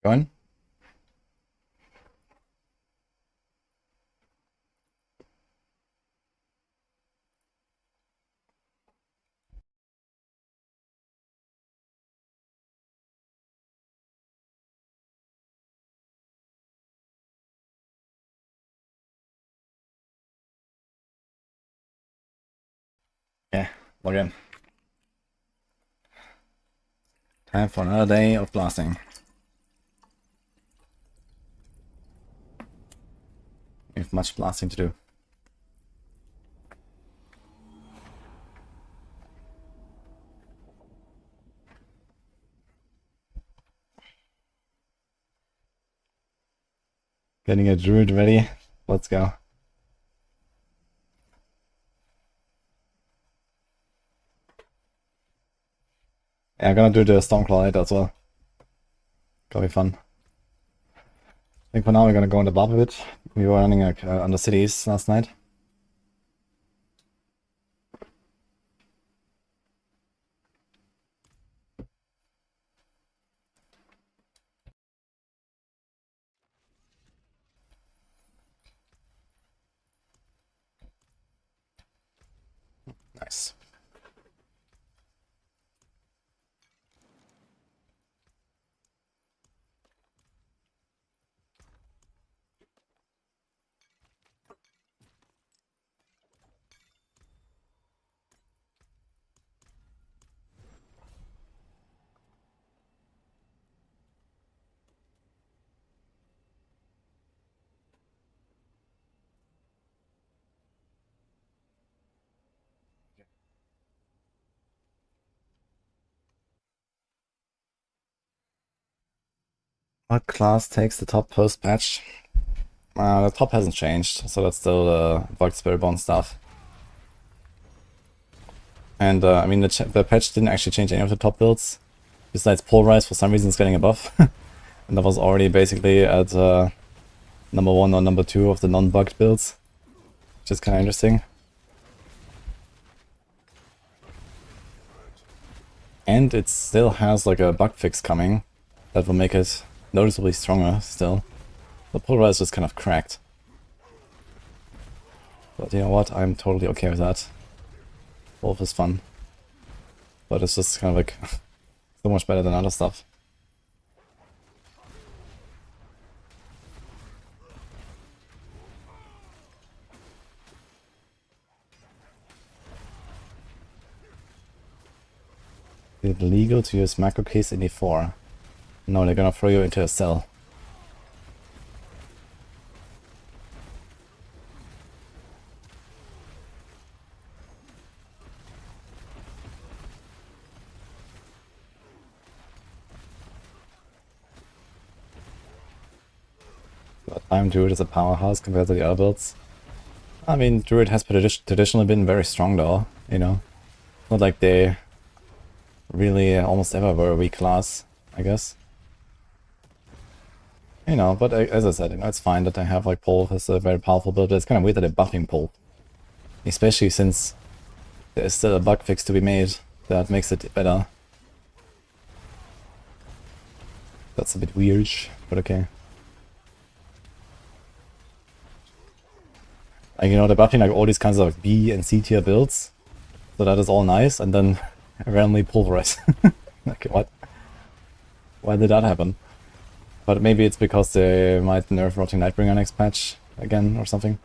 Going? Yeah, log in. Time for another day of blasting. We have much blasting to do. Getting a druid ready. Let's go. Yeah, I'm gonna do the Stormclaw later as well. Gonna be fun. I think for now we're gonna go on the Barb a bit. We were running on the cities last night. Nice. What class takes the top post-patch? The top hasn't changed, so that's still the Spiritborn stuff. And I mean, the patch didn't actually change any of the top builds. Besides Pulverize, for some reason it's getting a buff. And that was already basically at number 1 or number 2 of the non-bugged builds. Which is kind of interesting. And it still has like a bug fix coming that will make it noticeably stronger still. The Pulverize is just kind of cracked. But you know what, I'm totally okay with that. Wolf is fun. But it's just kind of like so much better than other stuff. Is it legal to use macro case in E4? No, they're gonna throw you into a cell. But Druid is a powerhouse compared to the other builds. I mean, Druid has traditionally been very strong though, you know. Not like they really almost ever were a weak class, I guess. You know, but as I said, you know, it's fine that they have like Pulp as a very powerful build, but it's kind of weird that they're buffing Pulp. Especially since there is still a bug fix to be made that makes it better. That's a bit weird, but okay. Like, you know, they're buffing like all these kinds of like B and C tier builds. So that is all nice, and then randomly Pulverize. Like, what? Why did that happen? But maybe it's because they might nerf Rotting Nightbringer next patch again or something.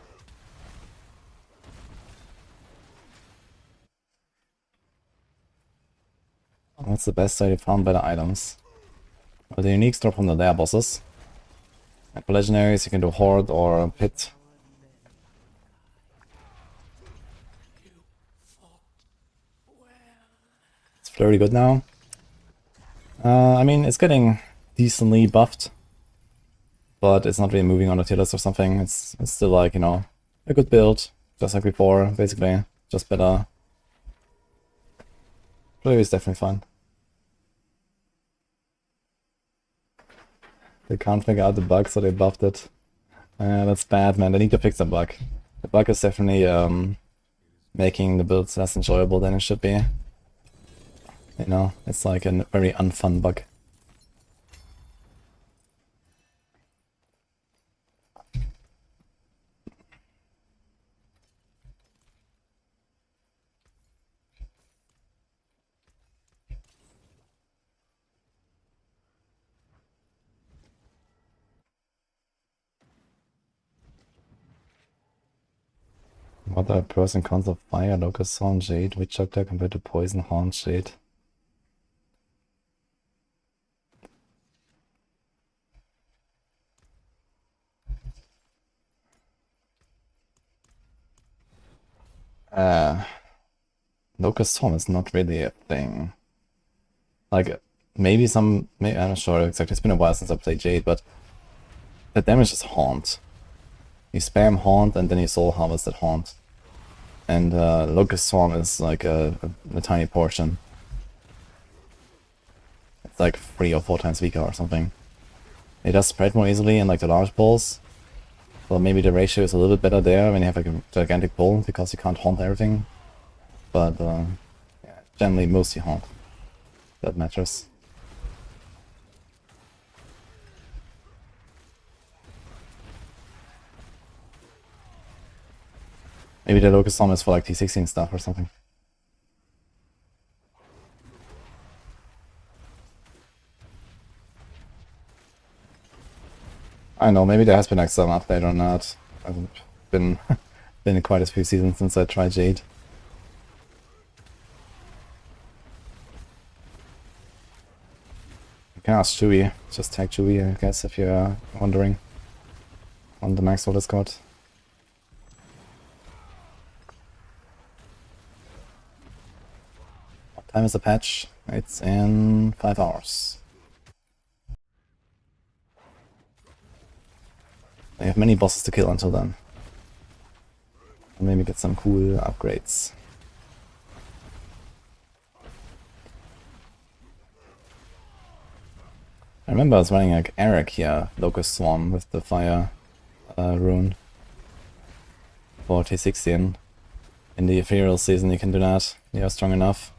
What's the best way to farm better items? Well, the uniques drop from the lair bosses. And for legendaries you can do Horde or Pit. It's very good now. I mean, it's getting decently buffed. But it's not really moving on the tier list or something. It's still like, you know, a good build. Just like before, basically. Just better. Flurry is definitely fun. They can't figure out the bug, so they buffed it. That's bad, man. They need to fix the bug. The bug is definitely making the builds less enjoyable than it should be. You know, it's like a very unfun bug. What are pros and cons of Fire, Locust Horn, Jade, Witch Doctor compared to Poison, Horn, Jade? Locust Storm is not really a thing. Like, maybe I'm not sure exactly, it's been a while since I played Jade, but the damage is Haunt. You spam Haunt and then you Soul Harvest that Haunt. And Locust Storm is like a tiny portion. It's like 3 or 4 times weaker or something. It does spread more easily in like the large pulls. So maybe the ratio is a little bit better there when you have like a gigantic pull, because you can't haunt everything. But yeah, generally mostly haunt. That matters. Maybe the Locust Storm is for like T16 stuff or something. I know, maybe there has been like some update or not. I've been quite a few seasons since I tried Jade. You can ask Chewy, just tag Chewy, I guess, if you're wondering on the Maxroll Discord. What time is the patch? It's in 5 hours. I have many bosses to kill until then. And maybe get some cool upgrades. I remember I was running like Eric here, Locust Swarm with the fire rune for T16. In the ethereal season you can do that, you're strong enough.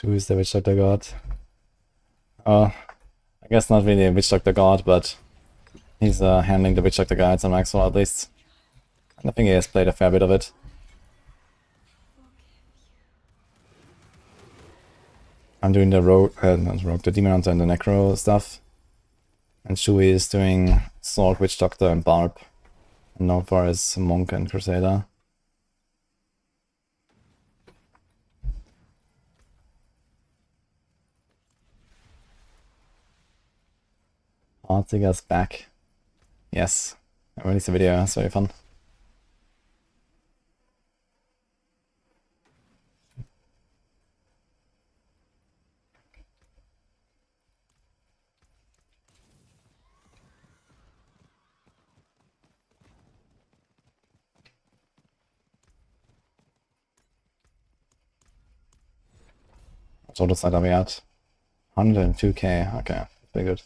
Who is the Witch Doctor God? I guess not really a Witch Doctor God, but he's handling the Witch Doctor guides on Maxroll at least. And I think he has played a fair bit of it. I'm doing the the Demon Hunter and the Necro stuff. And Shui is doing Sorc, Witch Doctor and Barb. And Northfar is Monk and Crusader. Heartseeker's back. Yes, I released a video, it's very fun. Total side are we at? 102k, okay, very good.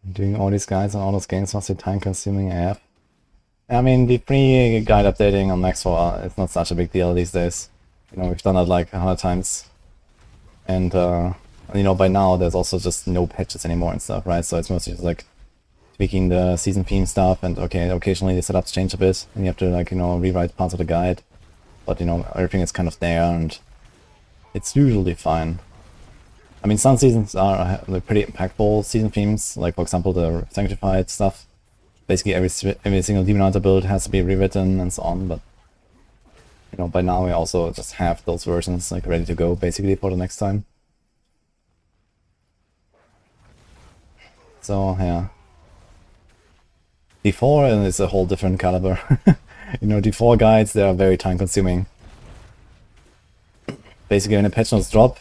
Doing all these guides on all those games must be time consuming AF. I mean, the free guide updating on Maxroll, it's not such a big deal these days. You know, we've done that like 100 times. And, you know, by now there's also just no patches anymore and stuff, right? So it's mostly just like tweaking the season theme stuff, and okay, occasionally the setups change a bit and you have to like, you know, rewrite parts of the guide. But, you know, everything is kind of there and it's usually fine. I mean, some seasons are like pretty impactful season themes, like for example the Sanctified stuff. Basically every single Demon Hunter build has to be rewritten and so on, but you know, by now we also just have those versions like ready to go basically for the next time. So yeah. D4 is a whole different caliber. You know, D4 guides, they are very time consuming. Basically when the patch notes drop,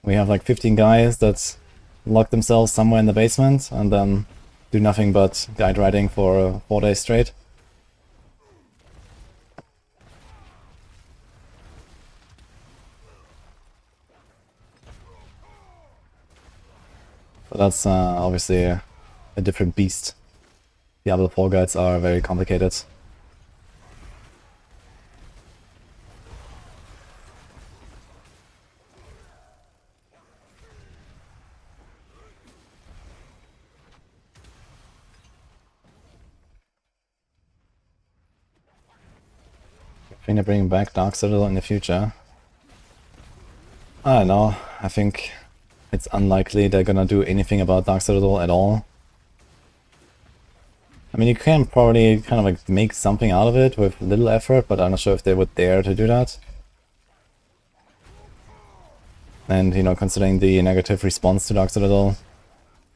we have like 15 guys that lock themselves somewhere in the basement and then do nothing but guide writing for 4 days straight. So that's obviously a different beast. Diablo 4 guides are very complicated. think they're bringing back Dark Citadel in the future. I don't know. I think it's unlikely they're gonna do anything about Dark Citadel at all. I mean, you can probably kind of like make something out of it with little effort, but I'm not sure if they would dare to do that. And, you know, considering the negative response to Dark Citadel,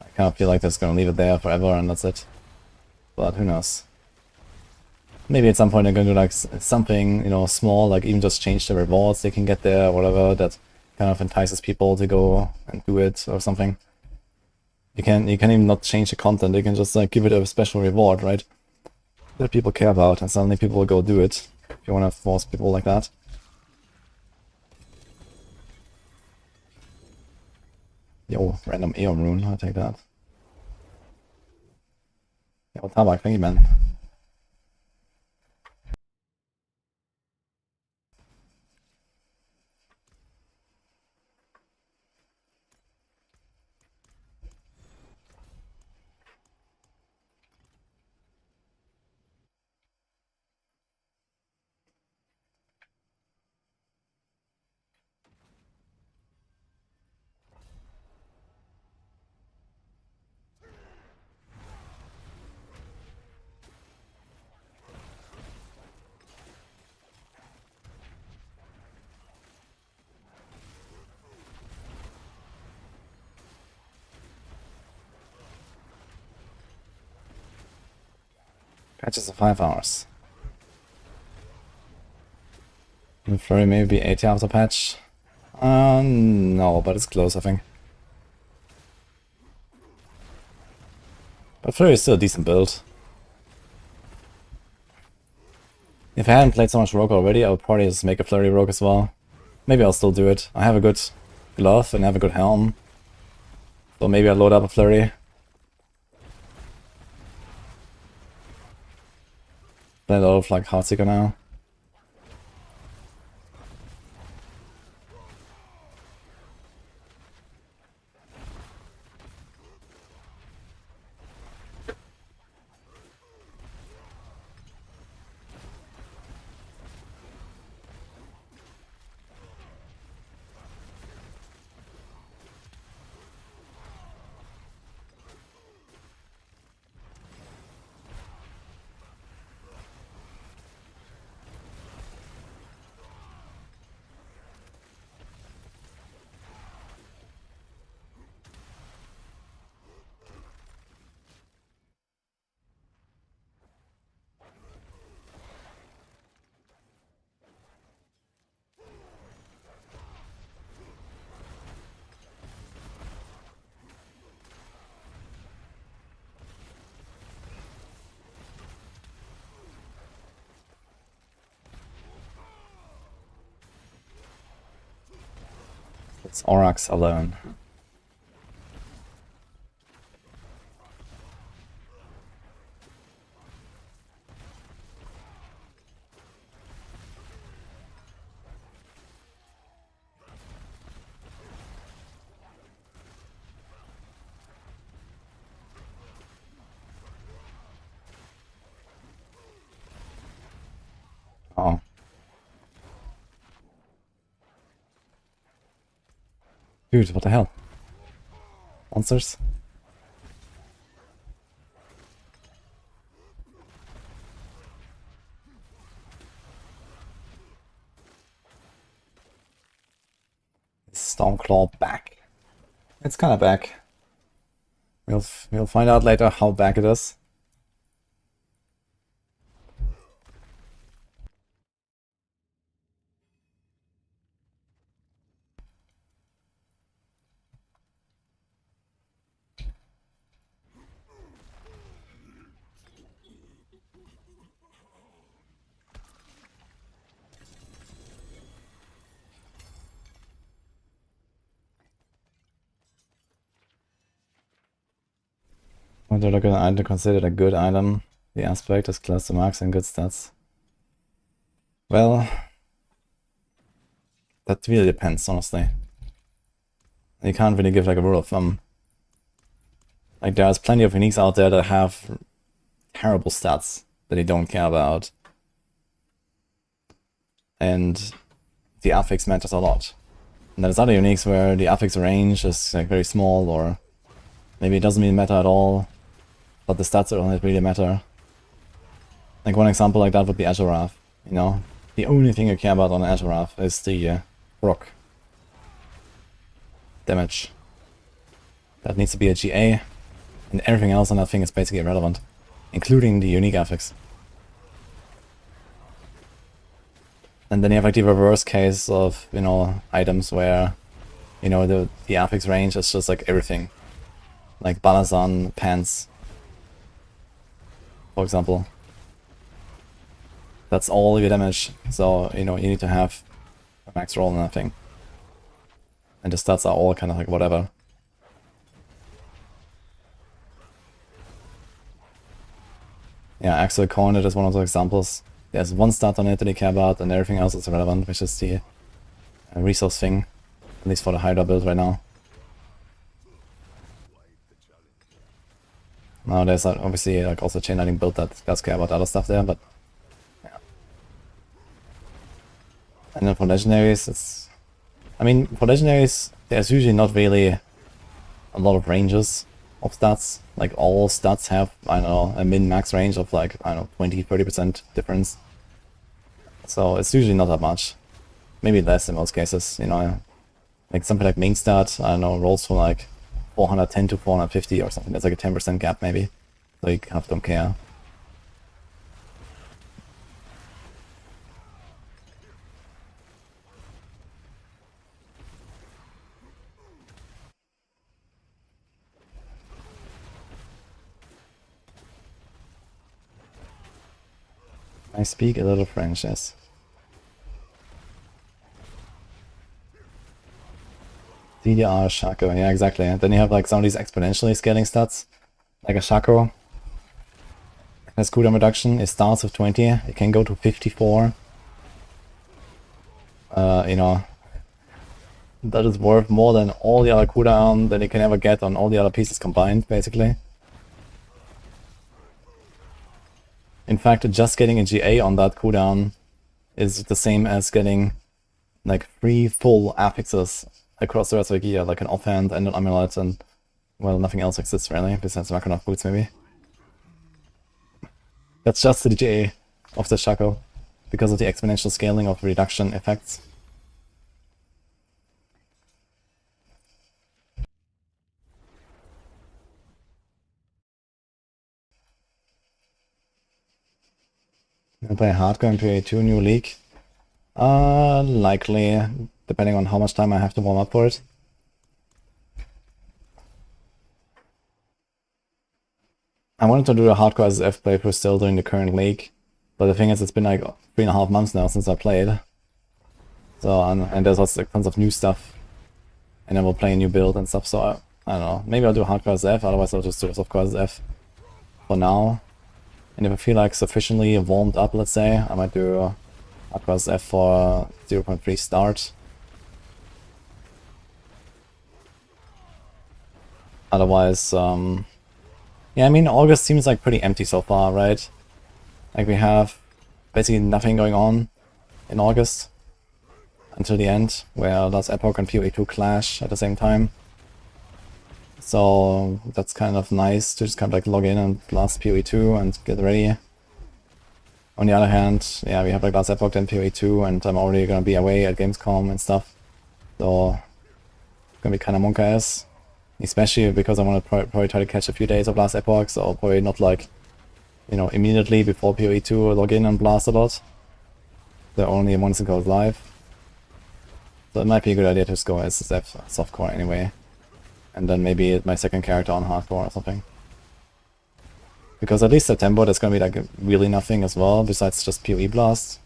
I kind of feel like they're just gonna leave it there forever and that's it. But who knows. Maybe at some point they're gonna do like something, you know, small, like even just change the rewards they can get there or whatever, that kind of entices people to go and do it or something. You can even not change the content, you can just like give it a special reward, right? That people care about, and suddenly people will go do it, if you want to force people like that. Yo, random Aeon rune, I'll take that. Yo, Tabak, thank you, man. Patches of 5 hours. And Flurry maybe 80 hours a patch. No, but it's close, I think. But Flurry is still a decent build. If I hadn't played so much Rogue already, I would probably just make a Flurry Rogue as well. Maybe I'll still do it. I have a good glove and I have a good helm. So maybe I'll load up a Flurry. Play a lot of like Heartseeker now. It's Aurochs alone. Oh. Dude, what the hell? Monsters? Is Stormclaw back? It's kinda back. We'll find out later how back it is. Whether look at an item considered a good item, the aspect is close to marks and good stats. Well, that really depends, honestly. You can't really give like a rule of thumb. Like there's plenty of uniques out there that have terrible stats that you don't care about. and the affix matters a lot. And there's other uniques where the affix range is like very small, or maybe it doesn't really matter at all, but the stats don't really matter. Like one example like that would be Azure Wrath, you know? The only thing you care about on Azure Wrath is the proc damage. That needs to be a GA, and everything else on that thing is basically irrelevant, including the unique affix. And then you have like the reverse case of, you know, items where, you know, the affix range is just like everything. Like Balazan pants, for example. That's all your damage, so, you know, you need to have a max roll on that thing. And the stats are all kind of like whatever. Yeah, Exile Cornet is one of those examples. There's one stat on it that you care about, and everything else is irrelevant, which is the resource thing, at least for the Hydra build right now. Now there's obviously like also chain lightning build that does care about other stuff there, but yeah. And then for legendaries, it's... I mean, for legendaries, there's usually not really a lot of ranges of stats. Like all stats have, I don't know, a min-max range of like, I don't know, 20-30% difference. So it's usually not that much. Maybe less in most cases, you know. Like something like main stat, I don't know, rolls from like 410 to 450 or something. That's like a 10% gap maybe. So you kind of don't care. I speak a little French, yes. DDR Shaco, yeah, exactly. And then you have like some of these exponentially scaling stats, like a Shaco. Has cooldown reduction, it starts with 20, it can go to 54. You know, that is worth more than all the other cooldown that you can ever get on all the other pieces combined, basically. In fact, just getting a GA on that cooldown is the same as getting like 3 full affixes across the rest of the gear, like an offhand and an amulet, and well, nothing else exists really, besides Mackinac boots maybe. That's just the GA of the Shaco, because of the exponential scaling of reduction effects. I play hardcore in PA2 new league? Likely, depending on how much time I have to warm up for it. I wanted to do a hardcore SSF playthrough still during the current league, but the thing is, it's been like 3.5 months now since I played. So, and there's also like tons of new stuff, and then we'll play a new build and stuff, so I don't know. Maybe I'll do hardcore SSF, otherwise I'll just do a softcore SSF for now. And if I feel like sufficiently warmed up, let's say, I might do hardcore SSF for 0.3 start. Otherwise, yeah, I mean, August seems like pretty empty so far, right? Like we have basically nothing going on in August until the end, where Last Epoch and PoE2 clash at the same time. So that's kind of nice to just kind of like log in and blast PoE2 and get ready. On the other hand, yeah, we have like Last Epoch and PoE2, and I'm already gonna be away at Gamescom and stuff. So it's gonna be kind of monk-ass. Especially because I want to probably try to catch a few days of Last Epoch, so probably not like, you know, immediately before PoE2 log in and blast a lot. They're only once it goes live. So it might be a good idea to just go SSF softcore anyway. And then maybe my second character on hardcore or something. Because at least September there's gonna be like really nothing as well, besides just PoE blast.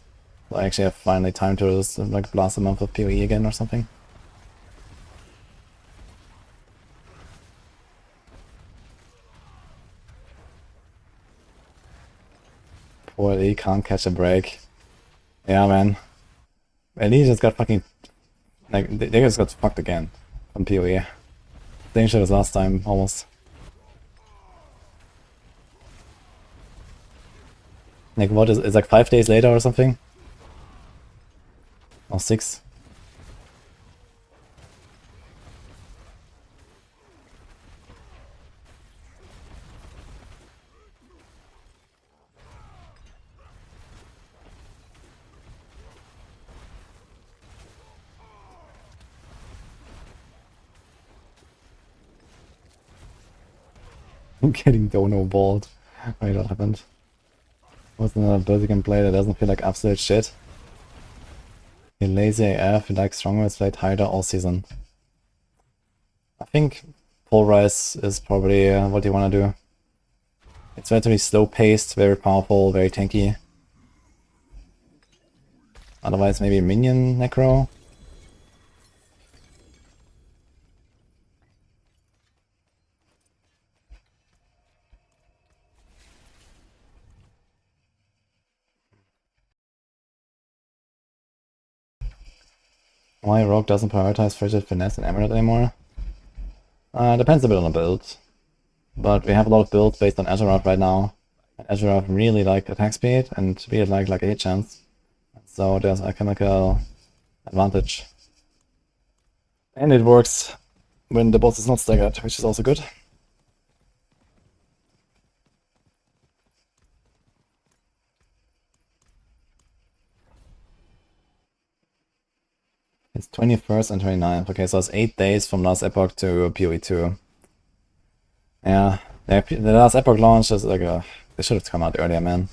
So I actually have finally time to just like blast a month of PoE again or something. Poor Ellie can't catch a break. Yeah, man. Ellie just got fucking... like, they just got fucked again on PoE. Same shit as last time, almost. Like, what is it's like 5 days later or something? Or 6. I'm getting dono balled. Wait, what happened? What's another ability you can play that doesn't feel like absolute shit? You're lazy AF, you like stronger, played Hyder all season. I think Pulverize is probably what you want to do. It's relatively slow paced, very powerful, very tanky. Otherwise maybe Minion Necro. Why Rogue doesn't prioritize Frigid, Finesse, and Emerald anymore? Depends a bit on the build. But we have a lot of builds based on Azeroth right now. And Azeroth really like attack speed and really like a hit chance. So there's a chemical advantage. And it works when the boss is not staggered, which is also good. It's 21st and 29th. Okay, so it's 8 days from last Epoch to PoE2. Yeah, the last Epoch launch is like a... They should have come out earlier, man.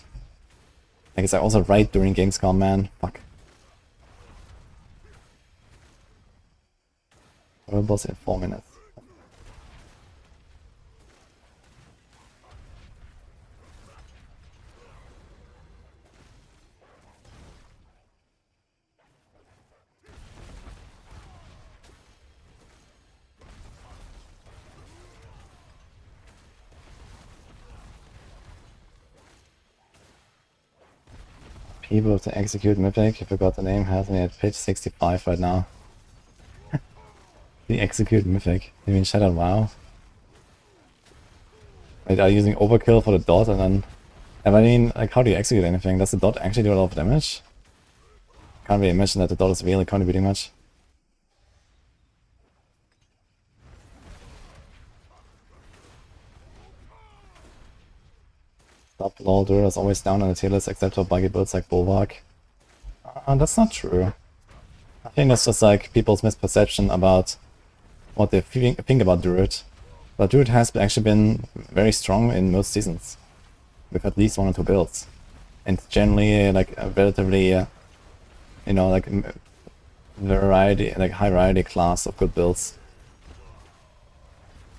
I guess I also right during Gamescom, man. Fuck. World boss in 4 minutes. People to execute Mythic, I forgot the name, has me at pitch 65 right now. The execute Mythic. You mean Shattered WoW? Wait, are you using Overkill for the dot and then... I mean, like, how do you execute anything? Does the dot actually do a lot of damage? Can't really imagine that the dot is really contributing much. Top lol, Druid is always down on the tier list except for buggy builds like Bulwark. That's not true. I think that's just like people's misperception about what they think about Druid. But Druid has actually been very strong in most seasons. With at least 1 or 2 builds. And generally like a relatively, you know, like variety, like high variety class of good builds.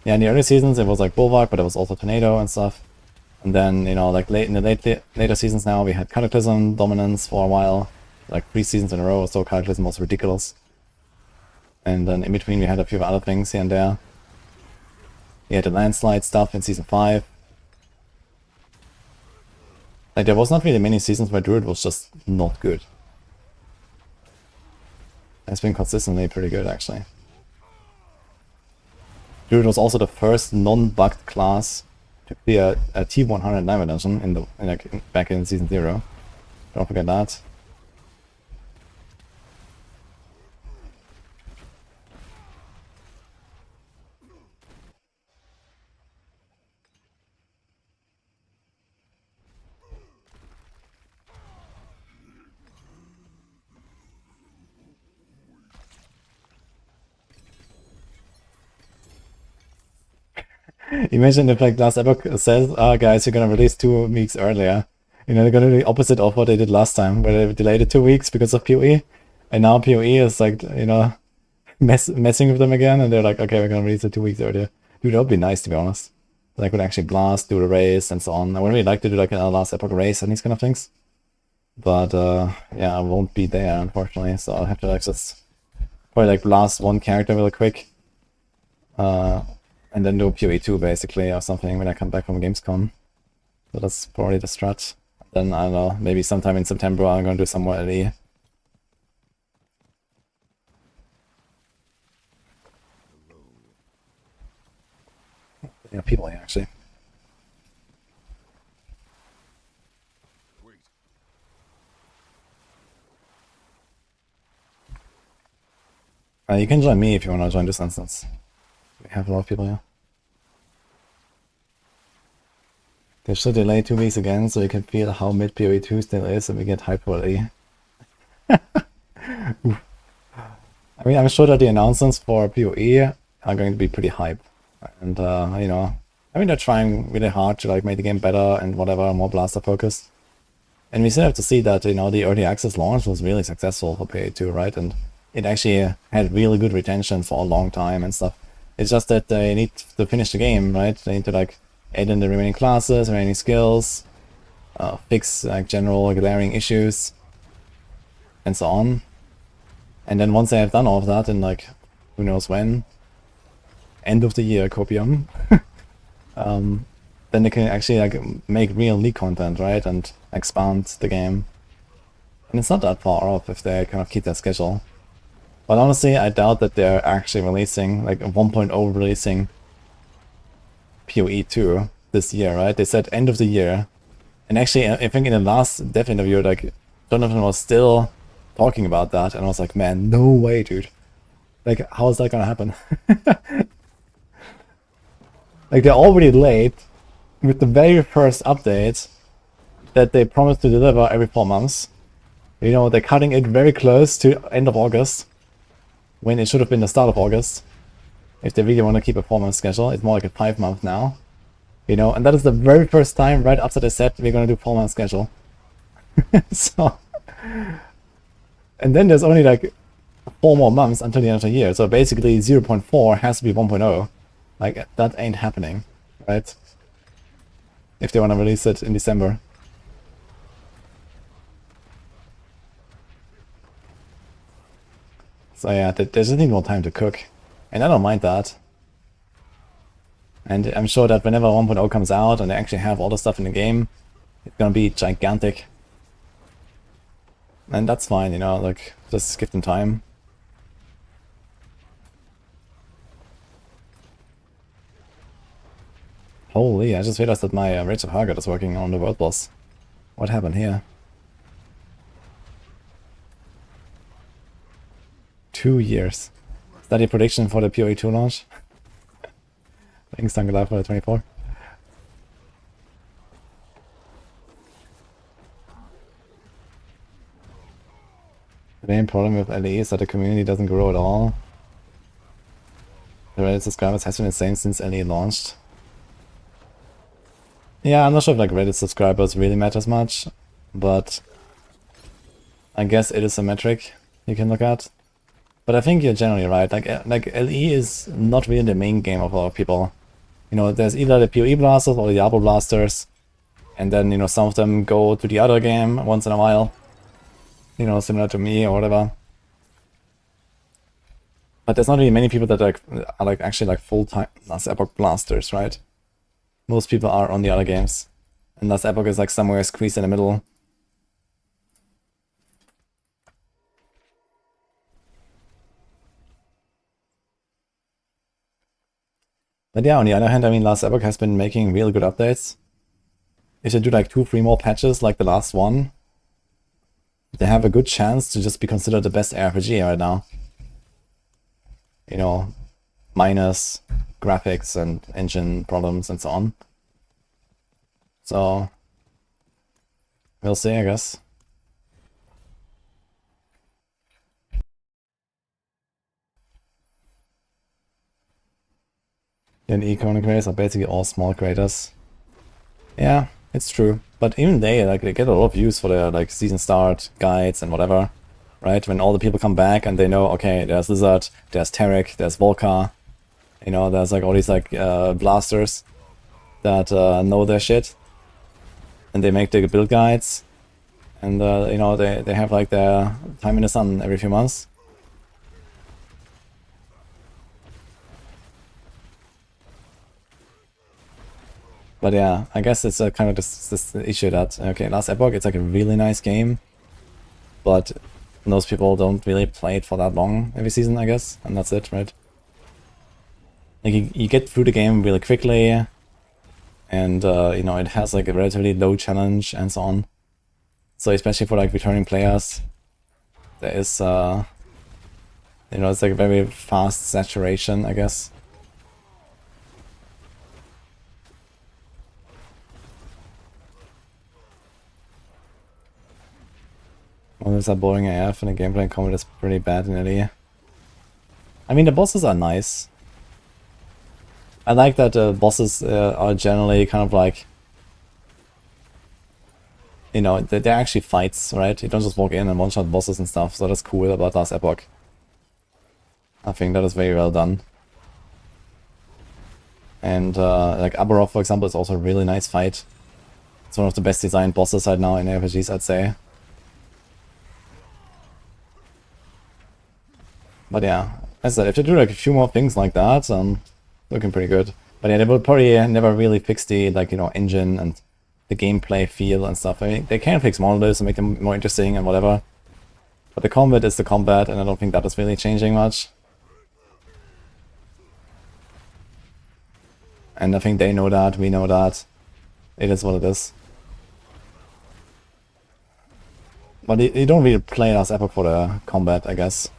Yeah, in the early seasons it was like Bulwark, but it was also Tornado and stuff. And then, you know, like in the later seasons now, we had Cataclysm dominance for a while, like 3 seasons in a row, so Cataclysm was ridiculous. And then in between we had a few other things here and there. We had the landslide stuff in season 5. Like there was not really many seasons where Druid was just not good. It's been consistently pretty good actually. Druid was also the first non-bugged class to clear a T100 Diamond Dungeon back in season 0. Don't forget that. Imagine if like last Epoch says, guys, you're gonna release 2 weeks earlier. You know, they're gonna do the opposite of what they did last time, where they delayed it 2 weeks because of PoE. And now PoE is like, you know, messing with them again, and they're like, okay, we're gonna release it 2 weeks earlier. Dude, that would be nice, to be honest. So I could actually blast, do the race, and so on. I would really like to do like a last Epoch race and these kind of things. But, yeah, I won't be there, unfortunately, so I'll have to like just probably like blast 1 character really quick. And then do PoE 2 basically, or something when I come back from Gamescom. So that's probably the strat. Then, I don't know, maybe sometime in September I'm gonna do some more LE. Yeah, people here actually. You can join me if you want to join this instance. We have a lot of people here. They should delay 2 weeks again so you can feel how mid PoE 2 still is and we get hype for A. I mean, I'm sure that the announcements for PoE are going to be pretty hype. And, you know, I mean, they're trying really hard to like make the game better and whatever, more blaster focused. And we still have to see that, you know, the early access launch was really successful for PoE 2, right? And it actually had really good retention for a long time and stuff. It's just that they need to finish the game, right? They need to like add in the remaining classes, remaining skills, fix like general glaring issues, and so on. And then once they have done all of that in like, who knows when, end of the year copium, then they can actually like make real league content, right? And expand the game. And it's not that far off if they kind of keep that schedule. But honestly, I doubt that they're actually releasing, like 1.0 releasing PoE 2 this year, right? They said end of the year. And actually, I think in the last dev interview, like, Jonathan was still talking about that, and I was like, man, no way, dude. Like, how is that gonna happen? Like, they're already late with the very first update that they promised to deliver every 4 months. You know, they're cutting it very close to end of August, when it should have been the start of August. If they really want to keep a 4-month schedule, it's more like a 5-month now. You know, and that is the very first time right after they said we're going to do 4-month schedule. So, and then there's only like 4 more months until the end of the year. So basically 0.4 has to be 1.0. Like, that ain't happening, right? If they want to release it in December. So yeah, they just need more time to cook. And I don't mind that. And I'm sure that whenever 1.0 comes out and they actually have all the stuff in the game, it's gonna be gigantic. And that's fine, you know, like, just give them time. Holy, I just realized that my Rage of Hargott is working on the world boss. What happened here? 2 years. Is that a prediction for the PoE 2 launch? Thanks, Tangalai, for the 24. The main problem with LE is that the community doesn't grow at all. The Reddit subscribers has been the same since LE launched. Yeah, I'm not sure if like Reddit subscribers really matters much, but I guess it is a metric you can look at. But I think you're generally right. Like LE is not really the main game of a lot of people. You know, there's either the PoE blasters or the Diablo blasters, and then, you know, some of them go to the other game once in a while. You know, similar to me or whatever. But there's not really many people that are like actually like full-time Last Epoch blasters, right? Most people are on the other games, and Last Epoch is like somewhere squeezed in the middle. But yeah, on the other hand, I mean, Last Epoch has been making really good updates. If they do like 2-3 more patches like the last one, they have a good chance to just be considered the best RPG right now. You know, minus graphics and engine problems and so on. So, we'll see, I guess. And iconic creators are basically all small creators. Yeah, it's true. But even they get a lot of views for their like season start guides and whatever, right? When all the people come back and they know, okay, there's Lizard, there's Tarek, there's Volcar, you know, there's like all these like blasters that know their shit, and they make the build guides, and you know, they have like their time in the sun every few months. But yeah, I guess it's a kind of this issue that, okay, Last Epoch, it's like a really nice game, but most people don't really play it for that long every season, I guess, and that's it, right? Like, you get through the game really quickly, and, you know, it has like a relatively low challenge and so on. So especially for like returning players, there is You know, it's like a very fast saturation, I guess. Models are boring AF and the gameplay and combat is pretty bad in LE. I mean, the bosses are nice. I like that the bosses are generally kind of like, you know, they're actually fights, right? You don't just walk in and one-shot bosses and stuff, so that's cool about last Epoch. I think that is very well done. And like Aberov, for example, is also a really nice fight. It's one of the best designed bosses right now in RPGs, I'd say. But yeah, as I said, if they do like a few more things like that, looking pretty good. But yeah, they will probably never really fix the, like, you know, engine and the gameplay feel and stuff. I mean, they can fix models and make them more interesting and whatever. But the combat is the combat, and I don't think that is really changing much. And I think they know that, we know that. It is what it is. But you don't really play as Epoch for the combat, I guess.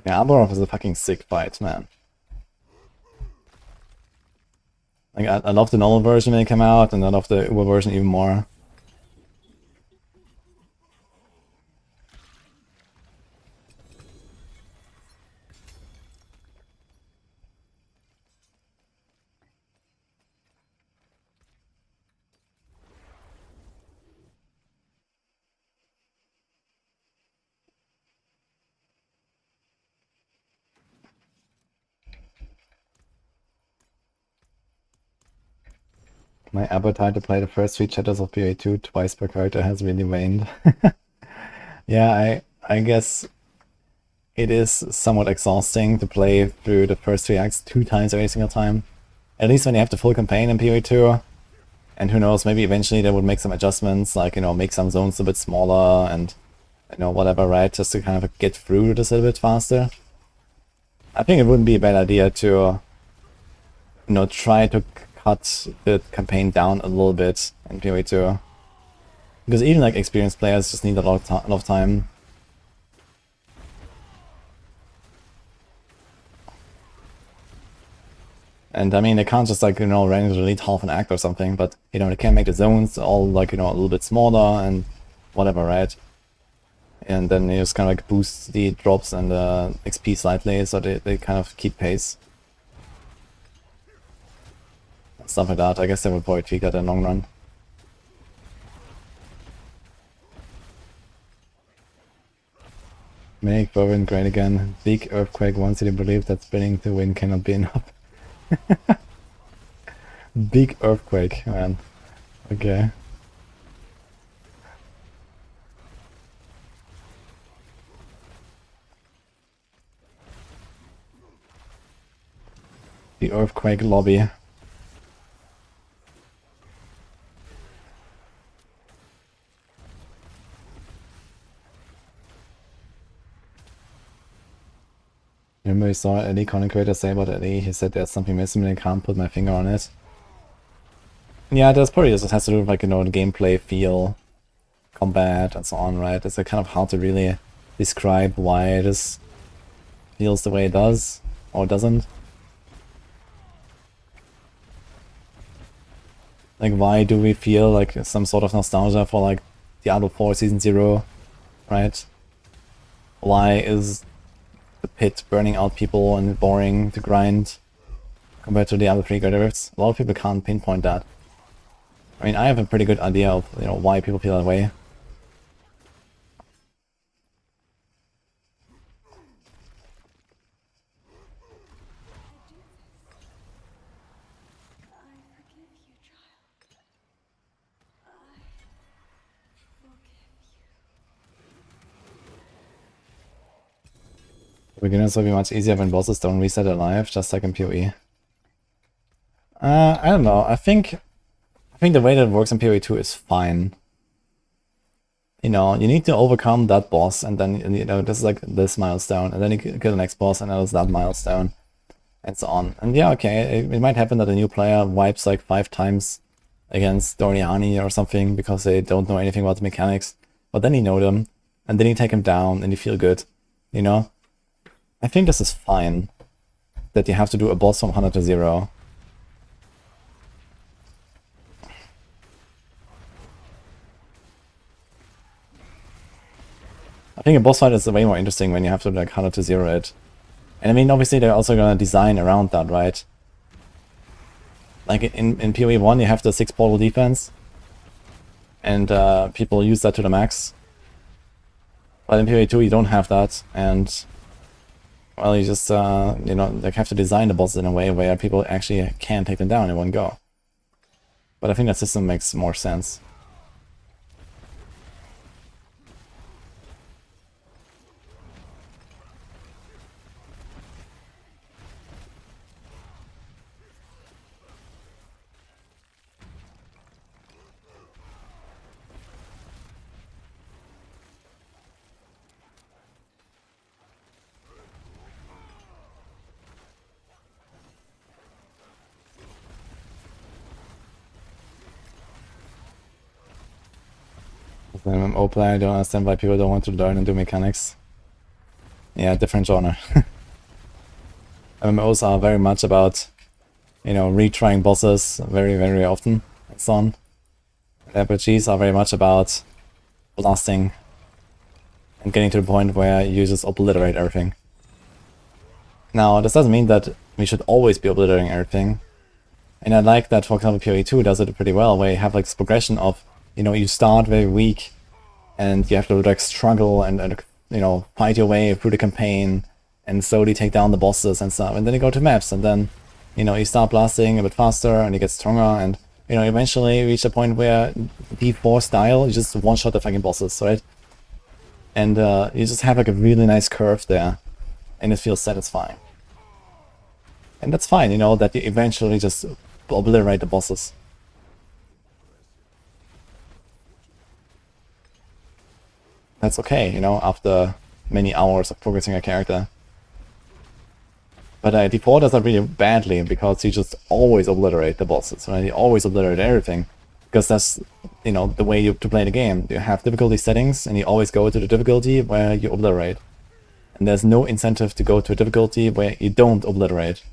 Yeah, Aberov is a fucking sick fight, man. Like, I love the normal version when it came out, and I love the Uber version even more. My appetite to play the first 3 chapters of PA2 twice per character has really waned. Yeah, I guess it is somewhat exhausting to play through the first 3 acts 2 times every single time. At least when you have the full campaign in PA2. And who knows, maybe eventually they would make some adjustments, like, you know, make some zones a bit smaller and, you know, whatever, right? Just to kind of get through this a little bit faster. I think it wouldn't be a bad idea to, you know, try to cut the campaign down a little bit in PoE2. Because even like experienced players just need a lot of time. And I mean, they can't just, like, you know, randomly delete half an act or something, but, you know, they can make the zones all, like, you know, a little bit smaller and whatever, right? And then you just kind of like boost the drops and XP slightly, so they kind of keep pace. Stuff like that. I guess they will probably tweak that in the long run. Make Berwin great again. Big earthquake once you believe that spinning to win cannot be enough. Big earthquake, man. Okay. The earthquake lobby. Remember, you saw any content creator say about LE, he said there's something missing and I can't put my finger on it. Yeah, there's probably just has to do with, like, you know, the gameplay feel, combat, and so on, right? It's like kind of hard to really describe why this feels the way it does, or doesn't. Like, why do we feel like some sort of nostalgia for, like, Diablo 4 Season 0, right? Why is the pit burning out people and boring to grind compared to Diablo 3 Greater Rifts? A lot of people can't pinpoint that. I mean, I have a pretty good idea of, you know, why people feel that way. Beginners will be much easier when bosses don't reset their life, just like in PoE. I don't know. I think the way that it works in PoE2 is fine. You know, you need to overcome that boss, and then, you know, this is like this milestone, and then you kill the next boss, and that is that milestone. and so on. And yeah, okay, it might happen that a new player wipes like 5 times against Doriani or something because they don't know anything about the mechanics. But then you know them, and then you take them down, and you feel good, you know? I think this is fine, that you have to do a boss from 100 to 0. I think a boss fight is way more interesting when you have to like 100 to 0 it. And I mean, obviously they're also gonna design around that, right? Like in PoE 1 you have the 6 portal defense, and people use that to the max. But in PoE 2 you don't have that, and well, you just you know, like have to design the bosses in a way where people actually can take them down in one go. But I think that system makes more sense. As an MMO player, I don't understand why people don't want to learn and do mechanics. Yeah, different genre. MMOs are very much about, you know, retrying bosses very, very often and so on. RPGs are very much about blasting and getting to the point where you just obliterate everything. Now, this doesn't mean that we should always be obliterating everything. And I like that, for example, PoE 2 does it pretty well, where you have like this progression of, you know, you start very weak and you have to like struggle and you know, fight your way through the campaign and slowly take down the bosses and stuff. And then you go to maps, and then, you know, you start blasting a bit faster and you get stronger, and, you know, eventually reach a point where D4 style, you just one-shot the fucking bosses, right? And you just have like a really nice curve there, and it feels satisfying. And that's fine, you know, that you eventually just obliterate the bosses. That's okay, you know, after many hours of progressing a character. But D4 does that really badly, because you just always obliterate the bosses, right? You always obliterate everything, because that's, you know, the way to play the game. You have difficulty settings, and you always go to the difficulty where you obliterate. And there's no incentive to go to a difficulty where you don't obliterate,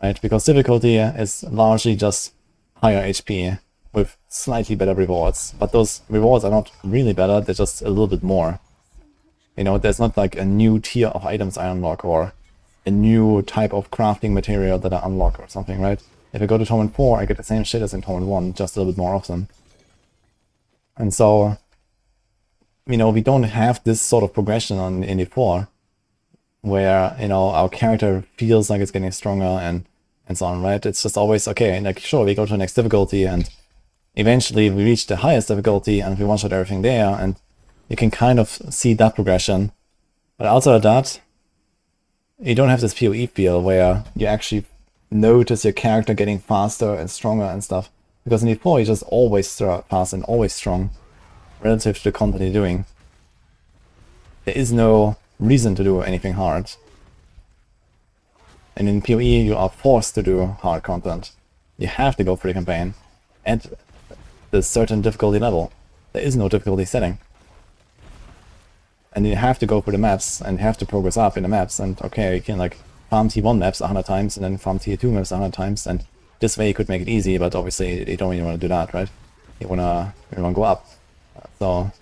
right? Because difficulty is largely just higher HP with slightly better rewards. But those rewards are not really better, they're just a little bit more. You know, there's not like a new tier of items I unlock, or a new type of crafting material that I unlock or something, right? If I go to Torment 4, I get the same shit as in Torment 1, just a little bit more often. And so, you know, we don't have this sort of progression on in D4, where, you know, our character feels like it's getting stronger and so on, right? It's just always, okay, like, sure, we go to the next difficulty, and eventually we reach the highest difficulty, and we one-shot everything there, and you can kind of see that progression. But outside of that, you don't have this PoE feel where you actually notice your character getting faster and stronger and stuff. Because in D4 you're just always fast and always strong relative to the content you're doing. There is no reason to do anything hard. And in PoE you are forced to do hard content. You have to go through the campaign at the certain difficulty level. There is no difficulty setting. And you have to go through the maps, and you have to progress up in the maps, and okay, you can like farm T1 maps 100 times, and then farm T2 maps 100 times, and this way you could make it easy, but obviously you don't really want to do that, right? You wanna go up. So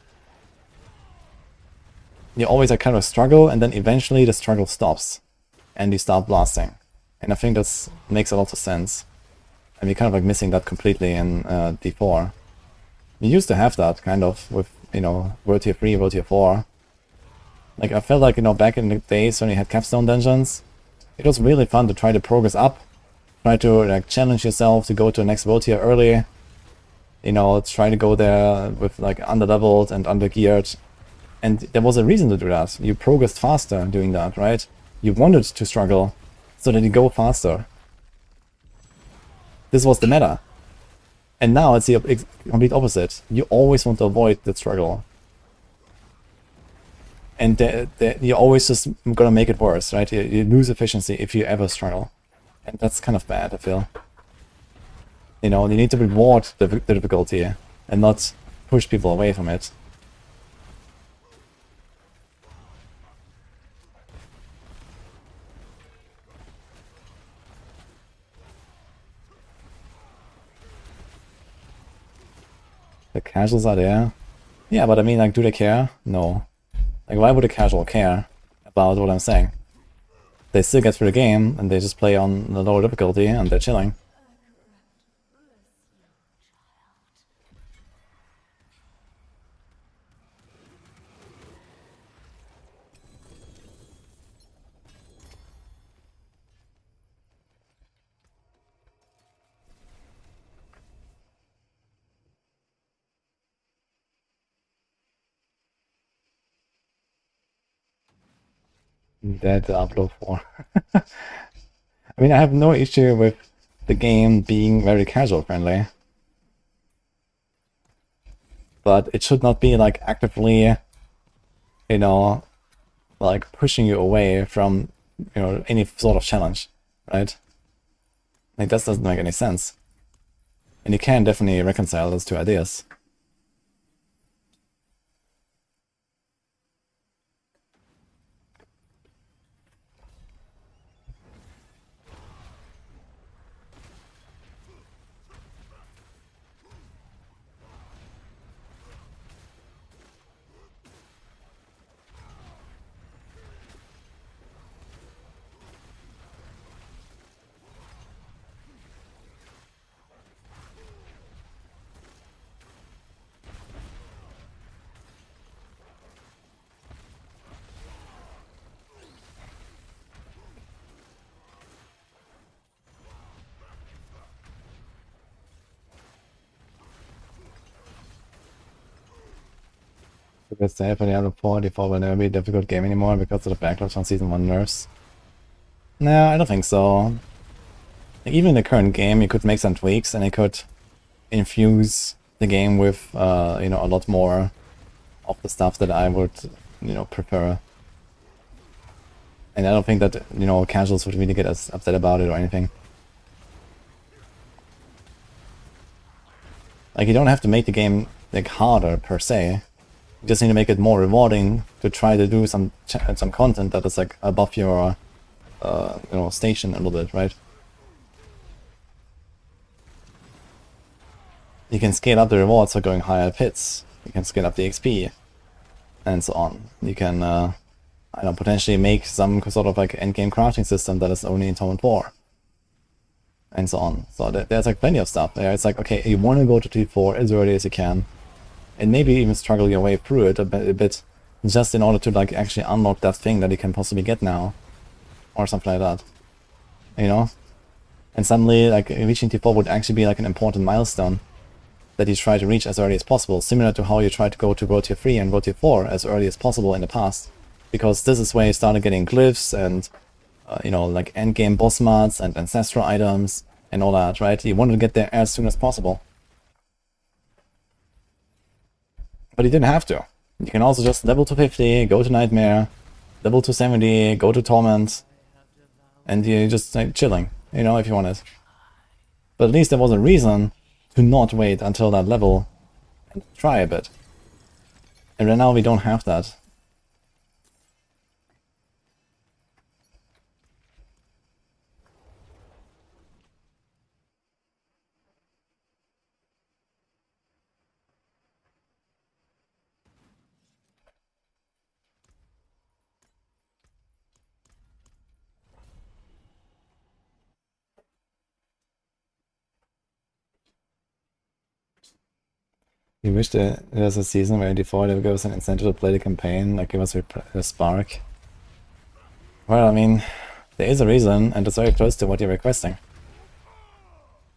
you always like kind of struggle, and then eventually the struggle stops, and you start blasting. And I think that makes a lot of sense. And we're kind of like missing that completely in D4. We used to have that kind of with, you know, World Tier 3, World Tier 4. Like, I felt like, you know, back in the days when you had capstone dungeons, it was really fun to try to progress up, try to like challenge yourself to go to the next world tier early, you know, try to go there with like underleveled and undergeared. And there was a reason to do that. You progressed faster doing that, right? You wanted to struggle so that you go faster. This was the meta. And now it's the complete opposite. You always want to avoid the struggle. And you're always just gonna make it worse, right? You lose efficiency if you ever struggle. And that's kind of bad, I feel. You know, you need to reward the difficulty and not push people away from it. The casuals are there. Yeah, but I mean, like, do they care? No. Like, why would a casual care about what I'm saying? They still get through the game, and they just play on the lower difficulty, and they're chilling. Dead Diablo 4. I mean, I have no issue with the game being very casual friendly. But it should not be like actively, you know, like pushing you away from, you know, any sort of challenge, right? Like that doesn't make any sense. And you can definitely reconcile those two ideas. Because they have a Diablo 4, Diablo will never be a difficult game anymore because of the backlash on Season 1 nerfs. No, I don't think so. Like, even in the current game, you could make some tweaks and you could infuse the game with, you know, a lot more of the stuff that I would, you know, prefer. And I don't think that, you know, casuals would really get as upset about it or anything. Like, you don't have to make the game, like, harder per se. You just need to make it more rewarding to try to do some content that is like above your you know, station a little bit, right? You can scale up the rewards for going higher hits. You can scale up the XP, and so on. You can, I don't know, potentially make some sort of like endgame crafting system that is only in Torment 4, and so on. So there's like plenty of stuff there. It's like, okay, you want to go to T4 as early as you can. And maybe even struggle your way through it a bit, just in order to like actually unlock that thing that you can possibly get now, or something like that, you know. And suddenly, like reaching T4 would actually be like an important milestone that you try to reach as early as possible, similar to how you try to go to World Tier 3 and World Tier 4 as early as possible in the past, because this is where you started getting glyphs and you know, like endgame boss mods and ancestral items and all that, right? You want to get there as soon as possible. But you didn't have to. You can also just level to 50, go to Nightmare, level to 70, go to Torment, and you're just like chilling, you know, if you wanted. But at least there was a reason to not wait until that level and try a bit. And right now we don't have that. You wish there was a season where in D4 there was an incentive to play the campaign, like give us a spark. Well, I mean, there is a reason, and it's very close to what you're requesting.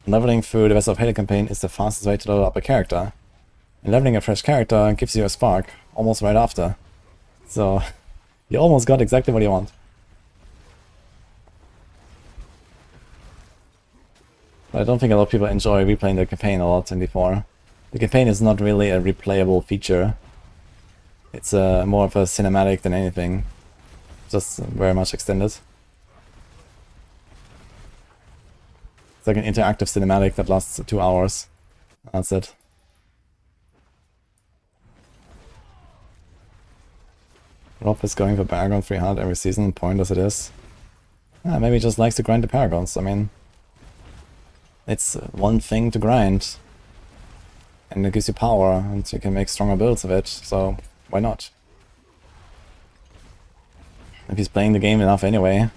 Leveling through the rest of Halo campaign is the fastest way to level up a character. And leveling a fresh character gives you a spark, almost right after. So, you almost got exactly what you want. But I don't think a lot of people enjoy replaying the campaign a lot in D4. The campaign is not really a replayable feature. It's more of a cinematic than anything. Just very much extended. It's like an interactive cinematic that lasts 2 hours. That's it. Rob is going for Paragon 300 every season, point as it is. Maybe he just likes to grind the Paragons. I mean, it's one thing to grind. And it gives you power, and you can make stronger builds of it, so why not? If he's playing the game enough anyway,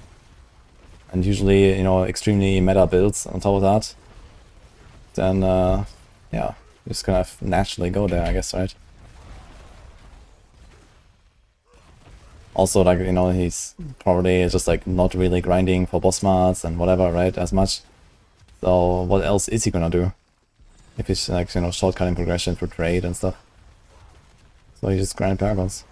and usually, you know, extremely meta builds on top of that, then, yeah, you're just gonna naturally go there, I guess, right? Also, like, you know, he's probably just, like, not really grinding for boss mods and whatever, right, as much. So, what else is he gonna do? If he's, like, you know, shortcutting progression for trade and stuff. So he just grind Paragons.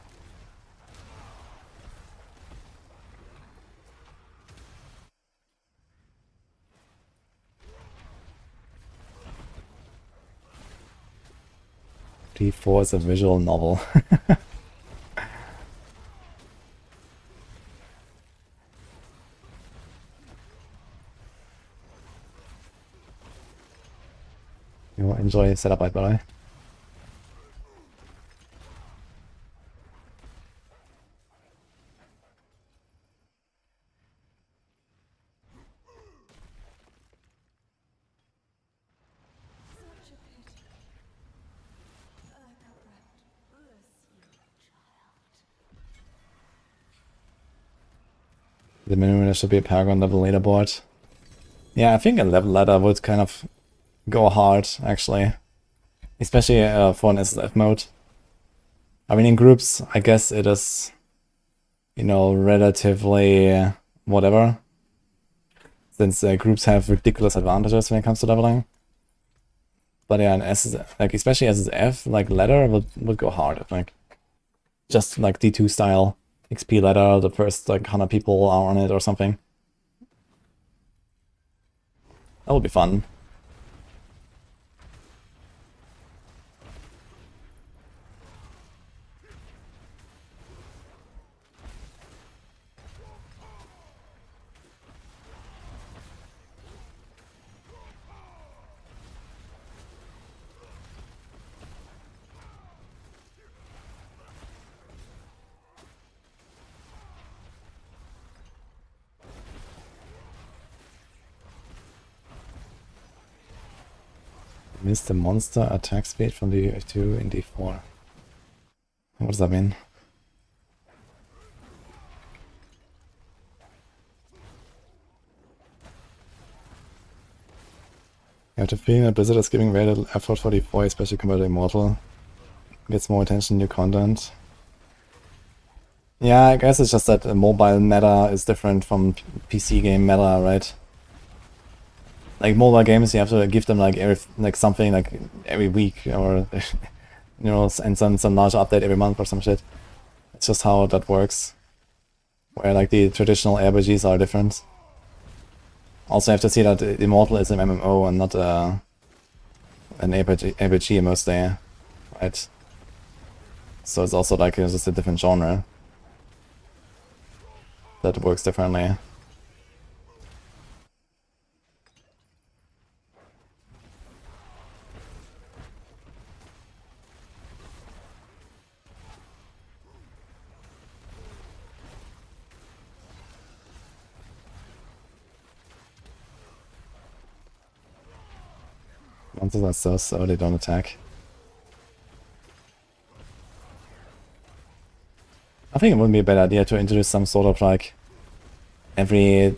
D4 is a visual novel. You enjoy setup, by the way. The minimum there should be a Paragon level leaderboard. Yeah, I think a level ladder would kind of go hard, actually. Especially for an SSF mode. I mean, in groups, I guess it is, you know, relatively whatever. Since groups have ridiculous advantages when it comes to leveling. But yeah, an like especially SSF, like ladder would go hard, I think. Just like D2 style XP ladder, the first like 100 people are on it or something. That would be fun. Miss the monster attack speed from D2 in D4. What does that mean? You have to feel that Blizzard is giving very little effort for D4, especially compared to Immortal. Gets more attention, new content. Yeah, I guess it's just that mobile meta is different from PC game meta, right? Like mobile games, you have to give them like something like every week or you know, and some large update every month or some shit. It's just how that works. Where like the traditional RPGs are different. Also, you have to see that Immortal is an MMO and not an RPG mostly, right? So it's also like just a different genre that works differently. Monsters are so slow, they don't attack. I think it would be a bad idea to introduce some sort of like every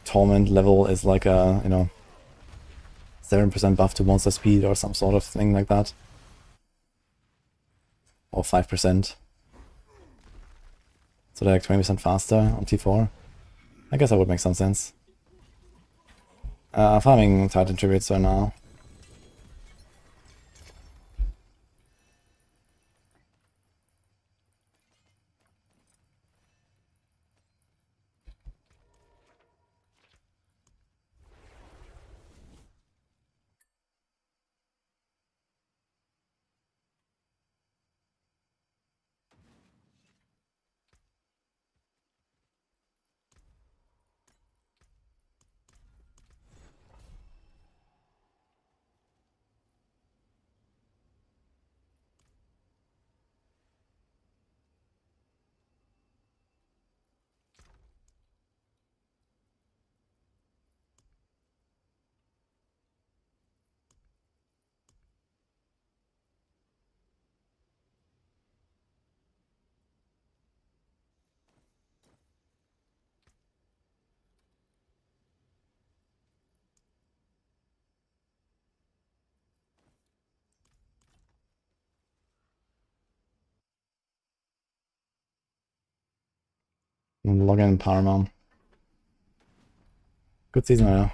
torment level is like a, you know, 7% buff to monster speed or some sort of thing like that. Or 5%. So they're like 20% faster on T4. I guess that would make some sense. Farming Titan tributes right now. Log in Paramount. Good season right now.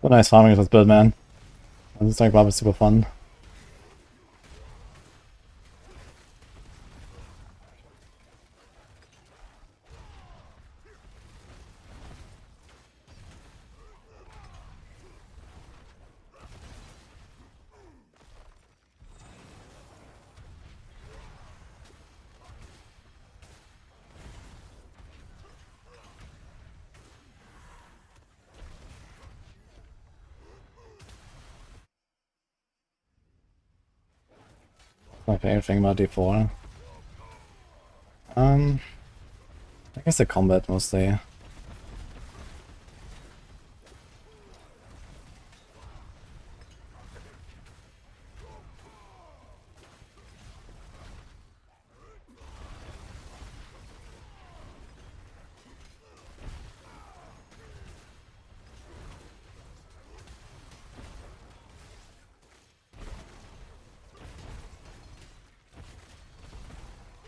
So nice farming with this build, man. This like Barb is super fun. My favorite thing about D4. I guess the combat mostly.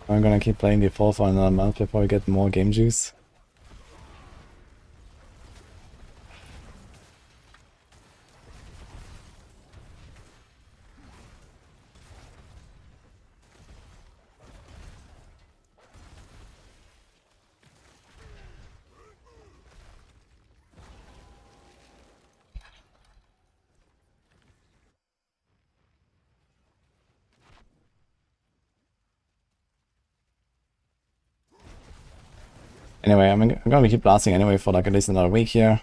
I'm gonna keep playing D4 for another month before we get more game juice. Anyway, I'm gonna keep blasting anyway for like at least another week here.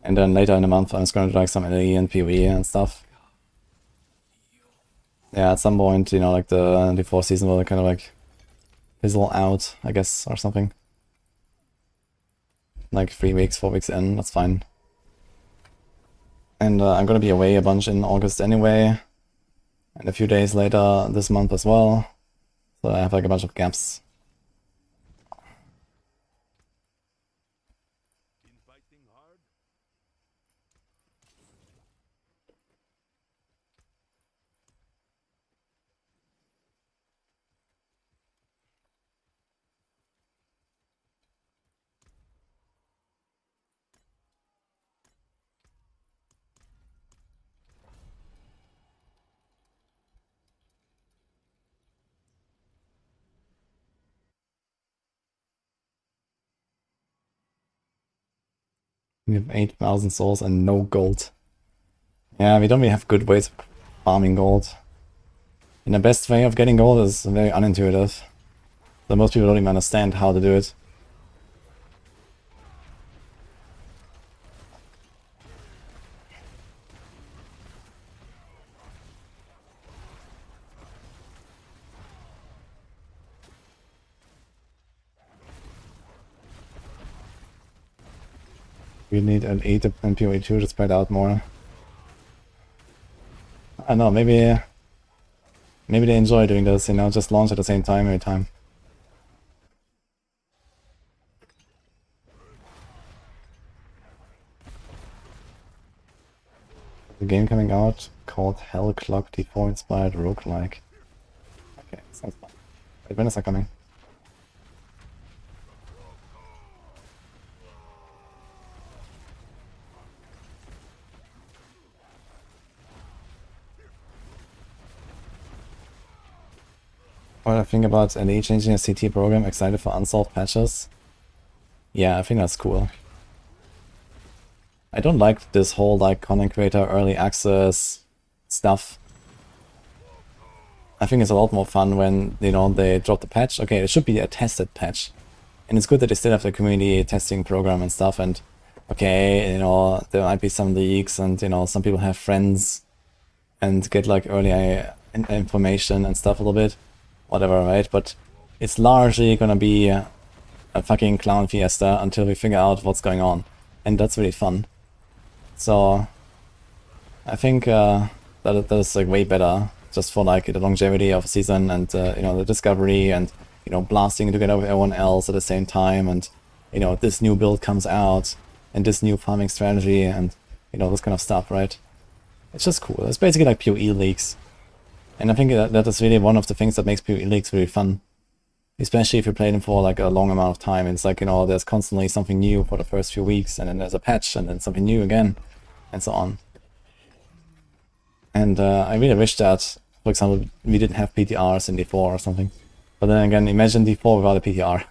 And then later in the month I'm just gonna do like some LE and PoE and stuff. Yeah, at some point, you know, like the 4th season will kind of like fizzle out, I guess, or something. Like 3 weeks, 4 weeks in, that's fine. And I'm gonna be away a bunch in August anyway. And a few days later this month as well. So I have like a bunch of gaps. We have 8,000 souls and no gold. Yeah, we don't really have good ways of farming gold. And the best way of getting gold is very unintuitive. So most people don't even understand how to do it. We need an 8 and PoE2 to spread out more. I don't know, maybe they enjoy doing this, you know, just launch at the same time every time. The game coming out called Hell Clock D4 inspired roguelike. Okay, sounds fun. Wait, when is that coming? What I think about LA changing a CT program, excited for unsolved patches. Yeah, I think that's cool. I don't like this whole like content creator early access stuff. I think it's a lot more fun when, you know, they drop the patch. Okay, it should be a tested patch. And it's good that they still have the community testing program and stuff. And okay, you know, there might be some leaks and, you know, some people have friends and get like early information and stuff a little bit. Whatever, right? But it's largely gonna be a fucking clown fiesta until we figure out what's going on. And that's really fun. So I think that is like way better, just for like the longevity of a season and you know, the discovery and, you know, blasting together with everyone else at the same time, and, you know, this new build comes out and this new farming strategy and, you know, this kind of stuff, right? It's just cool. It's basically like PoE leagues. And I think that is really one of the things that makes PoE leagues really fun. Especially if you play them for like a long amount of time. It's like, you know, there's constantly something new for the first few weeks, and then there's a patch, and then something new again, and so on. And I really wish that, for example, we didn't have PTRs in D4 or something. But then again, imagine D4 without a PTR.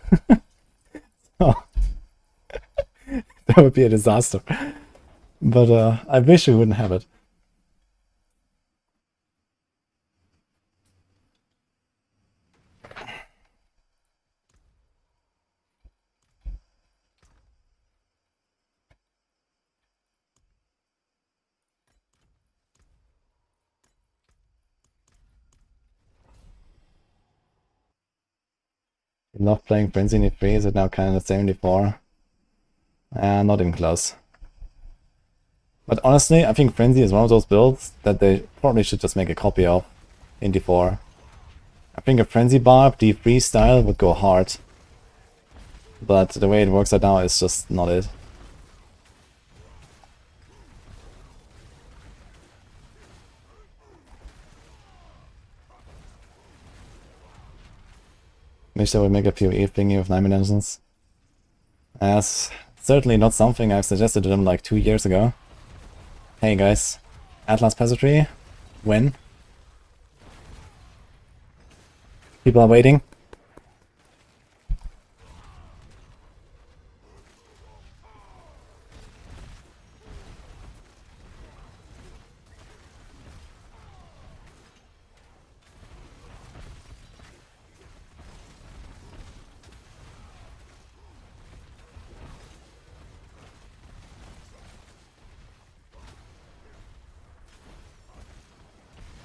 Oh. That would be a disaster. But I wish we wouldn't have it. Love playing Frenzy in E3, is it now kind of the same in D4? Not even close. But honestly, I think Frenzy is one of those builds that they probably should just make a copy of in D4. I think a Frenzy Barb D3 style would go hard. But the way it works out now is just not it. Wish they would make a PoE thingy with 9 dimensions. That's certainly not something I've suggested to them like 2 years ago. Hey guys, Atlas Peasantry, when? People are waiting.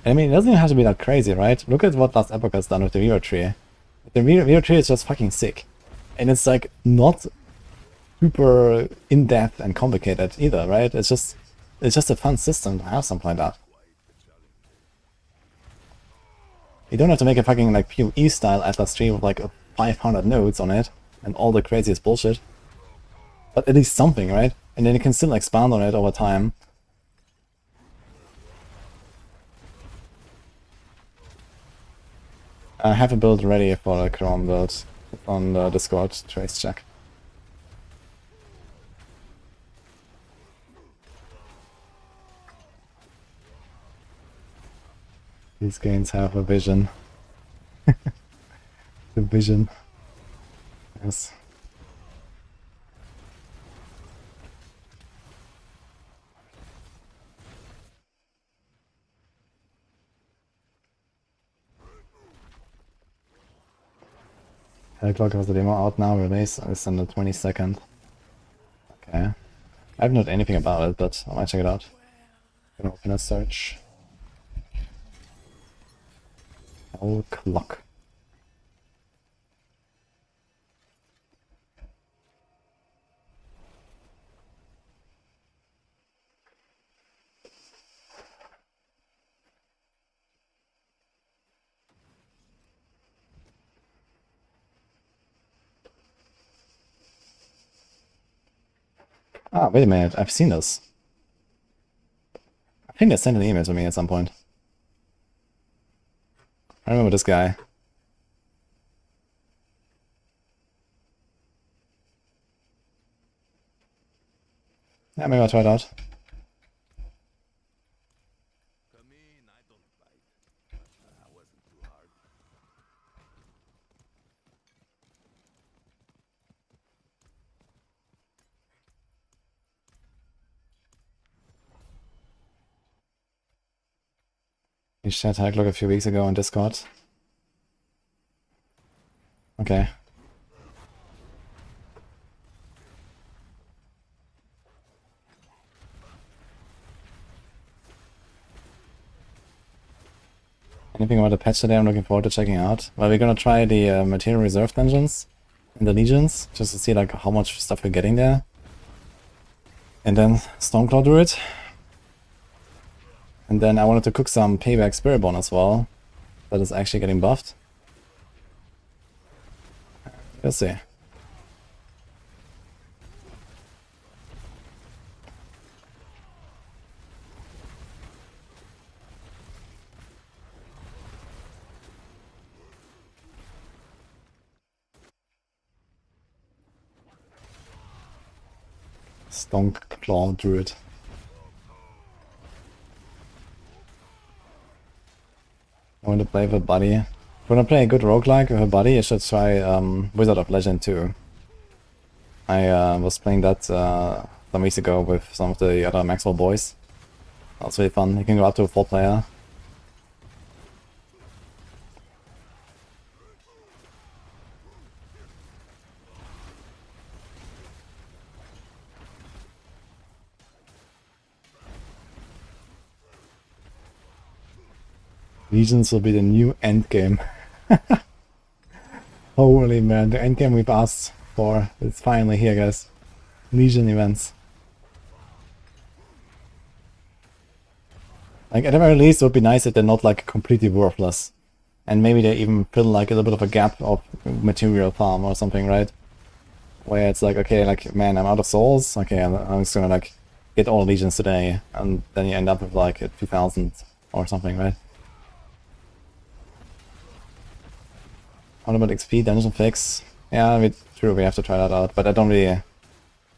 I mean, it doesn't even have to be that crazy, right? Look at what last Epoch has done with the Weaver Tree. The Weaver Tree is just fucking sick. And it's like not super in-depth and complicated either, right? It's just a fun system to have something like that. You don't have to make a fucking like PoE style Atlas tree with like 500 nodes on it and all the craziest bullshit. But at least something, right? And then you can still expand on it over time. I have a build ready for the Chrome build on the Discord trace check. These games have a vision. The vision. Yes. Hellclock has the demo out now, release is on the 22nd. Okay. I haven't heard anything about it, but I might check it out. Gonna open a search. Hellclock. Ah, wait a minute, I've seen this. I think they sent an email to me at some point. I remember this guy. Yeah, maybe I'll try it out. We shared Haglock a few weeks ago on Discord. Okay. Anything about the patch today I'm looking forward to checking out? Well, we're gonna try the Material Reserve dungeons in the Legions, just to see like how much stuff we're getting there. And then Stormclaw Druid. And then I wanted to cook some Payback Spiritborn as well. That is actually getting buffed. We'll see. Stormclaw Druid. I want to play with a buddy. If you want to play a good roguelike with a buddy, you should try Wizard of Legend 2. I was playing that some weeks ago with some of the other Maxroll boys. That was really fun. You can go up to a 4-player. Legions will be the new endgame. Holy man, the endgame we've asked for is finally here, guys. Legion events. Like, at the very least, it would be nice if they're not like completely worthless. And maybe they even fill like a little bit of a gap of material farm or something, right? Where it's like, okay, like, man, I'm out of souls. Okay, I'm just gonna like get all legions today. And then you end up with like a 2000 or something, right? What about XP dungeon fix? Yeah, true, we have to try that out, but I don't really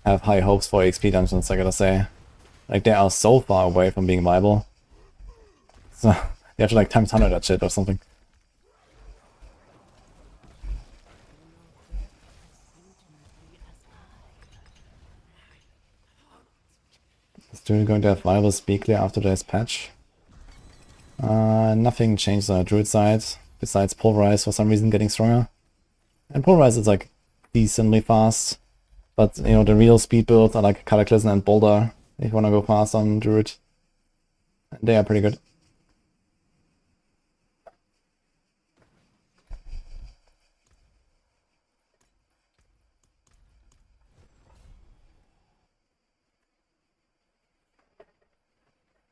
have high hopes for XP dungeons, I gotta say. Like, they are so far away from being viable. So, you have to like times 100 that shit or something. Is Druid going to have viable speed clear after today's patch? Nothing changed on the Druid side. Besides Pulverize for some reason getting stronger. And Pulverize is like decently fast. But you know, the real speed builds are like Cataclysm and Boulder if you wanna go fast on Druid. They are pretty good.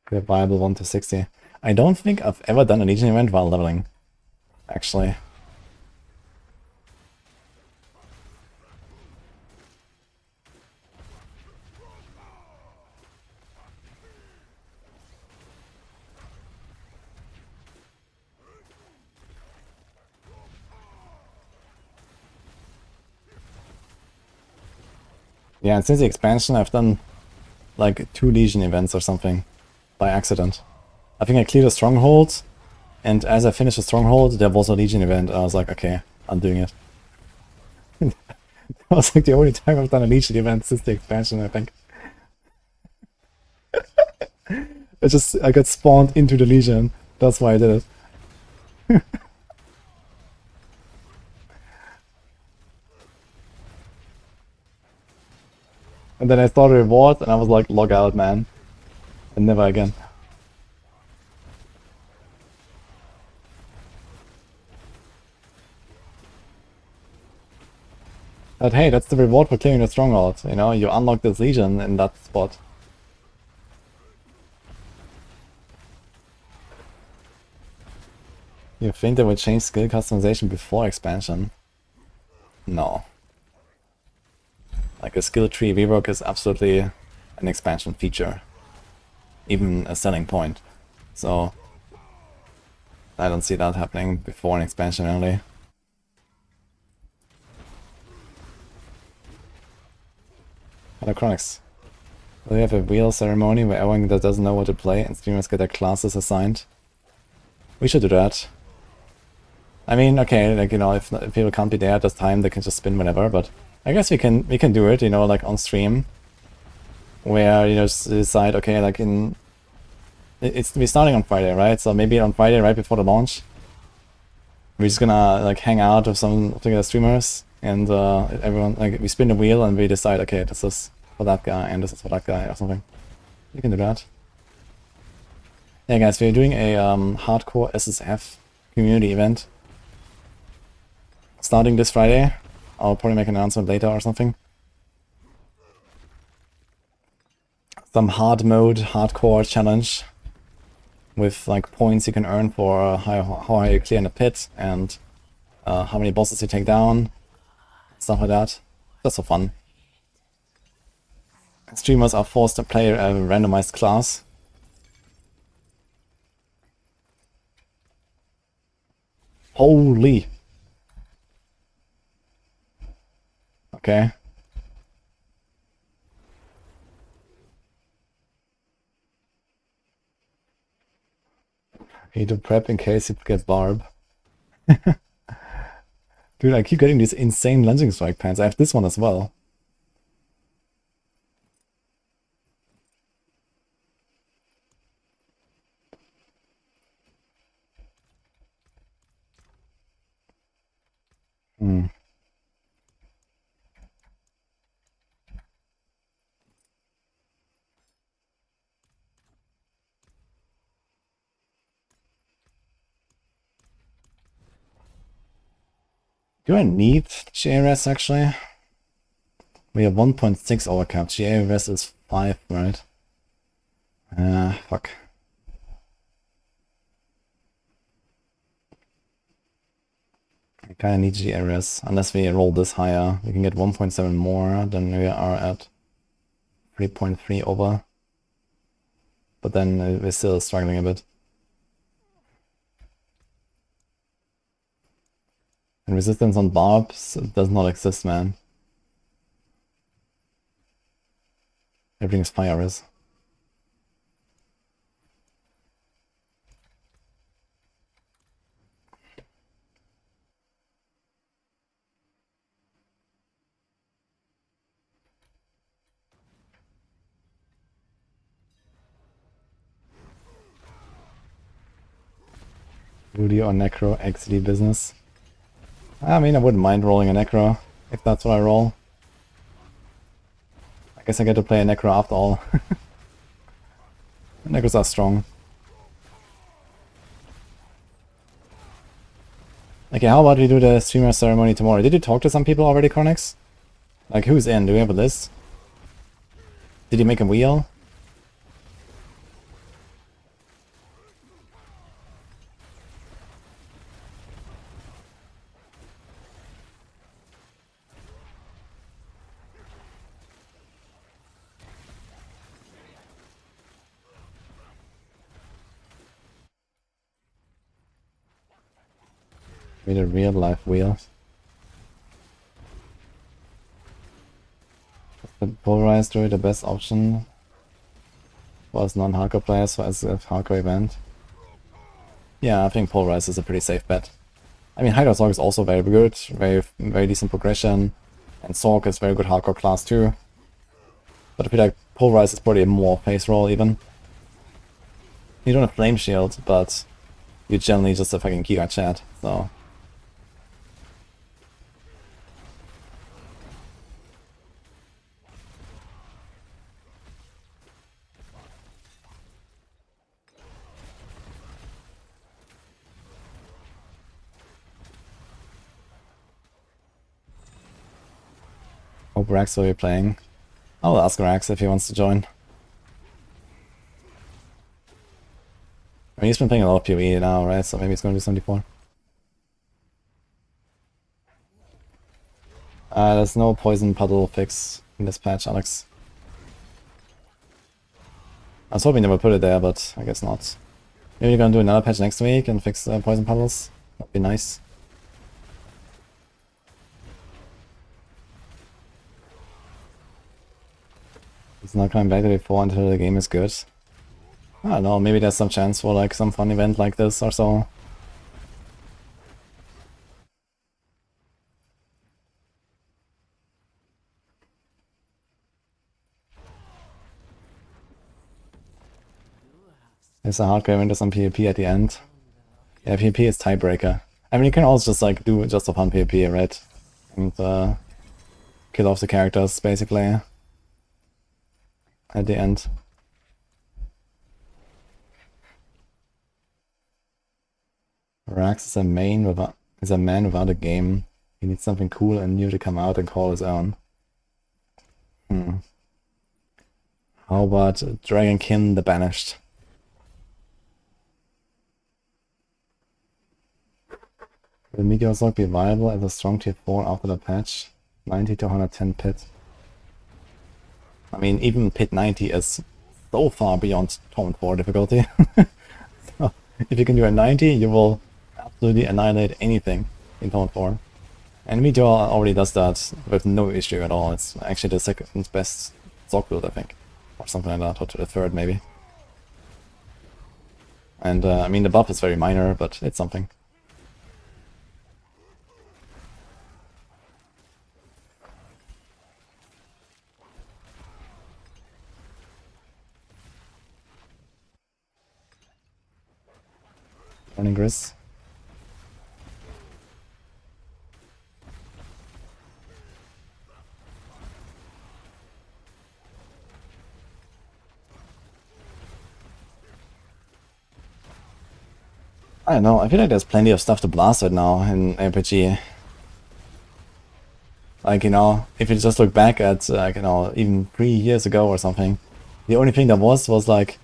Good viable 1 to 60. I don't think I've ever done a Legion event while leveling. Actually. Yeah, and since the expansion I've done like 2 Legion events or something by accident. I think I cleared a stronghold. And as I finished the stronghold, there was a Legion event. I was like, okay, I'm doing it. That was like the only time I've done a Legion event since the expansion, I think. I got spawned into the Legion. That's why I did it. And then I saw the reward and I was like, log out, man. And never again. But hey, that's the reward for clearing the stronghold, you know, you unlock this Legion in that spot. You think they would change skill customization before expansion? No. Like a skill tree rework is absolutely an expansion feature. Even a selling point. So I don't see that happening before an expansion only. Hello Chronix. Will you have a wheel ceremony where everyone that doesn't know what to play and streamers get their classes assigned? We should do that. I mean, okay, like, you know, if people can't be there at this time, they can just spin whenever, but I guess we can do it, you know, like on stream. Where, you know, just decide, okay, like in we're starting on Friday, right? So maybe on Friday, right before the launch, we're just gonna like hang out with some particular streamers, and everyone, like, we spin the wheel and we decide, okay, this is for that guy and this is for that guy or something. You can do that. Yeah, guys, we're doing a hardcore SSF community event starting this Friday. I'll probably make an announcement later or something. Some hard mode, hardcore challenge with like points you can earn for how high you clear in the pit and how many bosses you take down, stuff like that. Just for fun. Streamers are forced to play a randomized class. Holy! Okay. Need to prep in case you get Barb. Dude, I keep getting these insane lunging strike pants. I have this one as well. Hmm. Do I need GARS actually? We have 1.6 overcap. GARS is 5, right? Fuck. I kinda need GARS. Unless we roll this higher. We can get 1.7 more than we are at 3.3 over. But then we're still struggling a bit. And resistance on Barbs does not exist, man. Everything's fire is. Wudijo or Necro, XD business. I mean, I wouldn't mind rolling a Necro, if that's what I roll. I guess I get to play a Necro after all. Necros are strong. Okay, how about we do the streamer ceremony tomorrow? Did you talk to some people already, Cornix? Like, who's in? Do we have a list? Did you make a wheel? Made a real life wheel. The polarized Druid the best option was non-hardcore players for as a hardcore event. Yeah, I think polarized is a pretty safe bet. I mean, Sorc is also very good, very decent progression, and Sorc is very good hardcore class too. But I feel like polarized is probably a more face roll even. You don't have flame shield, but you're generally just a fucking Giga chat, so. Hope Rax will be playing. I'll ask Rax if he wants to join. I mean, he's been playing a lot of PoE now, right? So maybe he's going to do 74. There's no poison puddle fix in this patch, Alex. I was hoping they would put it there, but I guess not. Maybe you're gonna do another patch next week and fix poison puddles. That'd be nice. He's not coming back to before until the game is good. I don't know, maybe there's some chance for like some fun event like this or so. There's a hardcore event on PvP at the end. Yeah, PvP is tiebreaker. I mean, you can also just like do just a fun PvP, right? And kill off the characters, basically, at the end. Rax is a man without a game. He needs something cool and new to come out and call his own. How about Dragonkin the Banished? Will Meteor Sorc be viable as a strong tier 4 after the patch? 90 to 110 pit. I mean, even pit 90 is so far beyond Torment 4 difficulty. So, if you can do a 90, you will absolutely annihilate anything in Torment 4. And Meteor already does that with no issue at all. It's actually the second best Sorc build, I think. Or something like that, or to the third maybe. And I mean, the buff is very minor, but it's something. Morning, Gris. I don't know, I feel like there's plenty of stuff to blast right now in RPG. Like, you know, if you just look back at, like, you know, even 3 years ago or something, the only thing that was like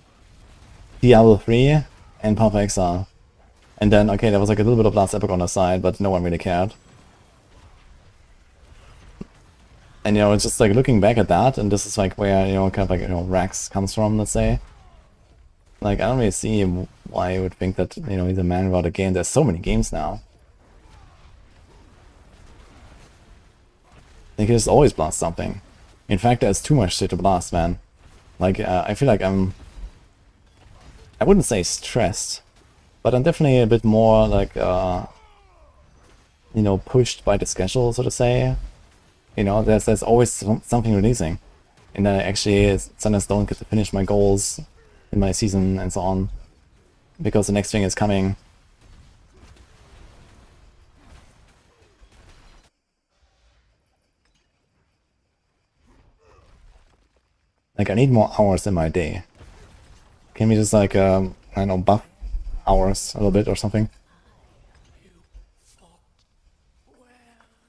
Diablo 3 and Path of Exile. And then, okay, there was like a little bit of Last Epoch on the side, but no one really cared. And, you know, it's just like looking back at that, and this is like where, you know, kind of like, you know, Rax comes from, let's say. Like, I don't really see why you would think that, you know, he's a man without a game. There's so many games now. They can just always blast something. In fact, there's too much shit to blast, man. Like, I feel like I wouldn't say stressed, but I'm definitely a bit more, like, you know, pushed by the schedule, so to say. You know, there's always something releasing. And then I actually sometimes don't get to finish my goals in my season and so on, because the next thing is coming. Like, I need more hours in my day. Can we just like, I don't know, buff hours a little bit or something?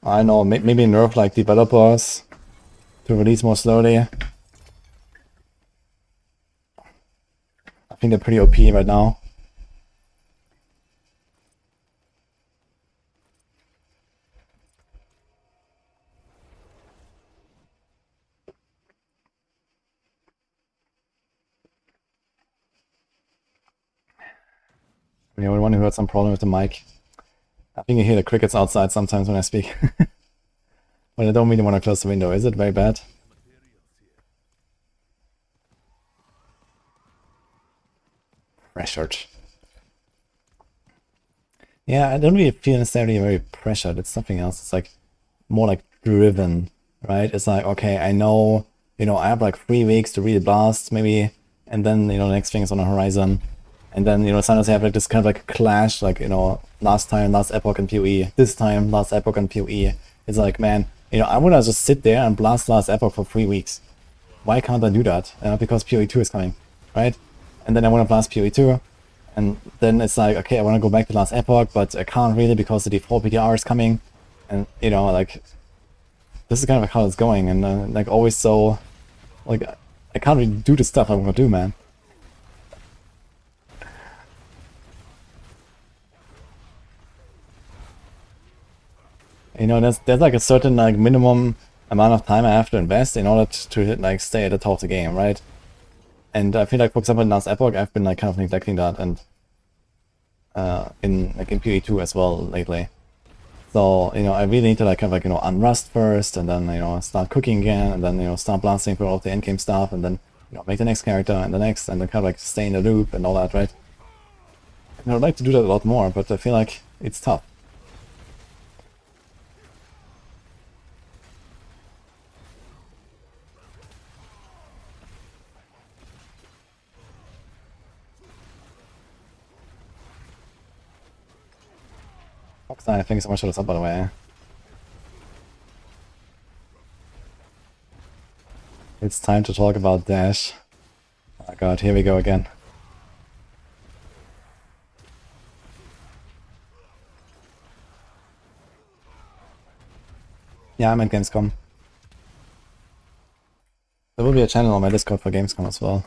I know, maybe nerf like developers to release more slowly. I think they're pretty OP right now. The only one who had some problem with the mic. I think you hear the crickets outside sometimes when I speak. But I don't really want to close the window. Is it very bad? Pressured. Yeah, I don't really feel necessarily very pressured. It's something else. It's like more like driven, right? It's like, okay, I know, you know, I have like 3 weeks to really blast maybe, and then, you know, the next thing is on the horizon. And then, you know, sometimes I have like this kind of like clash, like, you know, last Epoch and PoE, this time, last Epoch and PoE. It's like, man, you know, I wanna just sit there and blast last Epoch for 3 weeks. Why can't I do that? Because PoE 2 is coming, right? And then I wanna blast PoE 2, and then it's like, okay, I wanna go back to last Epoch, but I can't really because the default PTR is coming. And, you know, like, this is kind of like how it's going, and like always so, like, I can't really do the stuff I wanna do, man. You know, there's like a certain like minimum amount of time I have to invest in order to like stay at the top of the game, right? And I feel like, for example, in last Epoch, I've been like kind of neglecting that, and in PoE 2 as well lately. So, you know, I really need to like kind of like, you know, unrust first, and then, you know, start cooking again, and then, you know, start blasting for all the endgame stuff, and then, you know, make the next character and the next, and then kind of like stay in the loop and all that, right? And I would like to do that a lot more, but I feel like it's tough. Foxeye, thanks so much for the sub, by the way. It's time to talk about Dash. Oh my god, here we go again. Yeah, I'm at Gamescom. There will be a channel on my Discord for Gamescom as well.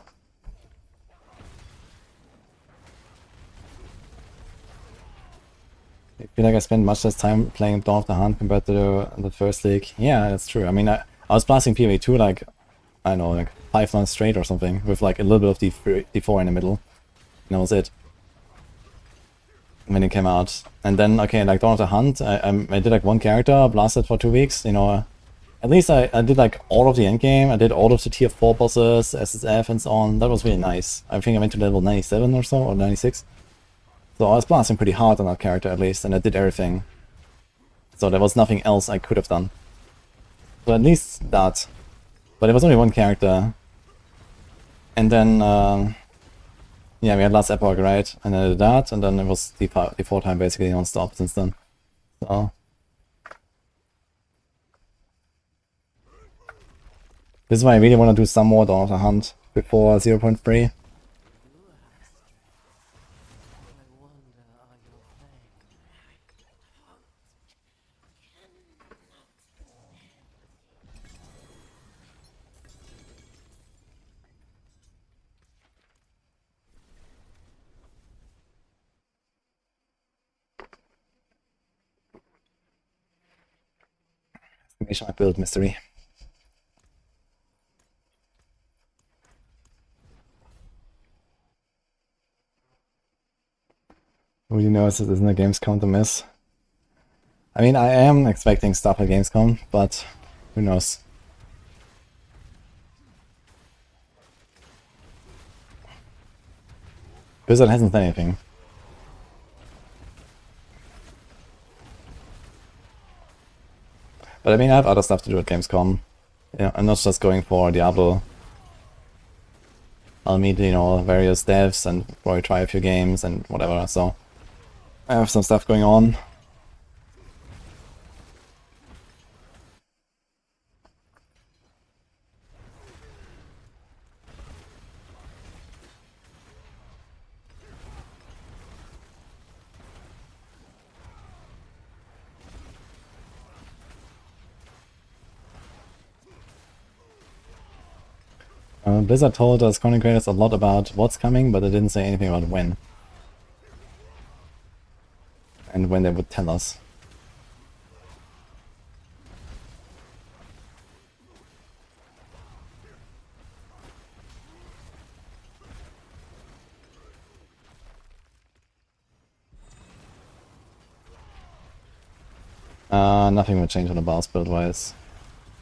I feel like I spend much less time playing Dawn of the Hunt compared to the first league. Yeah, that's true. I mean, I was blasting PvE2 like, I don't know, like 5 months straight or something, with like a little bit of D4 in the middle. And that was it. When it came out. And then, okay, like Dawn of the Hunt, I did like one character, blasted for 2 weeks, you know. At least I did like all of the endgame, I did all of the tier 4 bosses, SSF and so on. That was really nice. I think I went to level 97 or so, or 96. So I was blasting pretty hard on that character at least, and I did everything. So there was nothing else I could have done. So at least that. But it was only one character. And then, yeah, we had last Epoch, right? And then I did that, and then it was D4 time basically non-stop since then. So. This is why I really want to do some more Dawn of the Hunt before 0.3. Exclamation mark build mystery. Who knows if isn't a Gamescom to miss? I mean, I am expecting stuff at Gamescom, but who knows? Blizzard hasn't done anything. But I mean, I have other stuff to do at Gamescom. Yeah, I'm not just going for Diablo. I'll meet, you know, various devs and probably try a few games and whatever, so I have some stuff going on. Blizzard told us content creators a lot about what's coming, but they didn't say anything about when. And when they would tell us. Nothing will change on the boss build wise.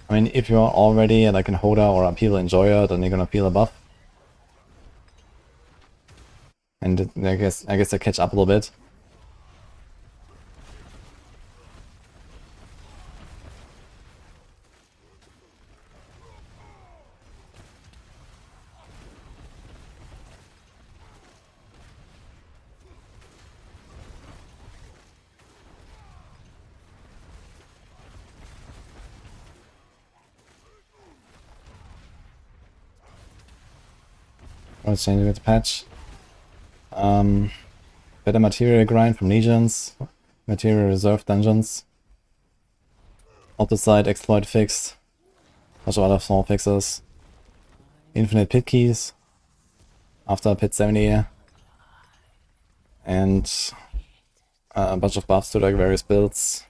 I mean, if you're already like an Hoda or a Peel Enjoyer, then you're gonna feel a buff. And I guess they catch up a little bit. What's changing with the patch? Better material grind from legions, material reserve dungeons, opposite exploit fixed, bunch of other small fixes, infinite pit keys after pit 70, and a bunch of buffs to like various builds.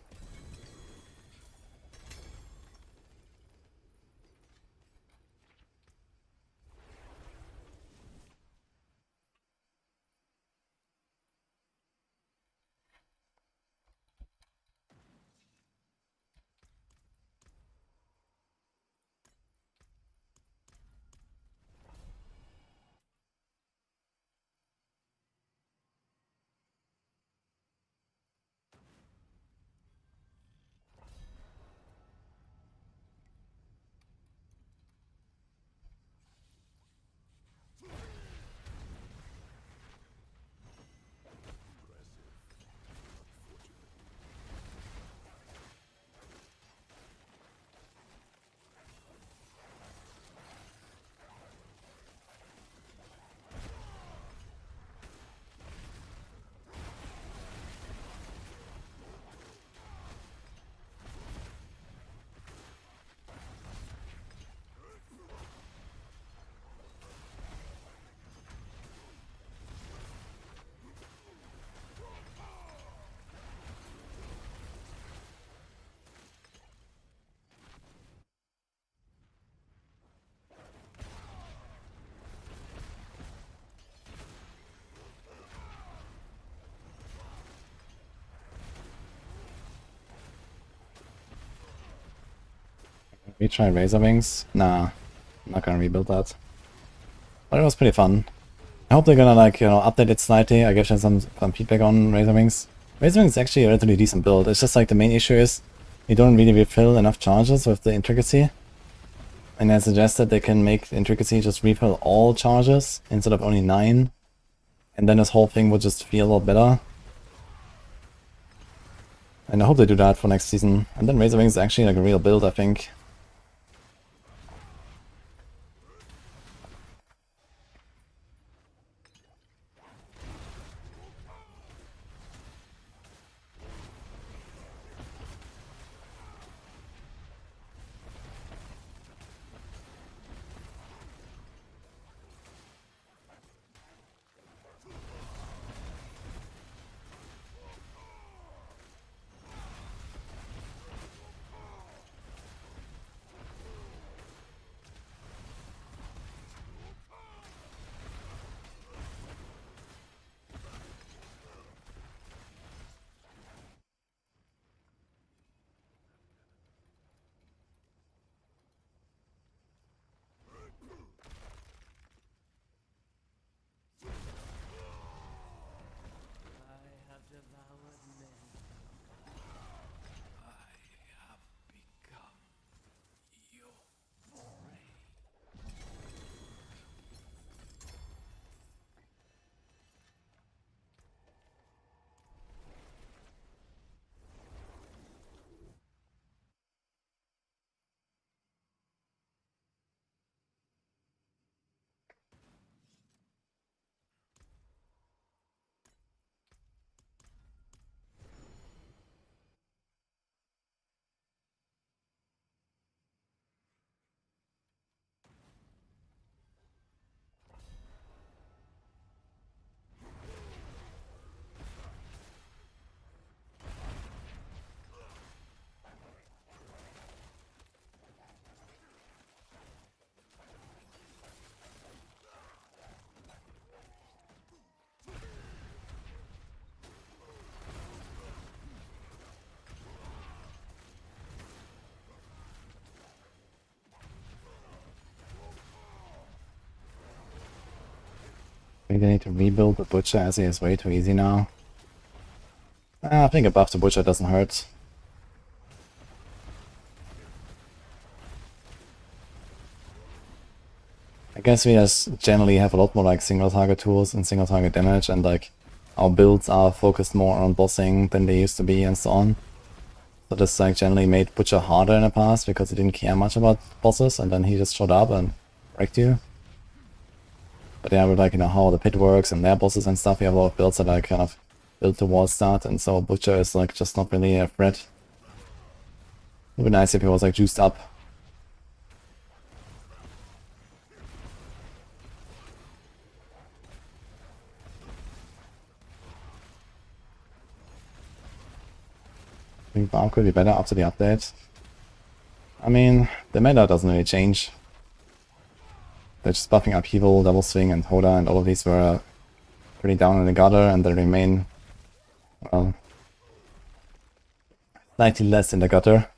Retry Razor Wings? Nah, I'm not gonna rebuild that. But it was pretty fun. I hope they're gonna like, you know, update it slightly. I guess there's some feedback on Razor Wings. Razor Wings is actually a relatively decent build. It's just like the main issue is you don't really refill enough charges with the intricacy. And I suggested they can make the intricacy just refill all charges instead of only 9. And then this whole thing would just feel a lot better. And I hope they do that for next season. And then Razor Wings is actually like a real build, I think. Maybe they need to rebuild the Butcher as he is way too easy now. I think a buff to Butcher doesn't hurt. I guess we just generally have a lot more like single target tools and single target damage, and like our builds are focused more on bossing than they used to be and so on. So this like generally made Butcher harder in the past because he didn't care much about bosses, and then he just showed up and wrecked you. But yeah, with like, you know, how the pit works and their bosses and stuff, we have a lot of builds that are kind of built towards that, and so Butcher is like just not really a threat. It would be nice if he was like juiced up. I think Barb could be better after the update. I mean, the meta doesn't really change. They're just buffing Upheaval, Double Swing, and Hoda, and all of these were pretty down in the gutter, and they remain, well, slightly less in the gutter.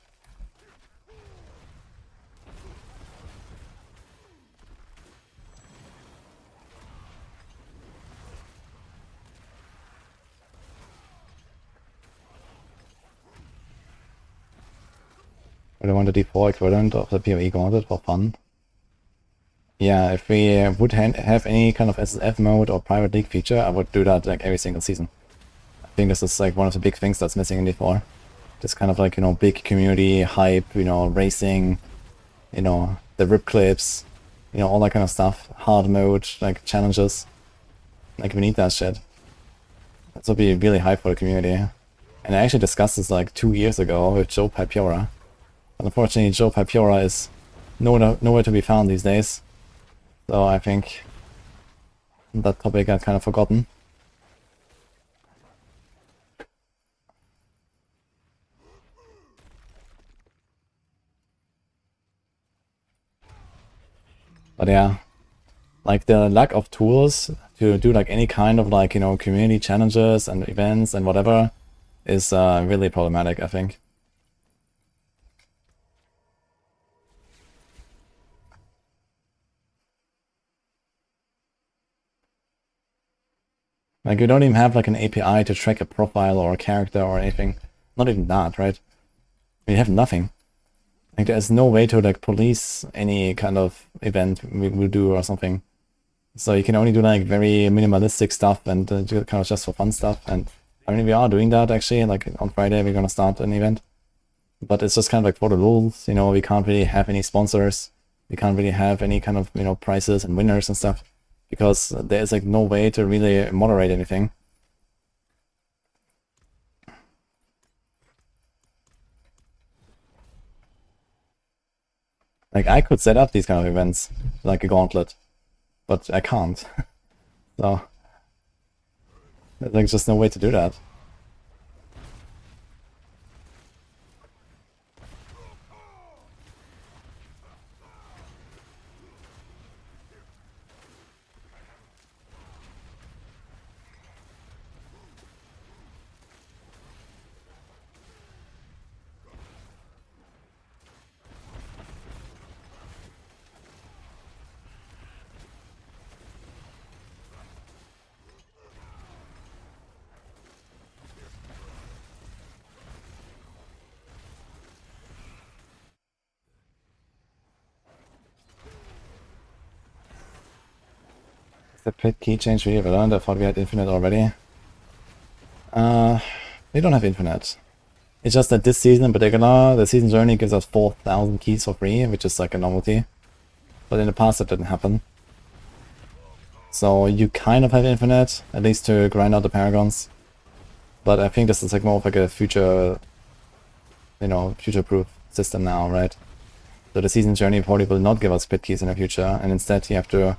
Would I want a D4 equivalent of the PoE Gauntlet for fun? Yeah, if we would have any kind of SSF mode or private league feature, I would do that like every single season. I think this is like one of the big things that's missing in D4. This kind of like, you know, big community hype, you know, racing, you know, the rip clips, you know, all that kind of stuff. Hard mode, like challenges. Like we need that shit. That would be really hype for the community. And I actually discussed this like 2 years ago with Joe Pipiora. But unfortunately, Joe Pipiora is nowhere to be found these days. So I think that topic got kind of forgotten. But yeah, like the lack of tools to do like any kind of like, you know, community challenges and events and whatever is really problematic, I think. Like, you don't even have like an API to track a profile or a character or anything. Not even that, right? You have nothing. Like, there's no way to like police any kind of event we will do or something. So you can only do like very minimalistic stuff and kind of just for fun stuff. And I mean, we are doing that actually. Like on Friday, we're gonna start an event, but it's just kind of like for the rules. You know, we can't really have any sponsors. We can't really have any kind of, you know, prizes and winners and stuff because there's like no way to really moderate anything. Like, I could set up these kind of events, like a gauntlet, but I can't. So, there's like just no way to do that. The pit key change we ever learned? I thought we had infinite already. We don't have infinite. It's just that this season in particular, the season journey gives us 4,000 keys for free, which is like a novelty. But in the past it didn't happen. So you kind of have infinite, at least to grind out the paragons. But I think this is like more of like a future, you know, future-proof system now, right? So the season journey probably will not give us pit keys in the future, and instead you have to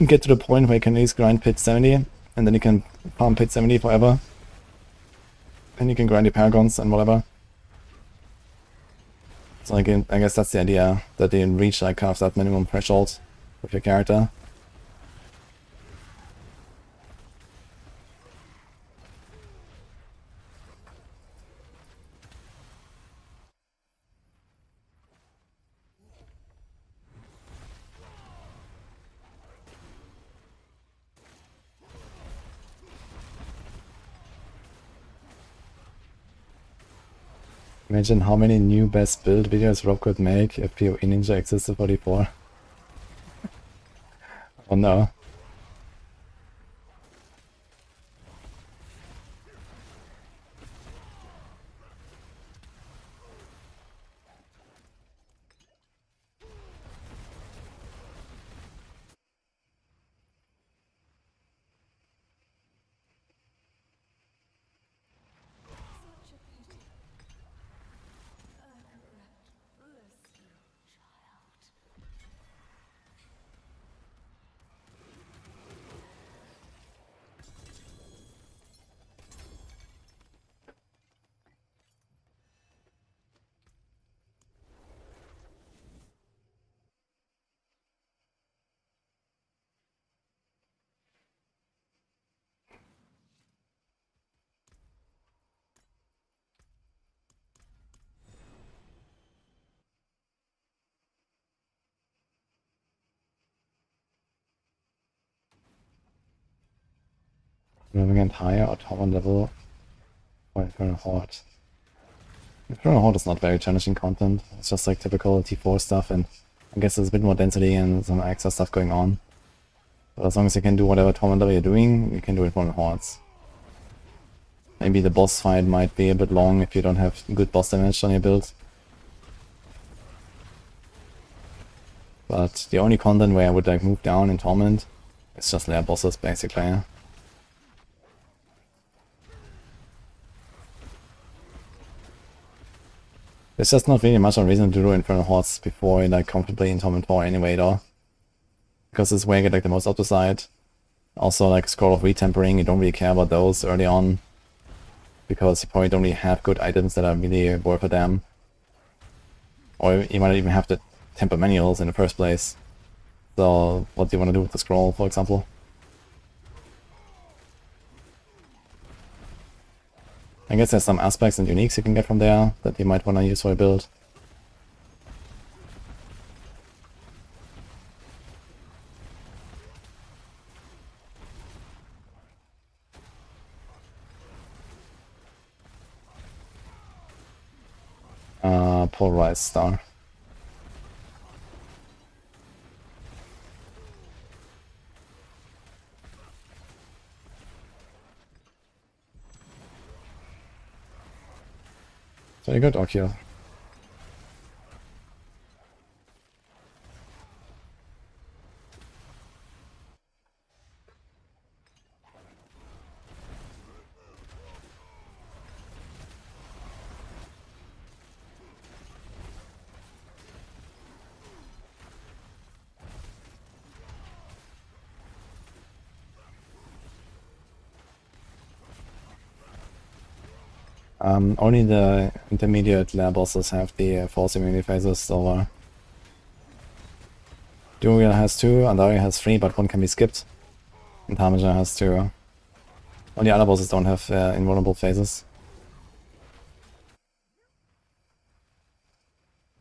get to the point where you can at least grind pit 70, and then you can farm pit 70 forever. And you can grind your paragons and whatever. So again, I guess that's the idea, that you reach like kind of that minimum threshold with your character. Imagine how many new best build videos Rob could make if PoE Ninja existed 44. Oh no. Moving higher or top on level for Infernal Horde. Infernal Horde is not very challenging content, it's just like typical T4 stuff, and I guess there's a bit more density and some extra stuff going on. But as long as you can do whatever tournament level you're doing, you can do it for the Hordes. Maybe the boss fight might be a bit long if you don't have good boss damage on your build. But the only content where I would like move down in Torment is just lair bosses basically. There's just not really much of a reason to do Infernal Hordes before you like comfortably in Torment 4 anyway though. Because it's where you get like the most upside. Also like Scroll of Retempering, you don't really care about those early on. Because you probably don't really have good items that are really worth a damn. Or you might even have the temper manuals in the first place. So what do you want to do with the scroll, for example? I guess there's some aspects and uniques you can get from there that you might want to use for a build. polarized star. Very good, Okio. Only the intermediate layer bosses have the force immunity phases, so Druid has 2, Andaria has 3, but 1 can be skipped. And Harmager has 2. Only other bosses don't have invulnerable phases.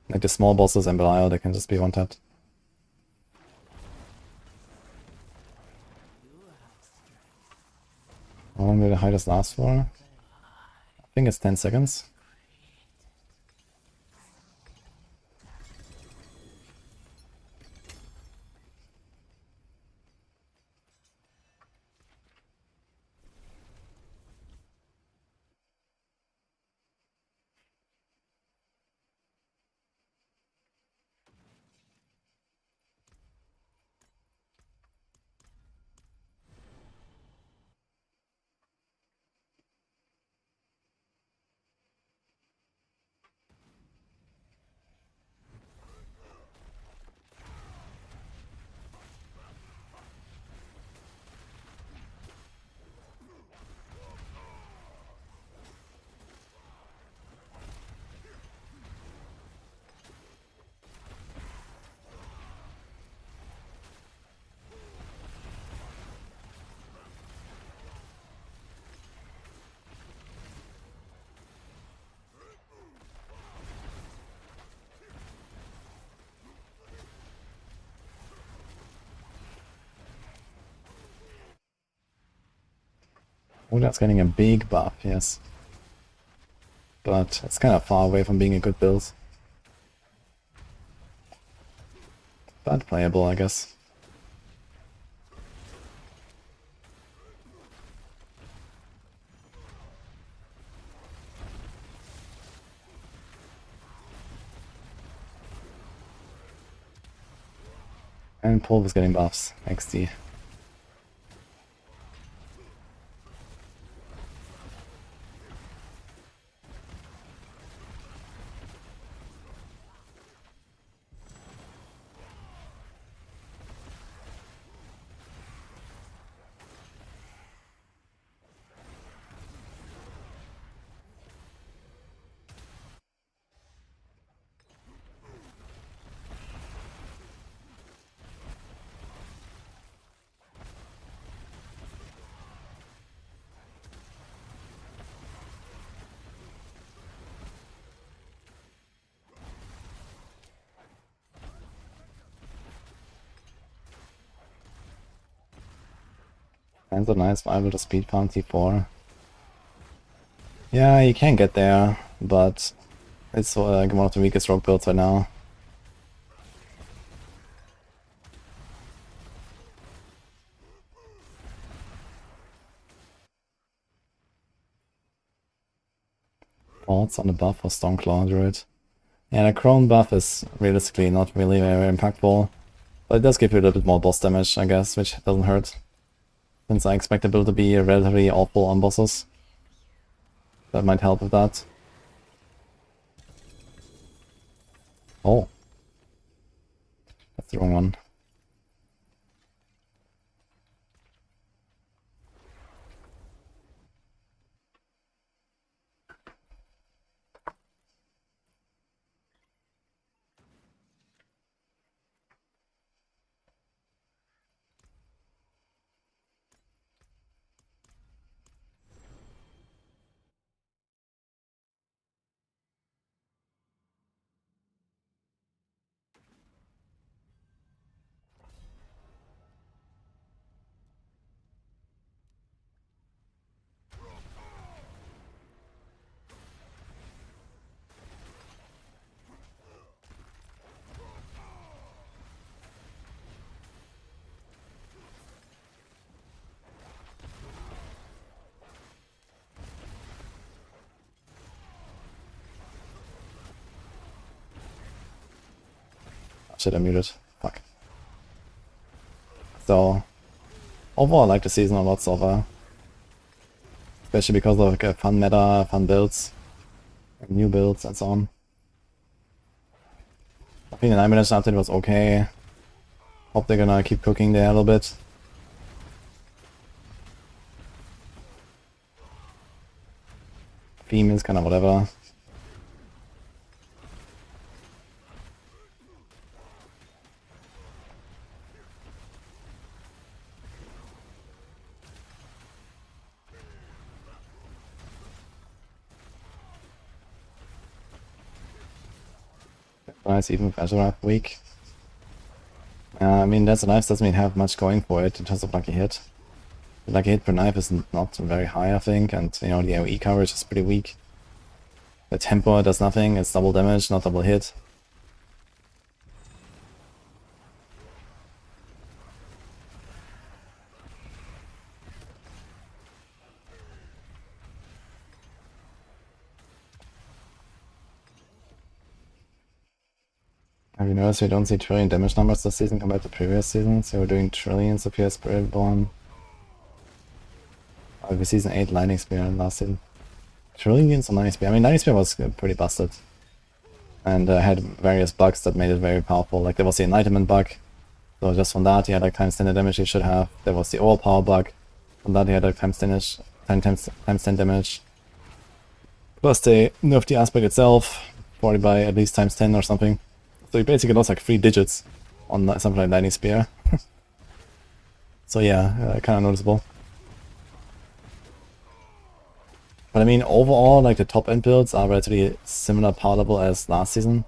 Like the small bosses and Belial, they can just be one-tapped. How long will the hiatus last for? I think it's 10 seconds. Oh, that's getting a big buff, yes. But it's kind of far away from being a good build. But playable, I guess. And Paul was getting buffs, XD. And a nice viable to speed farm T4. Yeah, you can get there, but it's like one of the weakest rogue builds right now. Thoughts on the buff for Stormclaw Druid? Yeah, the Chrome buff is realistically not really very impactful, but it does give you a little bit more boss damage, I guess, which doesn't hurt. Since I expect the build to be relatively awful on bosses. That might help with that. Oh. That's the wrong one. Shit, I muted. Fuck. So, overall I like the season a lot so far. Especially because of like, fun meta, fun builds, and new builds and so on. I think the 9 minutes update was okay. Hope they're gonna keep cooking there a little bit. Theme is kind of whatever. Nice, even with Azure weak. I mean, that's a knife doesn't mean have much going for it in terms of lucky hit. The lucky hit per knife is not very high, I think, and you know the AoE coverage is pretty weak. The tempo does nothing, it's double damage, not double hit. Have you noticed we don't see trillion damage numbers this season compared to previous seasons? So we're doing trillions if you're Spiritborn. We season 8 Lightning Spear last season. Trillions or Lightning Spear? I mean, Lightning Spear was pretty busted. And had various bugs that made it very powerful. Like there was the Enlightenment bug. So just from that, you had like times 10 damage you should have. There was the Overpower bug. From that, you had like times 10 damage. Plus they nerfed the aspect itself, probably by at least times 10 or something. So you basically lost like 3 digits on something like Lightning Spear. So yeah, kind of noticeable. But I mean, overall, like the top end builds are relatively similar power level as last season.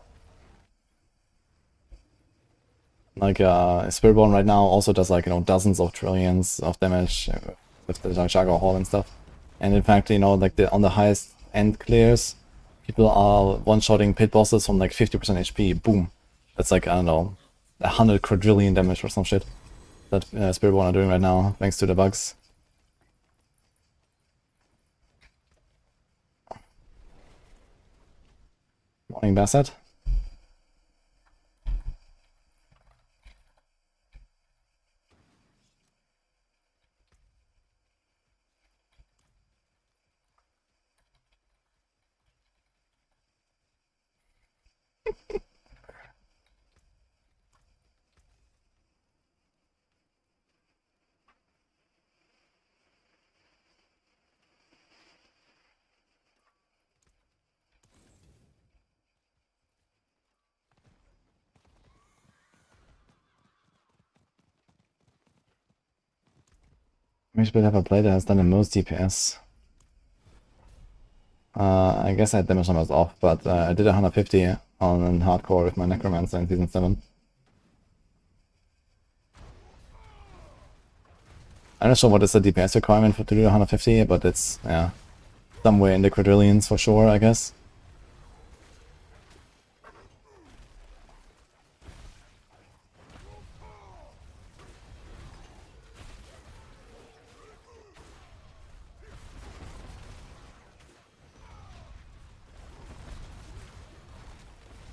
Like Spiritborn right now also does like, you know, dozens of trillions of damage with the Jago Hall and stuff. And in fact, you know, like on the highest end clears, people are one-shotting pit bosses from like 50% HP. Boom. That's like, I don't know, 100 quadrillion damage or some shit that Spiritborn are doing right now, thanks to the bugs. Morning, Bassett. Which build have I played that has done the most DPS? I guess I had damage numbers off, but I did 150 on hardcore with my Necromancer in Season 7. I'm not sure what is the DPS requirement to do 150, but it's, yeah, somewhere in the quadrillions for sure, I guess.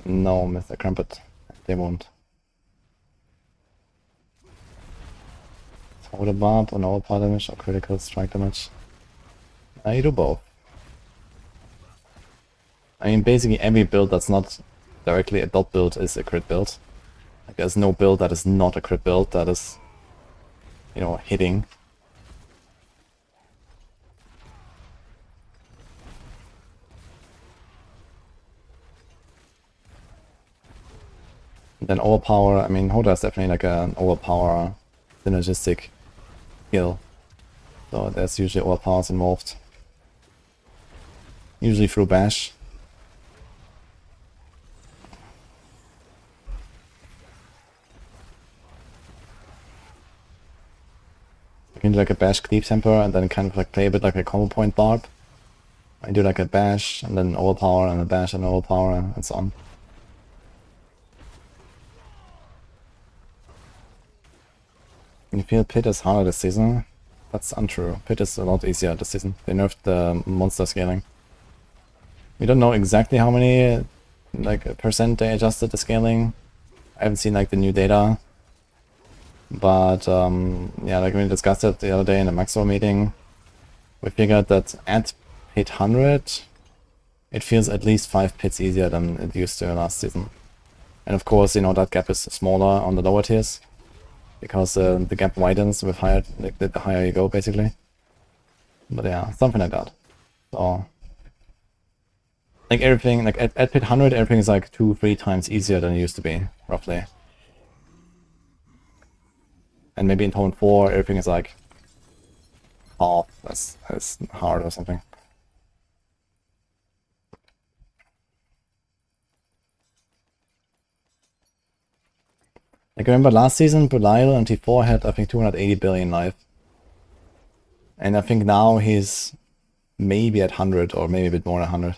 No, Mr. Crumpet, they won't. Throw the Barb on overpower damage or critical strike damage. You do both. I mean, basically every build that's not directly a dot build is a crit build. Like, there's no build that is not a crit build that is, you know, hitting. And then overpower, I mean, Hoda is definitely like an overpower synergistic skill. So there's usually overpowers involved. Usually through bash. You can do like a bash cleave temper and then kind of like play a bit like a combo point Barb. I do like a bash and then overpower and a bash and overpower and so on. You feel Pit is harder this season? That's untrue. Pit is a lot easier this season. They nerfed the monster scaling. We don't know exactly how many like percent they adjusted the scaling. I haven't seen like the new data, but yeah, like we discussed it the other day in the Maxroll meeting, we figured that at pit 100, it feels at least 5 pits easier than it used to last season. And of course, you know, that gap is smaller on the lower tiers, because the gap widens with higher, like, the higher you go, basically. But yeah, something like that. So, like everything, like at pit 100, everything is like 2-3 times easier than it used to be, roughly. And maybe in tone 4, everything is like half as hard or something. Like, I remember last season, Belial and T4 had, I think, 280 billion life. And I think now he's maybe at 100, or maybe a bit more than 100.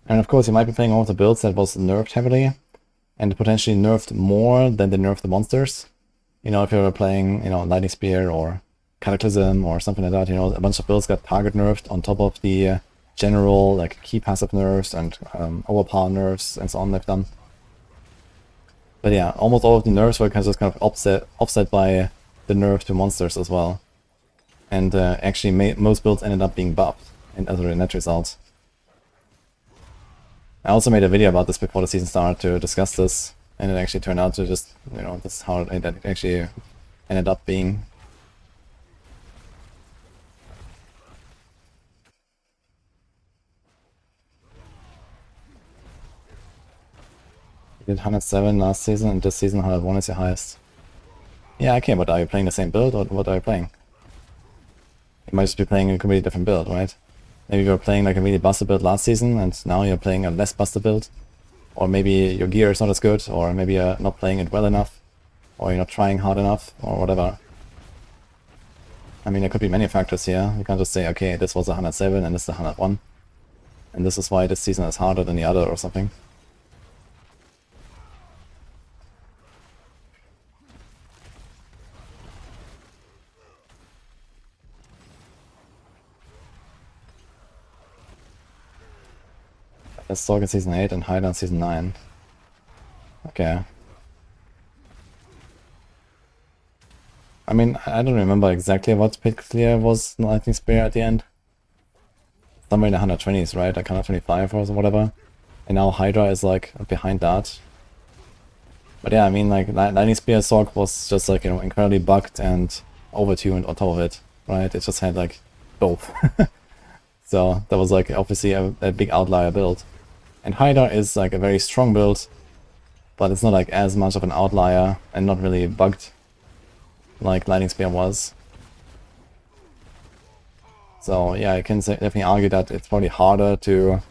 And of course, you might be playing one of the builds that was nerfed heavily, and potentially nerfed more than they nerfed the monsters. You know, if you were playing, you know, Lightning Spear or Cataclysm or something like that, you know, a bunch of builds got target nerfed on top of the general, like, key passive nerfs and overpower nerfs and so on they've done. But yeah, almost all of the nerfs were just kind of offset by the nerf to monsters as well. And actually, most builds ended up being buffed as a net result. I also made a video about this before the season started to discuss this, and it actually turned out to just, you know, that's how it actually ended up being. You did 107 last season, and this season 101 is your highest. Yeah, okay, but are you playing the same build, or what are you playing? You might just be playing a completely different build, right? Maybe you were playing like a really buster build last season, and now you're playing a less buster build. Or maybe your gear is not as good, or maybe you're not playing it well enough, or you're not trying hard enough, or whatever. I mean, there could be many factors here. You can't just say, okay, this was 107 and this is 101, and this is why this season is harder than the other or something. Let's Sorc in Season 8 and Hyder in Season 9. Okay. I mean, I don't remember exactly what pit clear was Lightning Spear at the end. Somewhere in the 120s, right? Like 125 or whatever. And now Hydra is like behind that. But yeah, I mean, like Lightning Spear Sorc was just like, you know, incredibly bugged and overtuned on top of it, right? It just had like both. So that was like obviously a big outlier build. And Hydra is like a very strong build, but it's not like as much of an outlier and not really bugged like Lightning Spear was. So yeah, I can definitely argue that it's probably harder to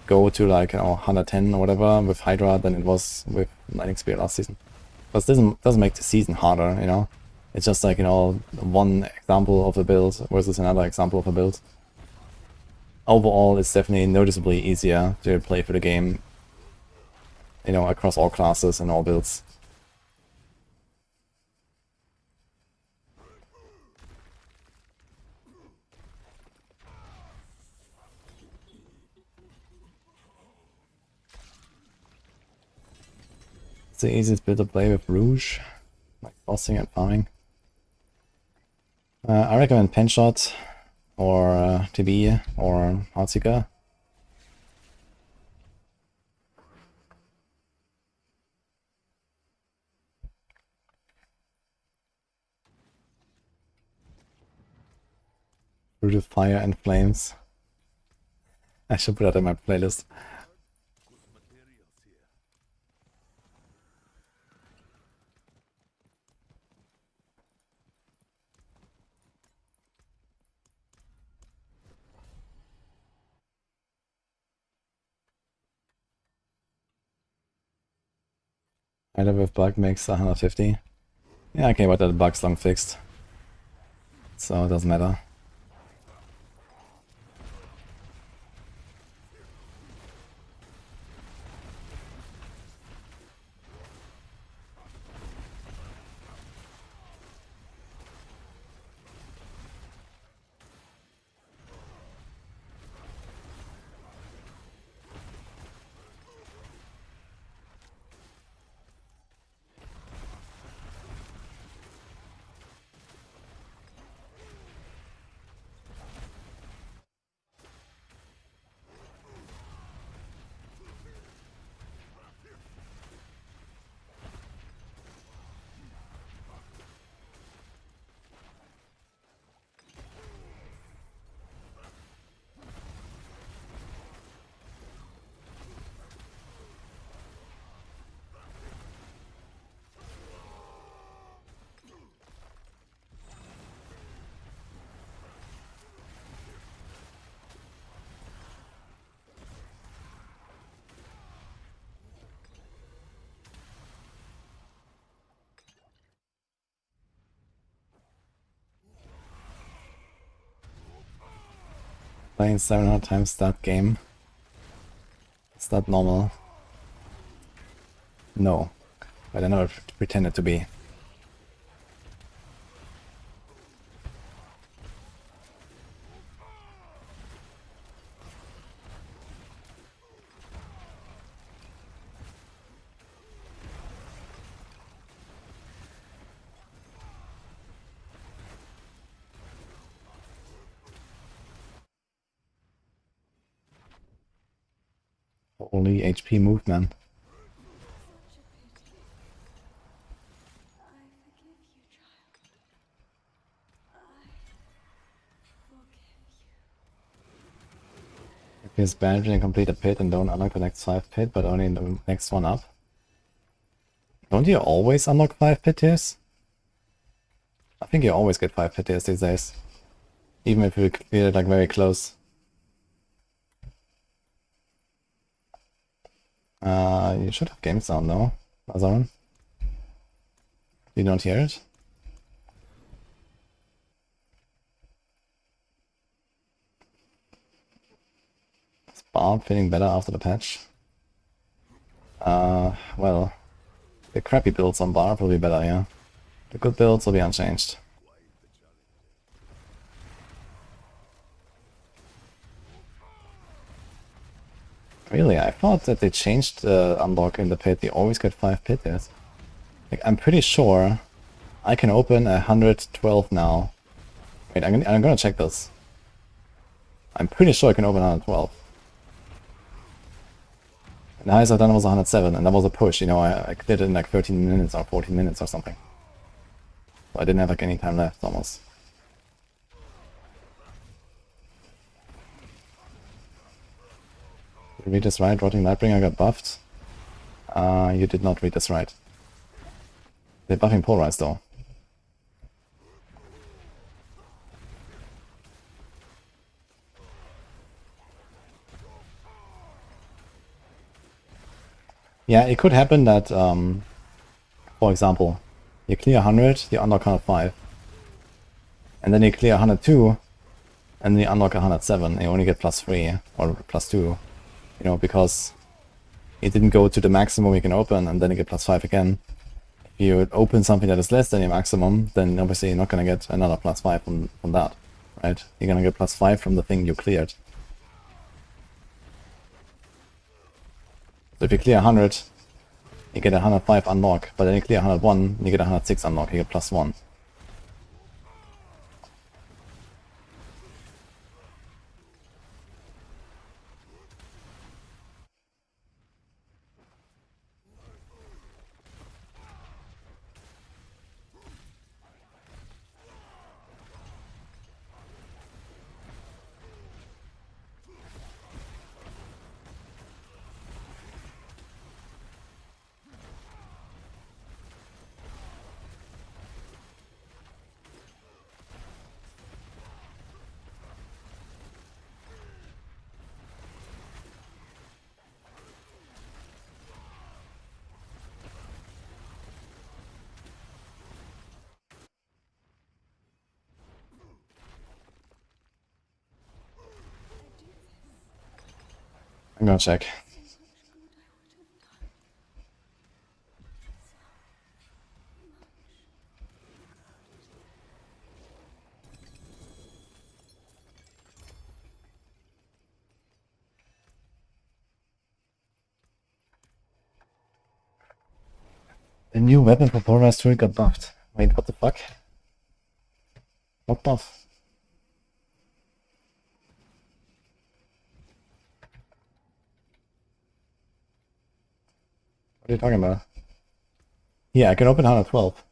go to like, you know, 110 or whatever with Hydra than it was with Lightning Spear last season. But this doesn't make the season harder, you know. It's just like, you know, one example of a build versus another example of a build. Overall, it's definitely noticeably easier to play through the game, you know, across all classes and all builds. It's the easiest build to play with Rouge, like bossing and farming. I recommend Penshot or TB or Heartseeker. Root of Fire and Flames. I should put that in my playlist. Either with bug makes 150. Yeah, okay, but the bug's long fixed, so it doesn't matter. playing 700 times that game. Is that normal? No. But I never pretended to be. Holy HP movement. Appears bad when you complete a pit and don't unlock the next 5 pit, but only in the next one up. Don't you always unlock 5 pit tiers? I think you always get 5 pit tiers these days. Even if you clear it like very close. You should have game sound though, Azaron. You don't hear it? Is Barb feeling better after the patch? Well, the crappy builds on Barb will be better, yeah. The good builds will be unchanged. Really, I thought that they changed the unlock in the pit. You always get 5 pit tiers. Like, I'm pretty sure I can open 112 now. Wait, I'm gonna check this. I'm pretty sure I can open 112. And the highest I've done was 107, and that was a push, you know, I did it in like 13 minutes or 14 minutes or something. So I didn't have like any time left, almost. Did you read this right? Rotting Lightbringer got buffed. You did not read this right. They're buffing Polarize though. Yeah, it could happen that, for example, you clear 100, you unlock 105. And then you clear 102, and then you unlock 107, and you only get +3 or +2. You know, because you didn't go to the maximum you can open, and then you get +5 again. If you open something that is less than your maximum, then obviously you're not going to get another +5 from that, right? You're going to get +5 from the thing you cleared. So if you clear 100, you get a 105 unlock, but then you clear 101, you get a 106 unlock, you get +1. I'm gonna check. The new weapon for Polarized Druid got buffed. Wait, what the fuck? What buff? What are you talking about? Yeah, I can open 112.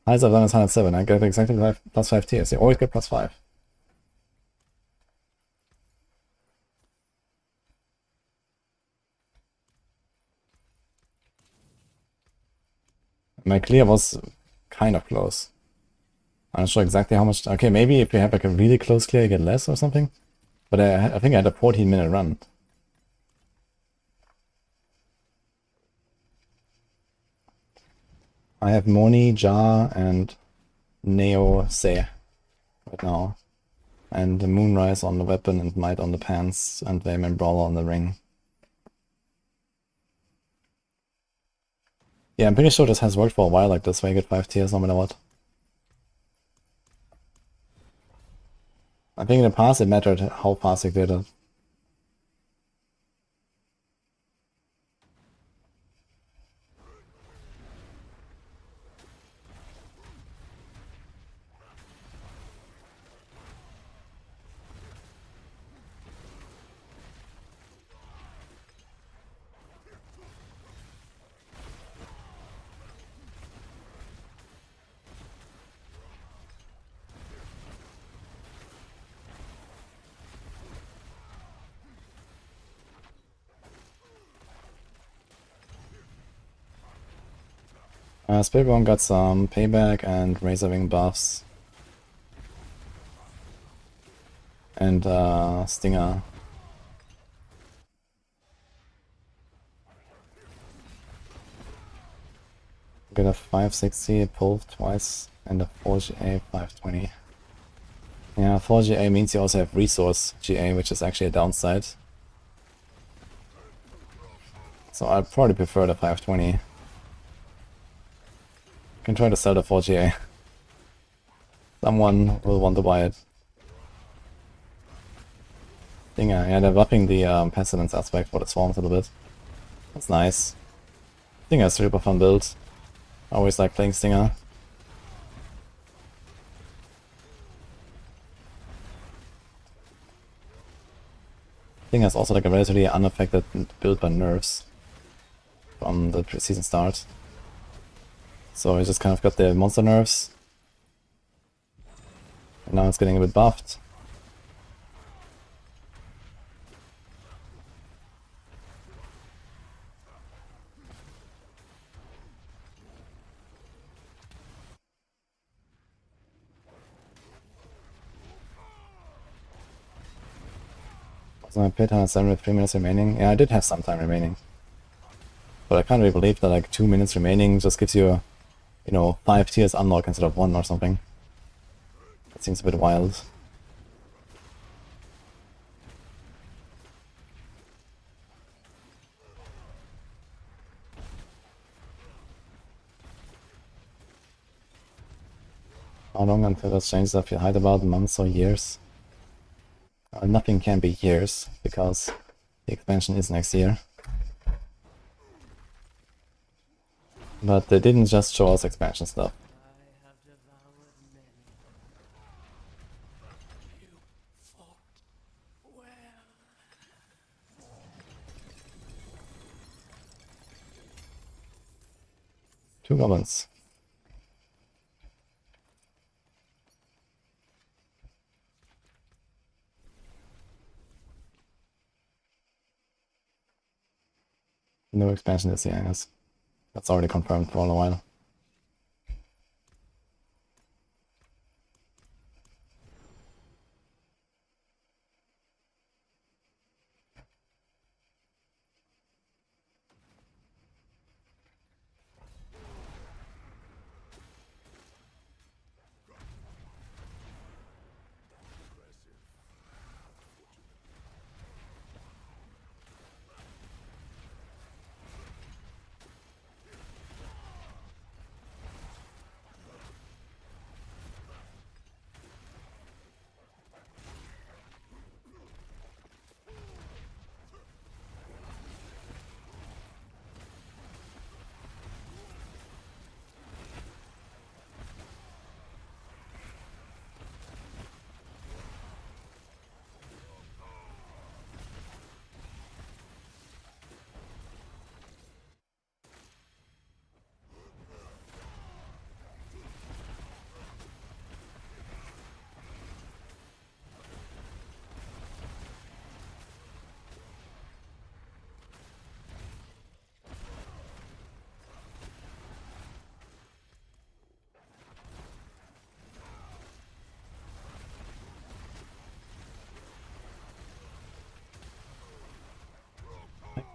Highest I've done is 107. I get exactly +5 tiers. You always get +5. My clear was kind of close. I'm not sure exactly how much. Okay, maybe if you have like a really close clear, you get less or something. But I think I had a 14-minute run. I have Moni, Jar, and Neo Se right now. And the Moonrise on the weapon and Might on the pants and Vayman Brawler on the ring. Yeah, I'm pretty sure this has worked for a while like this, where you get 5 tiers no matter what. I think in the past it mattered how fast you did it. Spiritborn got some payback and Razorwing buffs. And Stinger. Get a 560, pull twice, and a 4GA 520. Yeah, 4GA means you also have resource GA, which is actually a downside. So I'd probably prefer the 520. Can try to sell the 4GA. Someone will want to buy it. Stinger, yeah, they're buffing the pestilence aspect for the swarms a little bit. That's nice. Stinger is a super fun build. I always like playing Stinger. Stinger is also like a relatively unaffected build by nerfs from the season start. So it just kind of got the monster nerfs. And now it's getting a bit buffed. So my pit has 73 minutes remaining. Yeah, I did have some time remaining. But I can't really believe that like 2 minutes remaining just gives you, you know, 5 tiers unlock instead of 1 or something. That seems a bit wild. How long until those changes I feel hide about? Months or years? Nothing can be years, because the expansion is next year. But they didn't just show us expansion stuff. Two goblins. No expansion this year, I guess. That's already confirmed for a while.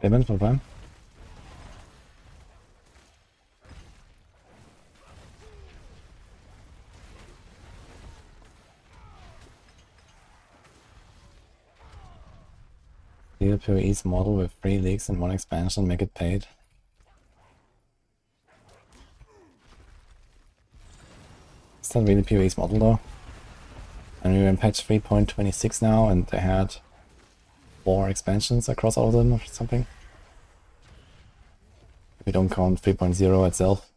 Payment for Prime. real PoE's model with 3 leagues and 1 expansion, make it paid. Is that really PoE's model though? And we're in patch 3.26 now, and they had 4 expansions across all of them or something. If we don't count 3.0 itself.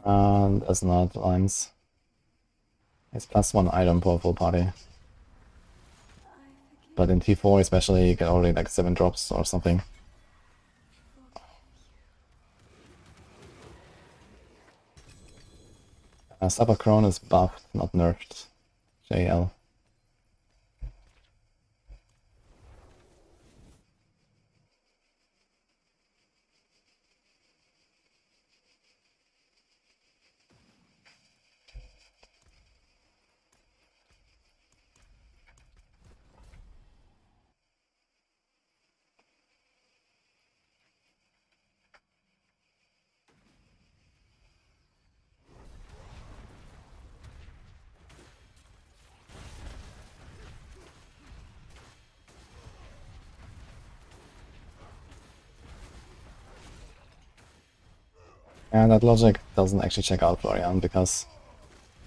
And that's not lines. It's +1 item for a full party. But in T4 especially, you get already like 7 drops or something. Sappercrone is buffed, not nerfed. JL. And that logic doesn't actually check out Florian, because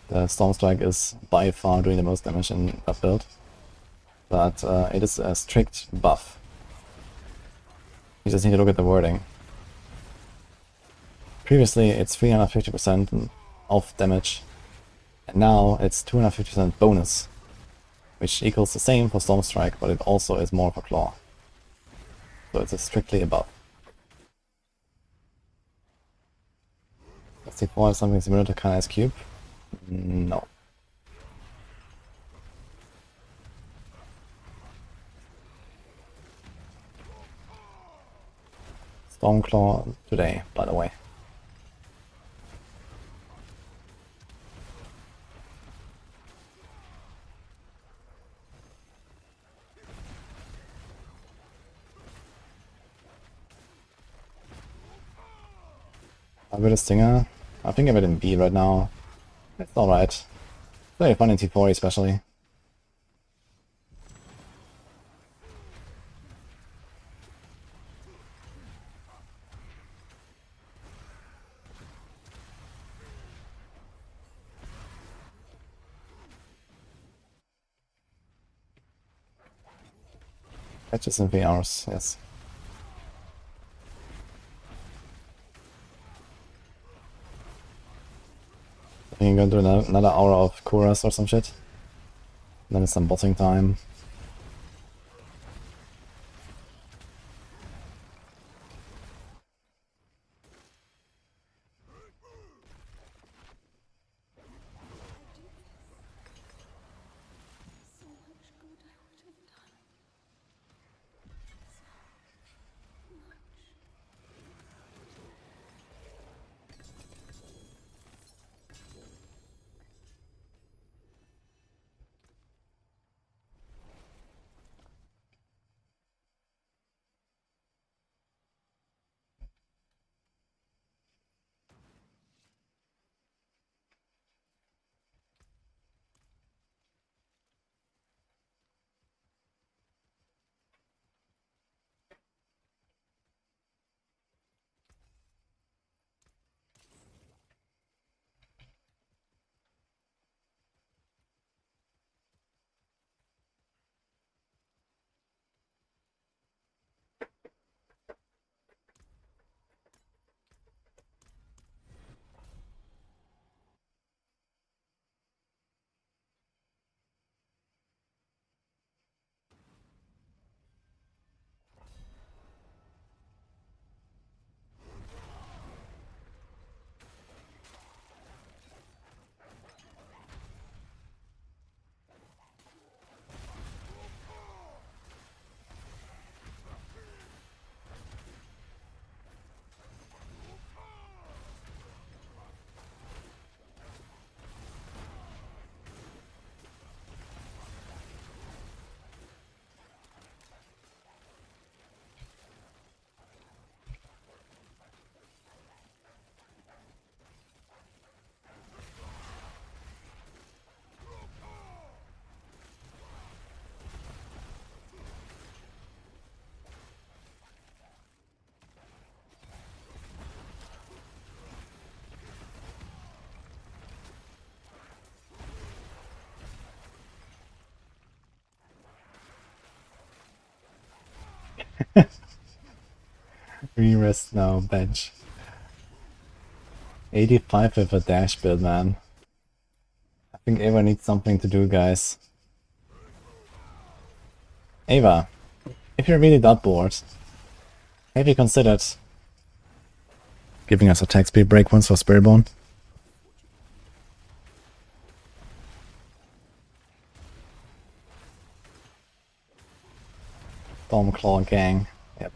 the Stormstrike is by far doing the most damage in that build. But it is a strict buff. You just need to look at the wording. Previously it's 350% of damage, and now it's 250% bonus, which equals the same for Stormstrike, but it also is more for Claw. So it's a strictly a buff. Does T4 have something similar to Kana's Cube? No. Stormclaw today, by the way. A bit of Stinger. I think I'm in B right now. It's alright. Very fun in T4 especially. Patches in 3 hours, yes. I think I'm gonna do another hour of Kuras or some shit. Then it's some bossing time. Re-rest now, bench. 85 with a dash build, man. I think Ava needs something to do, guys. Ava, if you're really that bored, have you considered giving us a attack speed break once for Spiritborn? Stormclaw gang. Yep.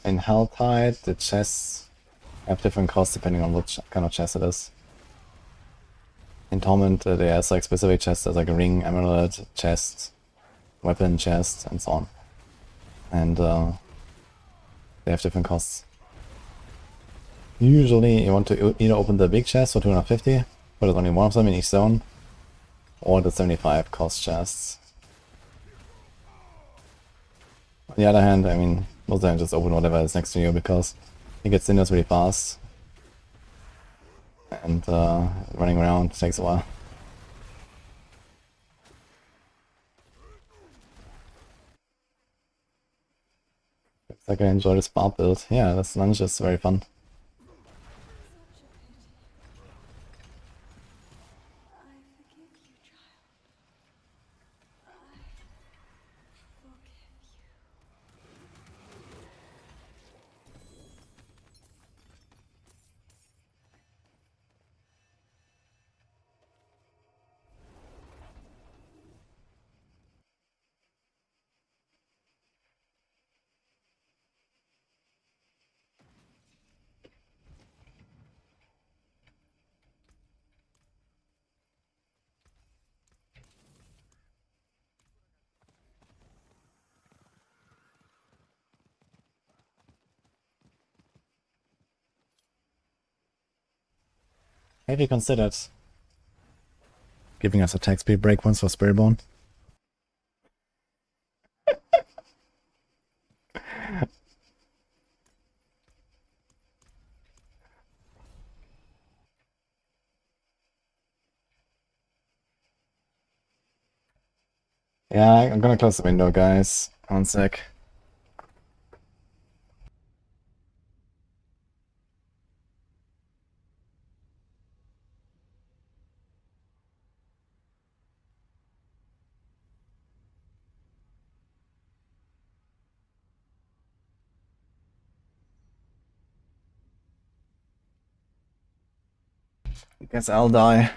In Helltide, the chests have different costs depending on which kind of chest it is. In Torment, there's like specific chests, there's like a ring, emerald chest, weapon chest, and so on. And they have different costs. Usually you want to either open the big chest for 250, but there's only one of them in each zone, or the 75 cost chests. On the other hand, I mean, most of the time just open whatever is next to you because you get sinners really fast. And running around takes a while. Looks like I enjoy this Barb build. Yeah, this lunge is very fun. Have you considered giving us a attack speed break once for Spiritborn? Yeah, I'm gonna close the window, guys. One sec. Guess I'll die.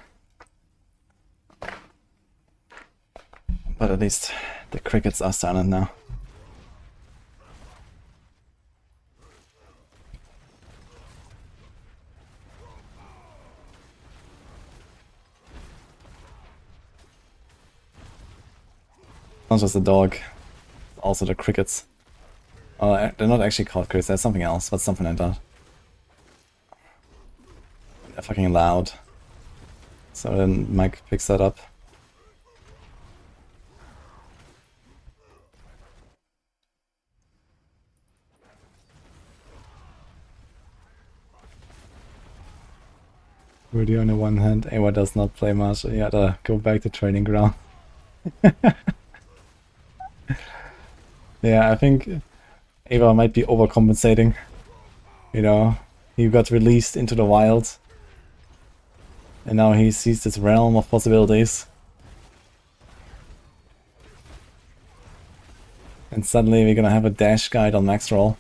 But at least the crickets are silent now. Not just the dog, also the crickets. Oh, they're not actually called crickets, there's something else, but something like that. They're fucking loud. So then Mike picks that up. Rudy on the one hand, Ava does not play much, you gotta go back to training ground. Yeah, I think Ava might be overcompensating. You know, he got released into the wild. And now he sees this realm of possibilities. And suddenly we're gonna have a dash guide on Maxroll.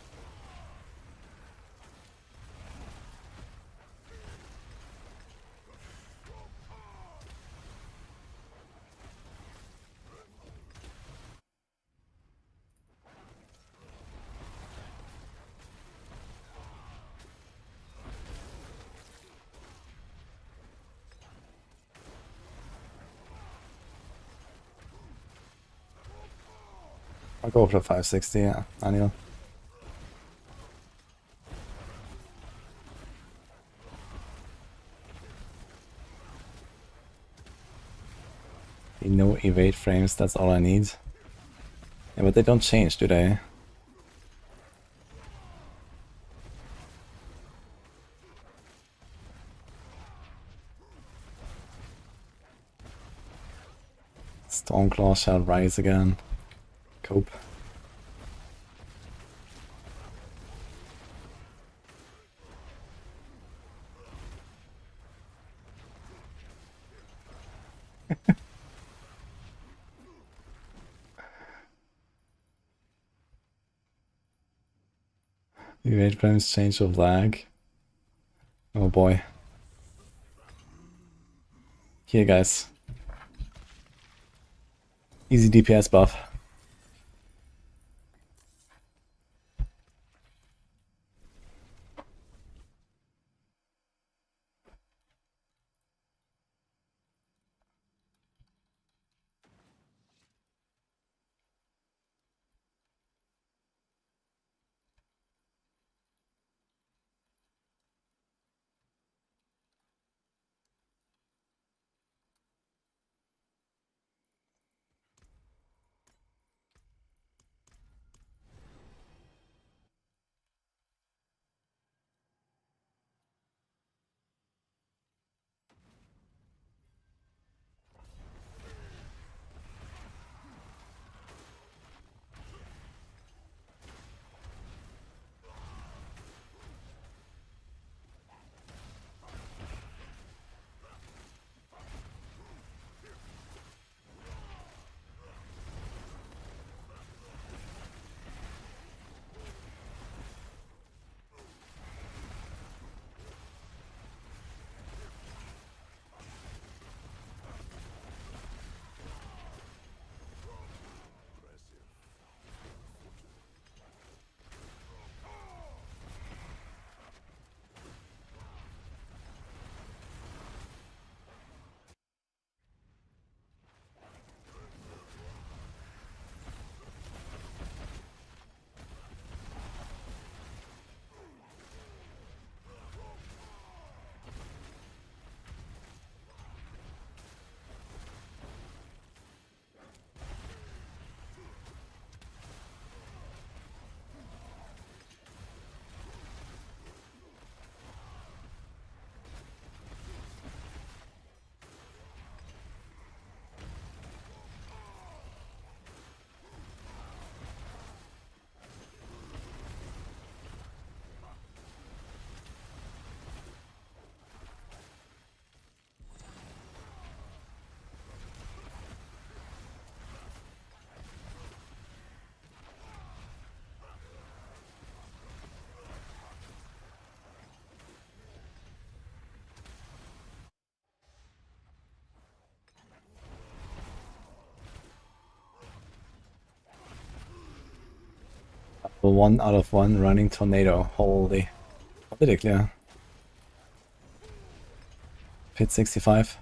I'll go for 560, yeah, annual. No evade frames, that's all I need. Yeah, but they don't change, do they? Stormclaw shall rise again. Cope. Evade frames change of lag. Oh boy. Here, guys. Easy DPS buff. The 1 out of 1 running tornado. Holy. What did it clear? Pit 65.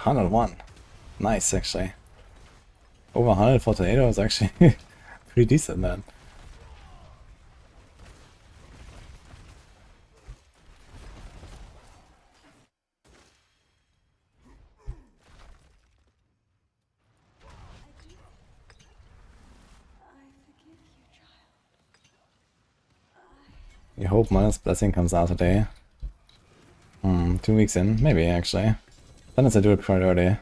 101. Nice, actually. Over 100 for tornado is actually pretty decent, man. You hope Mother's Blessing comes out today. 2 weeks in, maybe actually. Unless I do it quite early.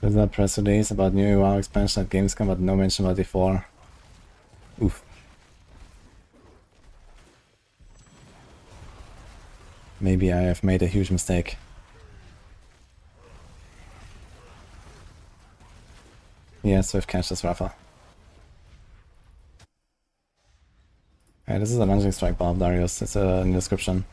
There's a press release about new WoW expansion at Gamescom, but no mention about D4. Oof. Maybe I have made a huge mistake. Yes, we've catched this Rafa. Alright, this is a Lunging Strike Barb, Darius. It's in the description.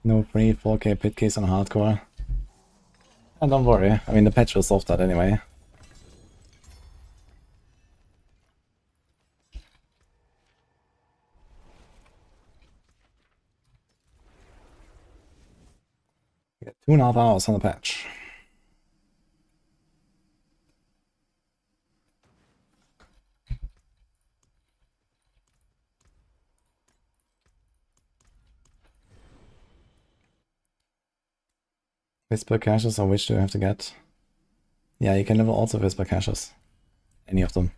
No free 4K pit case on hardcore. And don't worry, I mean the patch will solve that anyway. We got 2.5 hours on the patch. Whisper caches, or which do you have to get? Yeah, you can level also Whisper caches. Any of them.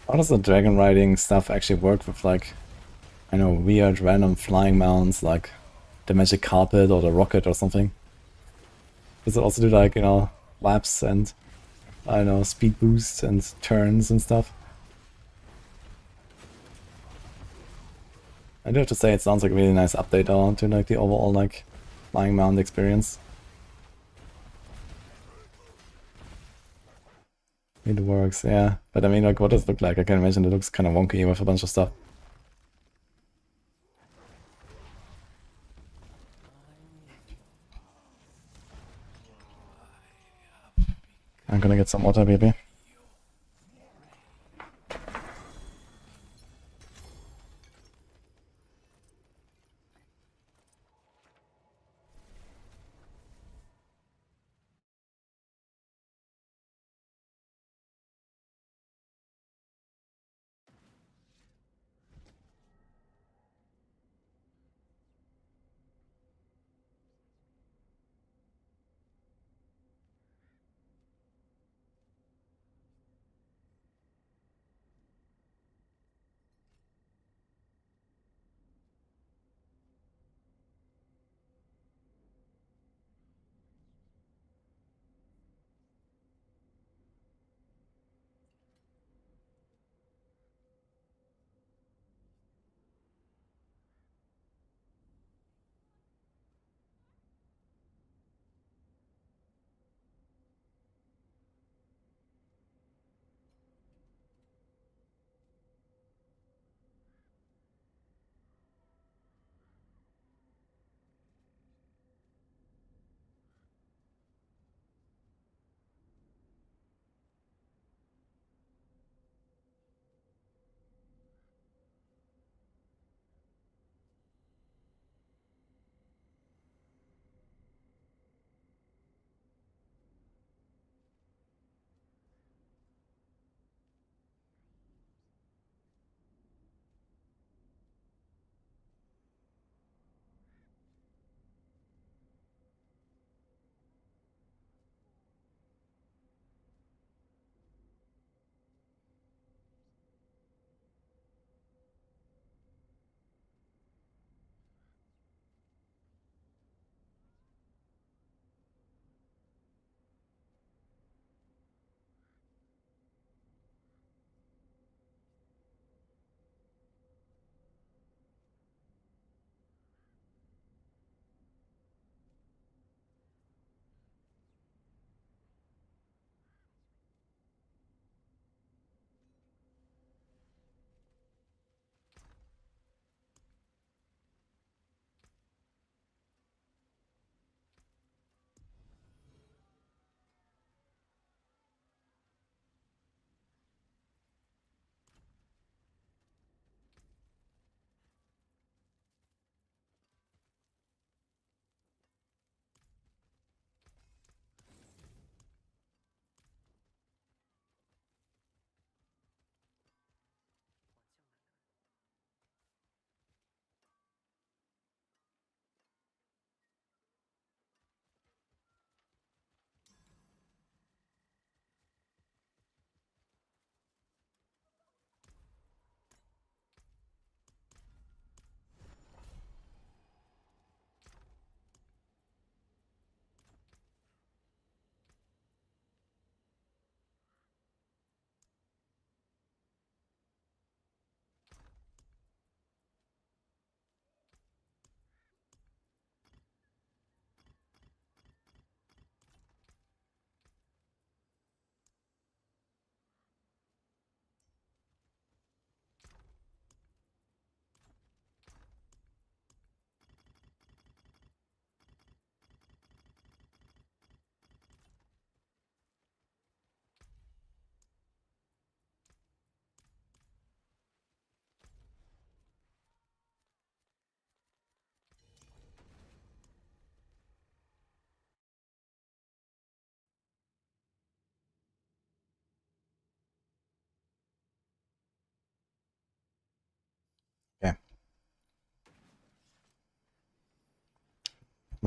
How does the dragon riding stuff actually work with, like, I know, weird random flying mounts like the magic carpet or the rocket or something? Does it also do, like, you know, laps and, I don't know, speed boosts and turns and stuff? I do have to say it sounds like a really nice update to like the overall like flying mount experience. It works, yeah. But I mean, like, what does it look like? I can imagine it looks kind of wonky with a bunch of stuff. I'm gonna get some water, baby.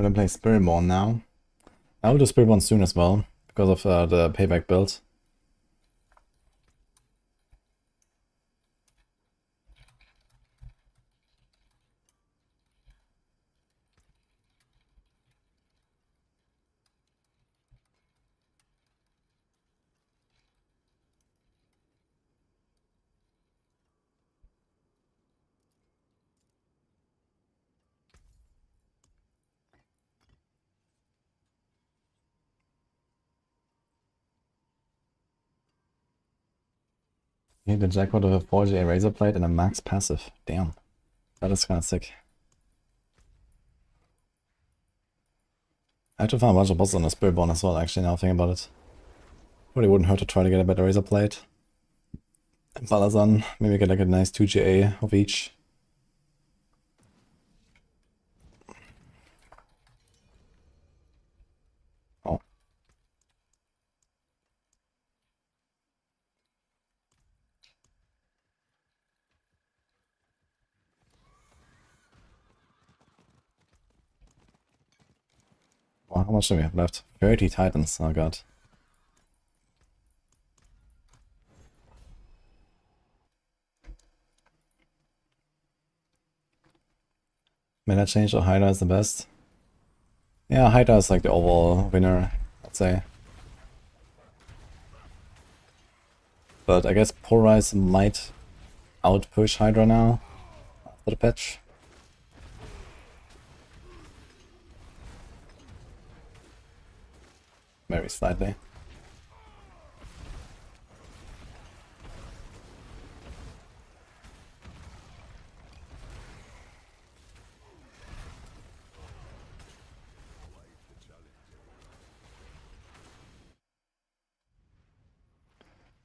I'm gonna play Spiritborn now. I will do Spiritborn soon as well, because of the payback build. He hit the jackpot with a 4G eraser plate and a max passive. Damn. That is kinda sick. I have to find a bunch of bosses on the Spiritborn as well, actually, now thinking about it. Probably wouldn't hurt to try to get a better razor plate. And Balazan, maybe get like a nice 2GA of each. Oh. Well, how much do we have left? 30 titans, oh god. Meta change or Hydra is the best? Yeah, Hydra is like the overall winner, I'd say. But I guess Polarize might outpush Hydra now after the patch. Very slightly.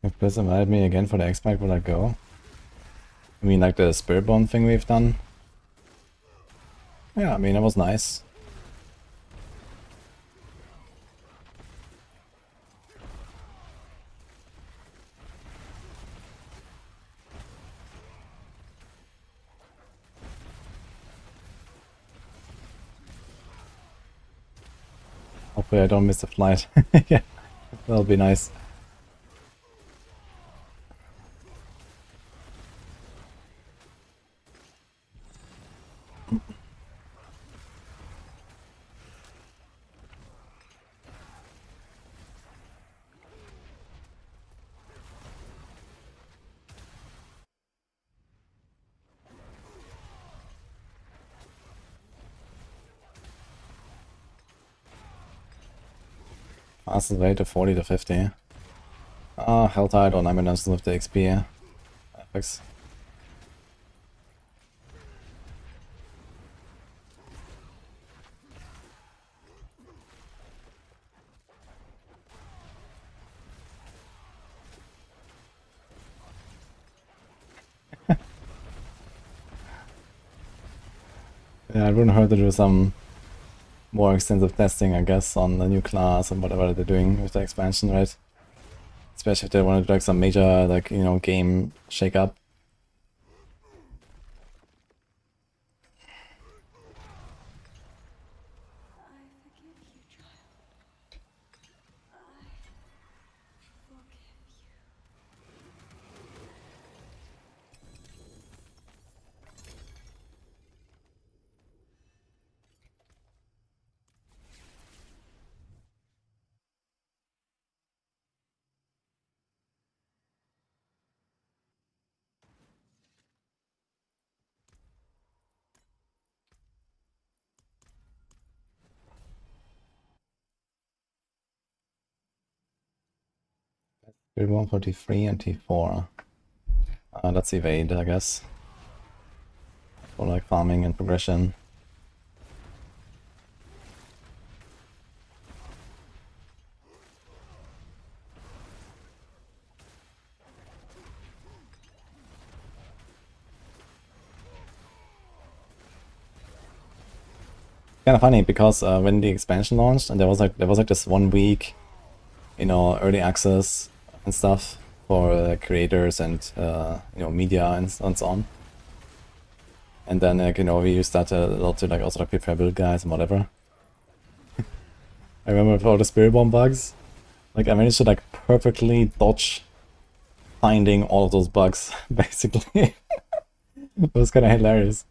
If Bliss invited me again for the X-Pack, would I go? I mean, like the Spiritborn thing we've done? Yeah, I mean, it was nice. Hopefully I don't miss the flight. Yeah, that'll be nice. Fastest way to 40 to 50. Ah, Helltide or Nightmare with the XP. Epics. Yeah, it wouldn't hurt to do some more extensive testing, I guess, on the new class and whatever they're doing with the expansion, right? Especially if they want to do like some major, like, you know, game shake-up. Build 1 for T3 and T4. Let's evade, I guess. For like farming and progression. Kind of funny because when the expansion launched and there was like this 1 week, you know, early access and stuff for creators and you know, media and so on. And then like, you know, we used that a lot to like also like prepare build guides and whatever. I remember with all the Spiritborn bugs, like I managed to like perfectly dodge finding all of those bugs, basically. It was kind of hilarious.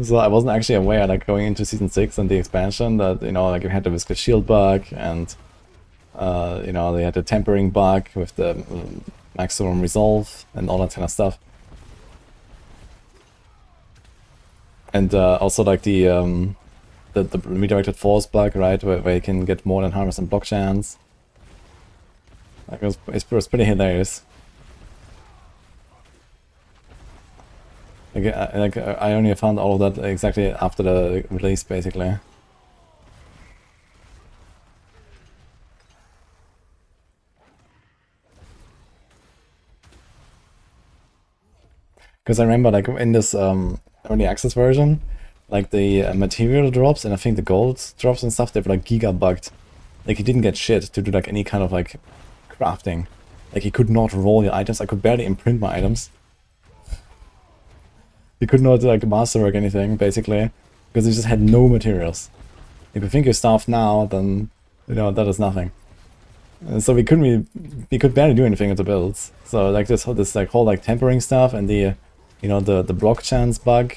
So I wasn't actually aware, like going into Season 6 and the expansion, that, you know, like you had the Viscous Shield bug, and, you know, they had the Tempering bug with the Maximum Resolve and all that kind of stuff. And also like the redirected force bug, right, where you can get more than harmless and block chance. Like it was pretty hilarious. Like I only found all of that exactly after the release, basically. Because I remember, like, in this early access version, like the material drops and I think the gold drops and stuff, they were like giga bugged. Like you didn't get shit to do like any kind of like crafting. Like you could not roll your items. I could barely imprint my items. You could not like masterwork anything, basically, because you just had no materials. If you think you're starved now, then, you know, that is nothing. So we could barely do anything with the builds. So like this like whole like tempering stuff and the, you know, the block chance bug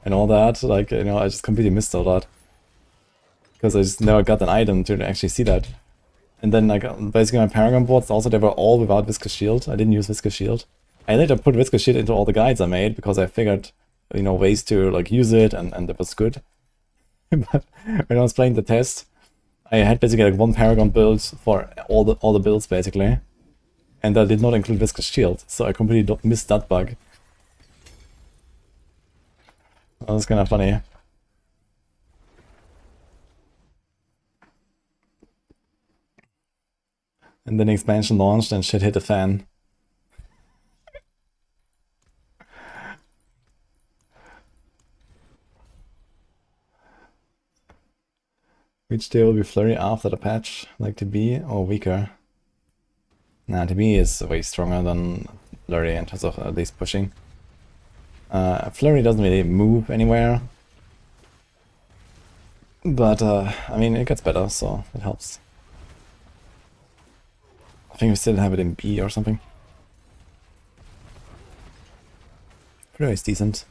and all that, like, you know, I just completely missed all that. Because I just never got an item to actually see that. And then like basically my Paragon boards also, they were all without Viscous Shield. I didn't use Viscous Shield. I later put Viscous Shield into all the guides I made because I figured, you know, ways to like use it, and that was good. But when I was playing the test, I had basically like one Paragon build for all the builds, basically. And that did not include Viscous Shield, so I completely missed that bug. That was kind of funny. And then the expansion launched and shit hit the fan. Which day will be Flurry after the patch? Like to be or weaker? Nah, to be is way stronger than Flurry in terms of at least pushing. Flurry doesn't really move anywhere. But, I mean, it gets better, so it helps. I think we still have it in B or something. Flurry is decent.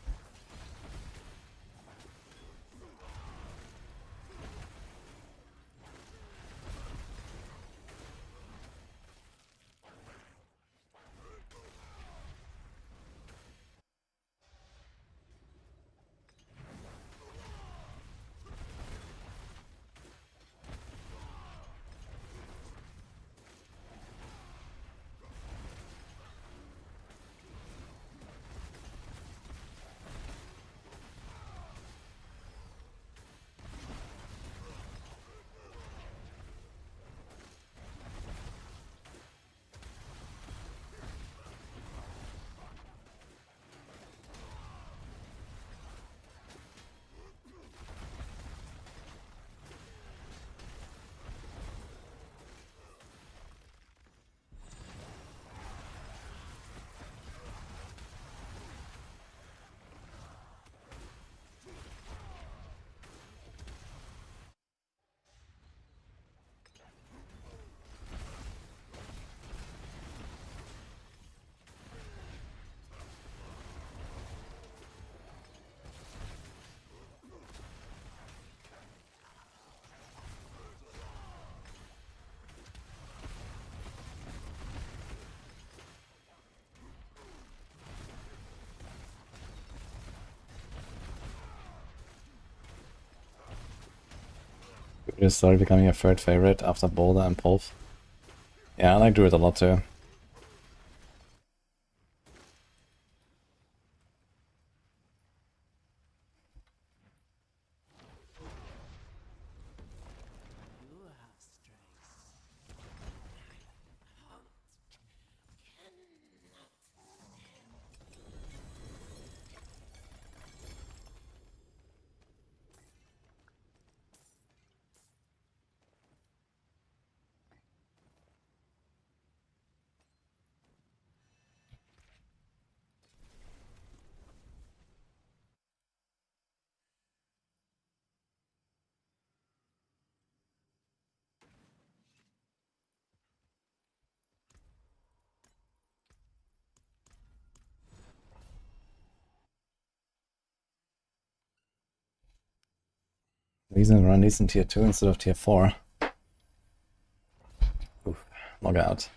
Druid started becoming a third favorite after Boulder and Pulf. Yeah, I like Druid a lot too. Reason to run these in tier 2 instead of tier 4. Oof, log out.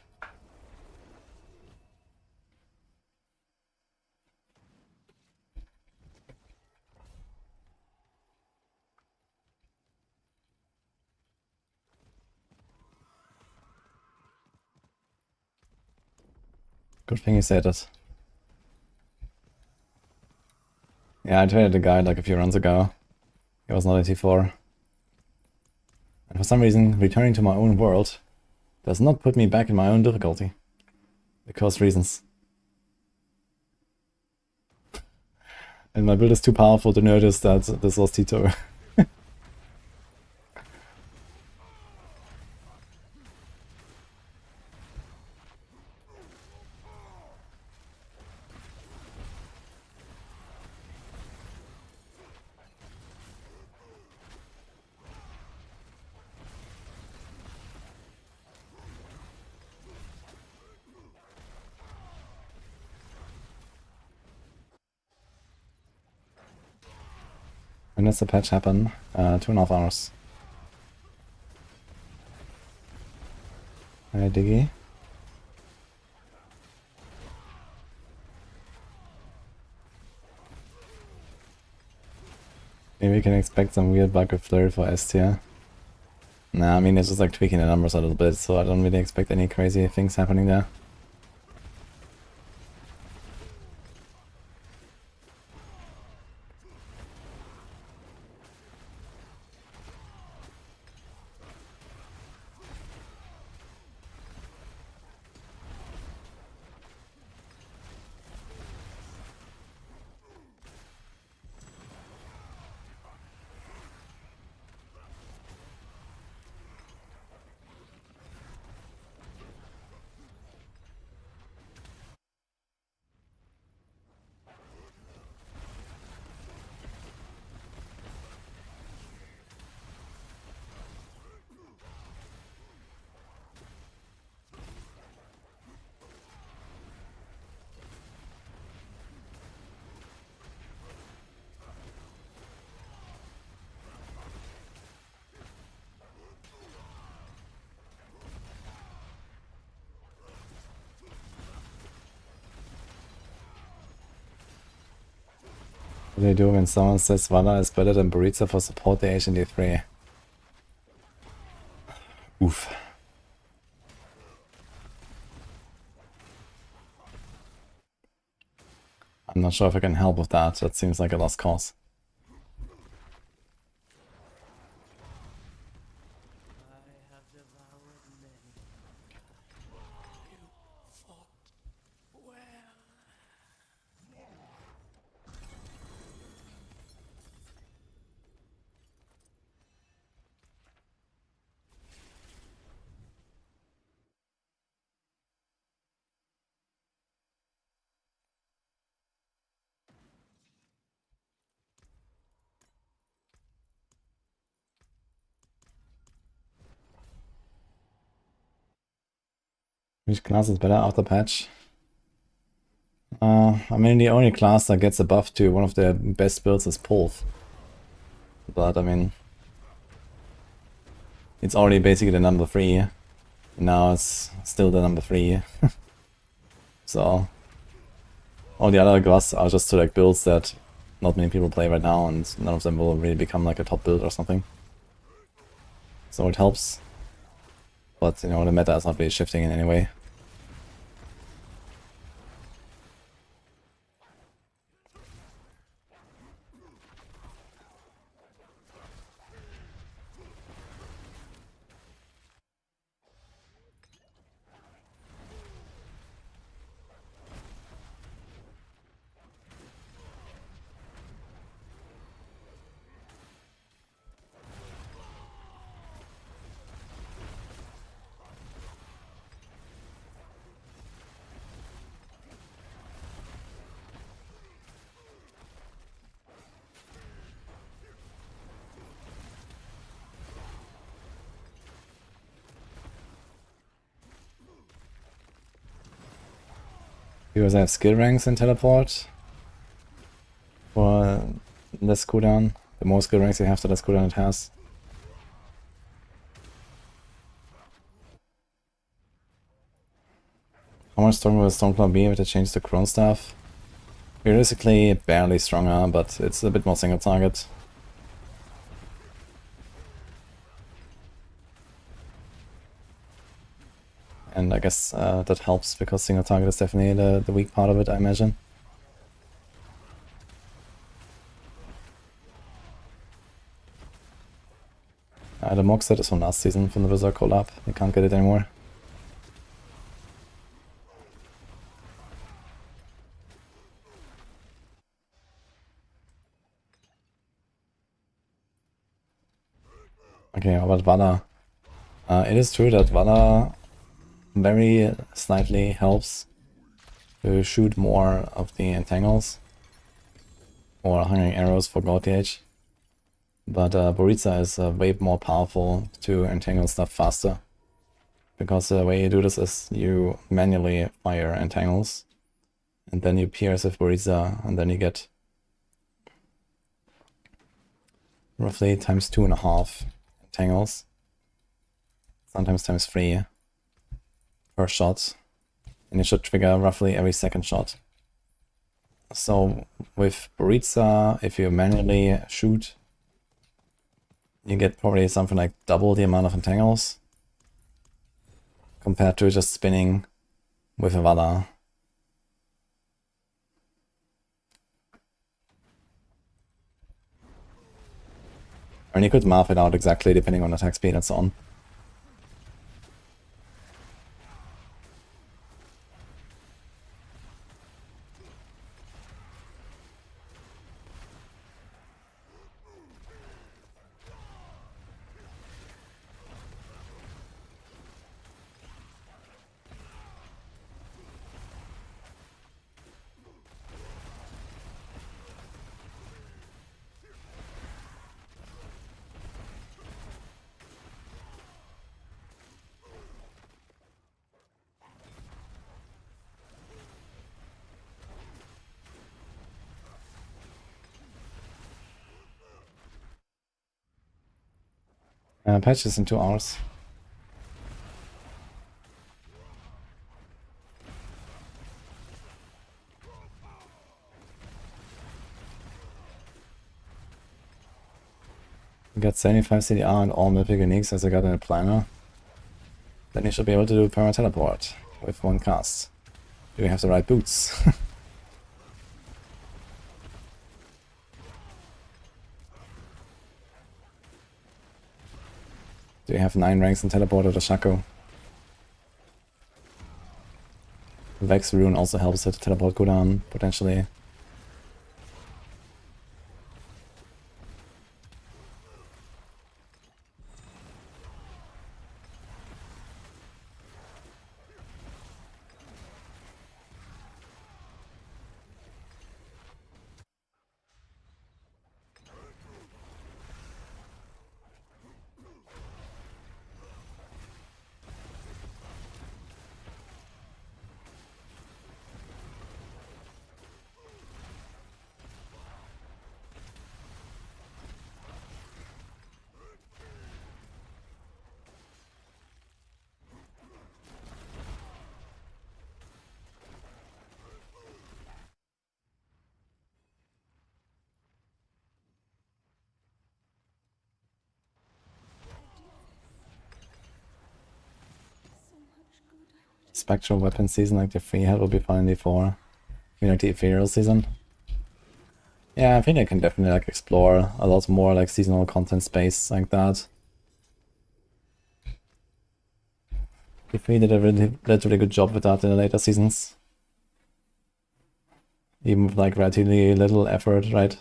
Good thing you said it. Yeah, I traded the guy like a few runs ago. He was not a T4. And for some reason, returning to my own world does not put me back in my own difficulty. Because reasons. And my build is too powerful to notice that this was T2. When does the patch happen? 2.5 hours. Hi, Diggy. Maybe we can expect some weird bug of flurry for S tier. Nah, I mean, it's just like tweaking the numbers a little bit, so I don't really expect any crazy things happening there. What do you do when someone says Valla is better than Burrito for support the HND3? Oof. I'm not sure if I can help with that. That seems like a lost cause. Which class is better after patch? I mean, the only class that gets a buff to one of the best builds is Polth. But, I mean, it's already basically the number 3. Now it's still the number 3. So, all the other class are just like builds that not many people play right now, and none of them will really become like a top build or something. So it helps. But, you know, the meta is not really shifting in any way. You guys have skill ranks in teleport for less cooldown. The more skill ranks you have, the less cooldown it has. How much stronger will Stormclaw be if they change the Crone Staff? Realistically, barely stronger, but it's a bit more single target. And I guess that helps, because single target is definitely the weak part of it, I imagine. The Mock set is from last season, from the Berserk collab. You can't get it anymore. Okay, about Valla. It is true that Valla very slightly helps to shoot more of the entangles or hungering arrows for God TH. But Boritsa is way more powerful to entangle stuff faster. Because the way you do this is you manually fire entangles, and then you pierce with Boritsa, and then you get roughly times 2.5 entangles. Sometimes times 3 per shot. And it should trigger roughly every second shot. So with Boritsa, if you manually shoot, you get probably something like double the amount of entangles compared to just spinning with a Valla. And you could math it out exactly depending on attack speed and so on. Patches in 2 hours. You got 75 CDR and all mythic uniques as I got in a planner. Then you should be able to do perma teleport with 1 cast. Do you have the right boots? Do you have 9 ranks in teleport or the Shaco? Vex Rune also helps with the teleport cooldown, potentially. Spectral weapon season like the free head will be fun in D4. You mean like the ethereal season? Yeah, I think I can definitely like explore a lot more like seasonal content space like that. D3 did a relatively good job with that in the later seasons. Even with like relatively little effort, right?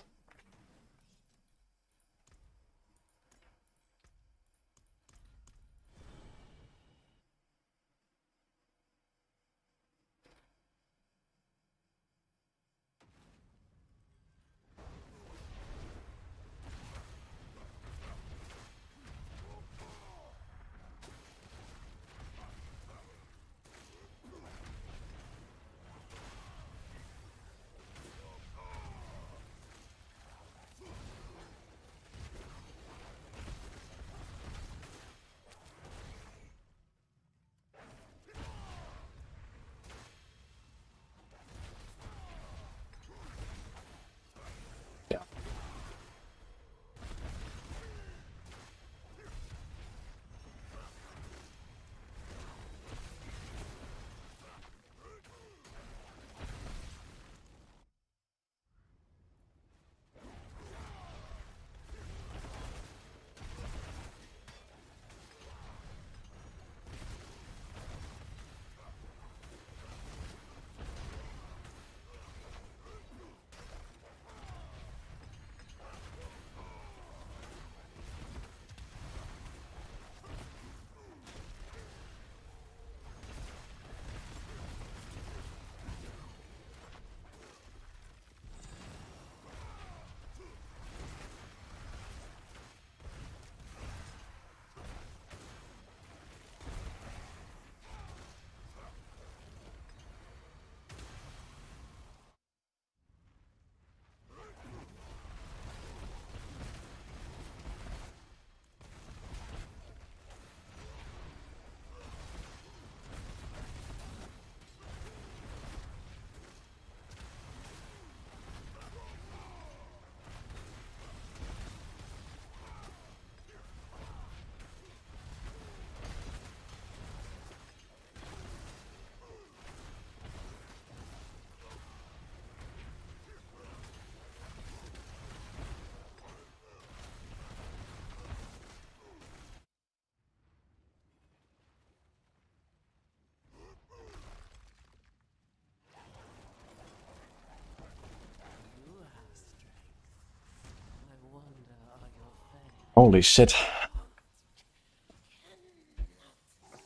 Holy shit.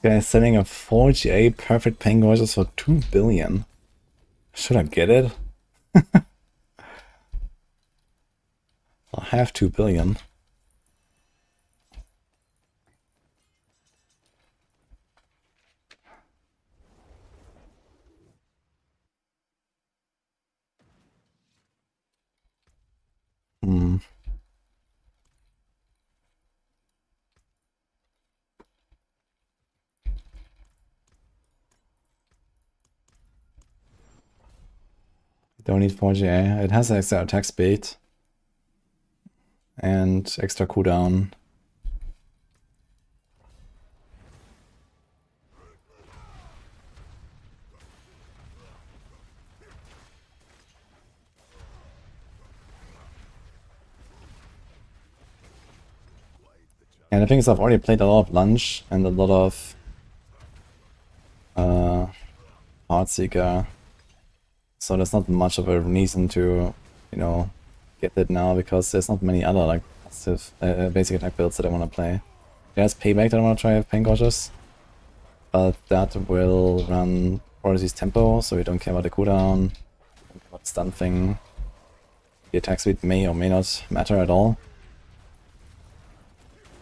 Guy's selling a 4GA perfect pain gorgeous for 2 billion. Should I get it? I'll have 2 billion. Hmm. Don't need 4GA. It has extra attack speed and extra cooldown. And the thing is, I've already played a lot of Lunge and a lot of Heartseeker, so there's not much of a reason to, you know, get it now, because there's not many other like passive, basic attack builds that I want to play. There's Payback that I want to try with Pain Gorgeous, but that will run Prodigy's tempo, so you don't care about the cooldown, don't care about the stun thing. The attack speed may or may not matter at all.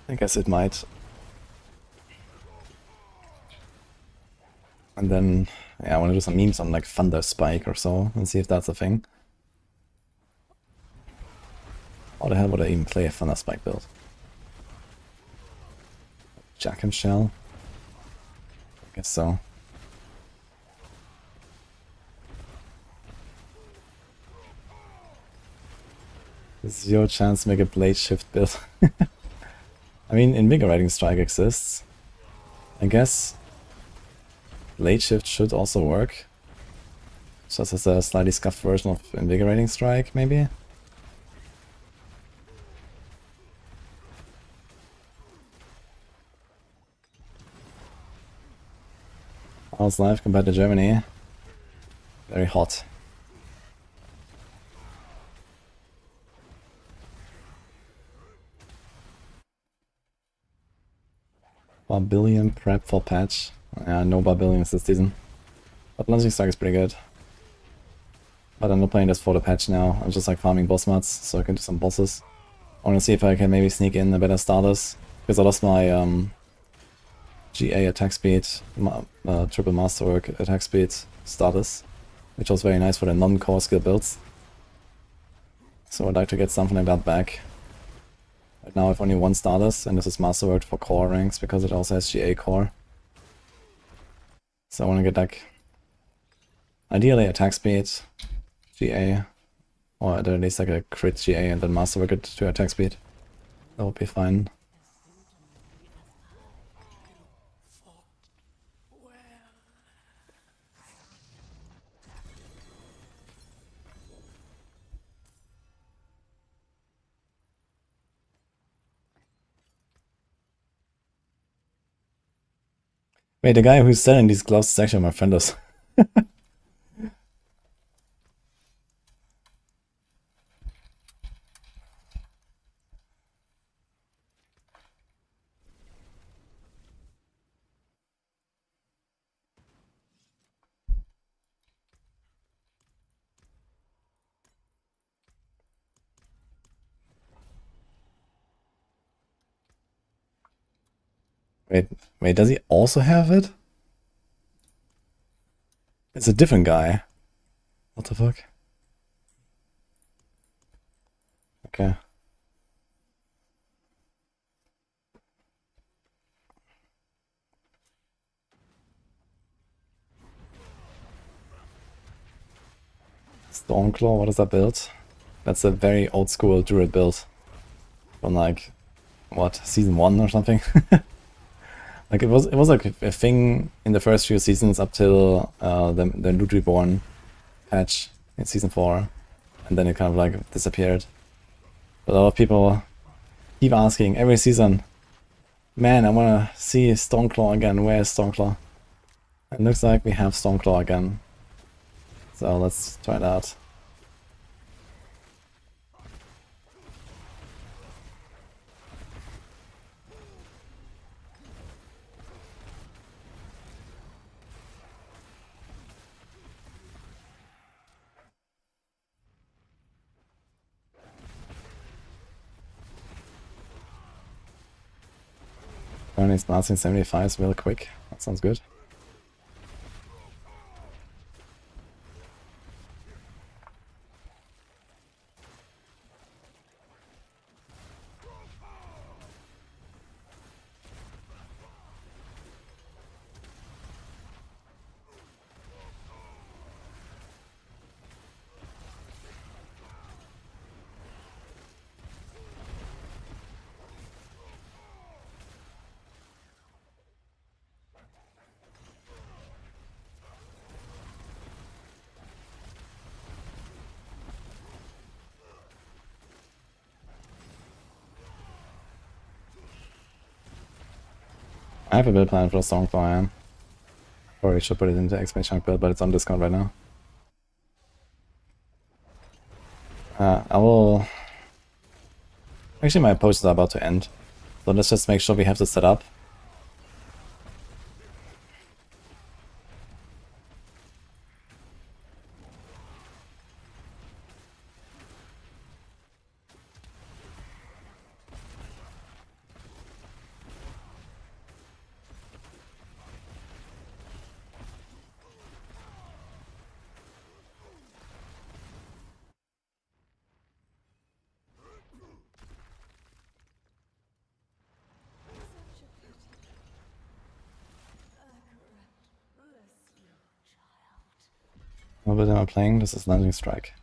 I guess it might. And then, yeah, I want to do some memes on like Thunder Spike or so, and see if that's a thing. How the hell would I even play a Thunder Spike build? Jack and Shell? I guess so. This is your chance to make a Blade Shift build. I mean, Invigorating Strike exists. I guess Blade Shift should also work. Just as a slightly scuffed version of Invigorating Strike, maybe? How's life compared to Germany? Very hot. Barbarian prep for patch. Yeah, no Barbarians this season. But Lunging Strike is pretty good. But I'm not playing this for the patch now. I'm just like farming boss mats so I can do some bosses. I want to see if I can maybe sneak in a better starters. Because I lost my GA attack speed, triple masterwork attack speed status, which was very nice for the non-core skill builds. So I'd like to get something like that back. Right now I have only one status, and this is masterwork for core ranks because it also has GA core. So I want to get like, ideally attack speed, GA, or at least like a crit GA and then masterwork it to attack speed. That would be fine. Wait, the guy who's selling these gloves is actually my friend. Wait, does he also have it? It's a different guy. What the fuck? Okay. Stormclaw, what is that build? That's a very old school Druid build. From like, what, season 1 or something? Like it was like a thing in the first few seasons up till the Spiritborn patch in season 4, and then it kind of like disappeared. But a lot of people keep asking every season, man, I wanna see Stormclaw again, where is Stormclaw? It looks like we have Stormclaw again. So let's try it out. Apparently it's blasting 75s real quick. That sounds good. I have a build plan for Stormclaw, I am. Probably should put it into XP chunk build, but it's on discount right now. I will... Actually, my potions are about to end. So let's just make sure we have this set up. What am I playing? This is Landing Strike.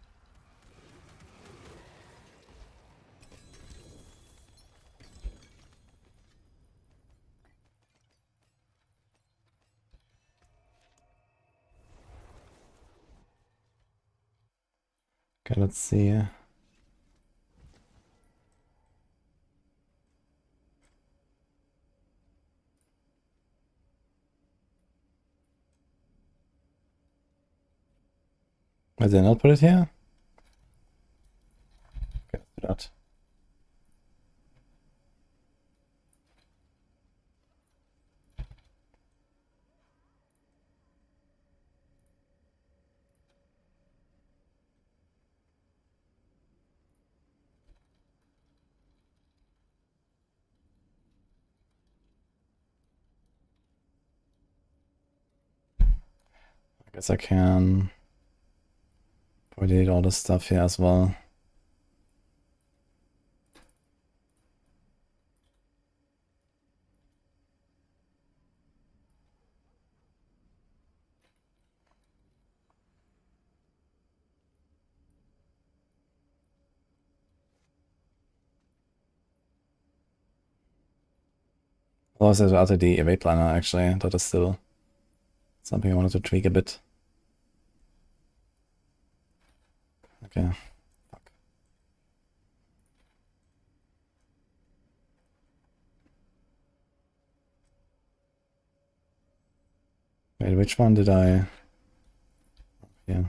Okay, let's see. Why did I not put it here? Okay, let's do that. I guess I can delete all this stuff here as well. Also to add the evade planner actually, that is still something I wanted to tweak a bit. Okay. Fuck. Wait, which one did I... Yeah.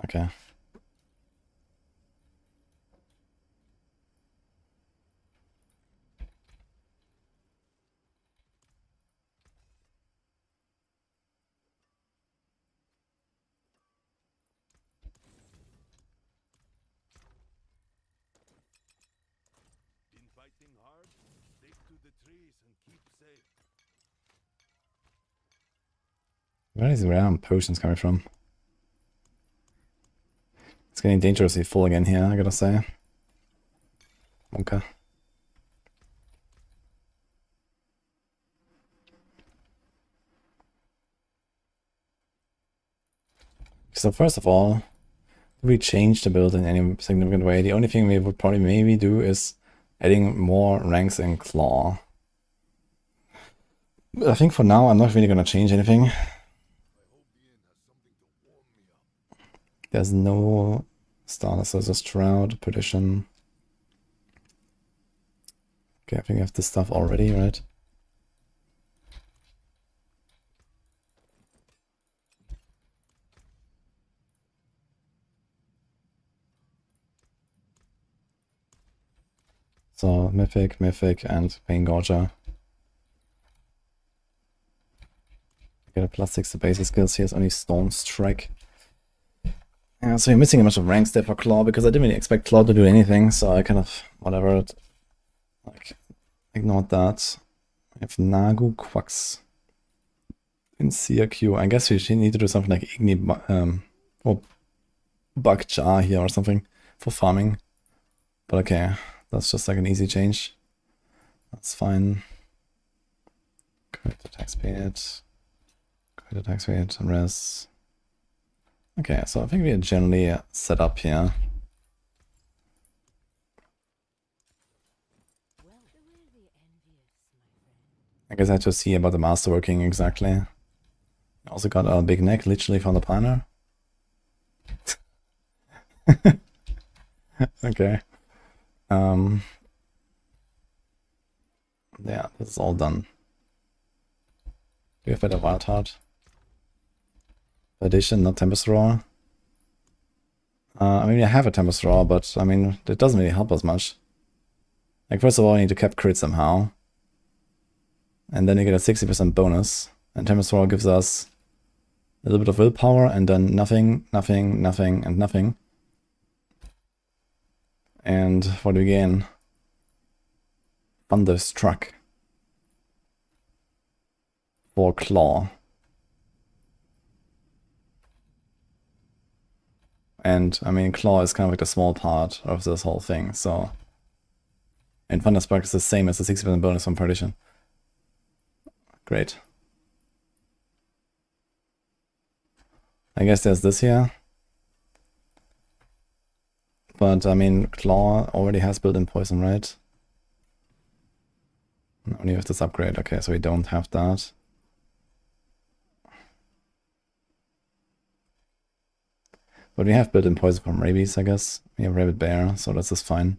Okay. Where is rare potions coming from? It's getting dangerously full again here, I gotta say. Okay. So first of all, do we change the build in any significant way? The only thing we would probably maybe do is adding more ranks in Claw. But I think for now I'm not really gonna change anything. There's no starter, so just Shroud, Perdition. Okay, I think I have this stuff already, right? So Mythic, and Pain Gorger. Get a +6 to basic skills. Here's only Storm Strike. Yeah, so you're missing a bunch of ranks there for Claw because I didn't really expect Claw to do anything, so I kind of whatever. Like, Ignore that. We have Nagu Quacks in CRQ. I guess we should need to do something like Igni or Bug Jar here or something for farming. But okay, that's just like an easy change. That's fine. Create the tax paid. Create the tax paid and res. Okay, so I think we are generally set up here. I guess I have to see about the master working exactly. Also got a big neck literally from the planner. Okay. Yeah, this is all done. Do we have better Wild Heart? Addition, not Tempest Roar. I mean, I have a Tempest Roar, but I mean, it doesn't really help us much. Like, first of all, I need to cap crit somehow. And then you get a 60% bonus. And Tempest Roar gives us a little bit of willpower, and then nothing, nothing, nothing, and nothing. And what do we gain? Thunderstruck. For Claw. And, I mean, Claw is kind of like the small part of this whole thing, so... And Thunderstruck is the same as the 60% bonus from Perdition. Great. I guess there's this here. But, I mean, Claw already has built-in poison, right? Only with this upgrade. Okay, so we don't have that. But we have built-in poison from rabies, I guess. We have Rabbit Bear, so this is fine.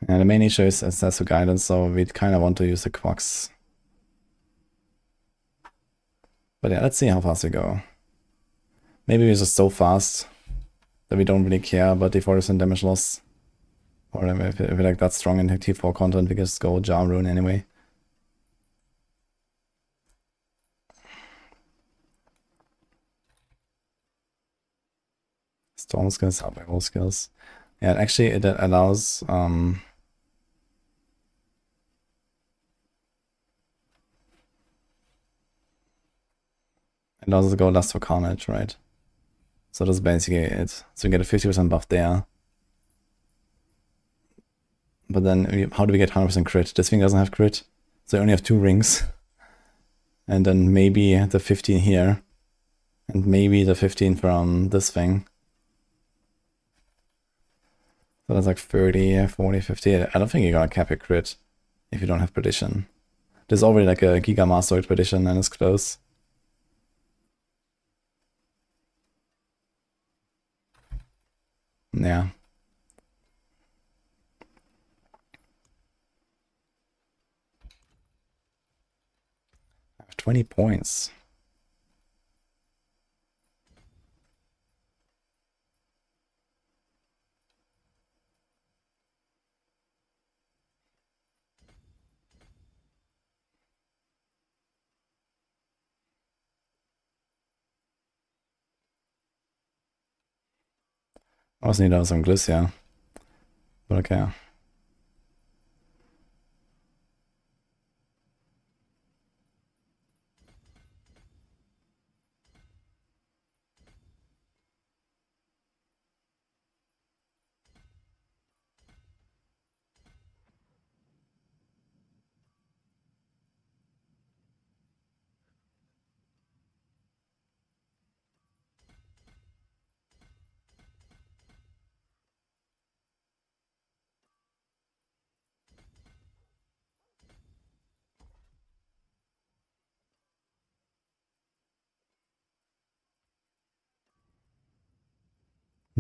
Yeah, the main issue is access to guidance, so we kind of want to use the Quacks. But yeah, let's see how fast we go. Maybe we're just so fast that we don't really care about the 40% damage loss. Or if we're like that strong in T4 content, we can just go Jar Rune anyway. Storm skills, survival skills. Yeah, actually it allows it allows us to go Lust for Carnage, right? So that's basically it. So we get a 50% buff there. But then how do we get 100% crit? This thing doesn't have crit. So we only have 2 rings. And then maybe the 15 here. And maybe the 15 from this thing. So that's like 30, 40, 50. I don't think you're gonna cap your crit if you don't have Perdition. There's already like a Giga Masteroid Perdition and it's close. Yeah. I have 20 points. I also need some gliss, yeah. But okay.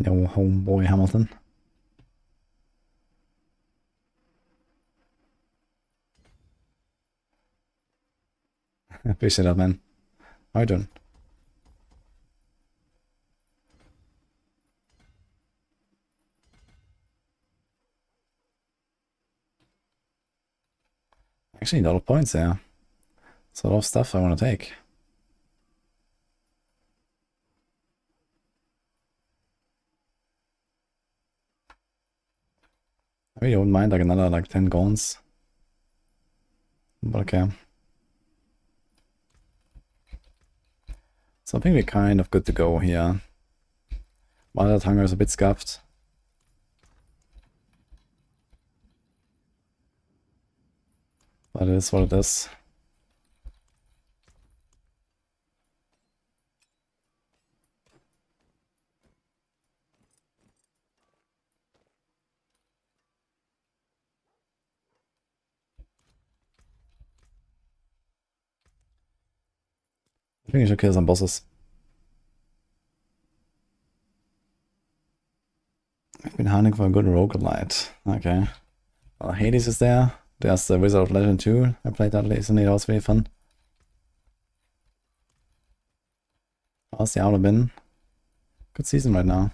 No homeboy Hamilton. Appreciate that, man. How you doing? Actually, a lot of points there. It's a lot of stuff I want to take. I really wouldn't mind like another like 10 Gons. But okay. So I think we're kind of good to go here. Wild Hunger is a bit scuffed. But it is what it is. I think I should kill some bosses. I've been hunting for a good roguelite. Okay. Well, Hades is there. There's the Wizard of Legend 2. I played that recently. That was really fun. How's the outer bin? Good season right now.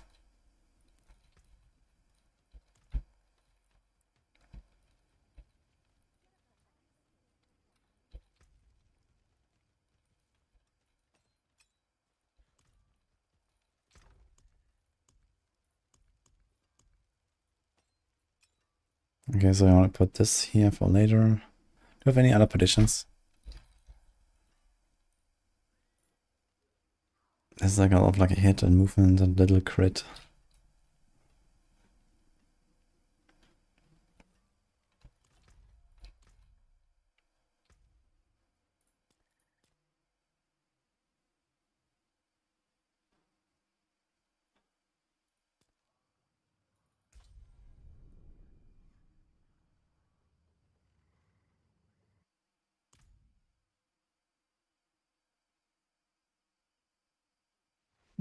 Okay, so I want to put this here for later. Do you have any other petitions? There's like a lot of like a hit and movement and little crit.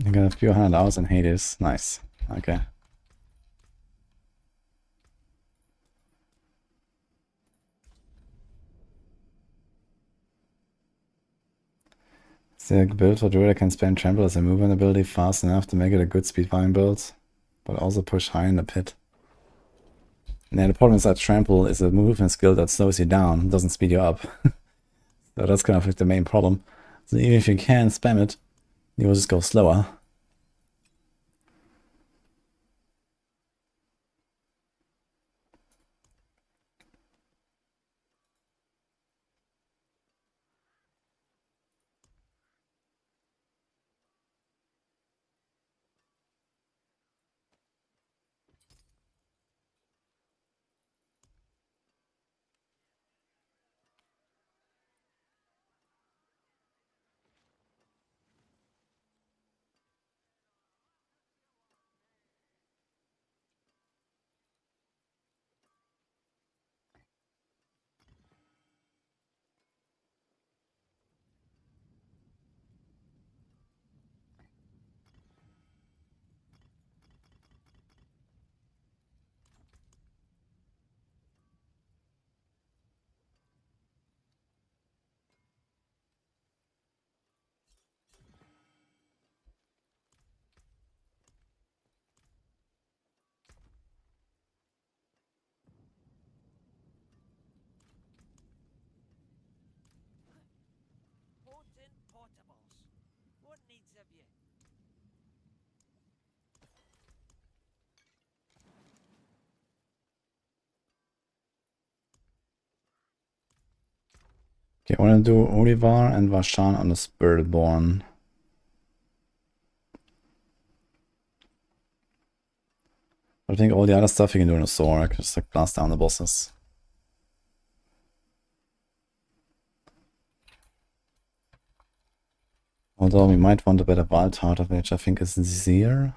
I got a few hundred hours in Hades. Nice. Okay. It's a build for Druid that can spend Trample as a movement ability fast enough to make it a good speedfine build, but also push high in the pit. Yeah, the problem is that Trample is a movement skill that slows you down, doesn't speed you up. So that's kind of like the main problem. So even if you can spam it, you will just go slower. Okay, I want to do Olivar and Vashan on the Spiritborn. I think all the other stuff you can do on a Sorc, just like blast down the bosses. Although we might want a better Wild Heart, of which I think is Zir.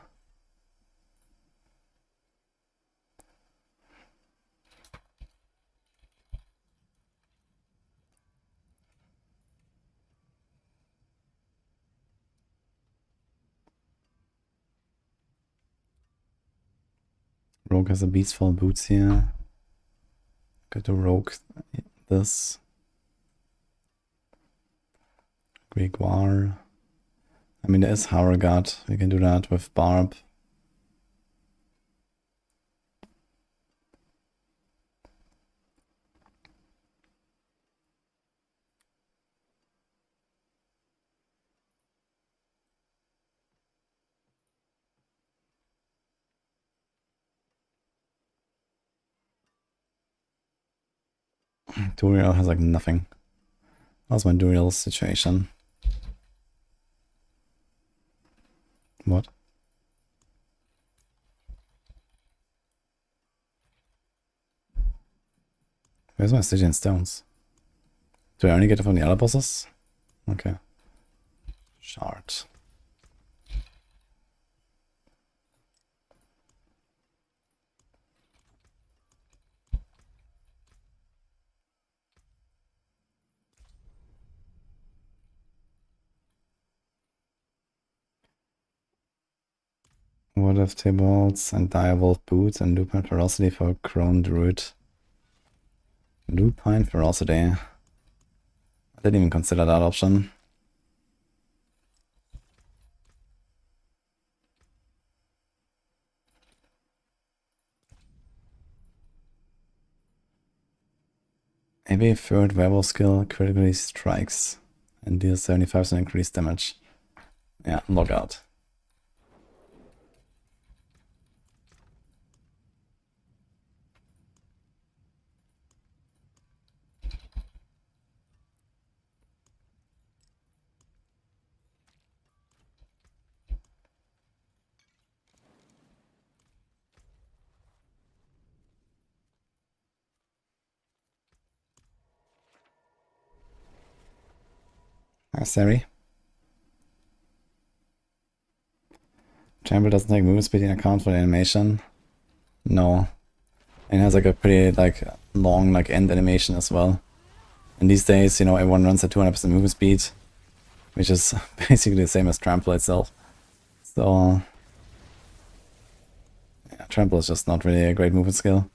Rogue has a Beastful Boots here. Got to Rogue this. Gregoire. I mean, there is Haragat. We can do that with Barb. Duriel has like nothing. How's my Duriel situation? What? Where's my Stygian Stones? Do I only get it from the other bosses? Okay. Shard. What if Tables and Direwolf Boots and Lupine Ferocity for Crone Druid? Lupine Ferocity. I didn't even consider that option. Maybe third werewolf skill critically strikes and deals 75% increased damage. Yeah, log out. Sorry. Chamber doesn't take movement speed in account for the animation. No. And it has like a pretty like long like end animation as well. And these days, you know, everyone runs at 200% movement speed, which is basically the same as Trample itself. So yeah, Trample is just not really a great movement skill.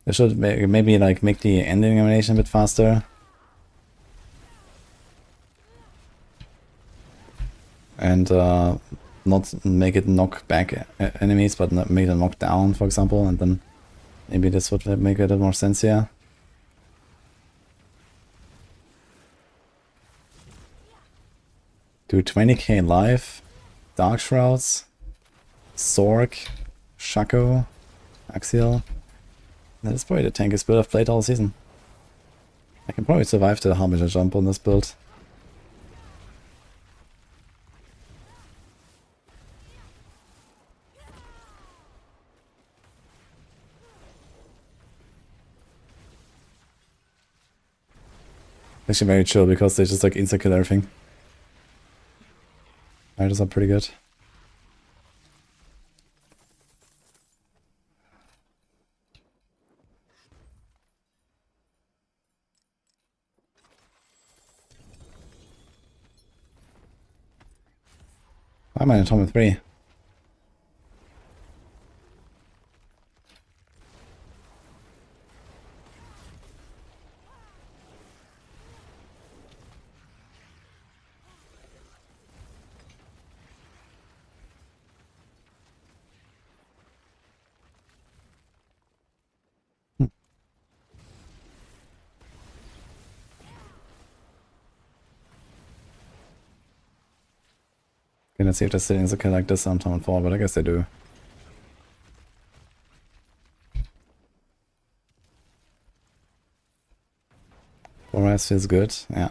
They should maybe like make the ending animation a bit faster. And not make it knock back enemies, but make them knock down, for example, and then maybe this would make a little more sense here. Do 20k live, Dark Shrouds, Sorc, Shaco, Exile. That is probably the tankiest build I've played all season. I can probably survive the Harbinger jump on this build. Actually very chill because they just like insta-kill everything. Riders are pretty good. Why am I in Atomic 3? Gonna see if they're sitting as a kill like this on Tom 4, but I guess they do. Alright, feels good, yeah.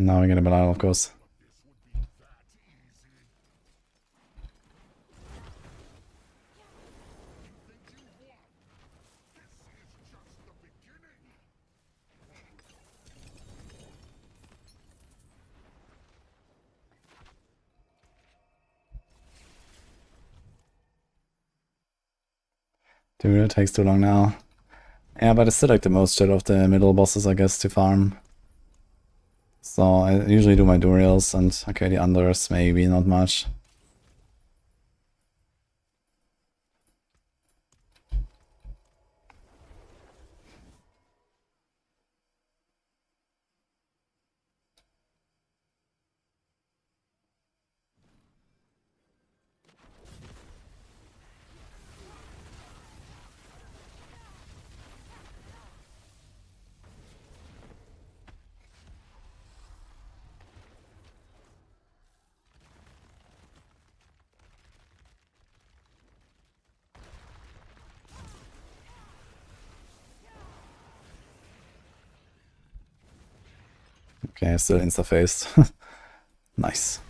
Now we get a Belial, of course. Dude, it takes too long now. Yeah, but it's still like the most shit of the middle bosses, I guess, to farm. So I usually do my Duriels and okay, the unders maybe not much. Okay, still insta-faced. Nice.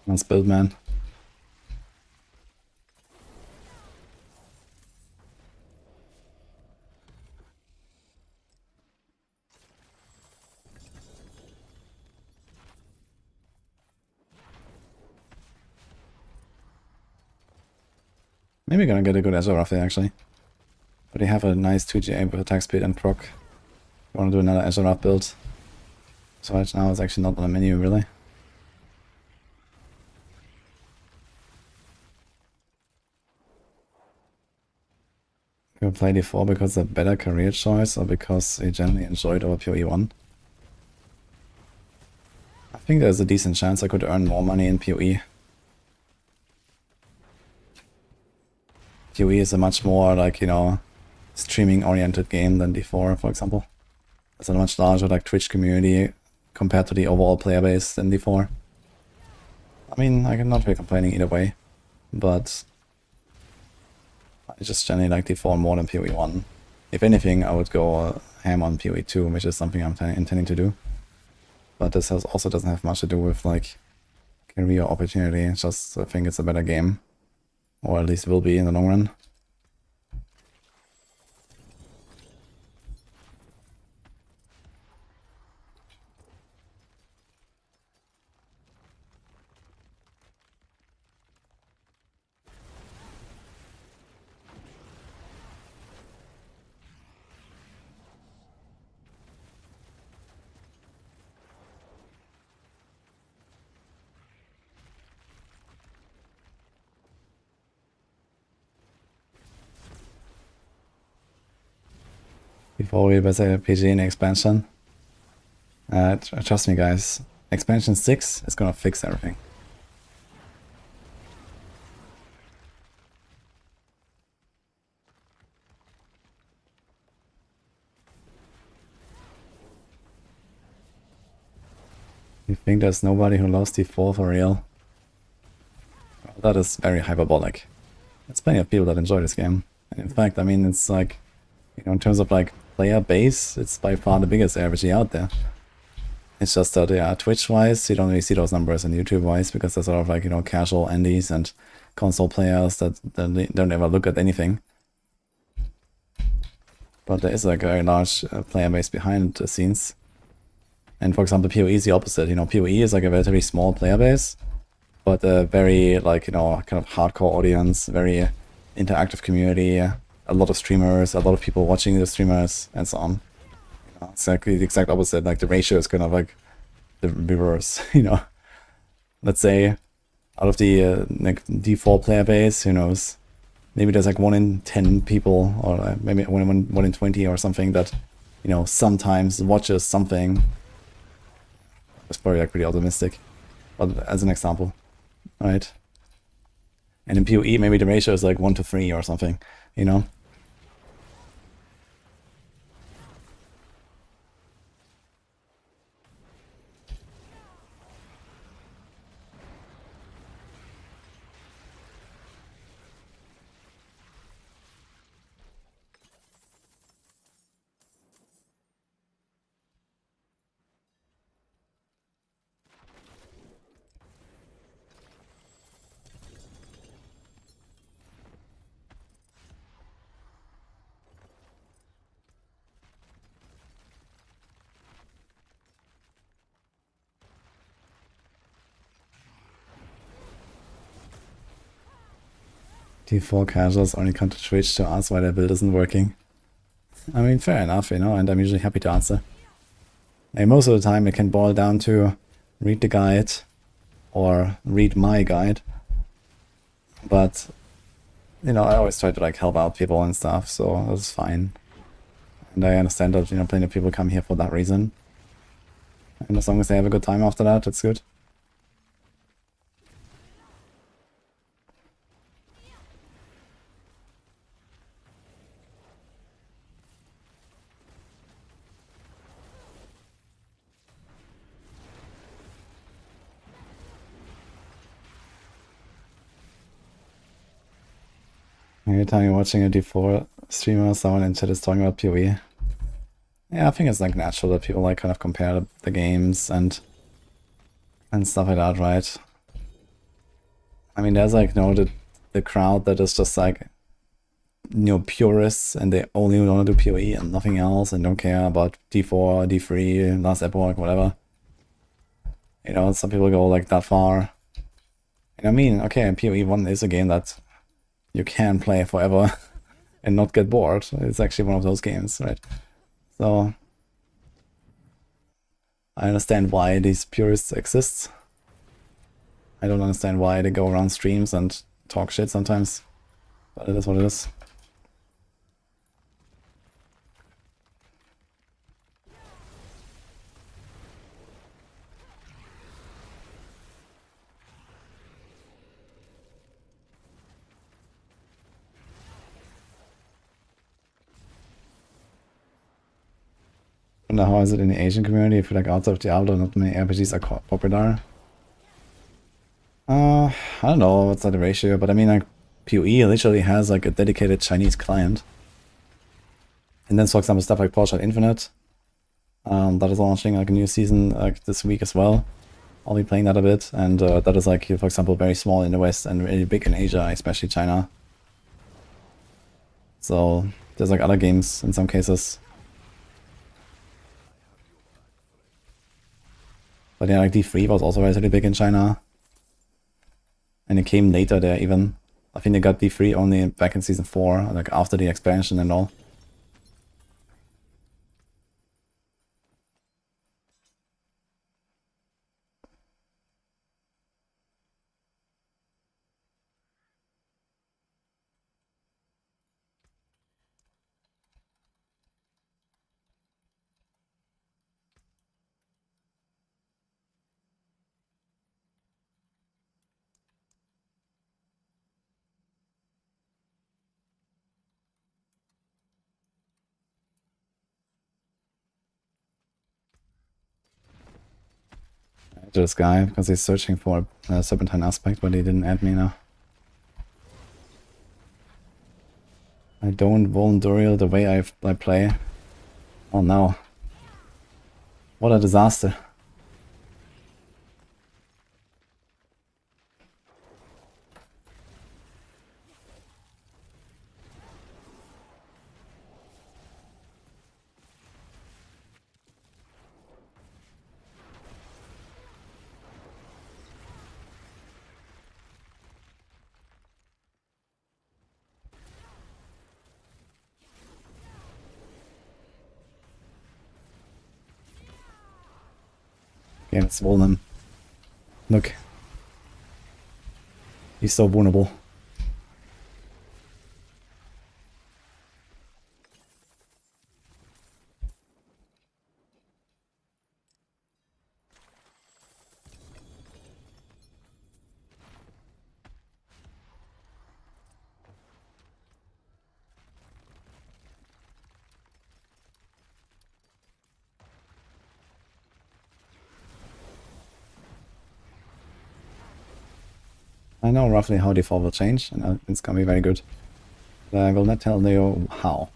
Let's build, man. Maybe gonna get a good Azure off there actually. But they have a nice 2GA with attack speed and proc. I wanna do another Azure build. So right now it's actually not on the menu really. You play D4 because it's a better career choice or because you generally enjoyed over PoE1? I think there's a decent chance I could earn more money in PoE. PoE is a much more like, you know, streaming oriented game than D4, for example. It's a much larger like Twitch community compared to the overall player base than D4. I mean, I cannot be complaining either way, but I just generally like D4 more than PoE1. If anything, I would go ham on PoE2, which is something I'm intending to do. But this also doesn't have much to do with like career opportunity. It's just I think it's a better game, or at least will be in the long run. Before we better PG in expansion. Trust me guys, expansion 6 is gonna fix everything. You think there's nobody who loves D4 for real? Well, that is very hyperbolic. There's plenty of people that enjoy this game. And in fact, I mean, it's like, you know, in terms of like player base, it's by far the biggest RPG out there. It's just that, yeah, Twitch-wise, you don't really see those numbers, and YouTube-wise, because there's a lot of like, you know, casual indies and console players that don't ever look at anything. But there is like a very large player base behind the scenes. And for example, PoE is the opposite. You know, PoE is like a very small player base, but a very like, you know, kind of hardcore audience, very interactive community, a lot of streamers, a lot of people watching the streamers, and so on. You know, exactly the exact opposite. Like the ratio is kind of like the reverse. You know, let's say out of the like D4 player base, who knows? Maybe there's like 1 in 10 people, or maybe 1 in 20 or something that, you know, sometimes watches something. That's probably like pretty optimistic, but as an example, right? And in PoE, maybe the ratio is like 1 to 3 or something, you know? D4 casuals only come to Twitch to ask why their build isn't working. I mean, fair enough, you know, and I'm usually happy to answer. And most of the time it can boil down to read the guide or read my guide. But you know, I always try to like help out people and stuff, so that's fine. And I understand that, you know, plenty of people come here for that reason. And as long as they have a good time after that, it's good. Every time you're watching a D4 streamer, someone in chat is talking about PoE. Yeah, I think it's like natural that people like kind of compare the games and stuff like that, right? I mean, there's like, you know, the crowd that is just like, you know, purists and they only want to do PoE and nothing else and don't care about D4, D3, last Epoch, whatever. You know, some people go like that far. And I mean, okay, PoE 1 is a game that you can play forever and not get bored. It's actually one of those games, right? So I understand why these purists exist. I don't understand why they go around streams and talk shit sometimes, but it is what it is. And how is it in the Asian community? I feel like outside of Diablo, not many RPGs are popular. I don't know what's the ratio, but I mean, like, PoE literally has like a dedicated Chinese client. And then, for example, stuff like Portal Infinite, that is launching like a new season like this week as well. I'll be playing that a bit, and that is like, for example, very small in the West and really big in Asia, especially China. So there's like other games in some cases. But yeah, like D3 was also relatively big in China. And it came later there even. I think they got D3 only back in Season 4, like after the expansion and all. This guy, because he's searching for a Serpentine aspect, but he didn't add me now. I don't Volundurial the way I play. Oh no. What a disaster. Yeah, it's Volnum. Look. He's so vulnerable. I know roughly how default will change, and it's gonna be very good. But I will not tell you how.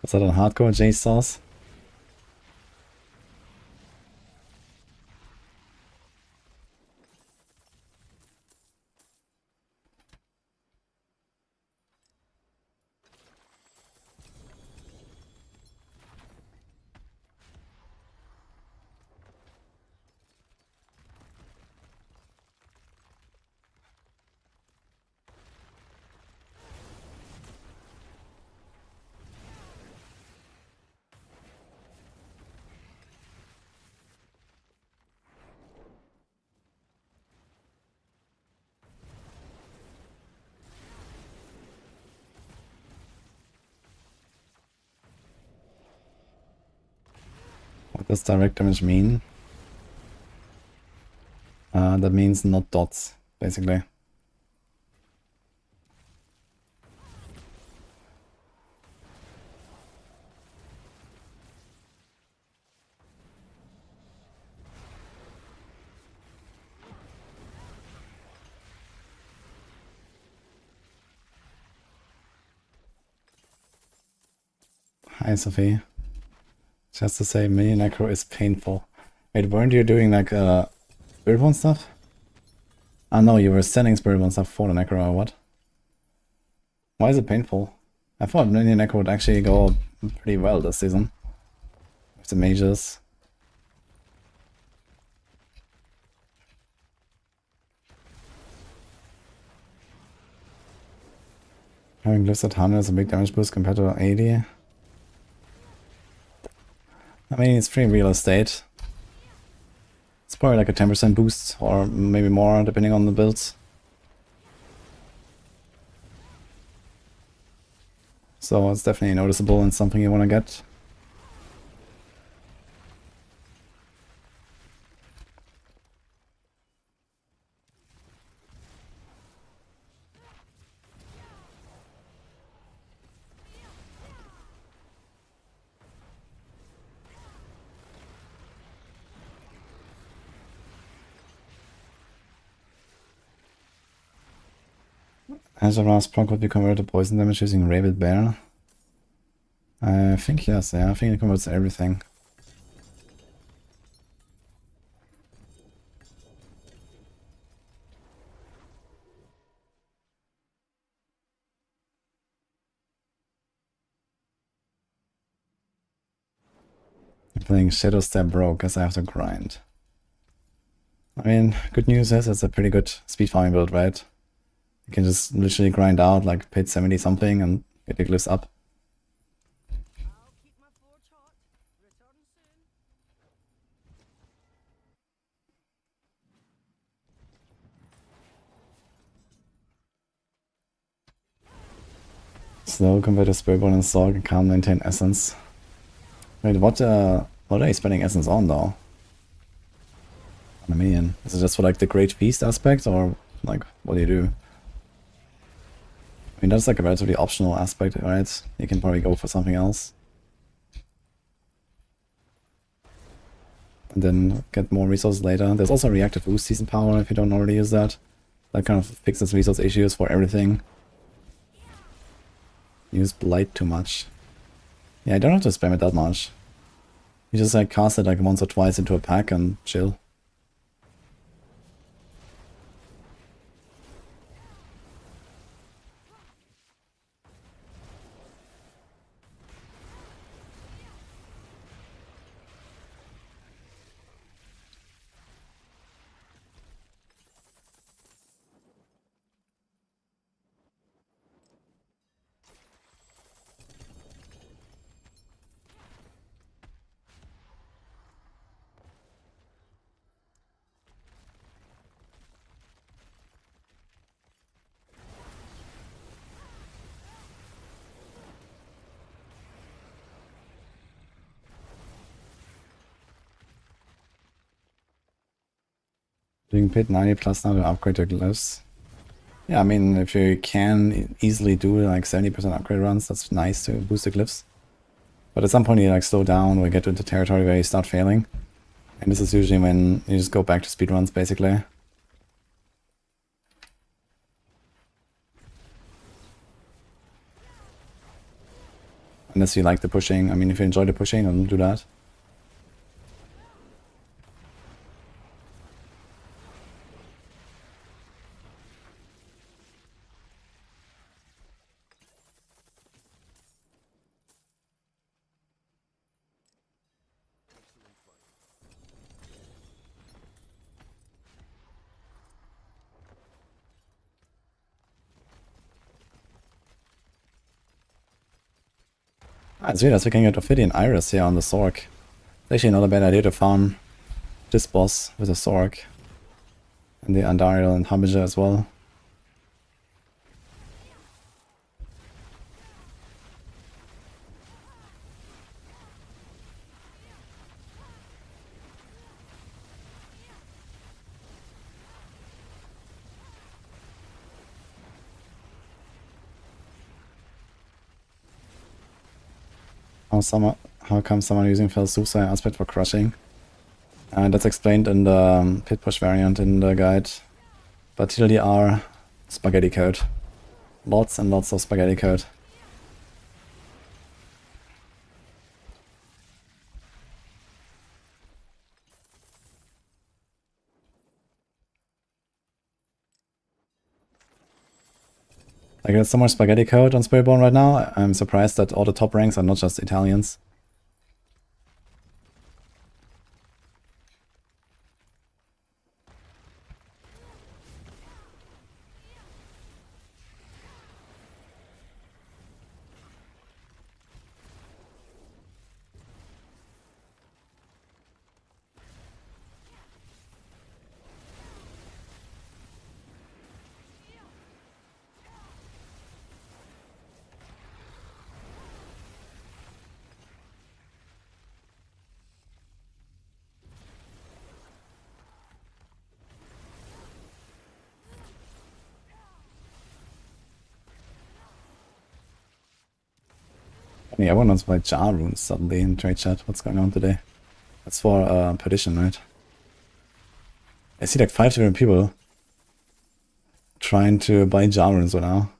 Was that on hardcore J sauce? What does direct damage mean? That means not dots, basically. Hi, Sophie. Just to say, mini Necro is painful. Wait, weren't you doing like Spiritborn stuff? Ah no, you were sending Spiritborn stuff for the Necro or what? Why is it painful? I thought mini Necro would actually go pretty well this season. With the mages. Having glyphs at 100 is a big damage boost compared to 80. I mean, it's pretty real estate. It's probably like a 10% boost, or maybe more, depending on the builds. So it's definitely noticeable and something you want to get. Azara's proc would be converted to poison damage using Rabid Bear. I think yes, yeah, I think it converts everything. I'm playing Shadow Step Broke because I have to grind. I mean, good news is it's a pretty good speed farming build, right? You can just literally grind out like pit 70 something and get your glyphs up. Slow compared to Spiritborn and Sorc and can't maintain essence. Wait, what are you spending essence on though? On a minion. Is it just for like the Great Feast aspect, or like what do you do? I mean, that's like a relatively optional aspect, right? You can probably go for something else. And then get more resources later. There's also reactive boost season power if you don't already use that. That kind of fixes resource issues for everything. Use Blight too much. Yeah, I don't have to spam it that much. You just like cast it like once or twice into a pack and chill. Doing pit 90 plus now to upgrade your glyphs. Yeah, I mean, if you can easily do like 70% upgrade runs, that's nice to boost the glyphs. But at some point you like slow down or get into territory where you start failing. And this is usually when you just go back to speedruns, basically. Unless you like the pushing. I mean, if you enjoy the pushing, then do that. Ah, it's weird as we can get Ophidian Iris here on the Sorc. It's actually not a bad idea to farm this boss with a Sorc. And the Andariel and Hamager as well. how come someone using Felsusa aspect for crushing? That's explained in the pit push variant in the guide. But TLDR, spaghetti code. Lots and lots of spaghetti code. Like, there's so much spaghetti code on Spiritborn right now. I'm surprised that all the top ranks are not just Italians. Yeah, everyone wants to play Jar runes suddenly in trade chat. What's going on today? That's for Perdition, right? I see like 5 different people trying to buy Jar runes right now.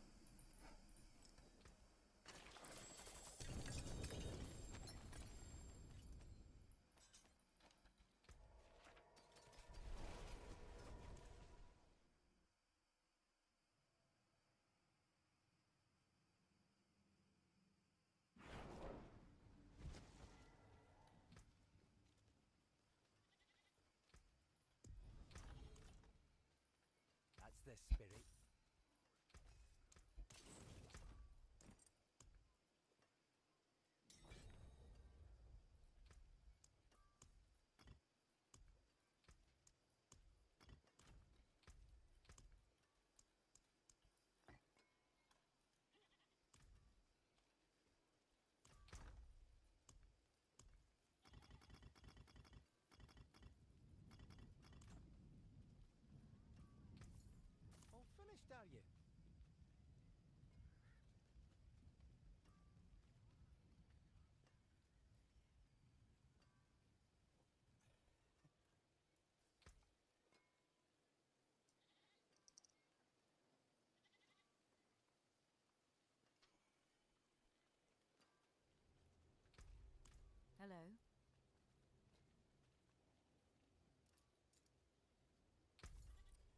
Hello.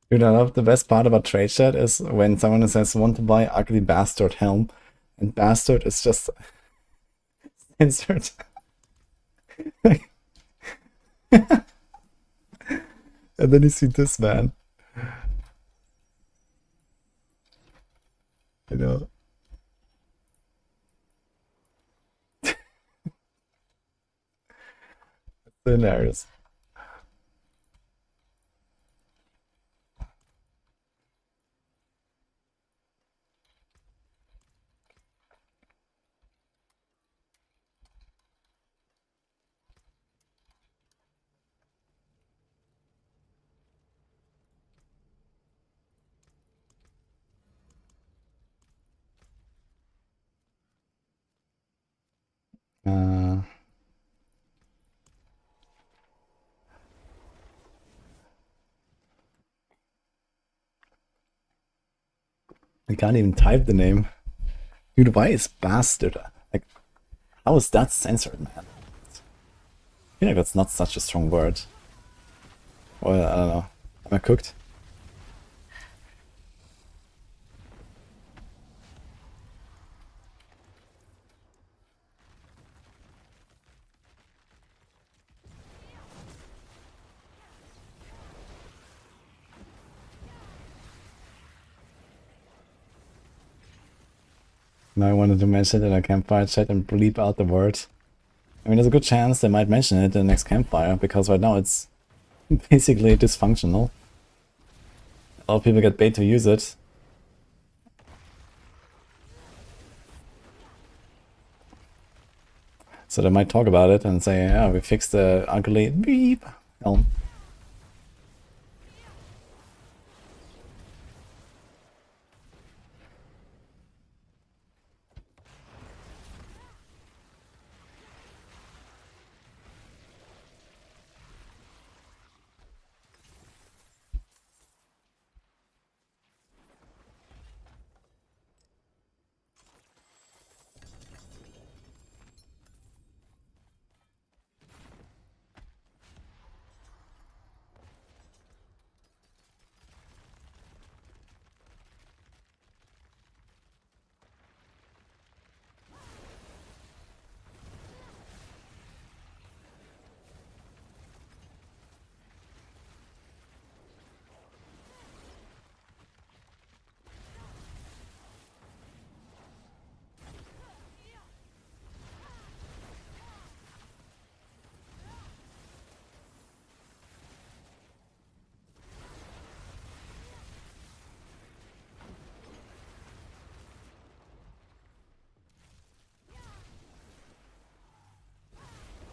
Dude, I love the best part about trade chat is when someone says want to buy ugly bastard helm, and bastard is just censored. And then you see this man. You know. It's hilarious. I can't even type the name. Dude, why is bastard? Like, how is that censored, man? I feel like that's not such a strong word. Well, I don't know. Am I cooked? Now I wanted to mention it in a campfire chat and bleep out the word. I mean, there's a good chance they might mention it in the next campfire, because right now it's basically dysfunctional. A lot of people get bait to use it. So they might talk about it and say, yeah, we fixed the ugly beep helm.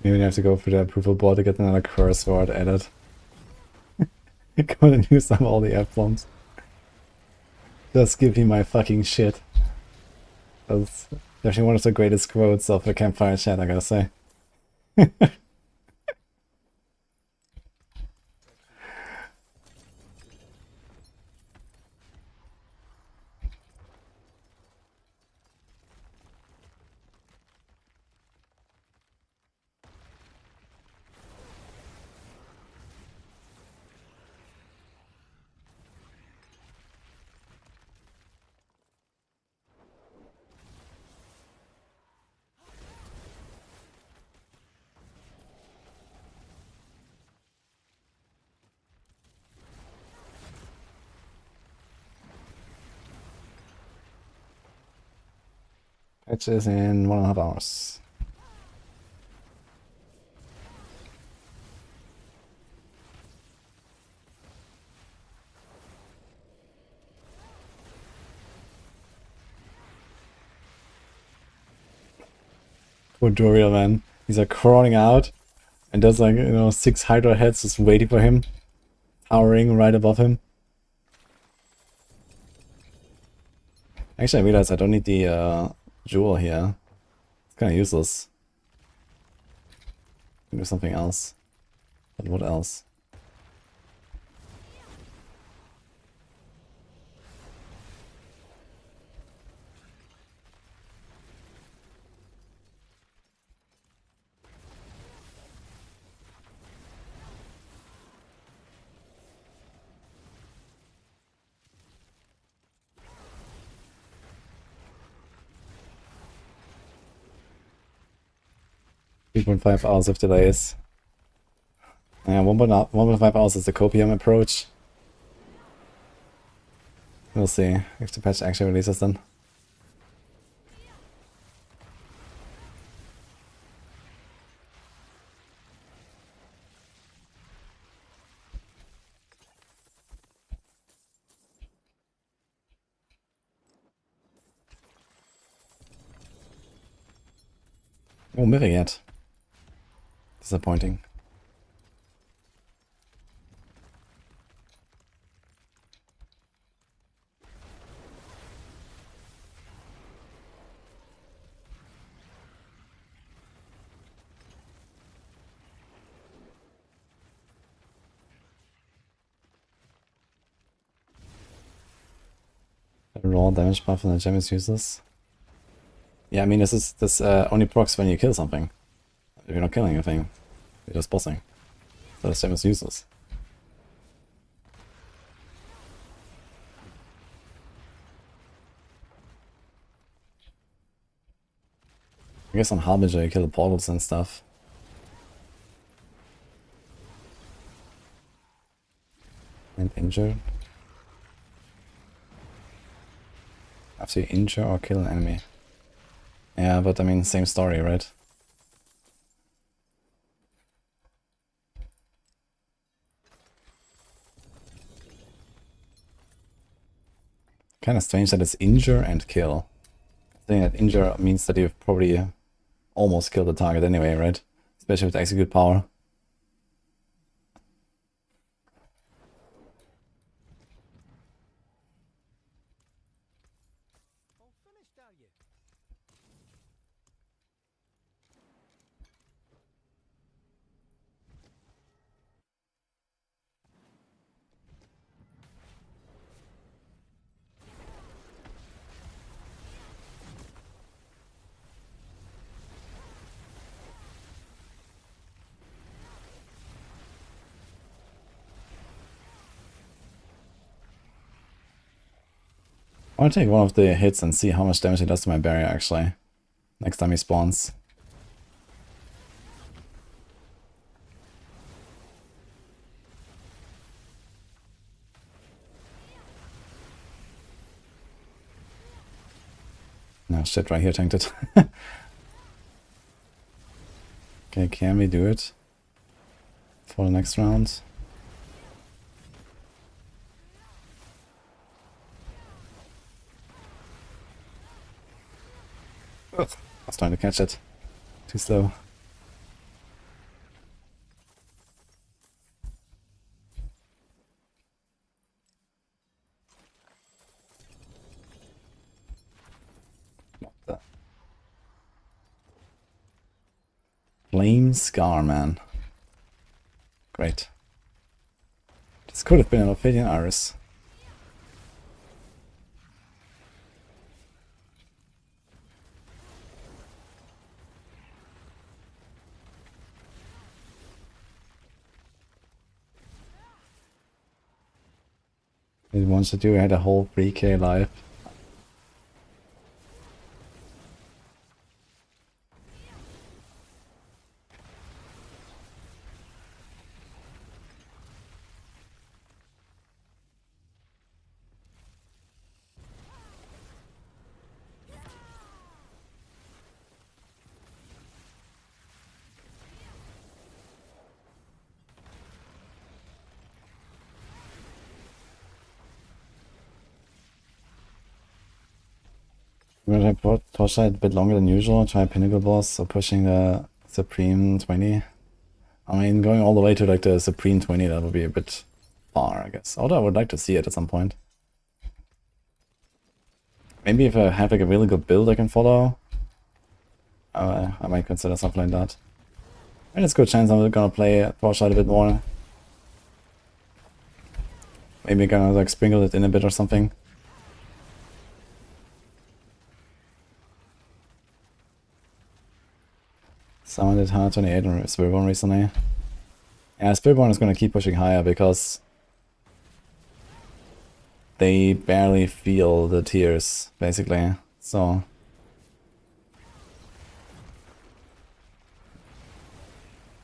Maybe you have to go through the approval board to get another curse word added. Gonna use up all the F-bombs. Just give me my fucking shit. That's definitely one of the greatest quotes of the campfire chat, I gotta say. Which is in 1.5 hours. Poor Duriel, man. He's like crawling out, and there's like, 6 Hydra heads just waiting for him, towering right above him. Actually, I realized I don't need the jewel here. It's kind of useless. I can do something else. But what else? .5 hours of delays. Yeah, 1.5 hours is the copium approach. We'll see if the patch actually releases then. Oh, Myriad. Disappointing. The raw damage buff on the gem is useless. Yeah, I mean, this only procs when you kill something. If you're not killing anything, you're just bossing. So the gem is useless. I guess on Harbinger you kill the portals and stuff. And injure. After you injure or kill an enemy. Yeah, but I mean, same story, right? Kind of strange that it's injure and kill. I think that injure means that you've probably almost killed the target anyway, right? Especially with execute power. I want to take one of the hits and see how much damage he does to my barrier, actually. Next time he spawns. No, shit, right here tanked it. Okay, can we do it for the next round? Ugh, I was trying to catch it. Too slow. What the? Flame Scar, man. Great. This could have been an Ophidian Iris. It wants to do, I had a whole 3k life. I'm gonna try Torchlight a bit longer than usual, try Pinnacle Boss, so pushing the Supreme 20. I mean, going all the way to like the Supreme 20, that would be a bit far, I guess. Although I would like to see it at some point. Maybe if I have like a really good build I can follow, I might consider something like that. And it's a good chance I'm gonna play Torchlight a bit more. Maybe gonna like sprinkle it in a bit or something. Someone did 128 on Spiritborn recently. Yeah, Spiritborn is gonna keep pushing higher because they barely feel the tears, basically. So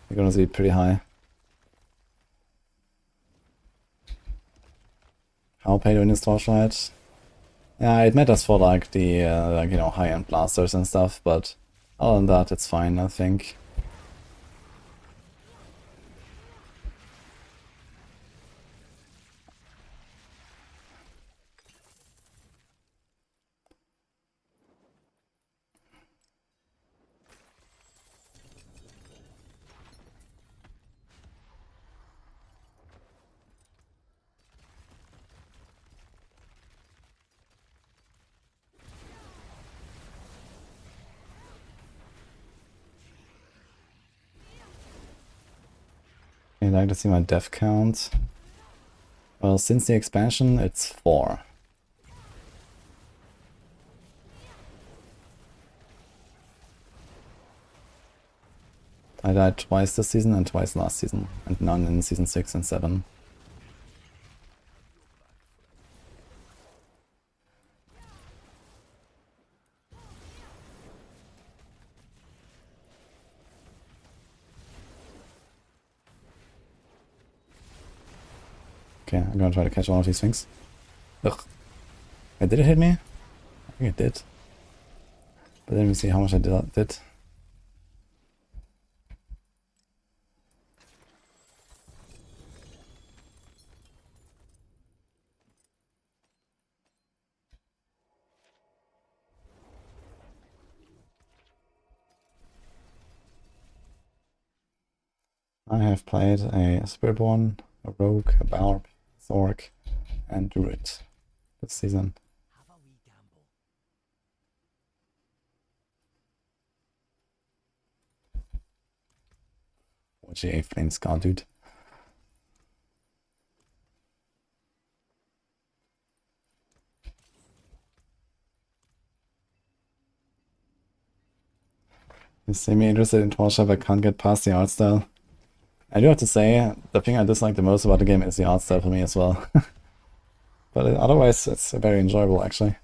they're gonna see pretty high. How pay to win this Torchlight? Yeah, it matters for like the like, you know, high-end blasters and stuff, but other than that, it's fine, I think. I'd like to see my death count. Well, since the expansion, it's 4. I died twice this season and twice last season, and none in season 6 and 7. Okay, I'm gonna try to catch one of these things. Ugh. Wait, did it hit me? I think it did. But let me see how much I did. I have played a Spiritborn, a Rogue, a Barb, Sorc, and Druid this season. OGA Flame Scar, dude. You see me interested in Torchlight, but can't get past the art style. I do have to say, the thing I dislike the most about the game is the art style for me as well. But otherwise, it's very enjoyable, actually.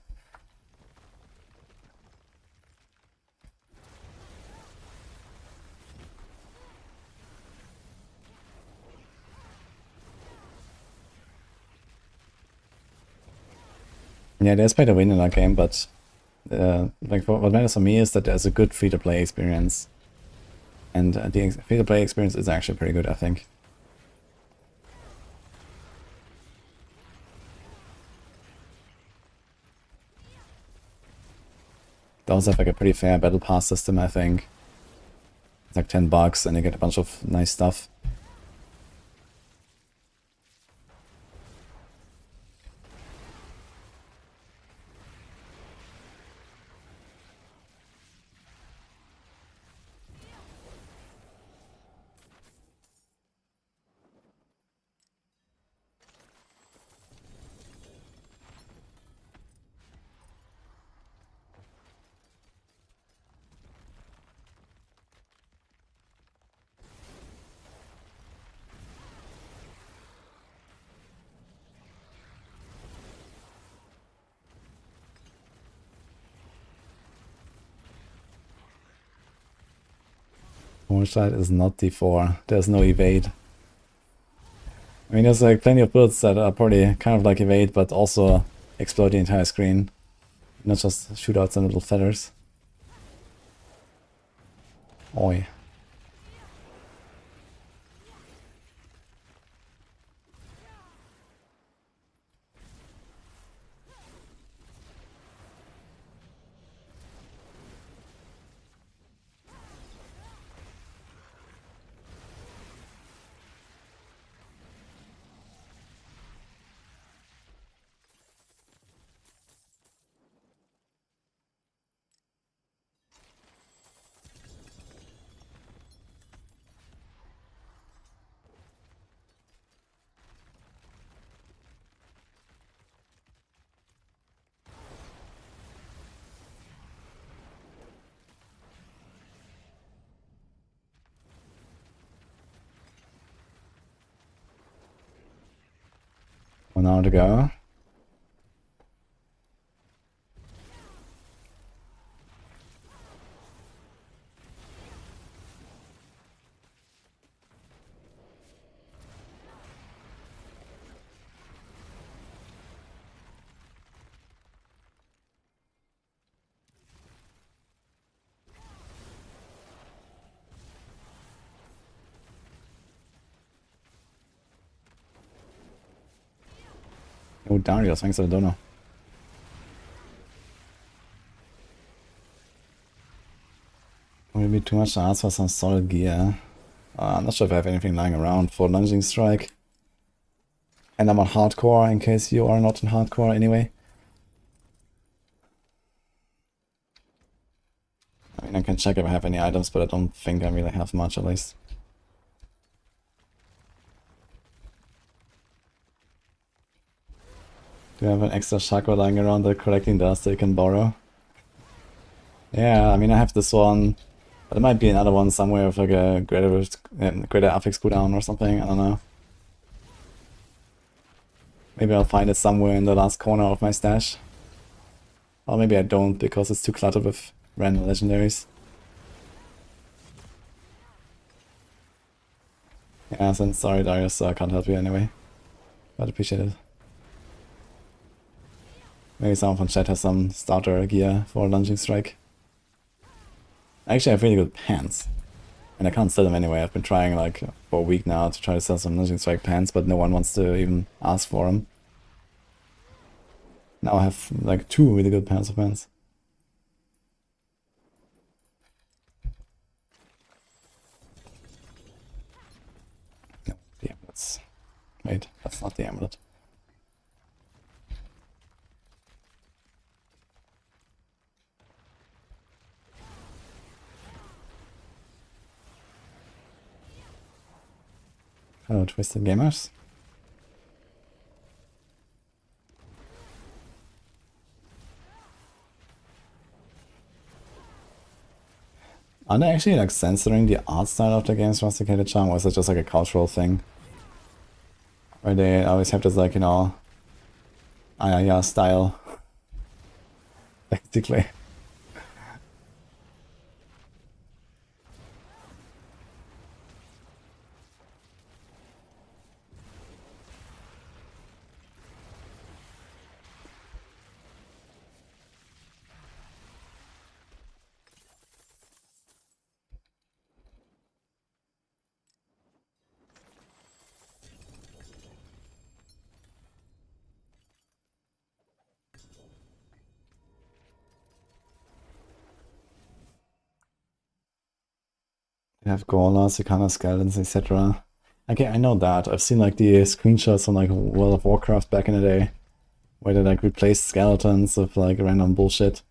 Yeah, there's pay to win in that game, but like what matters for me is that there's a good free-to-play experience. And the free-to-play experience is actually pretty good, I think. They also have like a pretty fair battle pass system, I think. It's like $10 and you get a bunch of nice stuff. Core side is not D4. There's no evade. I mean, there's like plenty of builds that are probably kind of like evade, but also explode the entire screen. Not just shootouts and little feathers. Oi. One hour to go. Oh, Darius, thanks to the donor. Maybe too much to ask for some solid gear. I'm not sure if I have anything lying around for lunging strike. And I'm on hardcore in case you are not in hardcore anyway. I mean, I can check if I have any items, but I don't think I really have much at least. Do you have an extra chakra lying around that collecting dust that you can borrow? Yeah, I mean, I have this one, but there might be another one somewhere with like a greater affix cooldown or something, I don't know. Maybe I'll find it somewhere in the last corner of my stash. Or maybe I don't, because it's too cluttered with random legendaries. Yeah, so sorry Darius, so I can't help you anyway. But appreciate it. Maybe someone from chat has some starter gear for lunging strike. I actually have really good pants. And I can't sell them anyway. I've been trying like for a week now to try to sell some lunging strike pants, but no one wants to even ask for them. Now I have like 2 really good pairs of pants. No, the amulets. Wait, that's not the amulet. Hello, Twisted Gamers. Are they actually like censoring the art style of the game's rusticated charm, or is it just like a cultural thing? Where they always have this like, you know, Ayaya style, basically. They have Golas, Ikana skeletons, etc. Okay, I know that. I've seen like the screenshots on like World of Warcraft back in the day, where they like replaced skeletons with like random bullshit.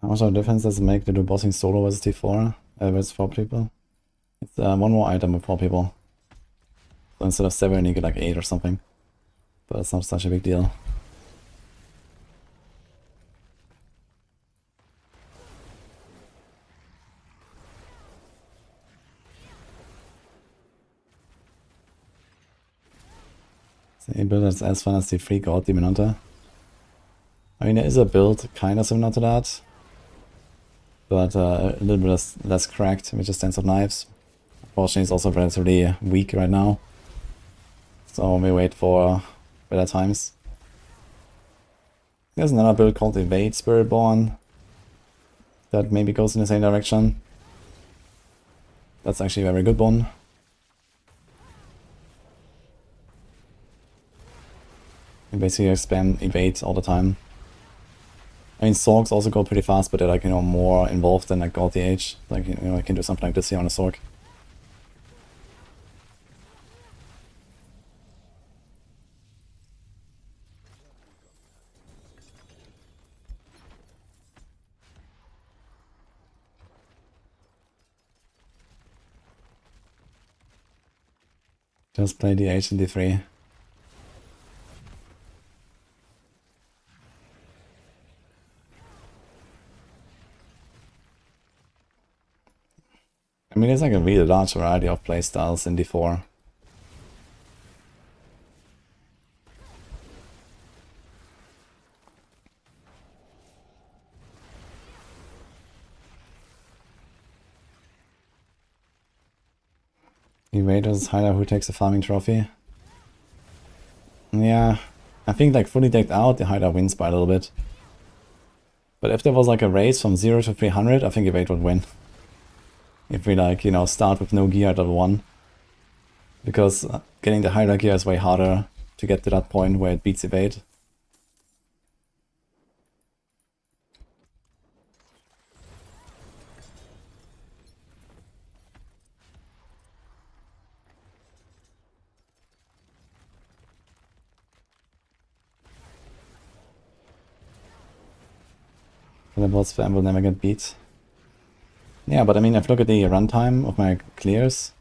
How much of a difference does it make to do bossing solo versus T4 versus 4 people? It's one more item with 4 people. So instead of 7 you get like 8 or something. But it's not such a big deal. The build that's as fun as the free God Demon Hunter. I mean, there is a build kind of similar to that, but a little bit less cracked, which is Dance of Knives. Unfortunately, it's also relatively weak right now, so we wait for better times. There's another build called Evade Spiritborn that maybe goes in the same direction. That's actually a very good one. You basically spam evade all the time. I mean, Sorcs also go pretty fast, but they're like, you know, more involved than like God the Age. Like, you know, I can do something like this here on a Sorc. Just play D8 and D3. I mean, there's like a really large variety of playstyles in D4. Evaders Hyder who takes a farming trophy. Yeah, I think like fully decked out, the Hyder wins by a little bit. But if there was like a race from 0 to 300, I think Evade would win. If we like, you know, start with no gear at level 1. Because getting the Hyder gear is way harder to get to that point where it beats Evade. The boss spam will never get beat. Yeah, but I mean, if you look at the runtime of my clears,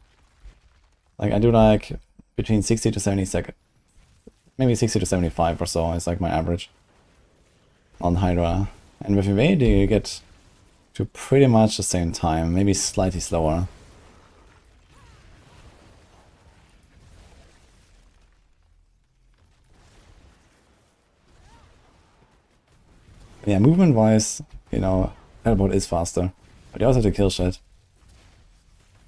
like I do like between 60 to 70 seconds. Maybe 60 to 75 or so is like my average on Hydra. And with Evade you get to pretty much the same time, maybe slightly slower. Yeah, movement-wise, you know, Teleport is faster, but you also have to kill shit.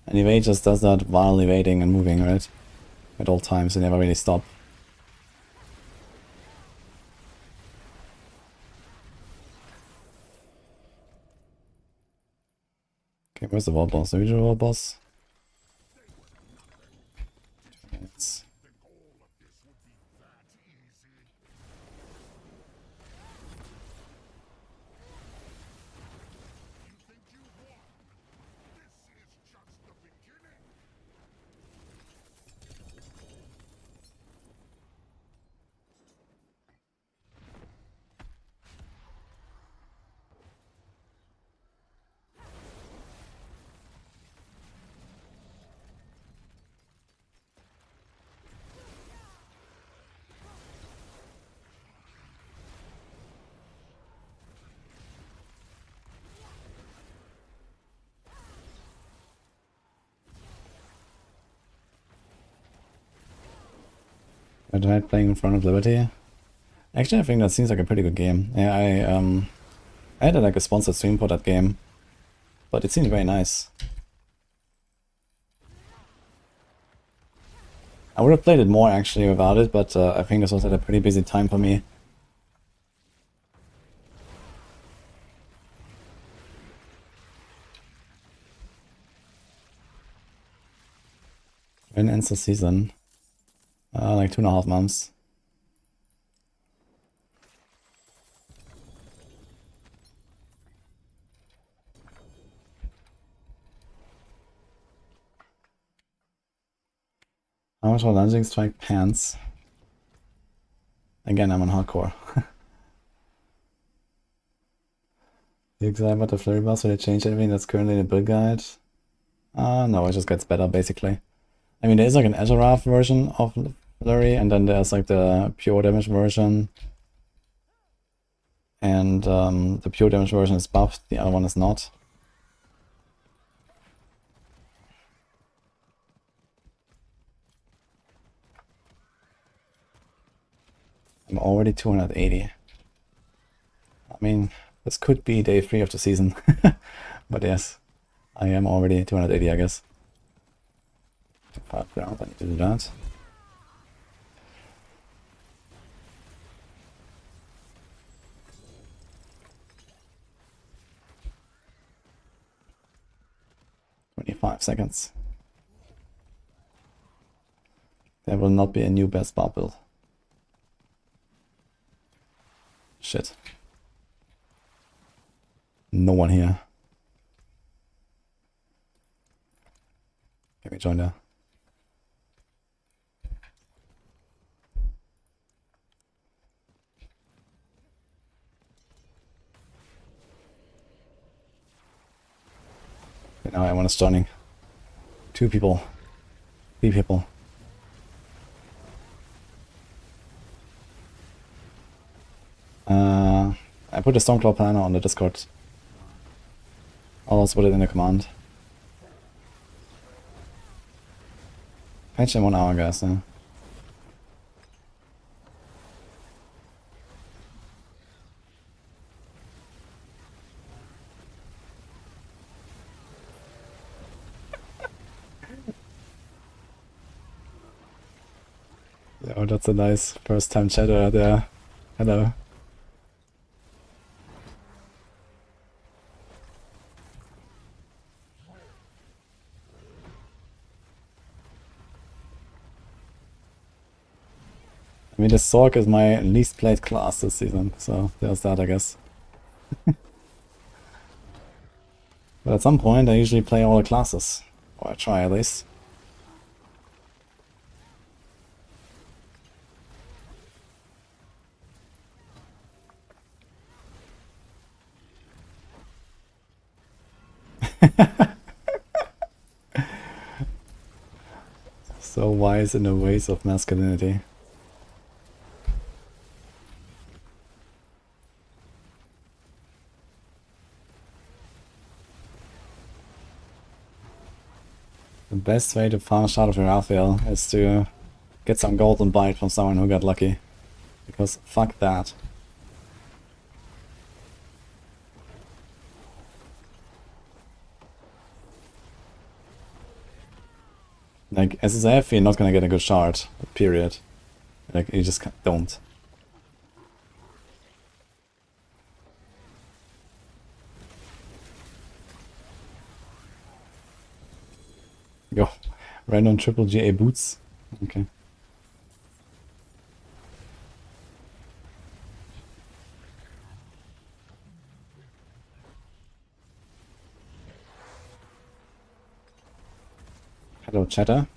And Evade just does that while evading and moving, right? At all times, you never really stop. Okay, where's the world boss? The regional world boss? It's... I tried playing in front of Liberty. Actually, I think that seems like a pretty good game. Yeah, I had like a sponsored stream for that game, but it seemed very nice. I would have played it more actually without it, but I think this was at a pretty busy time for me. When ends the season? Like 2.5 months. How much for Lunging Strike Pants? Again, I'm on hardcore. The Exile about the Flurry Boss, will they change anything that's currently in the build guide? No, it just gets better basically. I mean, there is like an Azarath version of Flurry, and then there's like the pure damage version. And the pure damage version is buffed, the other one is not. I'm already 280. I mean, this could be day 3 of the season. But yes, I am already 280, I guess. 5 ground, I need to do that. $25. There will not be a new best Barb build. Shit. No one here. Can we join there? Okay, now everyone is joining. 2 people. 3 people. I put a Stormclaw planner on the Discord. I'll also put it in the command. Patch in 1 hour, guys. Oh, that's a nice first time chatter there. Hello. I mean, the Sorc is my least played class this season, so there's that, I guess. But at some point, I usually play all the classes. Or I try, at least. So wise in the ways of masculinity. The best way to farm Shard of Irathiel is to get some golden bite from someone who got lucky. Because fuck that. Like, SSF, you're not gonna get a good shard, period. Like, you just don't. Go. Random triple GA boots. Okay. Hello, chatter.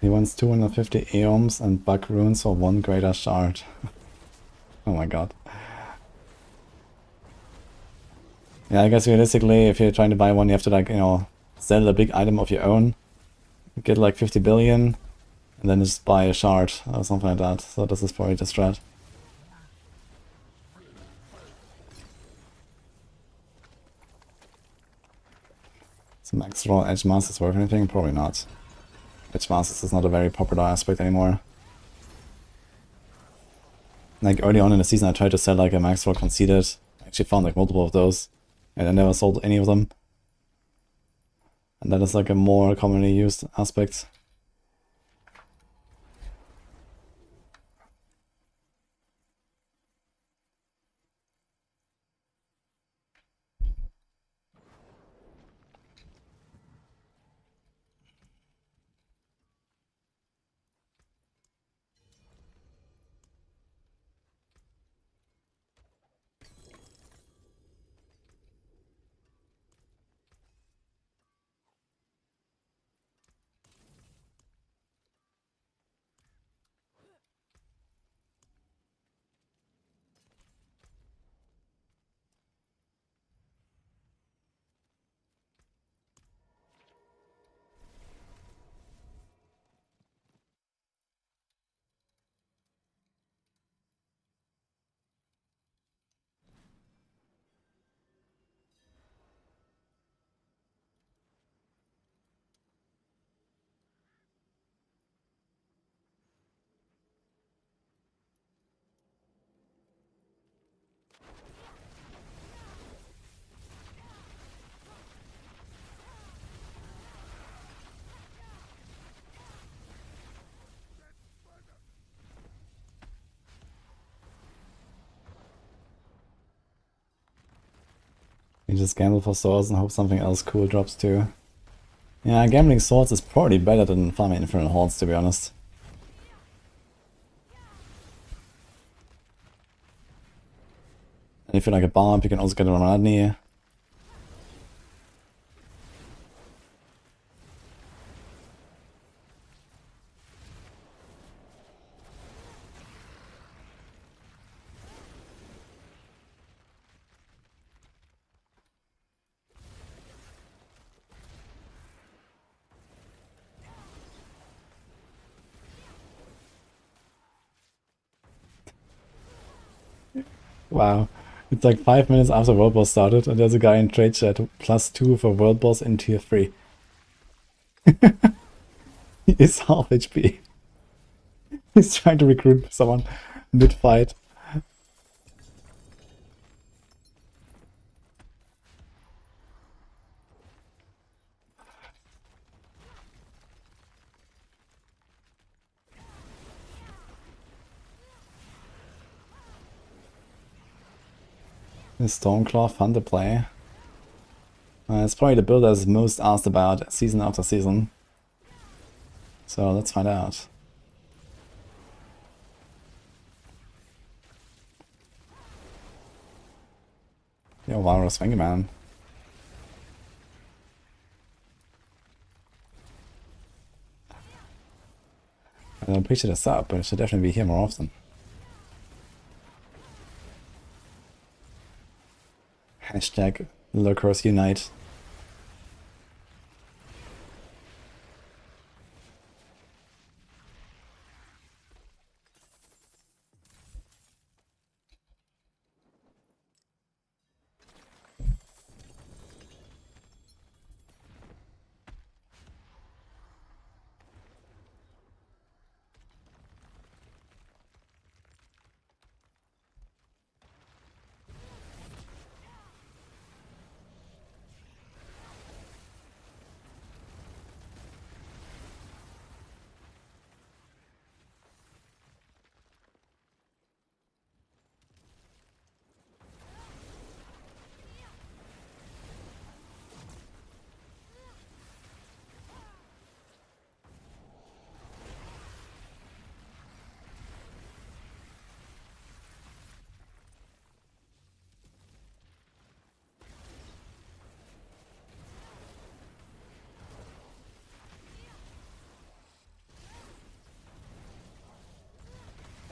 He wants 250 Aeons and bug runes for 1 greater shard. Oh my god. Yeah, I guess realistically, if you're trying to buy one, you have to, like, you know, sell a big item of your own, get like 50 billion, and then just buy a shard or something like that. So this is probably the strat. So Maxroll Edge Masters worth anything? Probably not. Edge Masters is not a very popular aspect anymore. Like early on in the season I tried to sell like a Maxroll Conceded. I actually found like multiple of those. And I never sold any of them. And that is like a more commonly used aspect. You just gamble for swords and hope something else cool drops too. Yeah, gambling swords is probably better than farming Infernal Hordes, to be honest. And if you're like a Barb, you can also get a Rodney. Wow. It's like 5 minutes after World Boss started, and there's a guy in trade chat +2 for World Boss in tier 3. He is half HP. He's trying to recruit someone mid-fight. Is Stormclaw fun to play? It's probably the build that's most asked about season after season. So let's find out. Yo, Varus, thank you, man. I don't appreciate the sub, but it should definitely be here more often. Hashtag Lurkers Unite.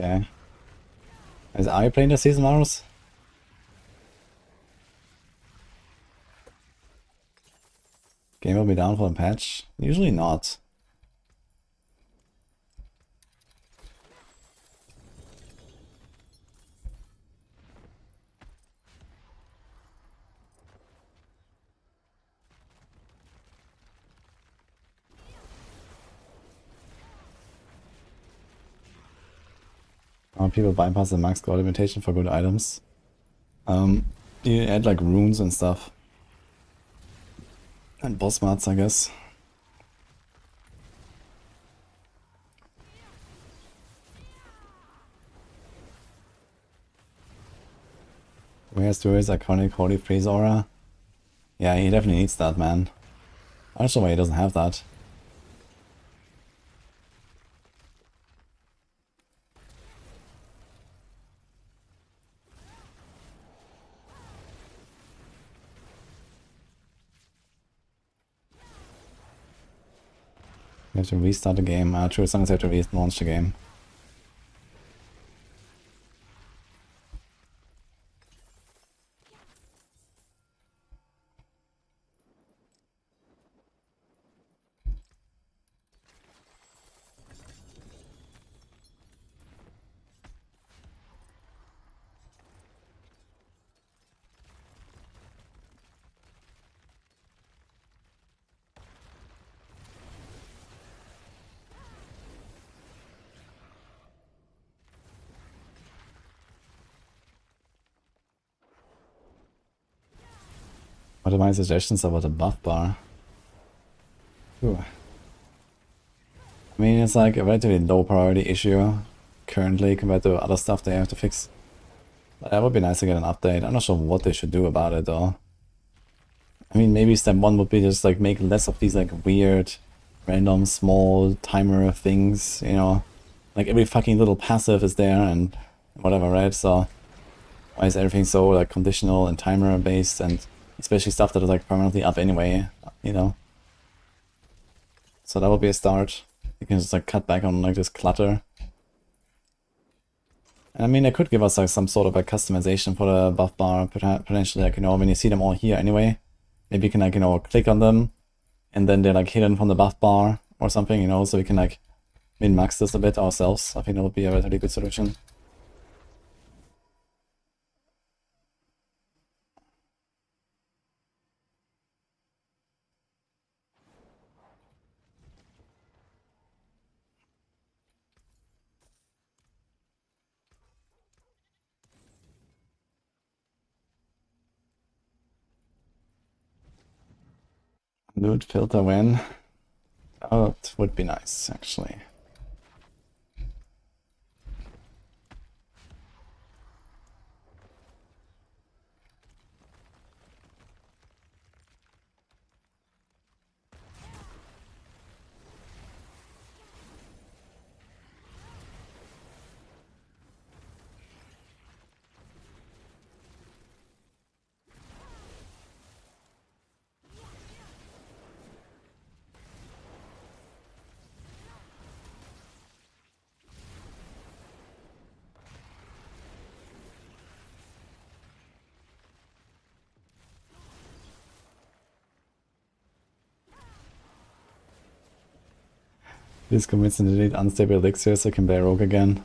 Okay. Are you playing the season, Varus? Game will be down for a patch? Usually not. People bypass the Maxroll limitation for good items. You add like runes and stuff. And boss mats, I guess. Where's Druid's iconic Holy Freeze aura? Yeah, he definitely needs that, man. I'm not sure why he doesn't have that. You have to restart the game. True, sometimes you have to relaunch the game. What are my suggestions about the buff bar? Ooh. I mean, it's like a relatively low priority issue currently compared to other stuff they have to fix. But that would be nice to get an update. I'm not sure what they should do about it though. I mean, maybe step one would be just like make less of these like weird, random, small timer things, you know? Like every fucking little passive is there and whatever, right? So why is everything so like conditional and timer based, and especially stuff that is like permanently up anyway, you know? So that would be a start. You can just like cut back on like this clutter. And I mean, they could give us like some sort of like customization for the buff bar, potentially, like, you know, when you see them all here anyway, maybe you can like, you know, click on them and then they're like hidden from the buff bar or something, you know, so we can like min-max this a bit ourselves. I think that would be a relatively good solution. Loot filter when? Oh, it would be nice, actually. Please commits and delete unstable elixirs so I can play rogue again.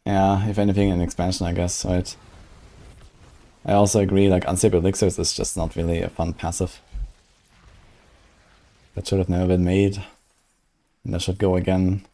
Yeah, if anything, an expansion, I guess, right? I also agree, like, unstable elixirs is just not really a fun passive. That should have never been made. And that should go again.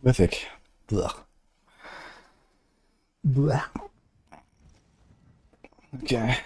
Mythic. Blech. Blech. Okay.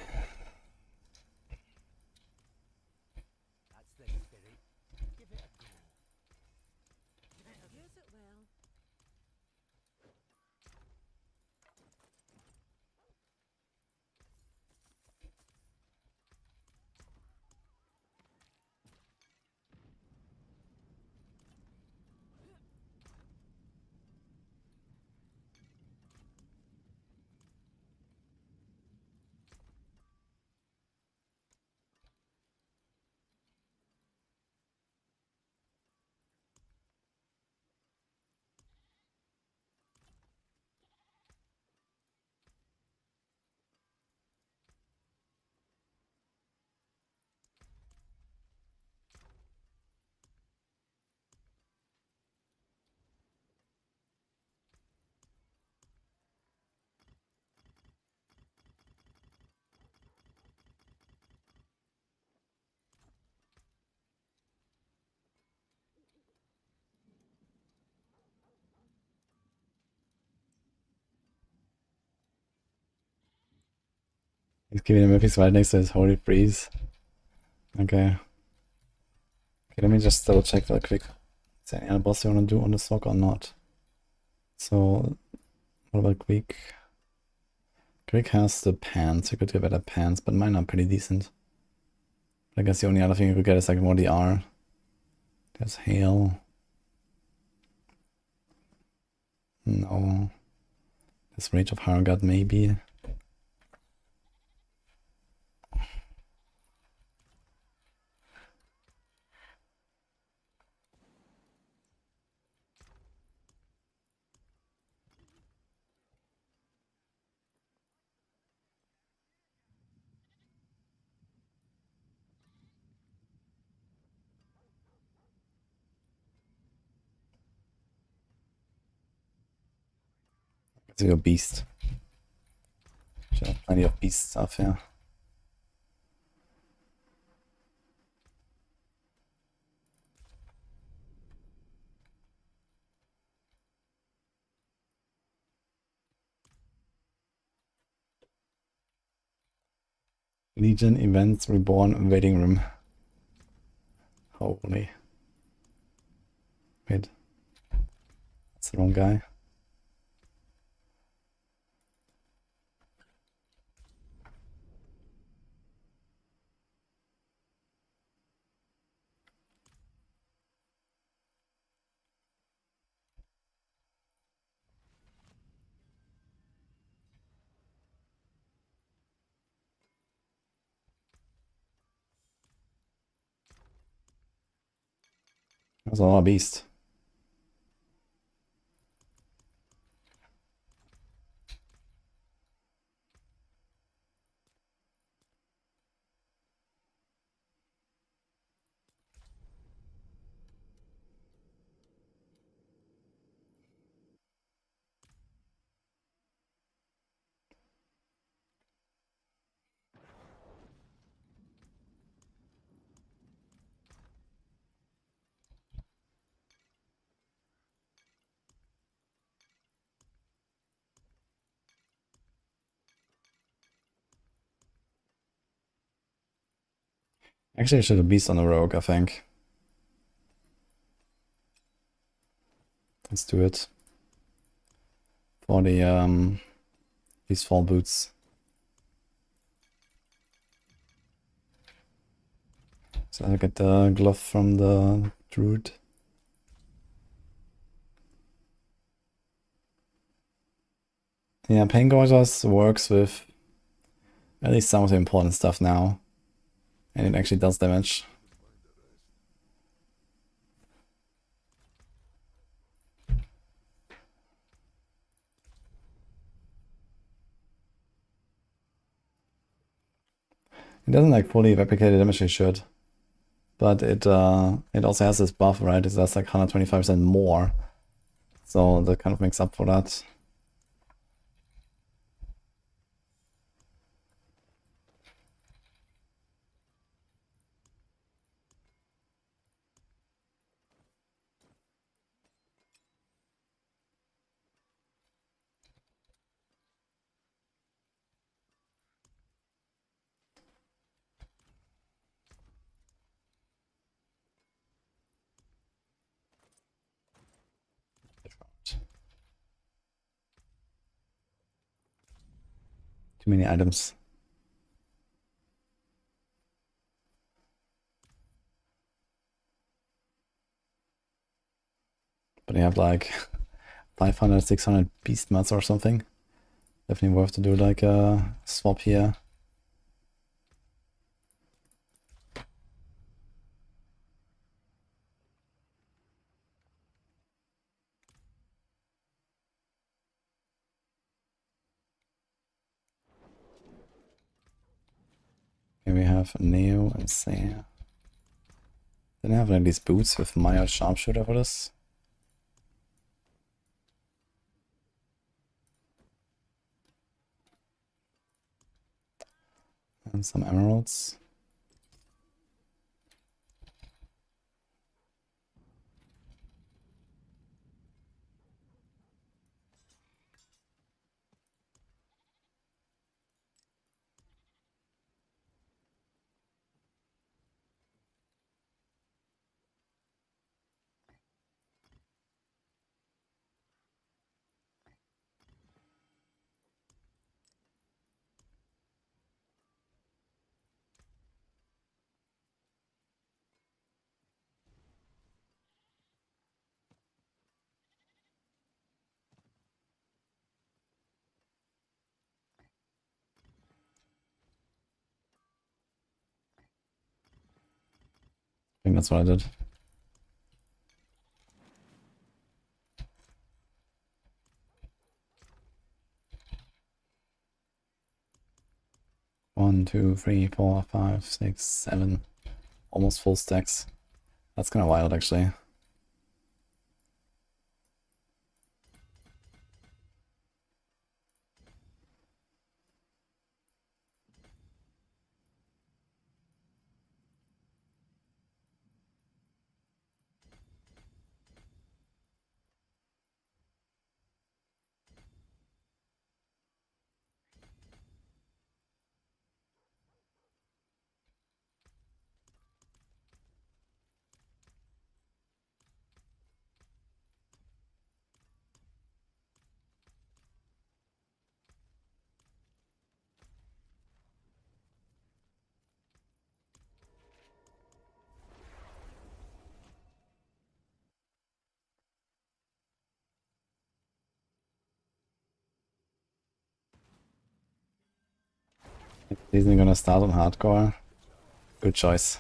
He's giving him epics right next to his Holy Freeze. Okay. Okay, let me just double check real quick. Is there any other boss you want to do on the Sorc or not? So, what about Greek? Greek has the pants. You could get better pants, but mine are pretty decent. I guess the only other thing you could get is like more DR. There's Hail. No. There's Rage of Hargat maybe. Let's go Beast. Should have plenty of Beast stuff here. Legion Events Reborn Waiting Room. Holy. Wait. That's the wrong guy. That's a lot of Beast. Actually, I should have Beast on the Rogue, I think. Let's do it. For the these fall boots. So I get the glove from the Druid. Yeah, Pain Gorgeous works with at least some of the important stuff now. And it actually does damage. It doesn't like fully replicate the damage it should. But it also has this buff, right? It does like 125% more. So that kind of makes up for that. Too many items. But you have like 500, 600 beast mats or something. Definitely worth to do like a swap here. Here we have Neo and Saya. Then I have like these boots with Maya Sharpshooter for this. And some emeralds. think that's what I did. One, two, three, four, five, six, seven. Almost full stacks. That's kind of wild, actually. Isn't gonna start on hardcore. Good choice.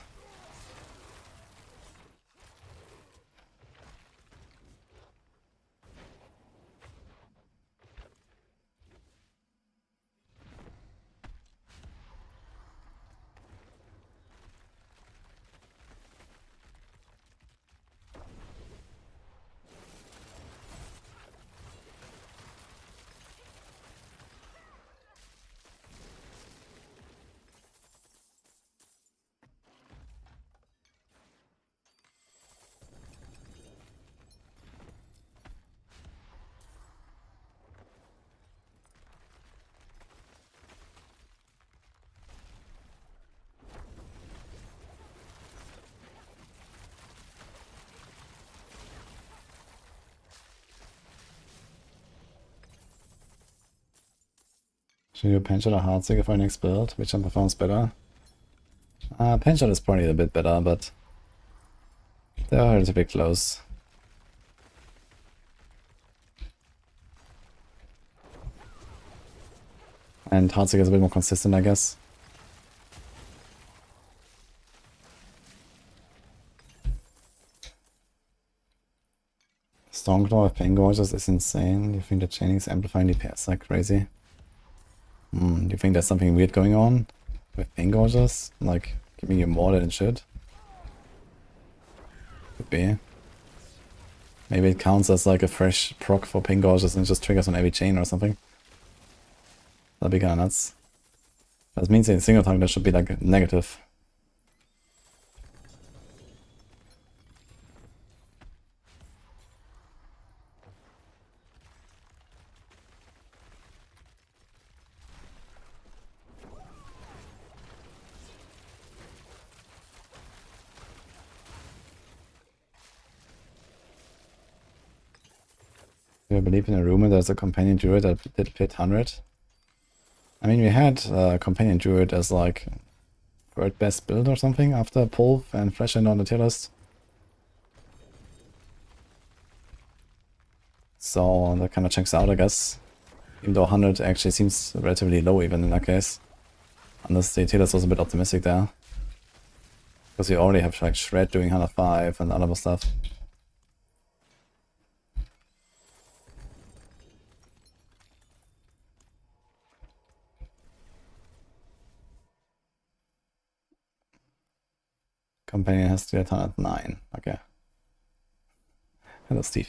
Should you Penshot or Heartseeker for your next build? Which one performs better? Penshot is probably a bit better, but they're a little bit close. And Heartseeker is a bit more consistent, I guess. Stormclaw with Pain Gorges is insane. Do you think the chaining is amplifying DPS like crazy? Do you think there's something weird going on with Pain Gorges? Like, giving you more than it should? Could be. Maybe it counts as like a fresh proc for Pain Gorges and it just triggers on every chain or something. That'd be kinda nuts. That means in single target that should be like negative. Do you believe in a rumor there's a companion druid that did pit 100? I mean, we had companion druid as like third best build or something after Pulp and Fleshend on the tier list. So that kind of checks out, I guess. Even though 100 actually seems relatively low even in that case. Unless the tier list was a bit optimistic there. Because we already have like Shred doing 105 and other stuff. Companion has to get 109. Okay. Hello, Steve.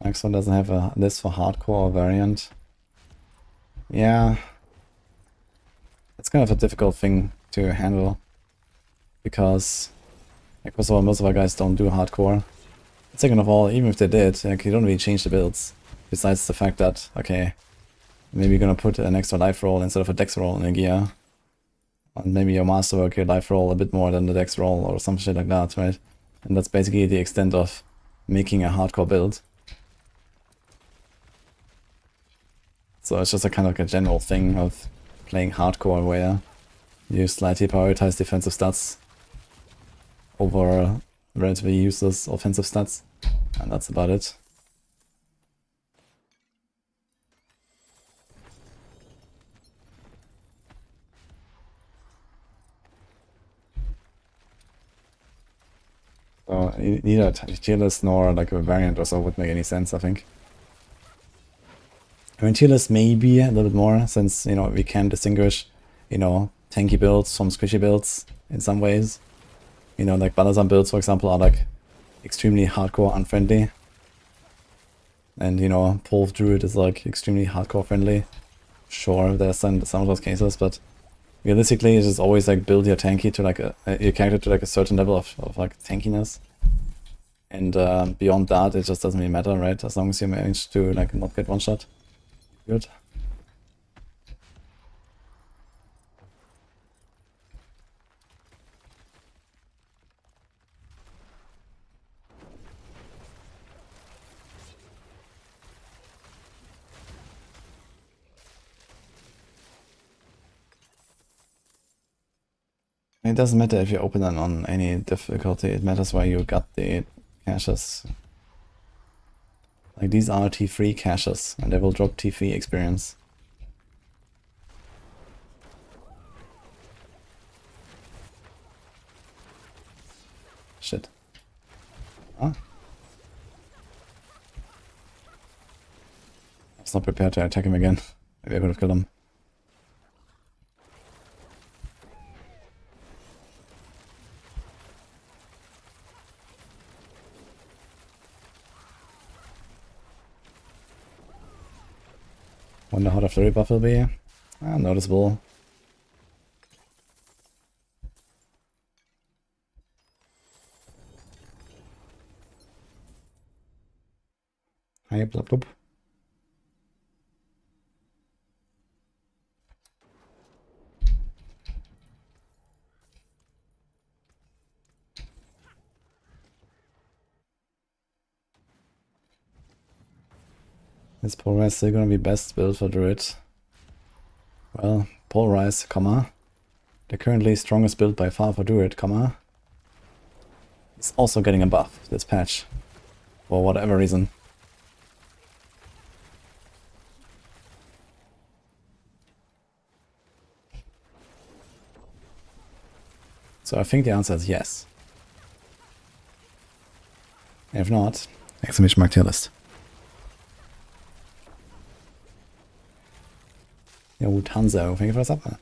Maxroll doesn't have a list for hardcore variant. Yeah. It's kind of a difficult thing to handle. Because, like, first of all, most of our guys don't do hardcore. Second of all, even if they did, like, you don't really change the builds. Besides the fact that, okay, maybe you're gonna put an extra life roll instead of a dex roll in a gear. And maybe your masterwork, your life roll a bit more than the dex roll or some shit like that, right? And that's basically the extent of making a hardcore build. So it's just a kind of like a general thing of playing hardcore where you slightly prioritize defensive stats over relatively useless offensive stats. And that's about it. So neither tier list nor like a variant or so would make any sense, I think. I mean, tier list maybe a little bit more, since, you know, we can distinguish, you know, tanky builds from squishy builds in some ways. You know, like Balazar builds, for example, are like extremely hardcore unfriendly. And, you know, Pulve Druid is like extremely hardcore friendly. Sure, there's some of those cases, but realistically, it's just always like build your tanky to like your character to like a certain level of like tankiness. And beyond that, it just doesn't really matter, right? As long as you manage to like not get one shot. Good. It doesn't matter if you open them on any difficulty, it matters where you got the caches. Like these are T3 caches, and they will drop T3 experience. Shit. Huh? I was not prepared to attack him again. Maybe I could have killed him. Wonder how the flurry buff will be. Noticeable. Hi, blub blub. Is Polarize still gonna be best build for Druid? Well, Polarize, comma. The currently strongest build by far for Druid, comma. It's also getting a buff this patch. For whatever reason. So I think the answer is yes. If not, exclamation mark tier list. Yo, Tanzo, thank you for the sub, man.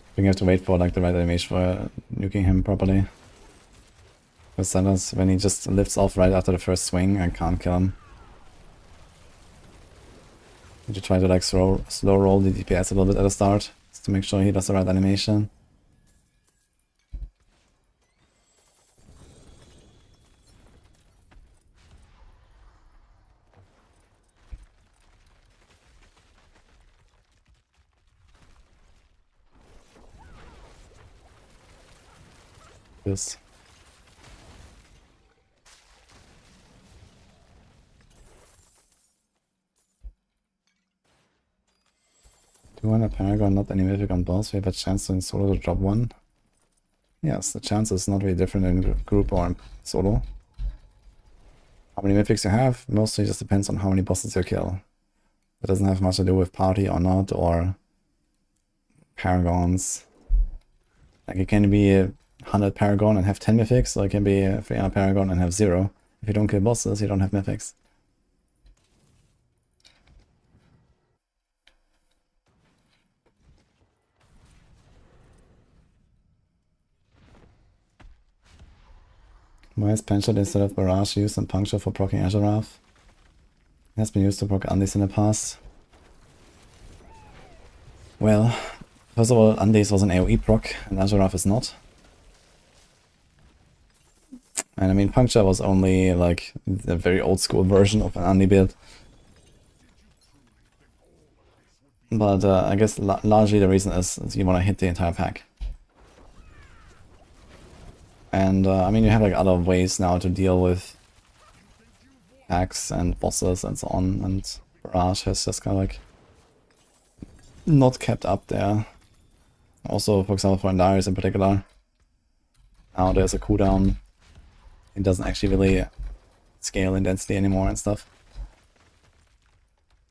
I think you have to wait for like the right animation for nuking him properly. Because sometimes when he just lifts off right after the first swing, I can't kill him. Need to try to like slow roll the DPS a little bit at the start, just to make sure he does the right animation. This. Do you want a Paragon, not any mythic on boss? We have a chance to in solo to drop one. Yes, the chance is not really different in group or in solo. How many mythics you have mostly just depends on how many bosses you kill. It doesn't have much to do with party or not, or Paragons. Like it can be 100 Paragon and have 10 mythics, or it can be 300 Paragon and have 0. If you don't kill bosses, you don't have mythics. Why is Penshot instead of Barrage used and Puncture for proccing Azurath? It has been used to proc Unleash in the past. Well, First of all, Undays was an AoE proc, and Azurath is not. And I mean, Puncture was only like the very old school version of an Undy build. But I guess largely the reason is you want to hit the entire pack. And I mean, you have like other ways now to deal with packs and bosses and so on, and Barrage has just kind of like not kept up there. Also, for example, for Enquiries in particular, now there's a cooldown. It doesn't actually really scale in density anymore and stuff.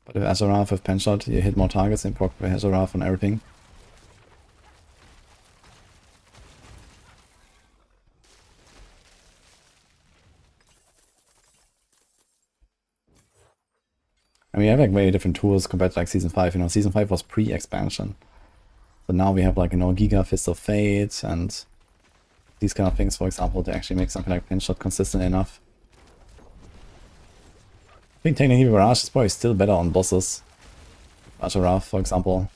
But with Azurath with Penshot, you hit more targets and proc with Azurath on everything. And we have like very different tools compared to like Season 5, you know, Season 5 was pre-expansion. So now we have like, you know, Giga Fist of Fate and these kind of things, for example, to actually make something like Pinshot consistent enough. I think technically Barrage is probably still better on bosses. Azurath, for example.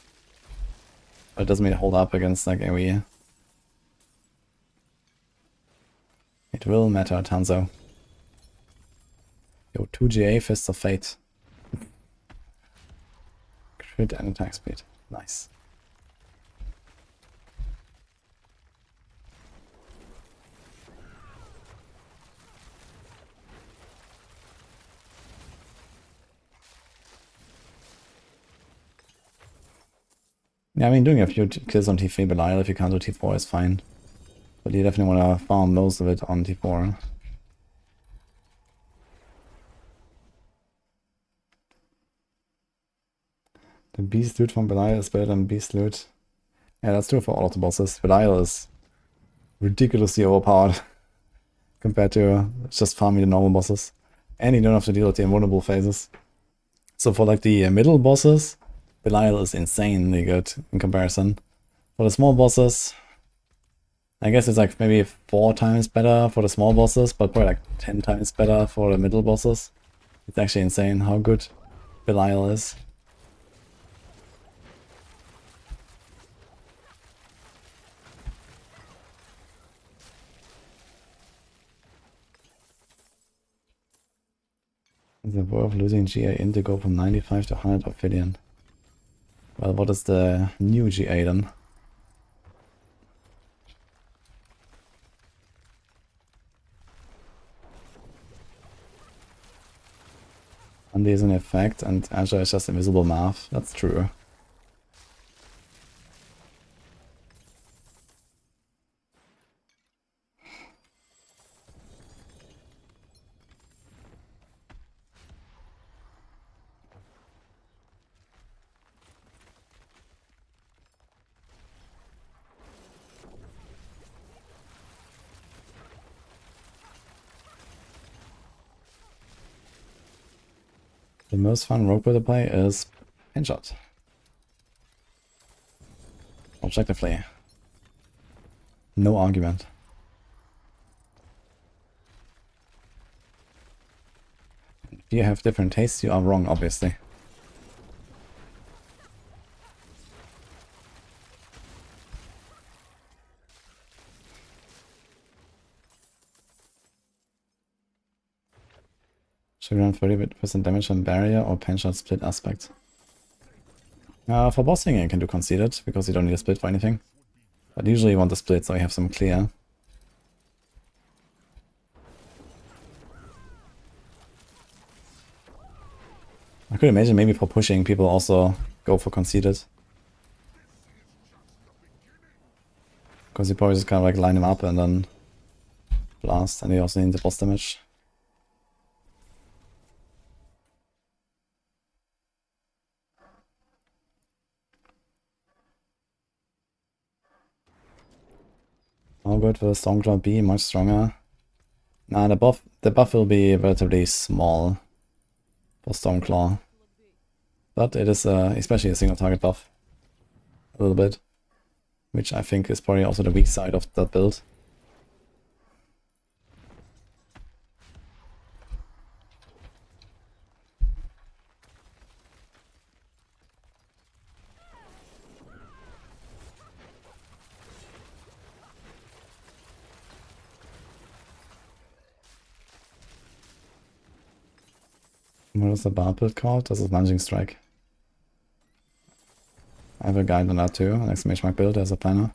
But it doesn't really hold up against like AoE. It will matter, Tanzo. Yo, 2 GA Fists of Fate. Crit and attack speed. Nice. Yeah, I mean, doing a few kills on T3 Belial if you can't do T4 is fine. But you definitely want to farm most of it on T4. The Beast Loot from Belial is better than Beast Loot. Yeah, that's true for all of the bosses. Belial is ridiculously overpowered compared to just farming the normal bosses. And you don't have to deal with the invulnerable phases. So for like the middle bosses, Belial is insanely good in comparison. For the small bosses, I guess it's like maybe 4 times better for the small bosses, but probably like 10 times better for the middle bosses. It's actually insane how good Belial is. Is it worth losing GA Indigo from 95 to 100 Ophidian? Well, what is the new GA then? Undy is an effect and Azure is just invisible math. That's true. The most fun rogue builder play is Pinshot. Objectively. No argument. If you have different tastes, you are wrong, obviously. Should we run 30% damage on barrier or Pinshot split aspect? For bossing you can do conceded, because you don't need a split for anything. But usually you want a split so you have some clear. I could imagine maybe for pushing people also go for conceded. Because you probably just kind of like line them up and then blast, and you also need the boss damage. How good will Stormclaw be? Much stronger? Nah, the buff will be relatively small for Stormclaw. But it is especially a single target buff. A little bit. Which I think is probably also the weak side of that build. What is the Barb build called? This is Lunging Strike. I have a guide on that too. Next Mage Mark build as a planner.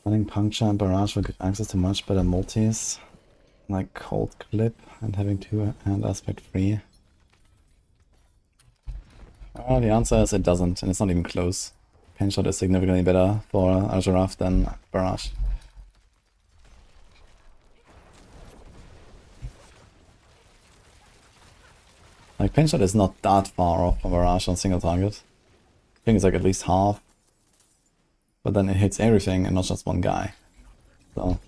Running Puncture and Barrage will give access to much better multis, like Cold Clip and having 2-hand aspect free. Well, the answer is it doesn't, and it's not even close. Pinshot is significantly better for a Giraffe than Barrage. Like, Pinshot is not that far off from Barrage on single target. I think it's like at least half. But then it hits everything and not just one guy. So.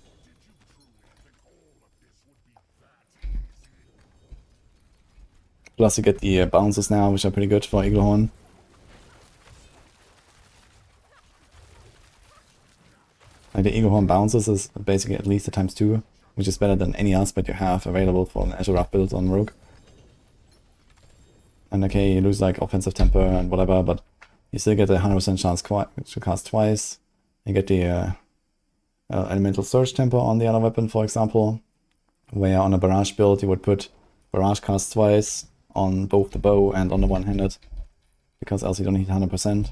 Plus you get the bounces now, which are pretty good for Eaglehorn. Like the Eaglehorn bounces is basically at least a ×2, which is better than any aspect you have available for an Azure Rough build on Rogue. And okay, you lose like offensive temper and whatever, but you still get a 100% chance to cast twice. You get the elemental surge tempo on the other weapon, for example, where on a barrage build you would put barrage cast twice on both the bow and on the one-handed, because else you don't need 100%.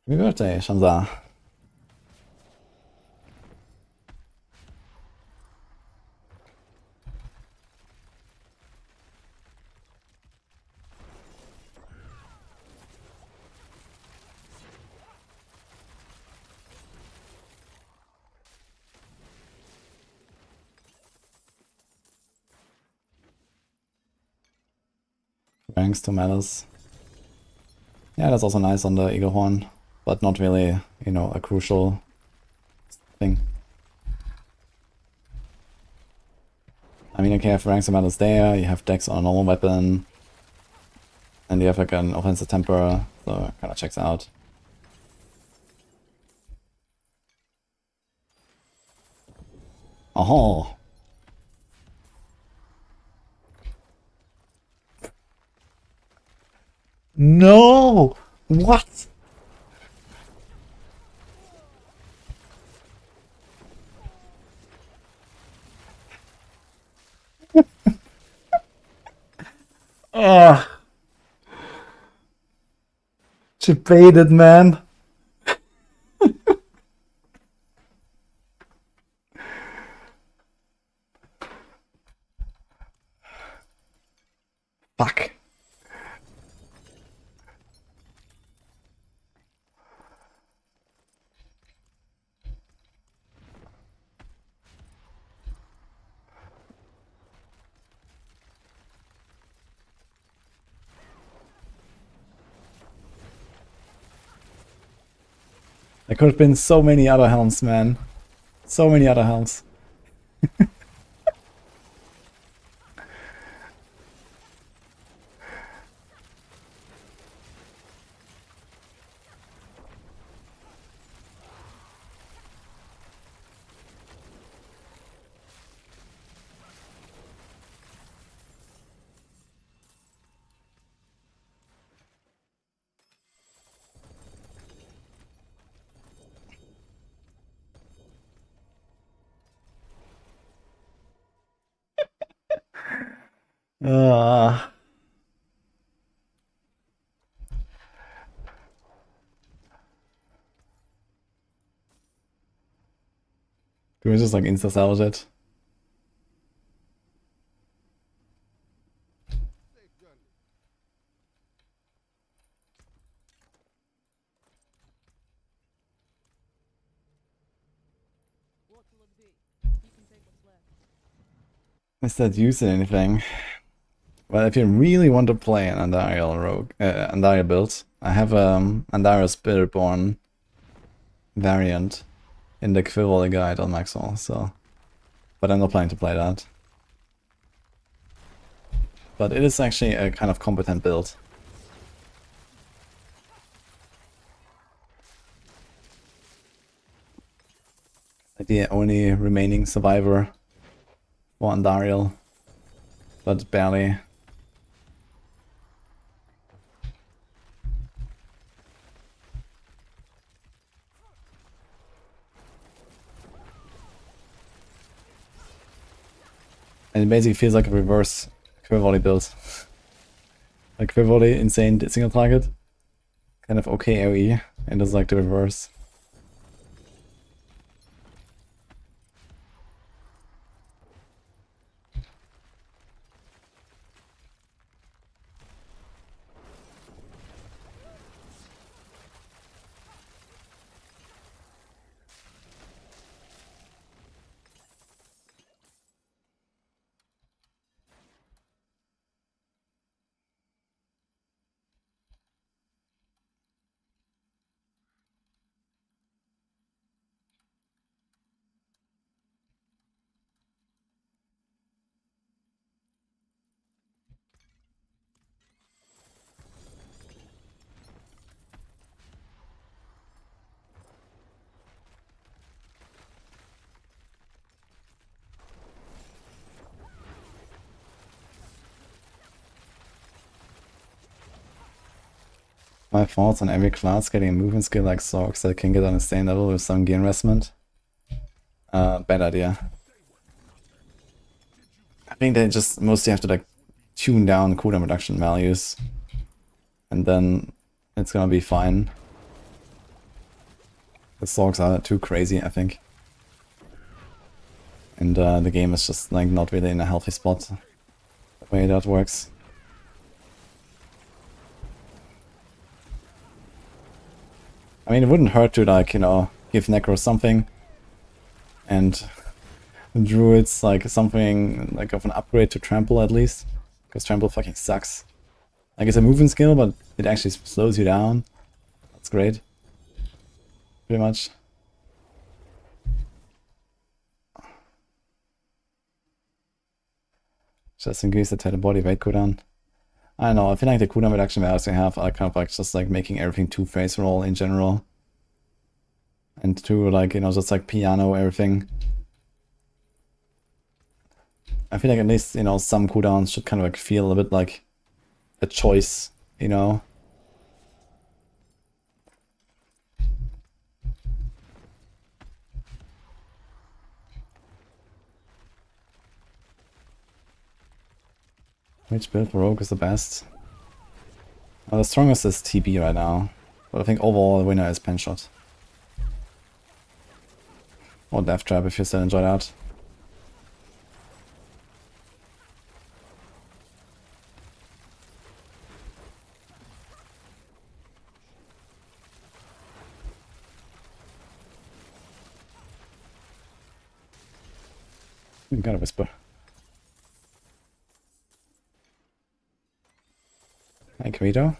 Happy birthday, Shamsa. Ranks to Malice. Yeah, that's also nice on the Eaglehorn, but not really, you know, a crucial thing. I mean, okay, you have Ranks to Malice there, you have Dex on a normal weapon, and you have like an offensive temper, so it kind of checks out. Oh. No! What? Ugh. She baited, man. Fuck. There could have been so many other helms, man. So many other helms. Uh, do we just like insta-salvage it? Is that using anything? Well, if you really want to play an Andariel rogue, Andariel build, I have Andariel Spiritborn variant in the Quivolley guide on Maxroll, so... But I'm not planning to play that. But it is actually a kind of competent build. Like the only remaining survivor for Andariel, but barely. And it basically feels like a reverse Quivolley build. Like Quivolley, insane single target, kind of okay AoE, and it's like the reverse. My thoughts on every class getting a movement skill like Sorc that can get on the same level with some gear investment? Bad idea. I think they just mostly have to like tune down cooldown reduction values, and then it's gonna be fine. The Sorcs are too crazy, I think. And the game is just like not really in a healthy spot the way that works. I mean, it wouldn't hurt to, like, you know, give Necro something, and Druids, like, something, like, of an upgrade to Trample, at least. Because Trample fucking sucks. Like, it's a movement skill, but it actually slows you down. That's great. Pretty much. Just increase the total body weight cooldown. I don't know, I feel like the cooldown reduction values they have are kind of like just like making everything too face roll in general. And to like, you know, just like piano everything. I feel like at least, you know, some cooldowns should kind of like feel a bit like a choice, you know? Which build for Rogue is the best? Well, the strongest is TB right now, but I think overall the winner is Penshot. Or Death Trap if you still enjoy that. You gotta whisper. Hey, Quito.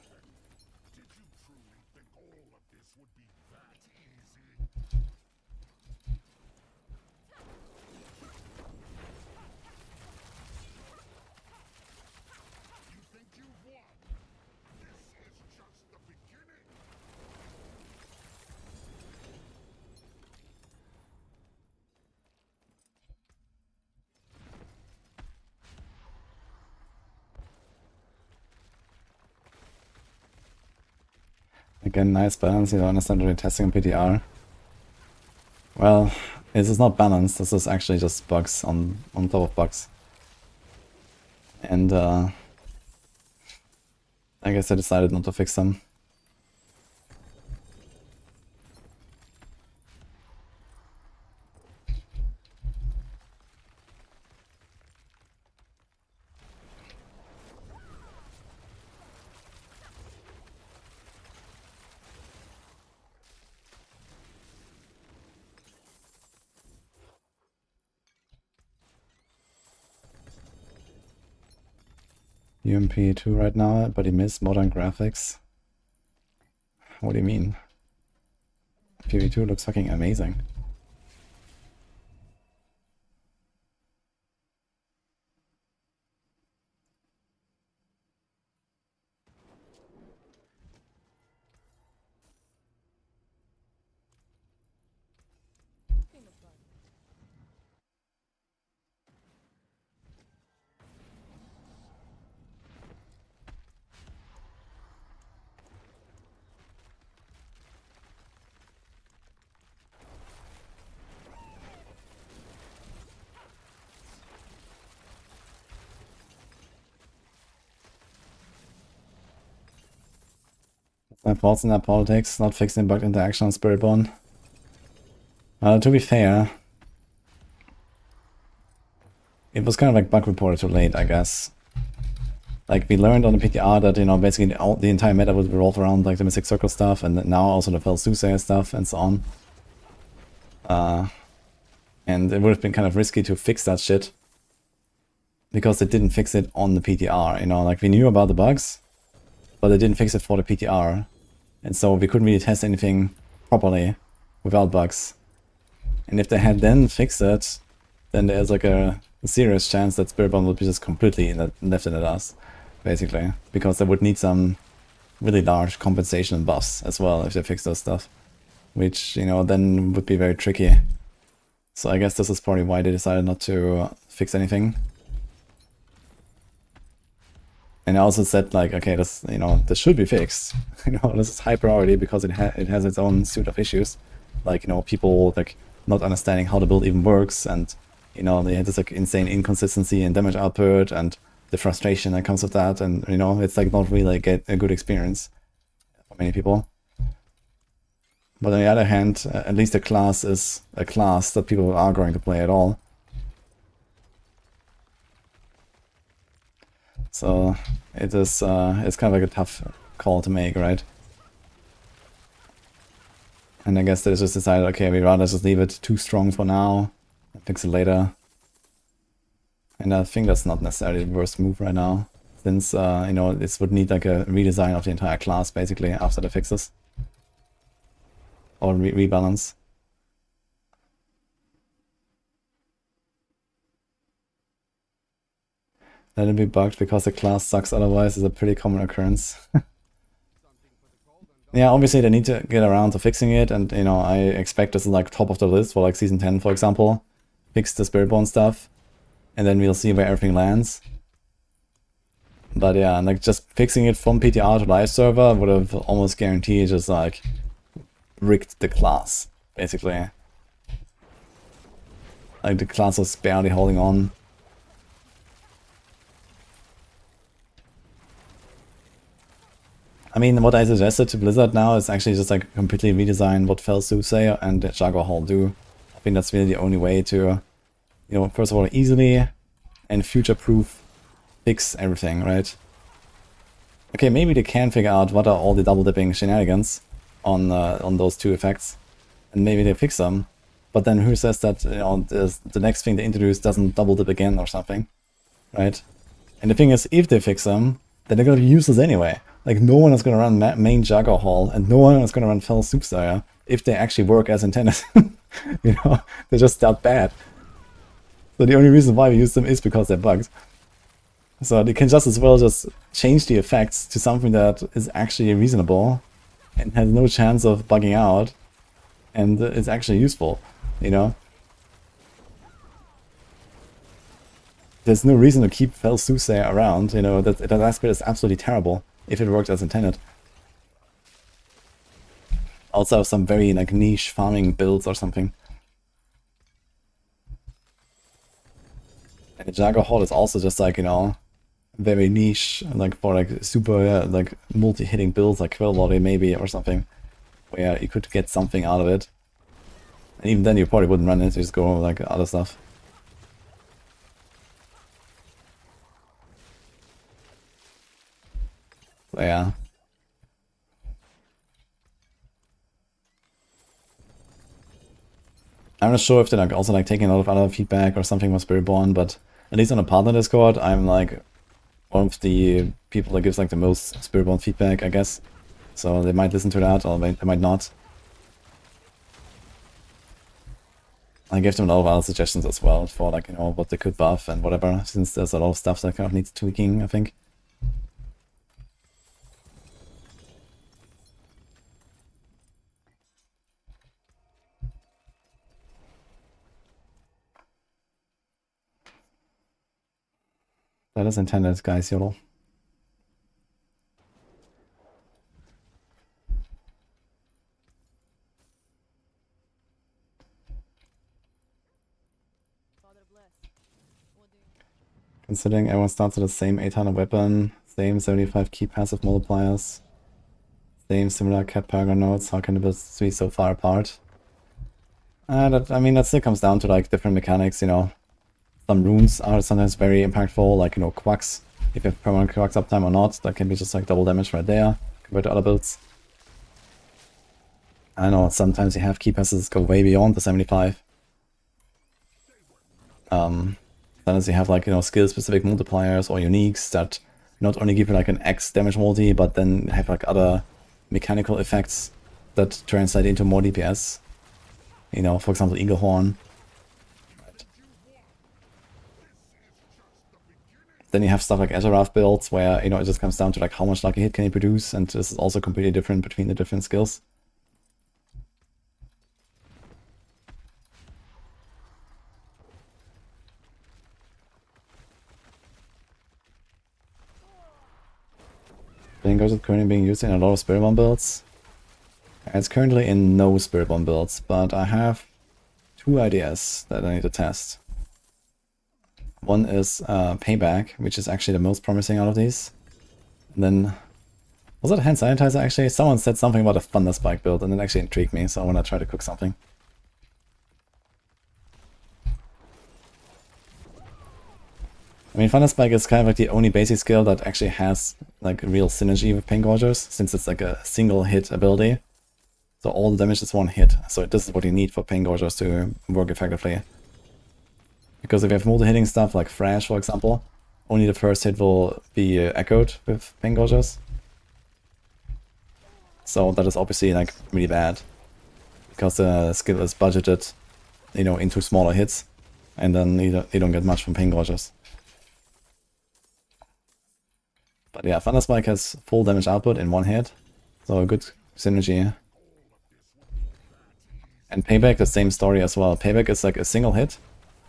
Again, nice balance. You don't understand really testing on PTR. Well, this is not balanced. This is actually just bugs on top of bugs. And I guess I decided not to fix them. UMP2 right now, but he missed modern graphics. What do you mean? PV2 looks fucking amazing. My thoughts in that politics, not fixing bugged interaction on Spiritborn. To be fair, it was kind of like bug reported too late, I guess. Like, we learned on the PTR that, you know, basically the entire meta would revolve around like the Mystic Circle stuff, and now also the Fell Soothsayer stuff, and so on. And it would have been kind of risky to fix that shit, because they didn't fix it on the PTR, you know, like we knew about the bugs, but they didn't fix it for the PTR. And so we couldn't really test anything properly without bugs. And if they had then fixed it, then there's like a serious chance that Spiritborn would be just completely left in the dust, basically. Because they would need some really large compensation and buffs as well if they fix those stuff. Which, you know, then would be very tricky. So I guess this is probably why they decided not to fix anything. And I also said, like, okay, this, you know, this should be fixed. You know, this is high priority because it has its own suite of issues, like, you know, people like not understanding how the build even works, and you know, they had this like insane inconsistency in damage output and the frustration that comes with that, and you know, it's like not really like a good experience for many people. But on the other hand, at least the class is a class that people are going to play at all. So it is, it's kind of like a tough call to make, right? And I guess they just decided, okay, we'd rather just leave it too strong for now and fix it later. And I think that's not necessarily the worst move right now, since, you know, this would need like a redesign of the entire class, basically, after the fixes. Or rebalance. Let it be bugged because the class sucks otherwise is a pretty common occurrence. Yeah, obviously they need to get around to fixing it, and you know, I expect this is like top of the list for like Season 10, for example. Fix the Spiritborn stuff, and then we'll see where everything lands. But yeah, like just fixing it from PTR to live server would have almost guaranteed just like rigged the class, basically. Like the class was barely holding on. I mean, what I suggested to Blizzard now is actually just like completely redesign what Fell Soothsayer and Jaguar Hall do. I think that's really the only way to, you know, first of all, easily and future-proof fix everything, right? Okay, maybe they can figure out what are all the double-dipping shenanigans on those two effects, and maybe they fix them. But then who says that, you know, the next thing they introduce doesn't double-dip again or something, right? And the thing is, if they fix them, then they're gonna be useless anyway. Like, no one is gonna run main Jaguar Hall, and no one is gonna run Fell Soothsayer if they actually work as intended. You know, they're just that bad. So the only reason why we use them is because they're bugged. So they can just as well just change the effects to something that is actually reasonable and has no chance of bugging out, and is actually useful, you know? There's no reason to keep Fell Soothsayer around, you know, that aspect is absolutely terrible if it worked as intended. Also some very like niche farming builds or something. And the Jaguar Hall is also just like, you know, very niche, like for like super like multi-hitting builds like Quill Body maybe or something, where you could get something out of it. And even then you probably wouldn't run it, you just go like other stuff. So yeah. I'm not sure if they're like also like taking a lot of other feedback or something from Spiritborn, but at least on the partner Discord, I'm like one of the people that gives like the most Spiritborn feedback, I guess. So they might listen to that, or they might not. I gave them a lot of other suggestions as well for like, you know, what they could buff and whatever, since there's a lot of stuff that kind of needs tweaking, I think. That is intended, guys, YOLO. Considering everyone starts with the same 800 weapon, same 75 key passive multipliers, same similar cap paragon nodes, how can the builds be so far apart? I mean, that still comes down to like different mechanics, you know. Some runes are sometimes very impactful, like, you know, quacks. If you have permanent quacks uptime or not, that can be just like double damage right there, compared to other builds. I know sometimes you have key passes go way beyond the 75. Sometimes you have like, you know, skill specific multipliers or uniques that not only give you like an X damage multi, but then have like other mechanical effects that translate into more DPS. You know, for example, Eagle Horn. Right. Then you have stuff like Azarath builds where, you know, it just comes down to like how much lucky hit can you produce, and this is also completely different between the different skills. Bingos is currently being used in a lot of Spiritborn builds. It's currently in no Spiritborn builds, but I have two ideas that I need to test. One is Payback, which is actually the most promising out of these. And then, was that Hand Sanitizer actually? Someone said something about a Thunder Spike build and it actually intrigued me, so I want to try to cook something. I mean, Thunder Spike is kind of like the only basic skill that actually has like real synergy with Pain Gorgers, since it's like a single hit ability. So all the damage is one hit, so this is what you need for Pain Gorgers to work effectively. Because if you have multi-hitting stuff like Thrash, for example, only the first hit will be echoed with Pain Gorgers. So that is obviously like really bad, because the skill is budgeted, you know, into smaller hits, and then you don't get much from Pain Gorgers. But yeah, Thunder Spike has full damage output in one hit, so a good synergy. And Payback, the same story as well. Payback is like a single hit,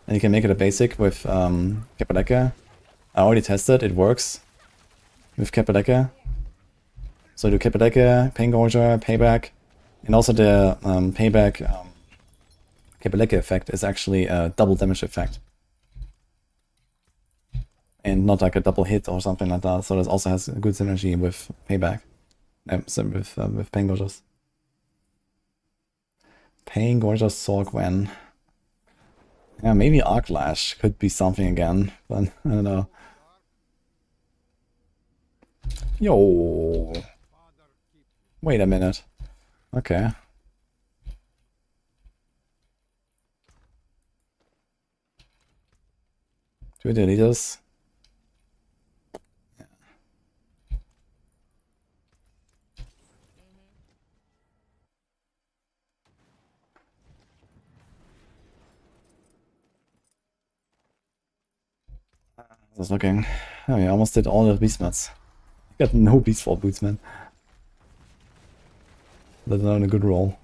and you can make it a basic with Kapaleka. I already tested, it works with Kapaleka. So do Kapaleka, Pain Gorger, Payback, and also the Payback Kapaleka effect is actually a double damage effect. And not like a double hit or something like that, so this also has a good synergy with Payback. So with Pain Gorgers. Pain Gorgers Sorc when. Yeah, maybe Arc Lash could be something again, but I don't know. Yo! Wait a minute. Okay. Do we delete this? Just looking. Oh, we almost did all the beast mats. Got no beast for boots, man. Let alone a good roll.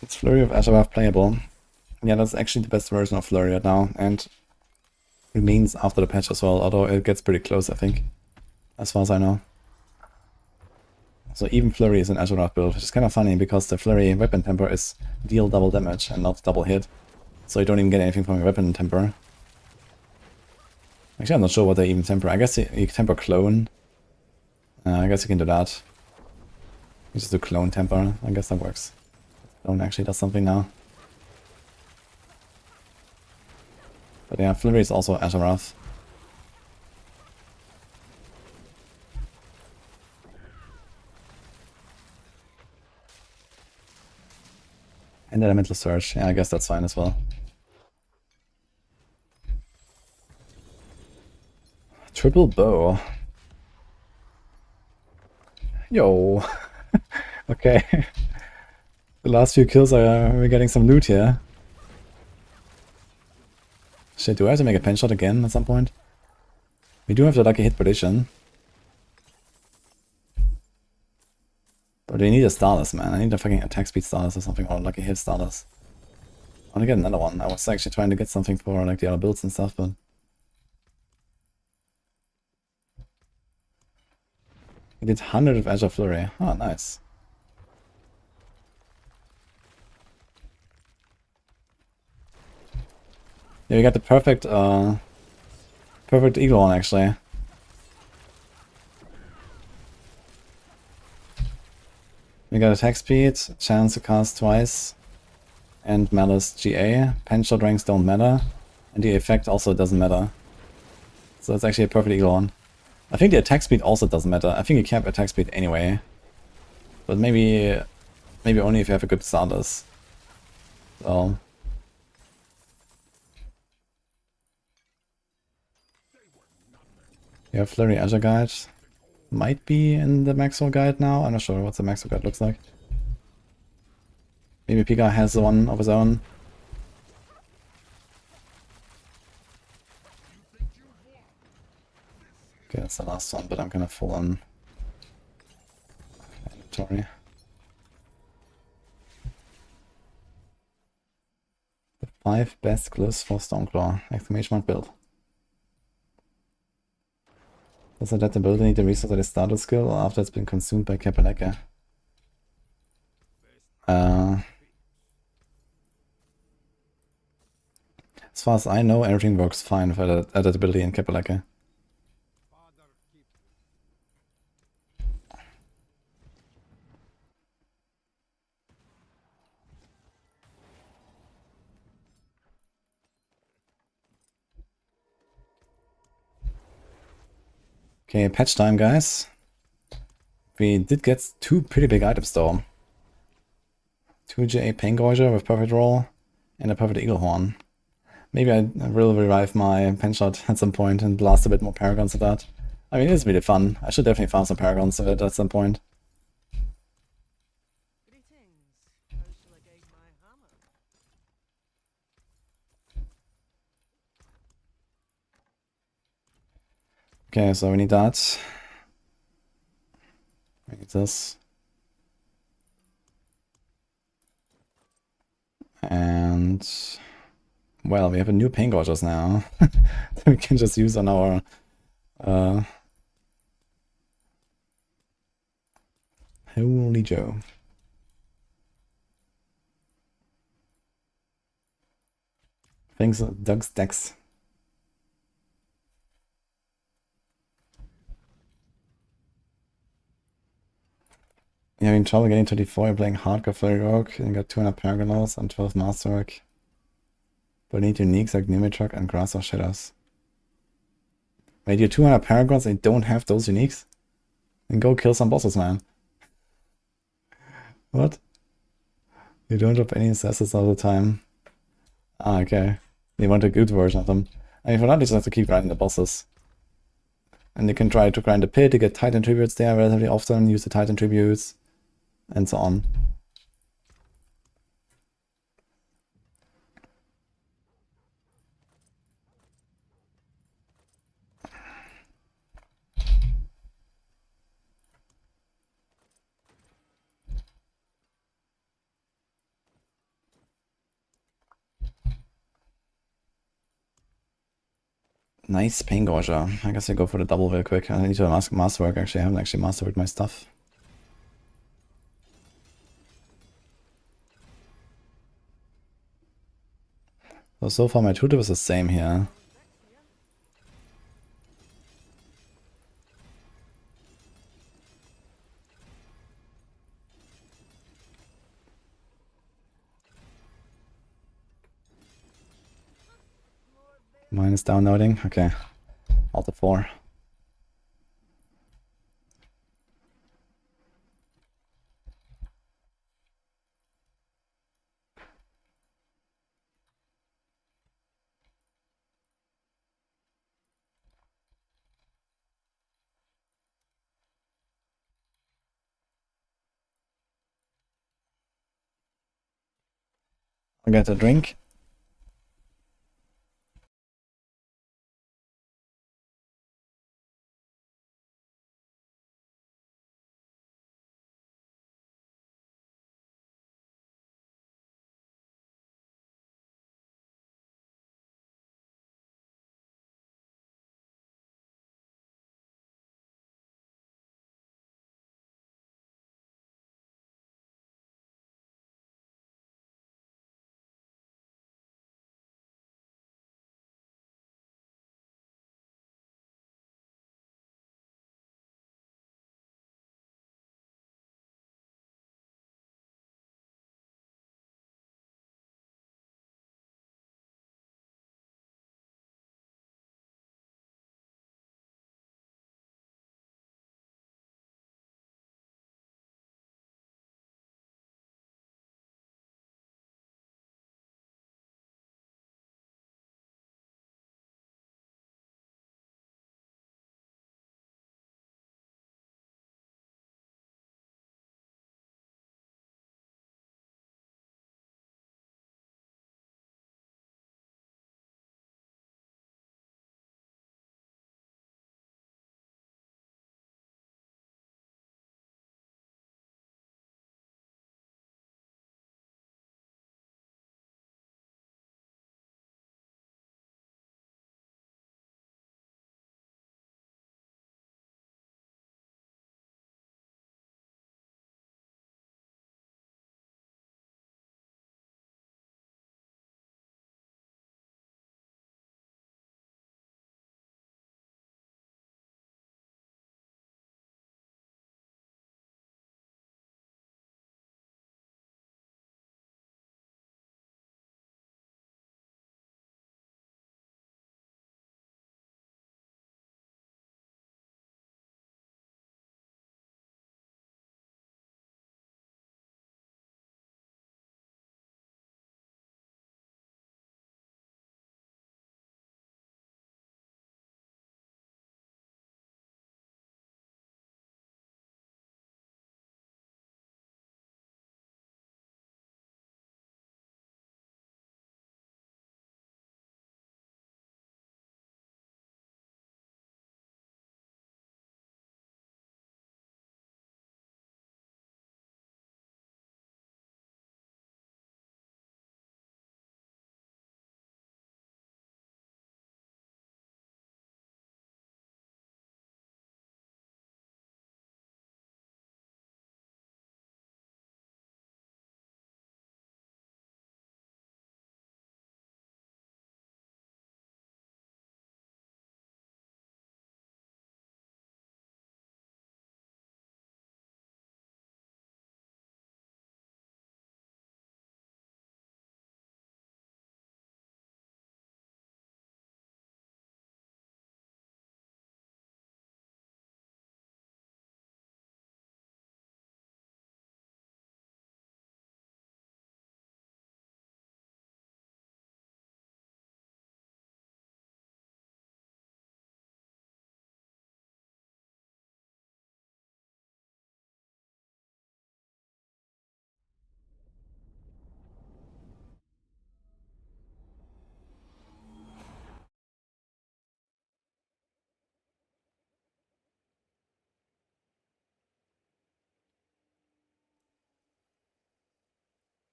It's Flurry of Azarath playable. Yeah, that's actually the best version of Flurry right now, and remains after the patch as well, although it gets pretty close, I think, as far as I know. So even Flurry is an Azarath build, which is kind of funny because the Flurry weapon temper is deal double damage and not double hit. So you don't even get anything from your weapon temper. Actually, I'm not sure what they even temper. I guess you temper clone. I guess you can do that. You just do clone temper. I guess that works. Clone actually does something now. But yeah, Flurry is also Azarath. And Elemental Surge. Yeah, I guess that's fine as well. Triple bow. Yo. Okay. The last few kills we're getting some loot here. Shit, do I have to make a pen shot again at some point? We do have the lucky hit prediction. But we need a Starless, man. I need a fucking attack speed Starless or something, or lucky hit Starless. I want to get another one. I was actually trying to get something for like the other builds and stuff, but... We did 100 of Azure Flurry. Oh, nice. Yeah, we got the perfect eagle one actually. We got attack speed, chance to cast twice, and Malice GA. Pen shot ranks don't matter, and the effect also doesn't matter. So it's actually a perfect eagle one. I think the attack speed also doesn't matter. I think you cap attack speed anyway. But maybe only if you have a good Stardust. So... Yeah, Flurry Azure Guide might be in the Maxroll guide now. I'm not sure what the Maxroll guide looks like. Maybe Pika has one of his own. Okay, that's the last one, but I'm gonna full on inventory. The 5 best glyphs for Stormclaw. Exclamation mark build. Does that ability need to resource at its starter skill or after it's been consumed by Kapaleka? As far as I know, everything works fine with that ability in Kapaleka. Okay, patch time, guys. We did get 2 pretty big items though. 2 GA Pain Gorger with Perfect Roll and a Perfect Eagle Horn. Maybe I will revive my pen shot at some point and blast a bit more Paragons at that. I mean, it's really fun. I should definitely farm some Paragons of it at some point. Okay, so we need that. We need this. And... well, we have a new Pain Gorgers now. That we can just use on our... Holy Joe. Thanks, Doug's decks. You're having trouble getting to D4, you're playing hardcore Flurry Rogue, and you got 200 Paragonals and 12 Masterwork. But you need uniques like Nimitruck and Grass of Shadows. Wait, you're 200 Paragons and you don't have those uniques? Then go kill some bosses, man. What? You don't drop any assassin's all the time. Ah, okay. You want a good version of them. I mean, for that, you just have to keep grinding the bosses. And you can try to grind the pit to get Titan tributes there relatively often, use the Titan tributes, and so on. Nice Pain Gorger. I guess I go for the double real quick. I need to masterwork actually. I haven't actually masterworked my stuff. So far my tutor was the same here. Mine is downloading. Okay. Alt F4. I'll get a drink.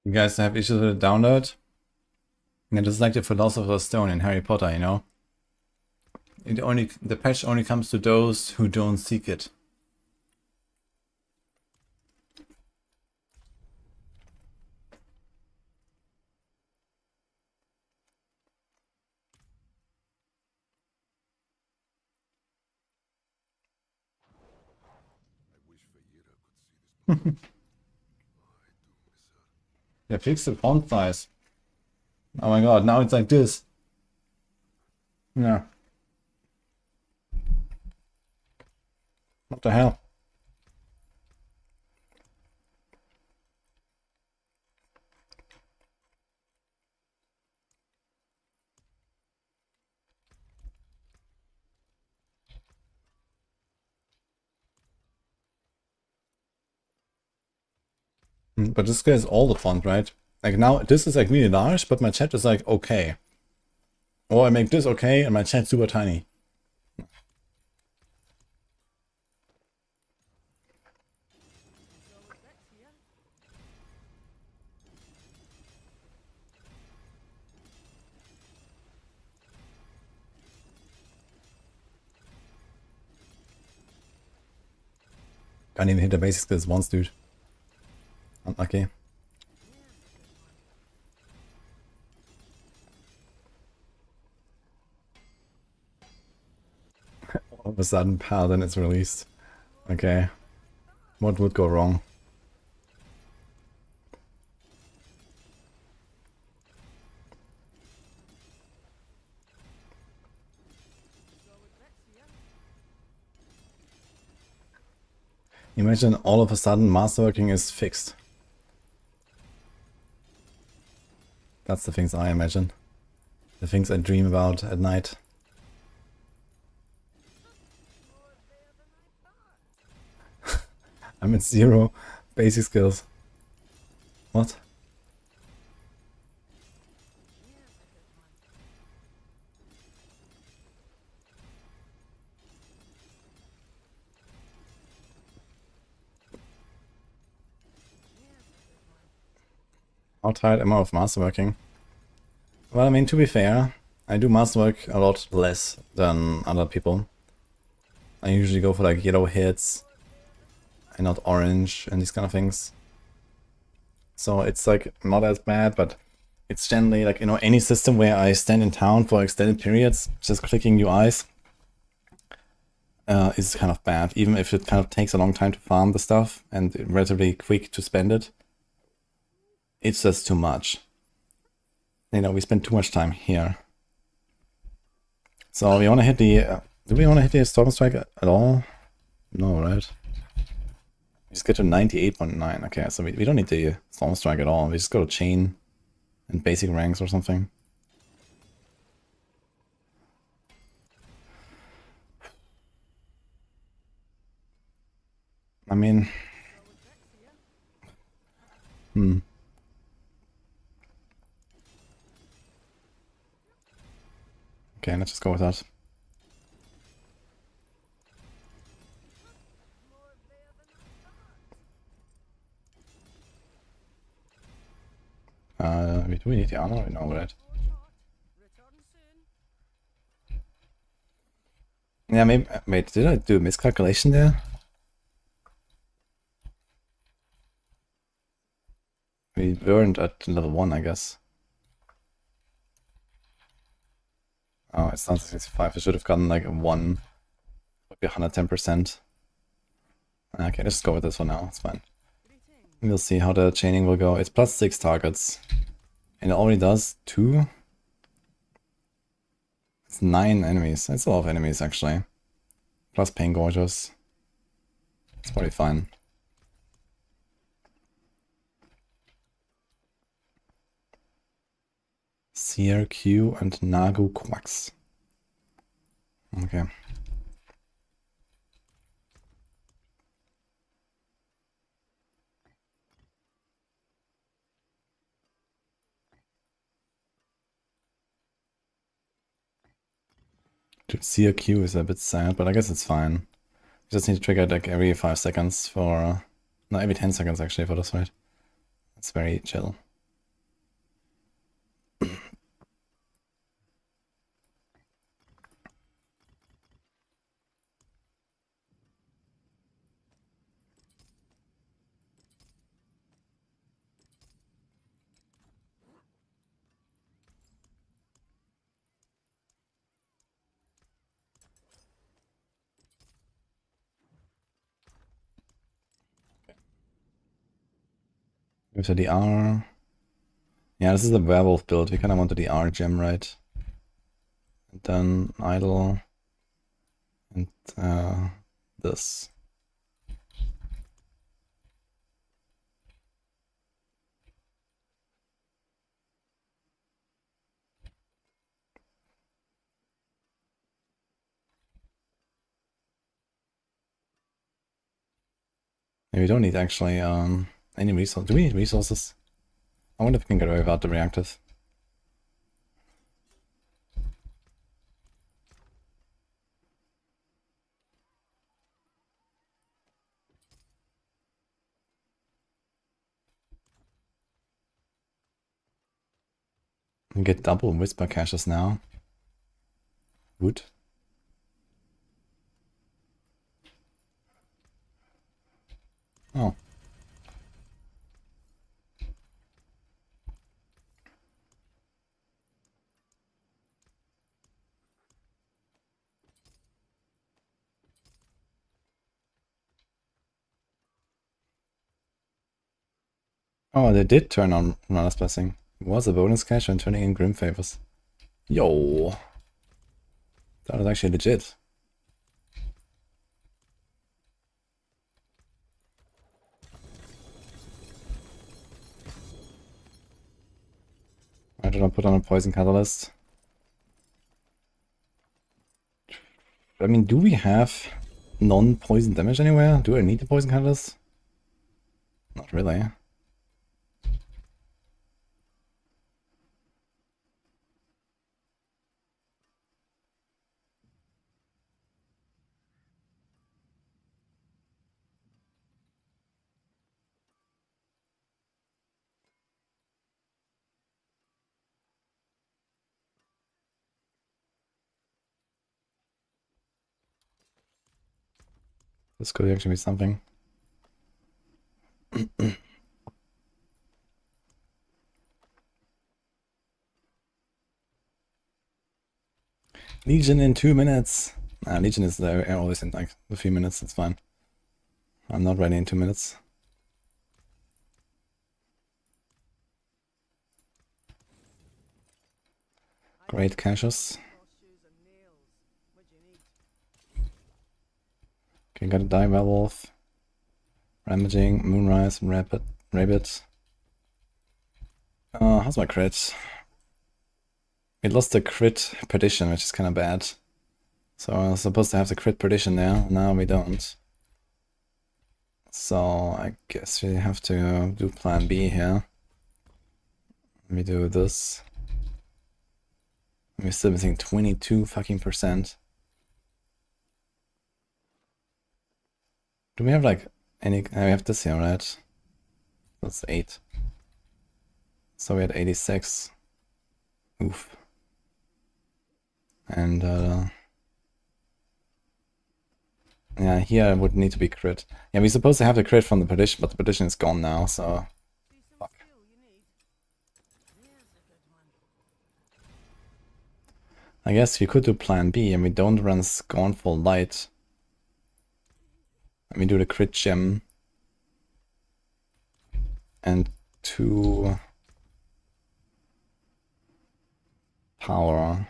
You guys have issues with the download? Yeah, this is like the Philosopher's Stone in Harry Potter, you know? The patch only comes to those who don't seek it. Yeah, fix the font size. Oh my god, now it's like this. Yeah. What the hell? But this guy is all the font, right? Like now, this is like really large, but my chat is like okay. Or I make this okay, and my chat's super tiny. Can't even hit the basic skills once, dude. Unlucky. All of a sudden, Paladin is released. Okay. What would go wrong? Imagine all of a sudden masterworking is fixed. That's the things I imagine. The things I dream about at night. I'm at 0 basic skills. What? How tired am I of masterworking? Well, I mean, to be fair, I do masterwork a lot less than other people. I usually go for like yellow hits and not orange and these kind of things. So it's like not as bad, but it's generally like, you know, any system where I stand in town for extended periods, just clicking UIs, is kind of bad. Even if it kind of takes a long time to farm the stuff and relatively quick to spend it, it's just too much. You know, we spend too much time here. So we want to hit the... do we want to hit the Storm Strike at all? No, right? We just get to 98.9. Okay, so we don't need the Storm Strike at all. We just go to Chain and basic ranks or something. I mean... Okay, let's just go with that. Do we need the armor? No, right? Yeah, maybe... wait, did I do a miscalculation there? We weren't at level 1, I guess. Oh, it's not 65. I should have gotten like a 1. Would be 110%. Okay, let's go with this one now. It's fine. We'll see how the chaining will go. It's plus 6 targets. And it already does 2. It's 9 enemies. That's a lot of enemies, actually. Plus Pain Gorges. It's probably fine. CRQ and Nagu Quacks. Okay. Dude, CRQ is a bit sad, but I guess it's fine. You just need to trigger it like every 5 seconds for... no, every 10 seconds actually for this fight. It's very chill. With the DR. Yeah, this is the werewolf build. We kind of want the DR gem, right? And then idle. And this. Yeah, we don't need actually any resources. Do we need resources? I wonder if we can get away without the reactive. We get double whisper caches now. Good. Oh. Oh, they did turn on Runner's Blessing. It was a bonus cache when turning in Grim Favors. Yo! That was actually legit. Why did I put on a Poison Catalyst? I mean, do we have non-poison damage anywhere? Do I need the Poison Catalyst? Not really. This could actually be something. Legion in 2 minutes. Legion is there always in like a few minutes, it's fine. I'm not ready in 2 minutes. Great caches. Okay, gotta die Werewolf. Rampaging, Moonrise, Rabbit. How's my crit? It lost the crit perdition, which is kinda bad. So I was supposed to have the crit perdition there, now we don't. So I guess we have to do plan B here. We do this. We're still missing 22 fucking %. Do we have like any? We have this here, right? That's 8. So we had 86. Oof. And yeah, here I would need to be crit. Yeah, we're supposed to have the crit from the perdition, but the perdition is gone now, so fuck. I guess you could do plan B and we don't run Scornful Light. And we do the crit gem. And 2 power.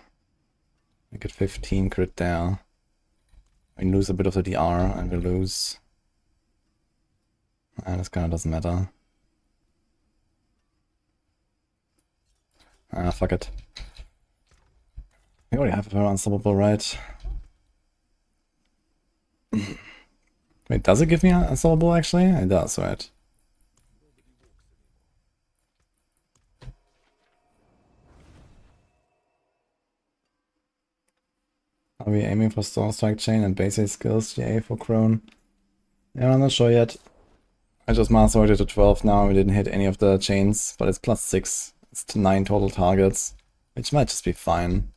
We get 15 crit there. We lose a bit of the DR and we lose. And this kinda doesn't matter. Fuck it. We already have her unstoppable, right? Wait, does it give me unstoppable actually? It does, right? Are we aiming for Storm Strike Chain and basic skills GA for Crone? Yeah, I'm not sure yet. I just mastered it to 12 now, we didn't hit any of the chains, but it's +6. It's to 9 total targets, which might just be fine.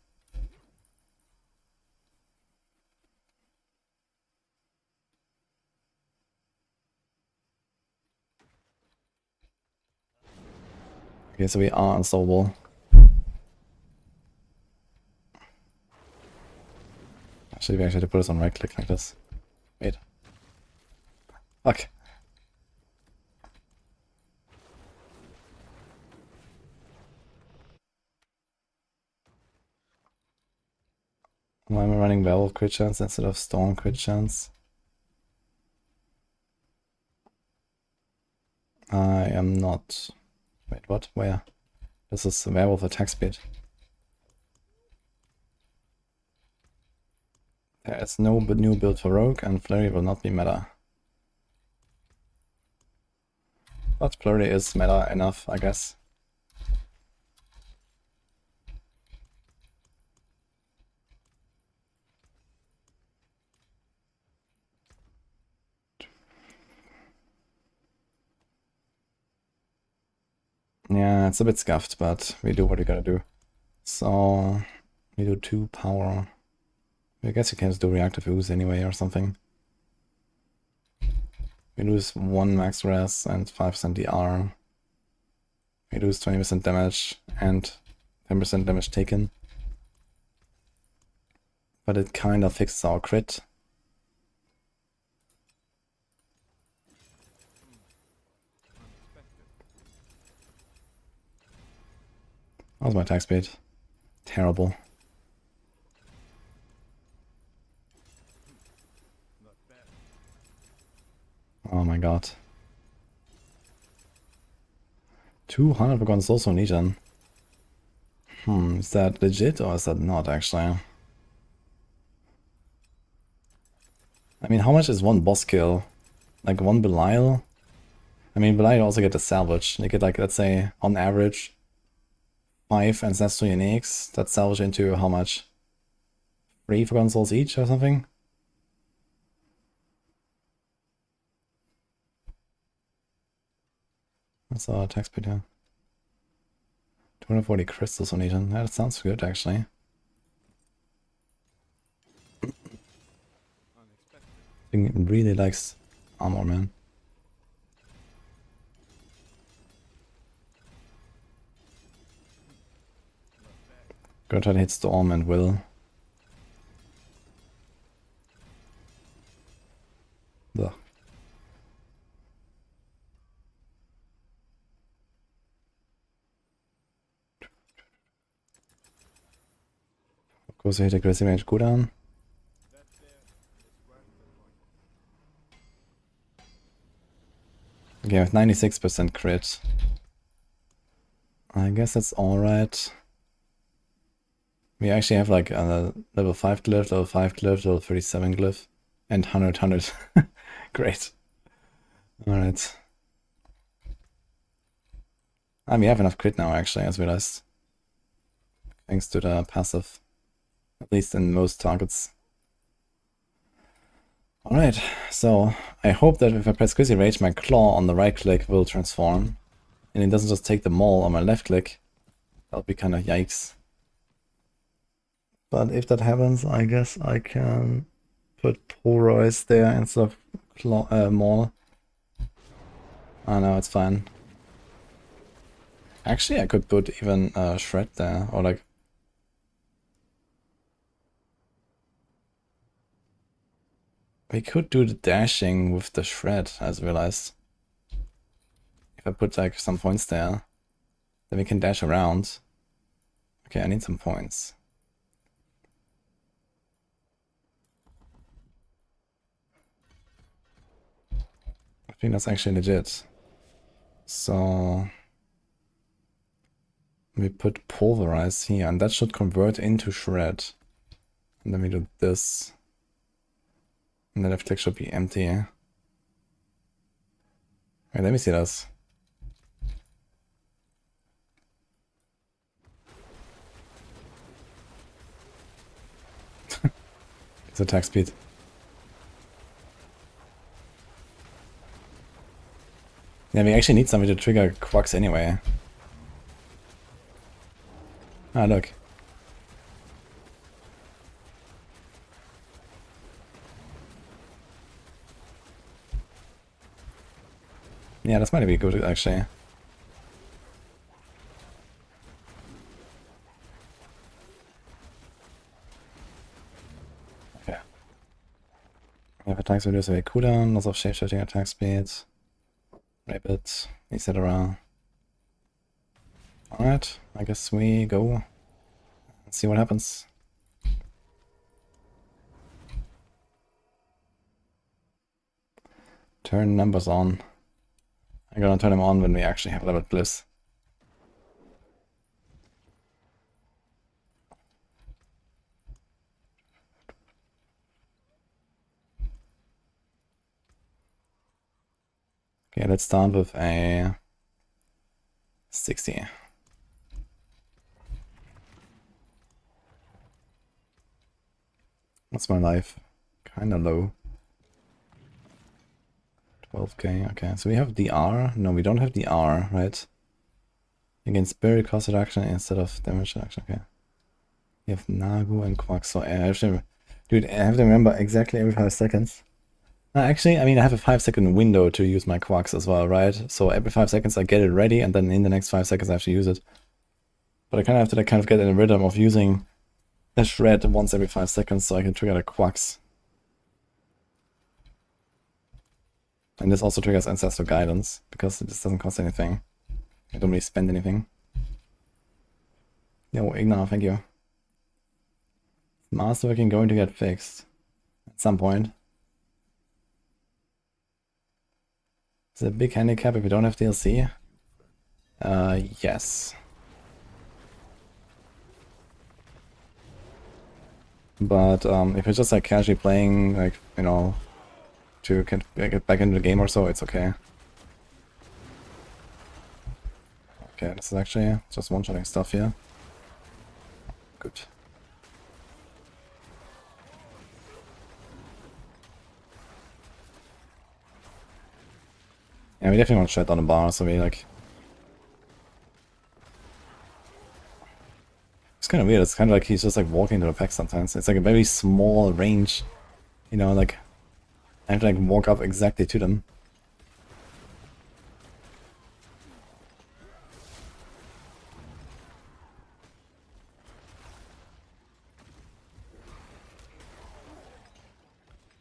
Okay, so we are unstoppable. Actually, we actually have to put this on right click like this. Wait. Fuck. Why am I running Werewolf crit chance instead of Storm crit chance? I am not. Wait, what? Where? This is Werewolf attack speed. There is no new build for Rogue, and Flurry will not be meta. But Flurry is meta enough, I guess. Yeah, it's a bit scuffed, but we do what we gotta do. So we do 2 power. I guess you can just do reactive ooze anyway or something. We lose 1 max res and 5% DR. We lose 20% damage and 10% damage taken. But it kind of fixes our crit. How's my attack speed? Terrible. Oh my god. 200 for guns also Legion. Is that legit or is that not actually? I mean, how much is 1 boss kill? Like 1 Belial? I mean, Belial also get a salvage. They get like, let's say, on average, 5 ancestral uniques. That salvage into how much? 3 for souls each or something? What's our attack speed here? 240 crystals on Legion. That sounds good actually. He really likes armor, man. Gonna try to hit Storm and Will. Ugh. Of course, I hit aggressive range cooldown. Okay, with 96% crit. I guess that's alright. We actually have like a level 5 glyph, level 5 glyph, level 37 glyph, and 100. Great. Alright. We have enough crit now actually, as realized. Thanks to the passive. At least in most targets. Alright, so I hope that if I press Crazy Rage, my claw on the right click will transform. And it doesn't just take the maul on my left click. That'll be kind of yikes. But if that happens, I guess I can put Pulverize there instead of claw, maul. Oh no, it's fine. Actually, I could put even Shred there, or like... We could do the dashing with the Shred, as realized. If I put like some points there, then we can dash around. Okay, I need some points. I think that's actually legit. So we put Pulverize here, and that should convert into Shred. And then we do this. And the left click should be empty. Wait, let me see this. It's attack speed. Yeah, we actually need something to trigger Quacks anyway. Ah, look. Yeah, this might be good actually. Okay. We have attacks reduce away cooldown, loss of shapeshifting attack speed, rabbit, etc. Alright, I guess we go and see what happens. Turn numbers on. I'm gonna turn them on when we actually have leveled glyphs. Okay, let's start with a 60. What's my life? Kinda low. 12k, okay. So we have DR. No, we don't have DR, right? Against spirit cost reduction instead of damage reduction, okay. You have Nagu and Quack, so I have to... Dude, I have to remember exactly every 5 seconds. Actually, I mean, I have a 5-second window to use my Quacks as well, right? So every 5 seconds I get it ready, and then in the next 5 seconds I have to use it. But I kind of have to like, kind of get in a rhythm of using a shred once every 5 seconds so I can trigger the Quacks. And this also triggers Ancestral Guidance, because this doesn't cost anything. I don't really spend anything. Yo, Ignar, thank you. Masterworking going to get fixed at some point. Is it a big handicap if you don't have DLC? Yes. But if you're just like casually playing, like, you know, to get back into the game or so, it's okay. Okay, this is actually just one-shotting stuff here. Good. Yeah, we definitely want to shut down the bar, so we like... It's kind of weird, it's kind of like he's just like walking to the pack sometimes. It's like a very small range, you know, like... I have to like walk up exactly to them.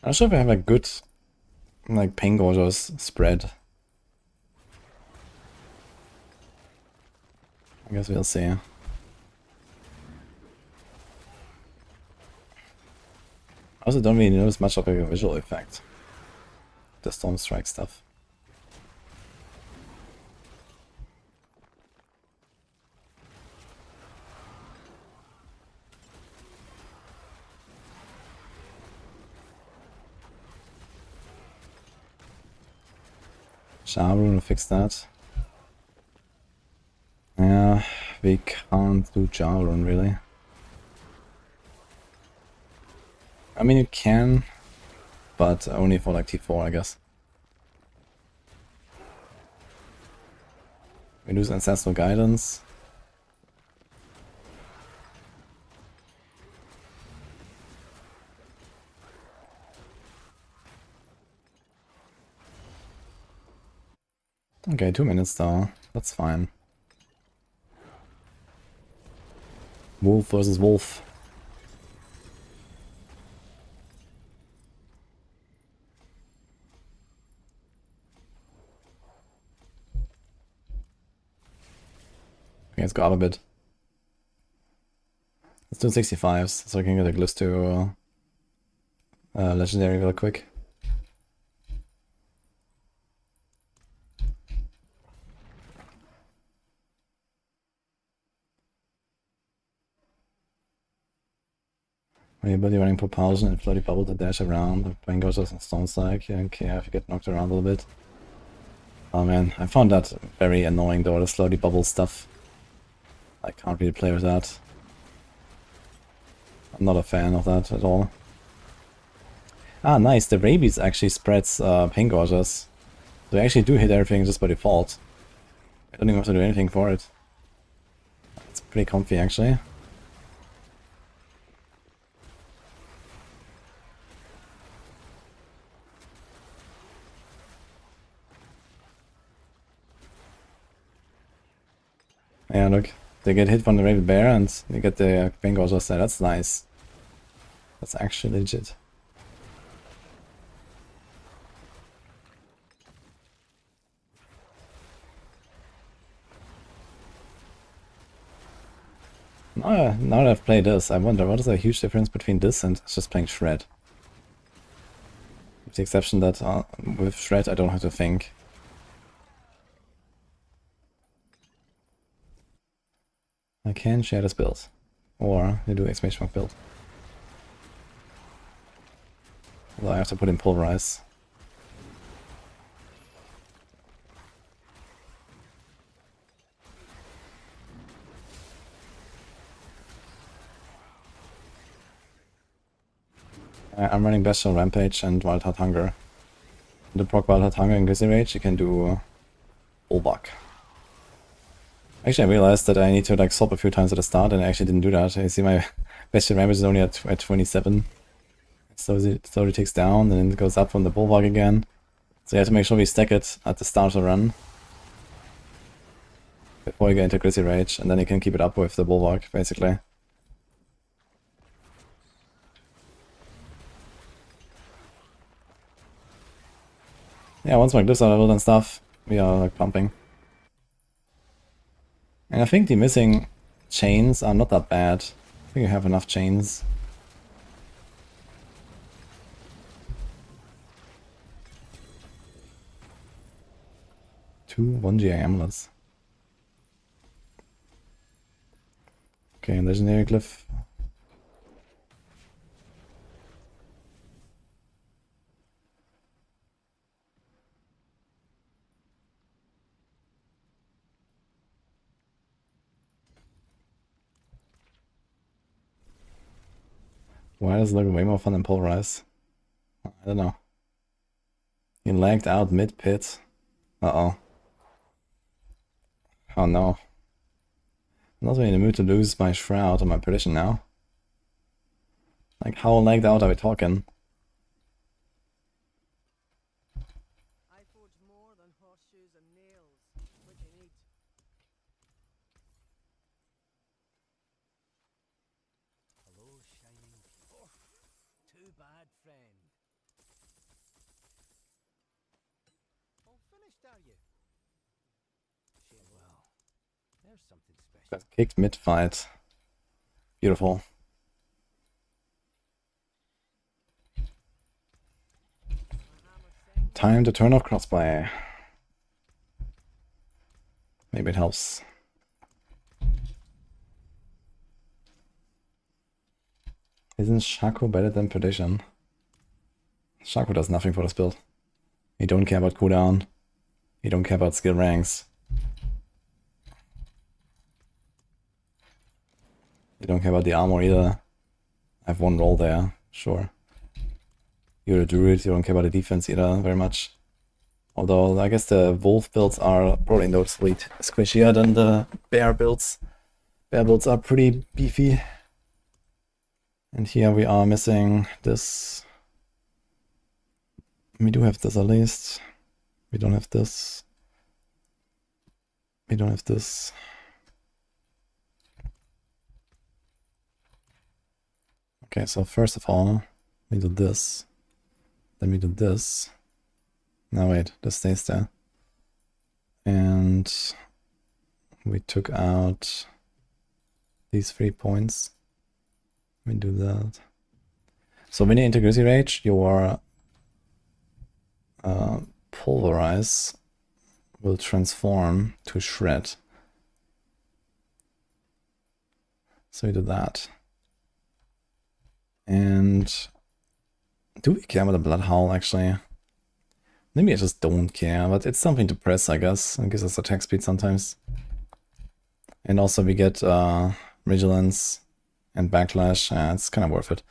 I'm not sure if I have a good, like, Pain Gorgers spread. I guess we'll see. I also don't really notice much of a visual effect. The Storm Strike stuff. Jarrune will fix that. Yeah, we can't do Jarrune really. I mean, you can, but only for like T4, I guess. We lose Ancestral Guidance. Okay, 2 minutes though. That's fine. Wolf versus Wolf. Okay, let's go up a bit. Let's do 65s so I can get a Glyphs to Legendary real quick. Anybody running Propulsion and Floaty Bubble to dash around, the Pain Gorgers and Stone Strike, you don't care if you get knocked around a little bit. Oh man, I found that very annoying though, the Floaty Bubble stuff. I can't really play with that. I'm not a fan of that at all. Ah, nice, the Rabies actually spreads Pain Gorgers. So they actually do hit everything just by default. I don't even have to do anything for it. It's pretty comfy actually. Yeah, look. They get hit from the Raven Bear and they get the Pain Gorgers there. That's nice. That's actually legit. Now that I've played this, I wonder what is the huge difference between this and just playing Shred. With the exception that with Shred I don't have to think. I can share this build. Or they do exclamation mark build. Although I have to put in Pulverize. I'm running Bestial Rampage and Wild Heart Hunger. To proc Wild Heart Hunger and Grizzly Rage, you can do Bullbuck. Actually, I realized that I need to like swap a few times at the start, and I actually didn't do that. I see my Bastion Rampage is only at 27. So it slowly ticks down, and then it goes up from the Bulwark again. So you have to make sure we stack it at the start of the run. Before you get into Grizzly Rage, and then you can keep it up with the Bulwark, basically. Yeah, once my glyphs are leveled and stuff, we are like pumping. And I think the missing chains are not that bad. I think you have enough chains. Two 1GA amulets. Okay, legendary glyph. Why does it look way more fun than Pulverize? I don't know. He lagged out mid-pit. Uh-oh. Oh no. I'm not really in the mood to lose my Shroud or my Perdition now. Like, how lagged out are we talking? I forge more than horseshoes and nails. What do you need? Hello, shining. Oh, too bad, friend. All finished, are you? Well, there's something special. Got kicked mid-fight. Beautiful. Time to turn off crossplay. Maybe it helps. Isn't Shaco better than Perdition? Shaco does nothing for this build. You don't care about cooldown. You don't care about skill ranks. You don't care about the armor either. I have one roll there, sure. You're a druid, you don't care about the defense either very much. Although I guess the wolf builds are probably noticeably squishier than the bear builds. Bear builds are pretty beefy. And here we are missing this. We do have this at least. We don't have this. We don't have this. Okay, so first of all, we do this. Then we do this. Now wait, this stays there. And we took out these 3 points. We do that. So when you enter Grizzly Rage, your Pulverize will transform to Shred. So we do that. And do we care about the Blood Howl actually? Maybe I just don't care, but it's something to press, I guess. It gives us attack speed sometimes. And also we get Vigilance and Backlash, and it's kind of worth it.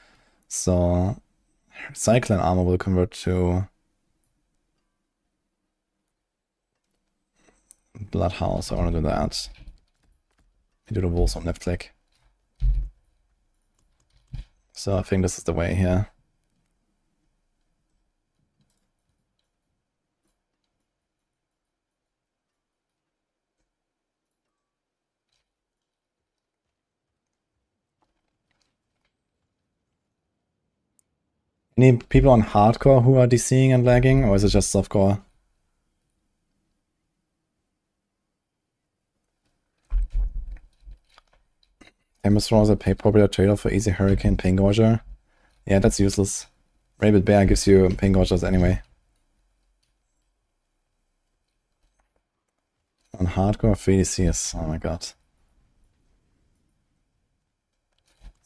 So Cyclone Armor will convert to Blood Howl, so I want to do that. We do the Wolves on left click. So I think this is the way here. Any people on hardcore who are DCing and lagging, or is it just softcore? Maxroll is a popular trade-off for easy Hurricane Pain Gorger. Yeah, that's useless. Rabid Bear gives you Pain Gorgers anyway. On hardcore, 3DCs. Oh my god.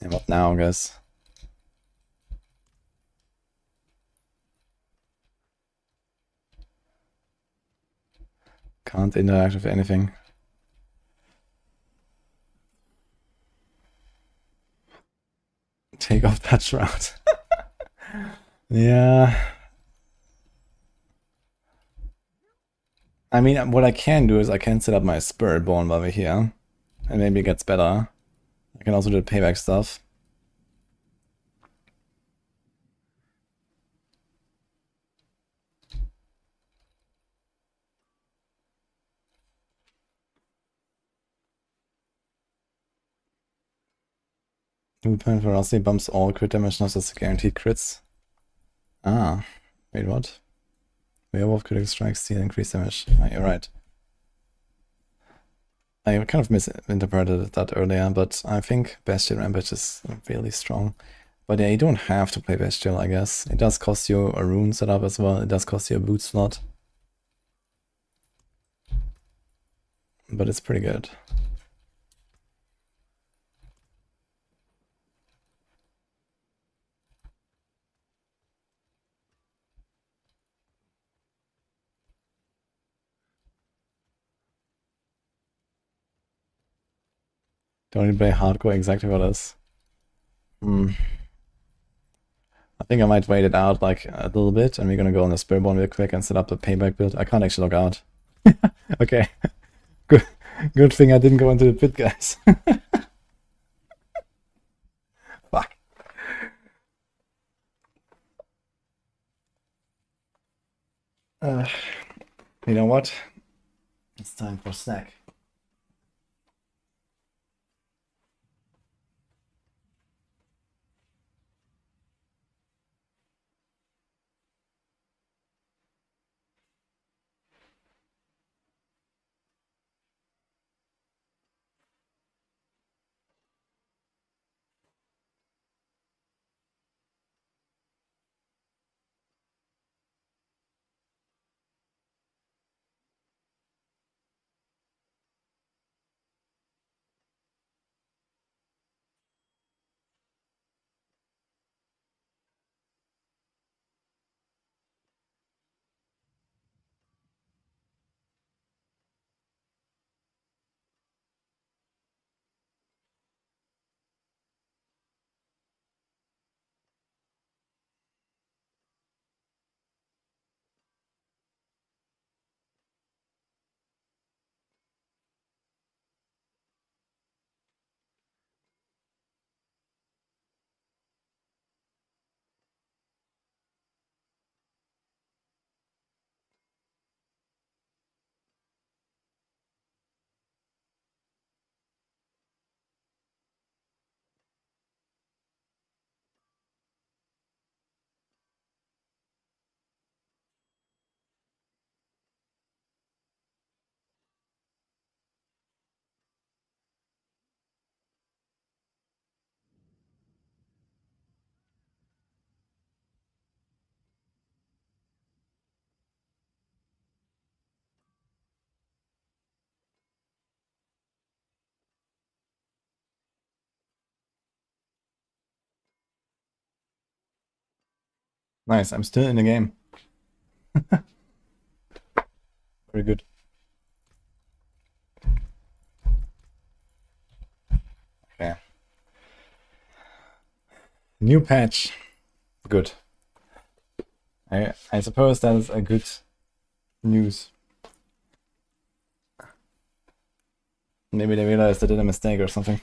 And what now, guys? Can't interact with anything. Take off that shroud. Yeah. I mean, what I can do is I can set up my Spiritborn while we're here. And maybe it gets better. I can also do the payback stuff. Movement velocity bumps all crit damage, not just guaranteed crits. Ah, wait, what? Werewolf critical strikes deal increased damage. Ah, you're right. I kind of misinterpreted that earlier, but I think Bestial Rampage is really strong. But yeah, you don't have to play Bestial, I guess. It does cost you a rune setup as well. It does cost you a boot slot. But it's pretty good. Don't you play hardcore? Exactly what it is. I think I might wait it out like a little bit, and we're gonna go on the Spiritborn real quick and set up the payback build. I can't actually log out. Okay. Good thing I didn't go into the pit, guys. Fuck. You know what? It's time for snack. Nice, I'm still in the game. Very good. Okay. New patch. Good. I suppose that is a good news. Maybe they realized they did a mistake or something.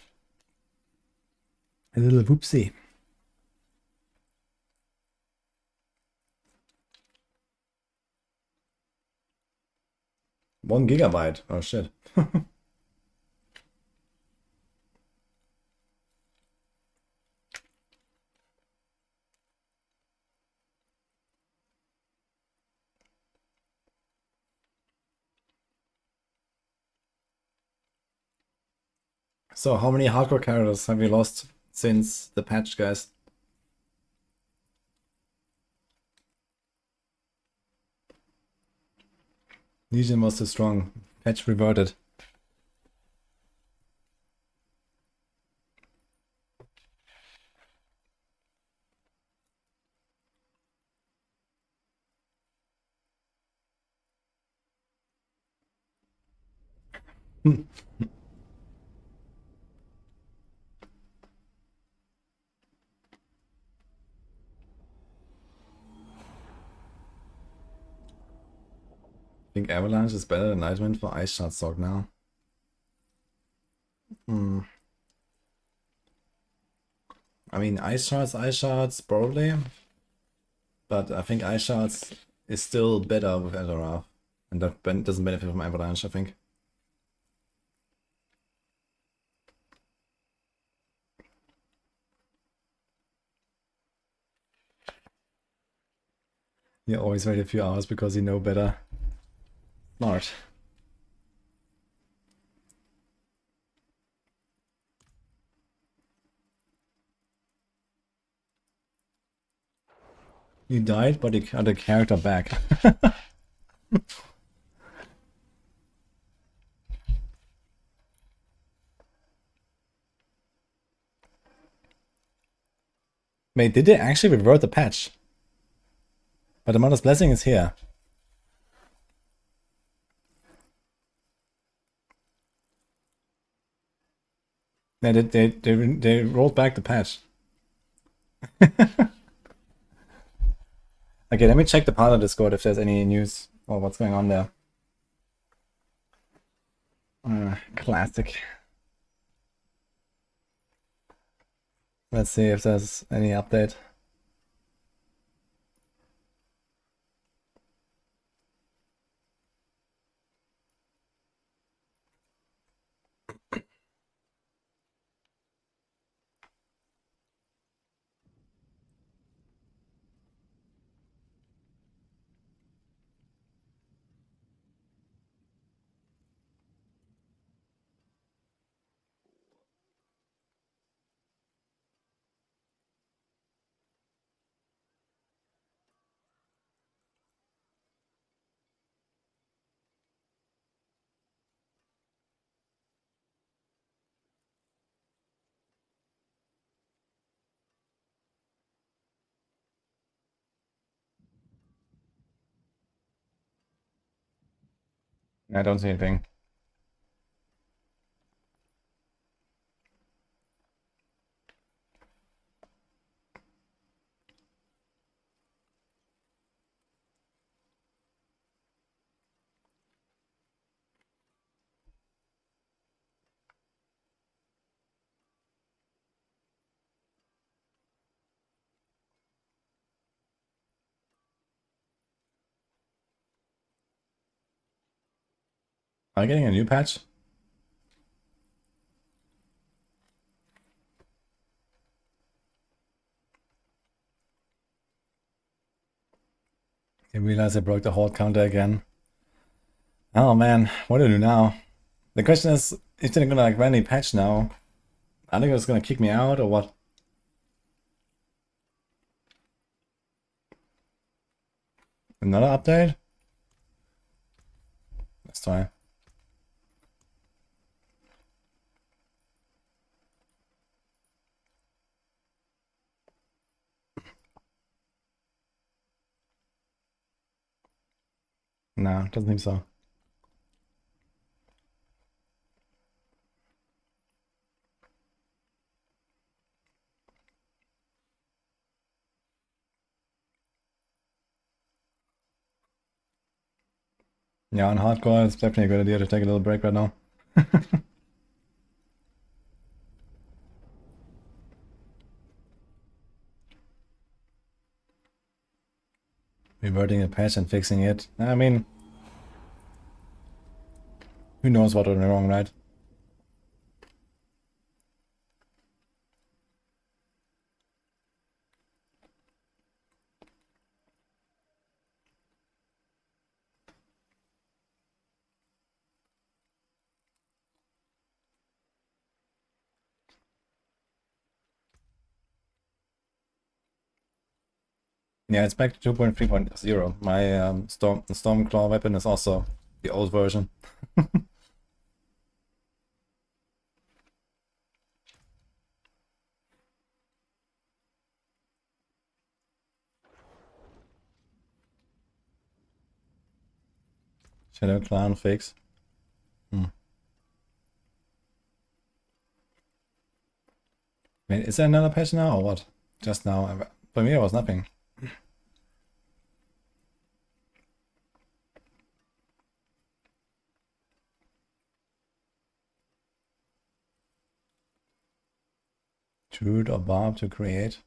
A little whoopsie. One gigabyte. Oh shit. So, how many hardcore characters have we lost since the patch, guys? Legion was too strong. Patch reverted. I think Avalanche is better than Nightwind for Ice Shard Sorc now? I mean, Ice Shards, probably. But I think Ice Shards is still better with Eldrath. And that doesn't benefit from Avalanche, I think. You always wait a few hours because you know better. Smart. You died, but you got the character back. Wait, did they actually revert the patch? But the Mother's Blessing is here. Yeah, they rolled back the patch. Okay, let me check the Parler Discord if there's any news or what's going on there. Classic. Let's see if there's any update. I don't see anything. Are you getting a new patch? I realize I broke the horde counter again. Oh man, what do I do now? The question is, if they're gonna like randomly patch now, are they just gonna kick me out or what? Another update? Let's try. No, doesn't seem so. Yeah, on hardcore, it's definitely a good idea to take a little break right now. Reverting a patch and fixing it. I mean, who knows what went wrong, right? Yeah, it's back to 2.3.0. My Stormclaw weapon is also the old version. Shadow Clan fix. Wait, is there another patch now or what? Just now. For me, there was nothing. Druid or Barb to create.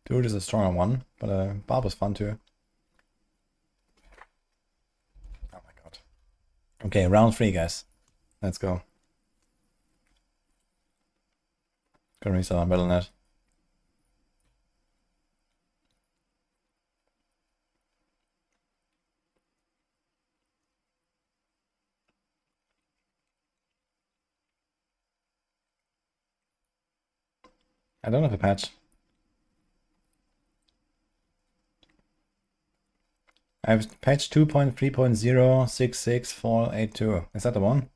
Druid is a stronger one, but Barb is fun too. Oh my god. Okay, round 3, guys. Let's go. Gonna reset our Battle.net. I don't have a patch. I have patch 2.3.066.482. Is that the one?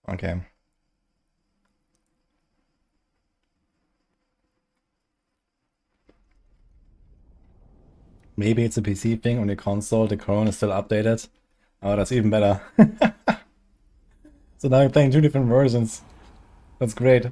Okay. Maybe it's a PC thing on the console, the clone is still updated. Oh, that's even better. So now you're playing 2 different versions. That's great.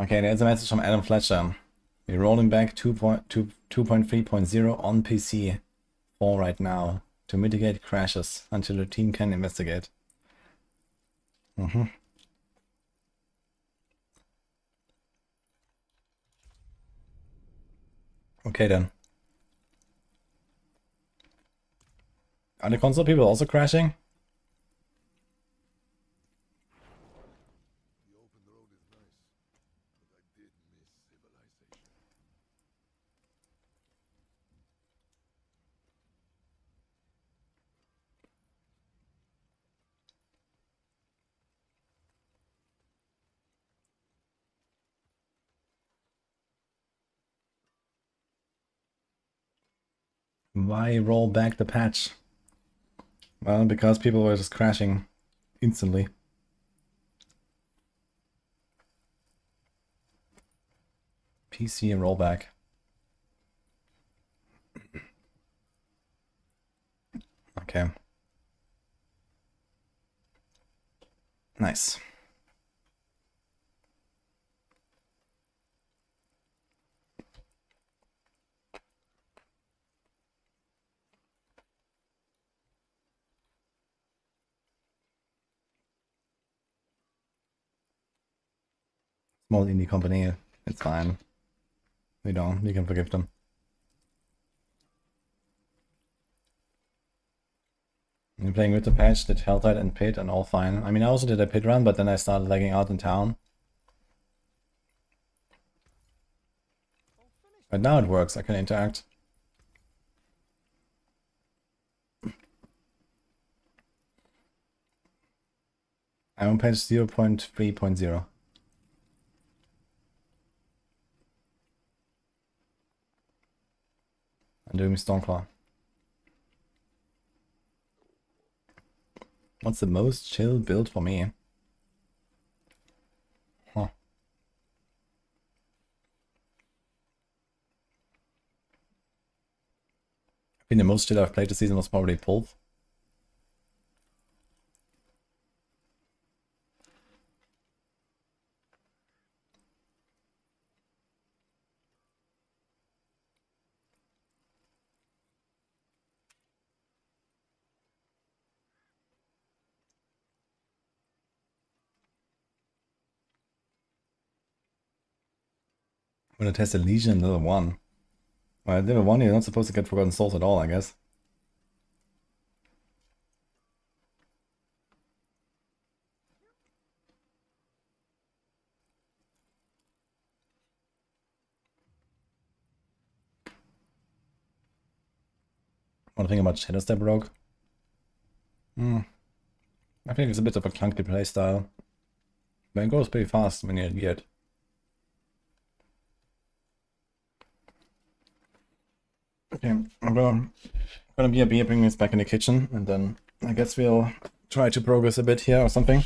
Okay, there's a message from Adam Fletcher. We're rolling back 2.3.0 on PC 4 right now to mitigate crashes until the team can investigate. Okay then. Are the console people also crashing? Why roll back the patch? Well, because people were just crashing instantly. PC rollback. Okay. Nice. Small indie company, it's fine. We can forgive them. I'm playing with the patch, did Helltide and Pit and all fine. I mean, I also did a pit run, but then I started lagging out in town. But now it works, I can interact. I'm on page 0.3.0. I'm doing Stormclaw. What's the most chill build for me? Huh. I think the most chill I've played this season was probably Pulp. I'm gonna test a Legion in level 1. Well, at level 1 you're not supposed to get Forgotten Souls at all, I guess. What do you think about Shadow Step Rogue? I think it's a bit of a clunky playstyle. But it goes pretty fast when you're geared. Okay, I'm gonna be a beer, bring this back in the kitchen, and then I guess we'll try to progress a bit here or something.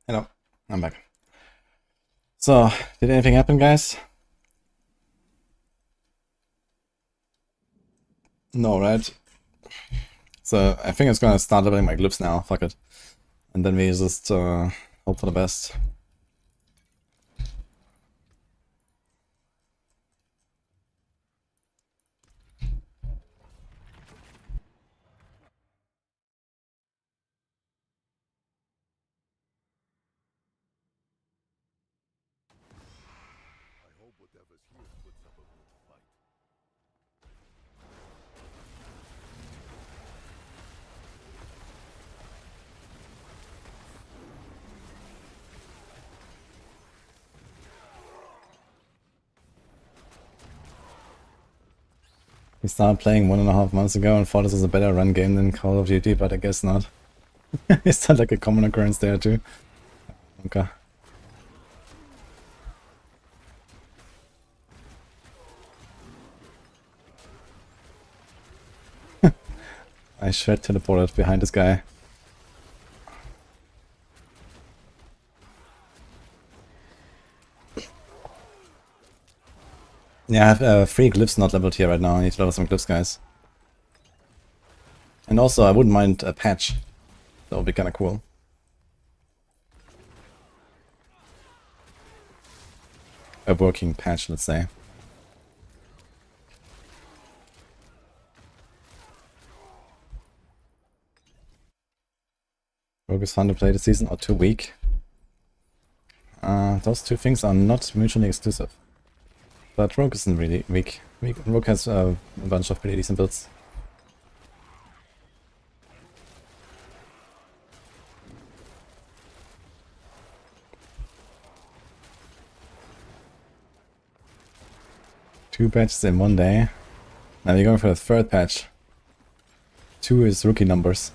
Hello, I'm back. So, did anything happen, guys? No, right? So, I think it's gonna start leveling my glyphs now, fuck it. And then we just hope for the best. We started playing 1.5 months ago and thought this was a better run game than Call of Duty, but I guess not. Is that like a common occurrence there too? Okay. I shred teleported behind this guy. Yeah, I have 3 glyphs not leveled here right now. I need to level some glyphs, guys. And also, I wouldn't mind a patch. That would be kinda cool. A working patch, let's say. Rogue is fun to play this season or too weak. Those two things are not mutually exclusive. But Rogue isn't really weak. Rogue has a bunch of pretty decent builds. Two patches in one day. Now we're going for the third patch. 2 is rookie numbers.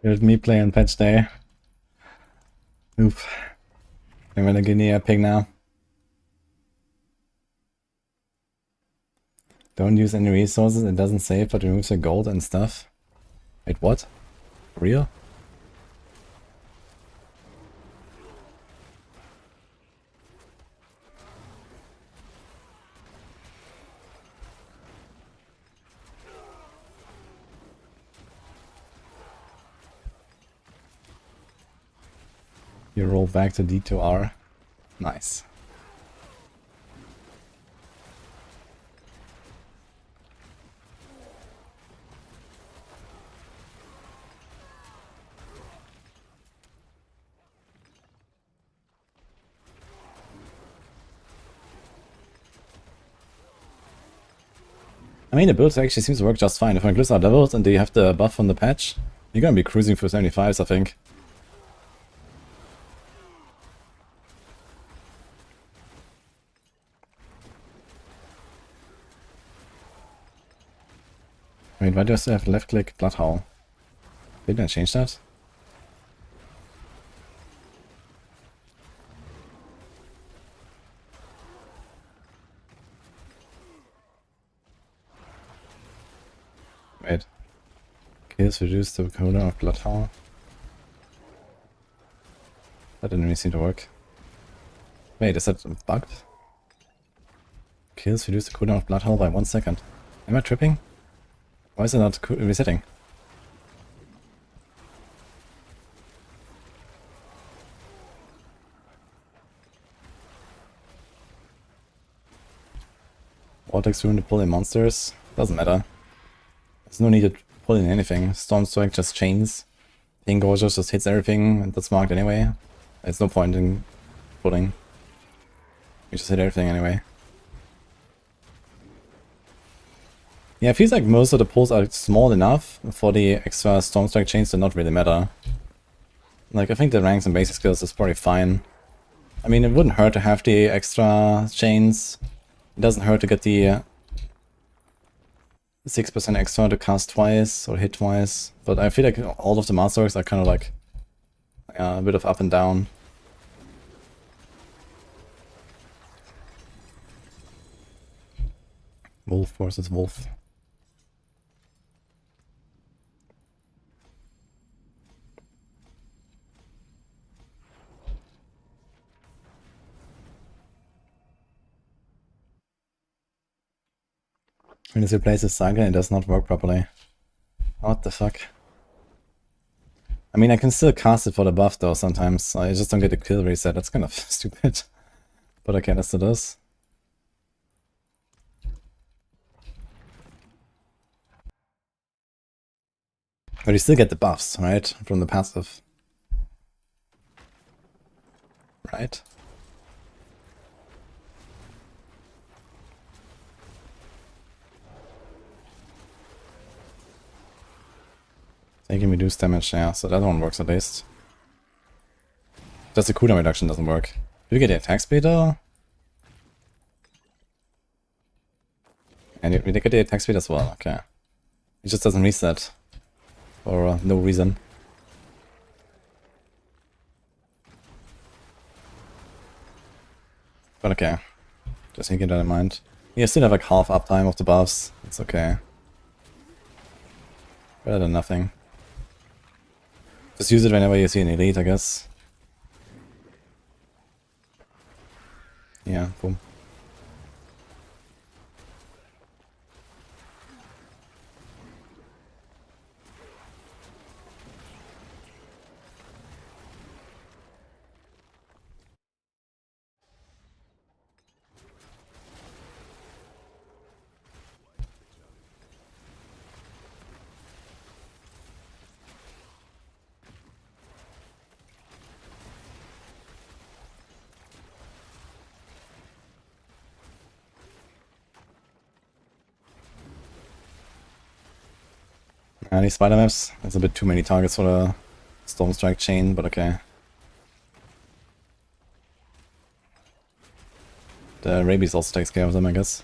Here's me playing patch day. Oof. I'm gonna give me a pig now. Don't use any resources, it doesn't save but removes your gold and stuff. Wait, what? For real? You roll back to D2R. Nice. I mean, the build actually seems to work just fine. If my glyphs are leveled and you have the buff on the patch, you're gonna be cruising for 75s, I think. Wait, why do I still have left click Bloodhowl? Didn't I change that? Wait. Kills reduce the cooldown of Bloodhowl. That didn't really seem to work. Wait, is that bugged? Kills reduce the cooldown of Bloodhowl by 1 second. Am I tripping? Why is it not resetting? Vortex Rune to pull in monsters? Doesn't matter. There's no need to pull in anything. Stormstrike just chains. Engorger just hits everything that's marked anyway. There's no point in pulling. We just hit everything anyway. Yeah, it feels like most of the pulls are small enough for the extra Stormstrike chains to not really matter. Like, I think the ranks and basic skills is probably fine. I mean, it wouldn't hurt to have the extra chains. It doesn't hurt to get the 6% extra to cast twice or hit twice. But I feel like all of the Masterworks are kind of like a bit of up and down. Wolf versus wolf. When this replaces Saga, it does not work properly. What the fuck? I mean, I can still cast it for the buff though sometimes. I just don't get the kill reset. That's kind of stupid. But okay, let's do this. But you still get the buffs, right? From the passive. Right? Taking reduced damage, yeah, so that one works at least. Just the cooldown reduction doesn't work. Do you get the attack speed though? And we get the attack speed as well, okay. It just doesn't reset. For no reason. But okay. Just keep that in mind. You still have like half uptime of the buffs. It's okay. Better than nothing. Just use it whenever you see an elite, I guess. Yeah, boom. These spider maps, there's a bit too many targets for the Stormstrike chain, but okay. The rabies also takes care of them, I guess.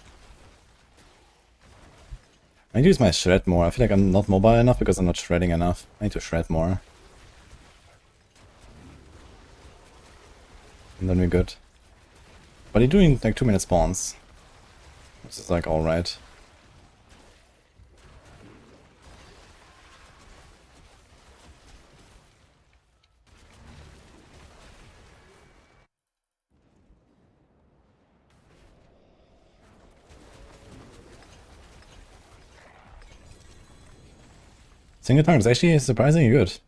I need to use my shred more. I feel like I'm not mobile enough because I'm not shredding enough. I need to shred more. And then we're good. But you're doing like 2-minute spawns. Which is like alright. Single target is actually surprisingly good.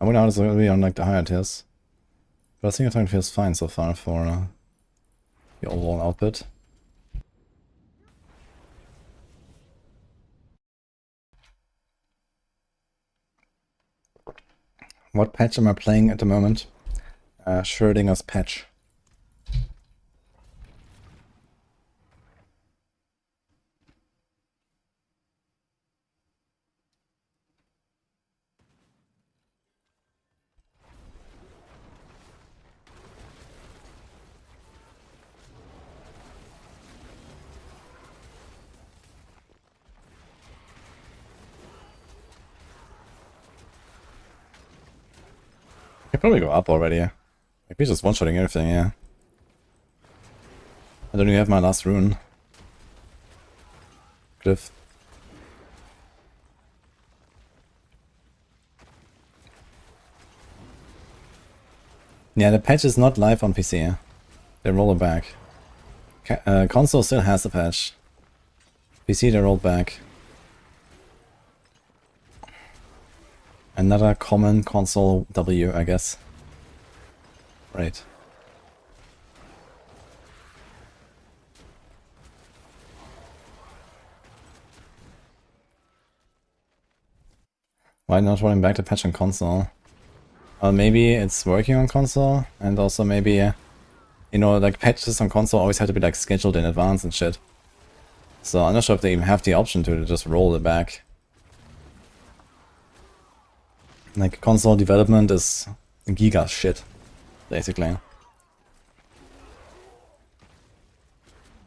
I wonder how it's going to be on like the higher tiers. But single target feels fine so far for the overall output. What patch am I playing at the moment? Schrodinger's patch. I could probably go up already. Maybe just one-shotting everything, yeah. I don't even have my last rune. Cliff. Yeah, the patch is not live on PC. They roll it back. Console still has the patch. PC they rolled back. Another common console W, I guess. Right. Why not rolling back the patch on console? Well, maybe it's working on console, and also maybe, you know, like patches on console always have to be like scheduled in advance and shit. So I'm not sure if they even have the option to just roll it back. Like console development is giga shit, basically.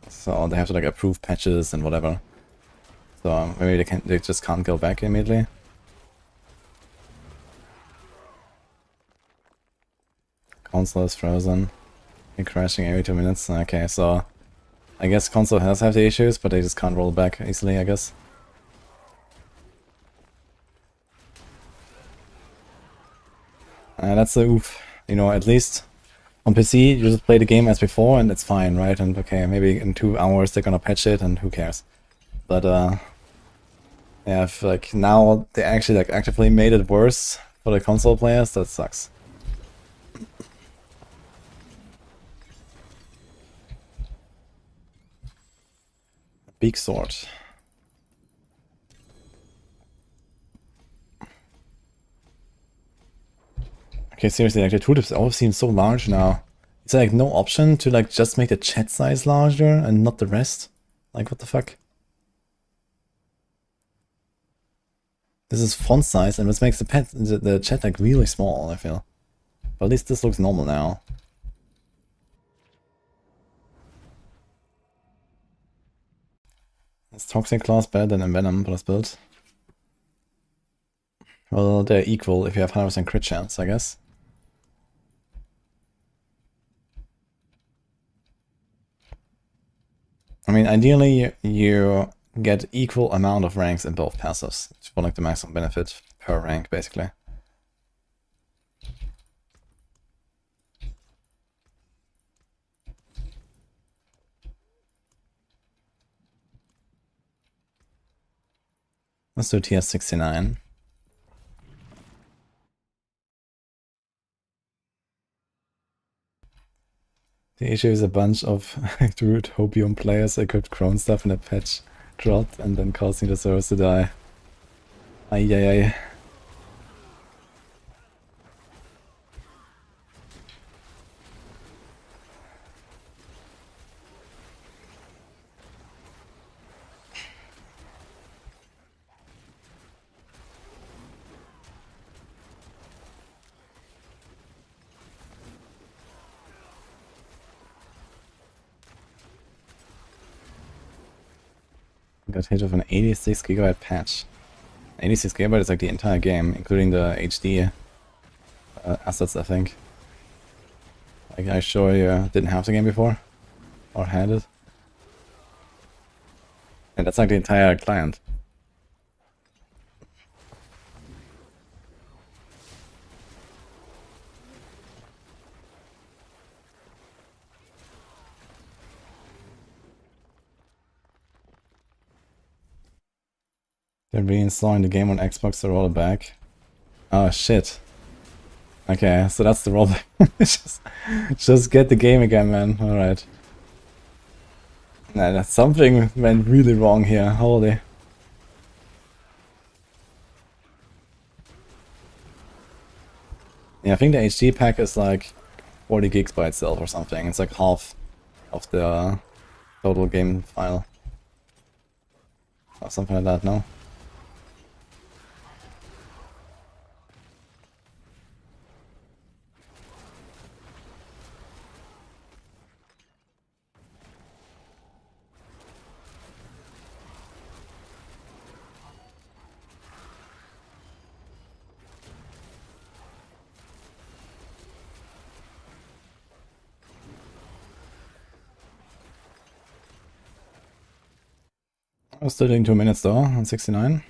So they have to like approve patches and whatever. So maybe they just can't go back immediately. Console is frozen. You're crashing every 2 minutes. Okay, so I guess console has the issues, but they just can't roll back easily, I guess. That's a oof. You know, at least on PC you just play the game as before and it's fine, right? And okay, maybe in 2 hours they're gonna patch it and who cares. But yeah, if like now they actually like actively made it worse for the console players, that sucks. Big sword. Okay, seriously, like the tooltips all seem so large now. Is there like no option to like just make the chat size larger and not the rest? Like what the fuck? This is font size and this makes the chat like really small, I feel. But at least this looks normal now. Is Toxic class better than Envenom plus build? Well, they're equal if you have 100% crit chance, I guess. I mean, ideally you get equal amount of ranks in both passives for like the maximum benefit per rank, basically. Let's do TS 69. The issue is a bunch of Druid Hopium players equipped Crone stuff in a patch dropped and then causing the servers to die. Ay ay ay. Got hit with an 86 gigabyte patch. 86 gigabyte is like the entire game, including the HD assets, I think. Like, I sure you didn't have the game before? Or had it? And that's like the entire client. They're reinstalling the game on Xbox to roll it back. Oh shit. Okay, so that's the rollback. just get the game again, man. Alright. Nah, something went really wrong here. Holy. Yeah, I think the HD pack is like 40 gigs by itself or something. It's like half of the total game file. Or something like that, no? I was still doing 2 minutes though, on 69.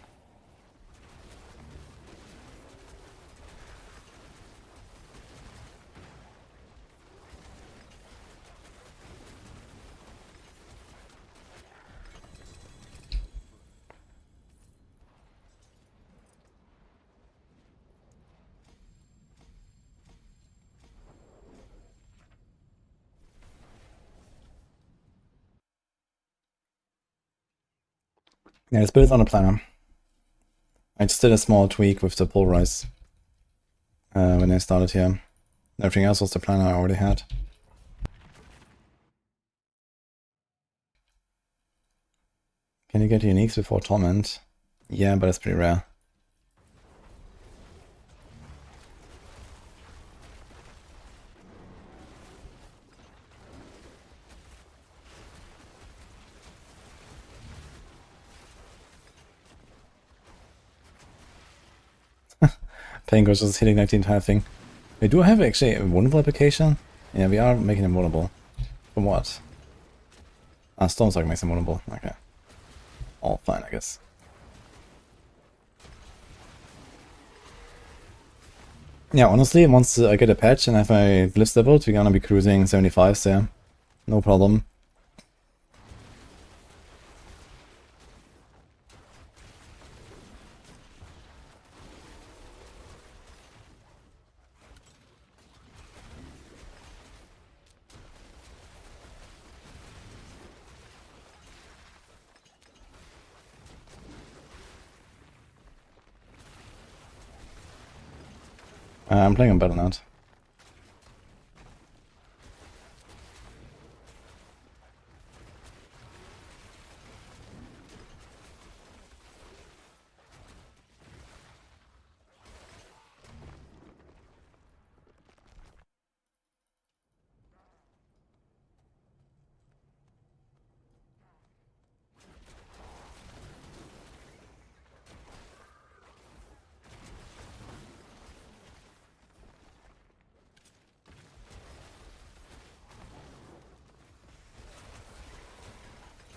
Yeah, this build is on a planner. I just did a small tweak with the pulverize when I started here. Everything else was the plan I already had. Can you get uniques before Torment? Yeah, but it's pretty rare. Playing was just hitting like the entire thing. We do have actually a vulnerable application. Yeah, we are making him vulnerable. From what? Ah, Stormclaw makes him vulnerable. Okay. All fine, I guess. Yeah, honestly, once I get a patch and have my glyphs leveled, we're gonna be cruising 75s there. No problem. I'm playing on Battle.net.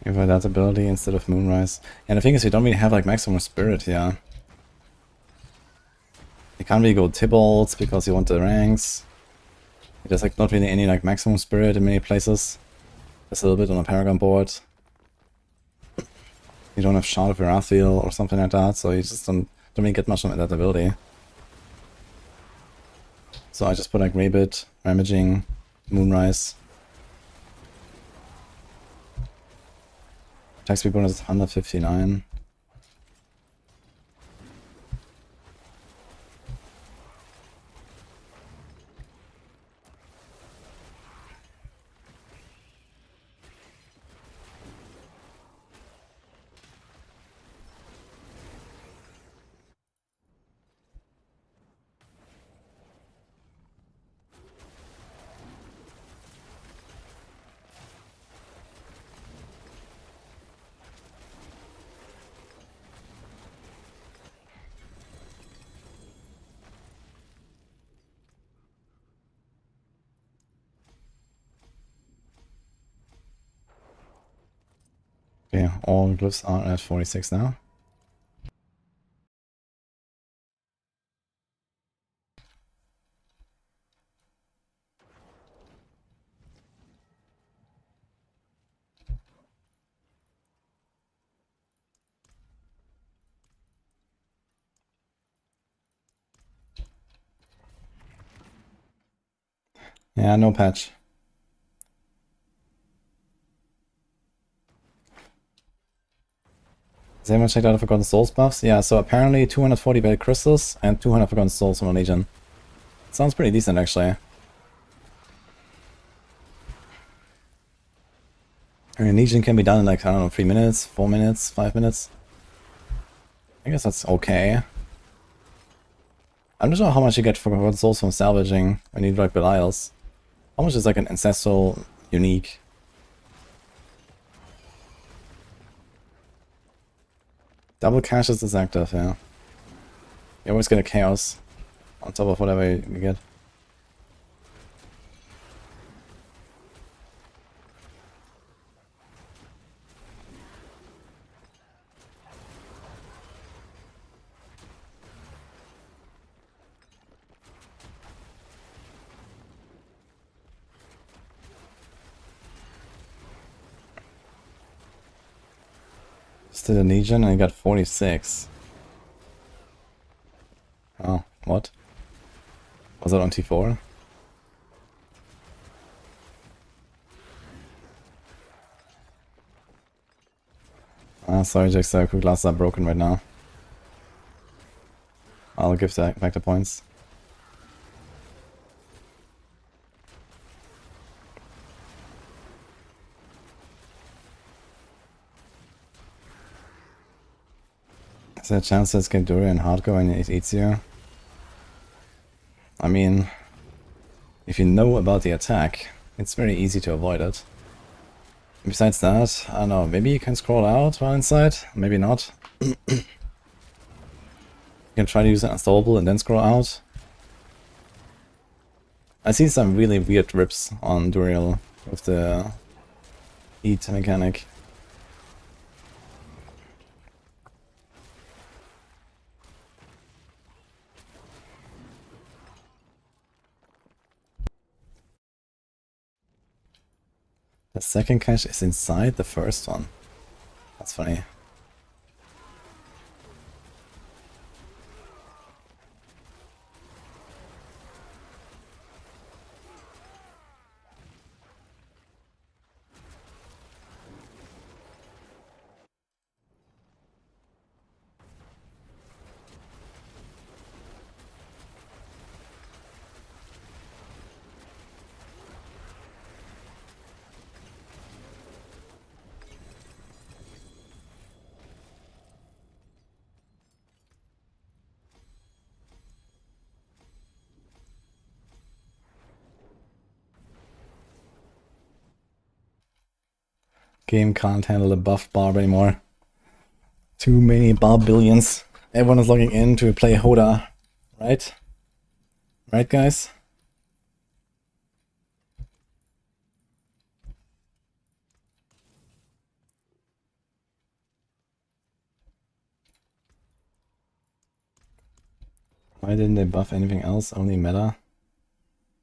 Give her that ability instead of Moonrise. And the thing is, we don't really have like maximum spirit here. You can't really go Tybalt because you want the ranks. There's like not really any like maximum spirit in many places. There's a little bit on a Paragon board. You don't have Shard of Irathiel or something like that, so you just don't really get much of that ability. So I just put like Rabbit, Ramaging, Moonrise. Attack speed bonus is 159. Okay, all glyphs are at 46 now. Yeah, no patch. Has anyone checked out the Forgotten Souls buffs? Yeah, so apparently 240 Bad Crystals and 200 Forgotten Souls from a Legion. Sounds pretty decent, actually. I mean, Legion can be done in like, I don't know, 3 minutes, 4 minutes, 5 minutes. I guess that's okay. I'm not sure how much you get for Forgotten Souls from salvaging when you do like Belials. How much is like an ancestral unique? Double caches is active, yeah. You always get a chaos on top of whatever you get. Just did a Legion and I got 46. Oh, what? Was that on T4? Ah, sorry, Jax, quick glasses are broken right now. I'll give back the points. Is there a chance that get Durian hardcore and it's easier? I mean, if you know about the attack, it's very easy to avoid it. Besides that, I don't know, maybe you can scroll out while inside, maybe not. You can try to use an unstoppable and then scroll out. I see some really weird rips on Duriel with the eat mechanic. The second cache is inside the first one. That's funny. Game can't handle the buff Barb anymore. Too many Barb billions. Everyone is logging in to play Hoda, right? Right, guys? Why didn't they buff anything else? Only meta?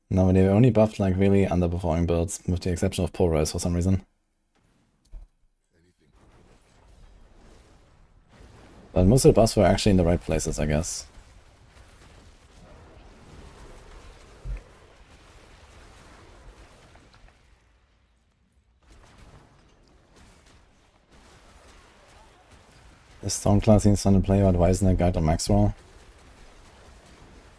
No, they only buffed like really underperforming builds, with the exception of Pulverize for some reason. But most of the buffs were actually in the right places, I guess. The Stormclaw seems fun to play, but why isn't there a guide on Maxroll?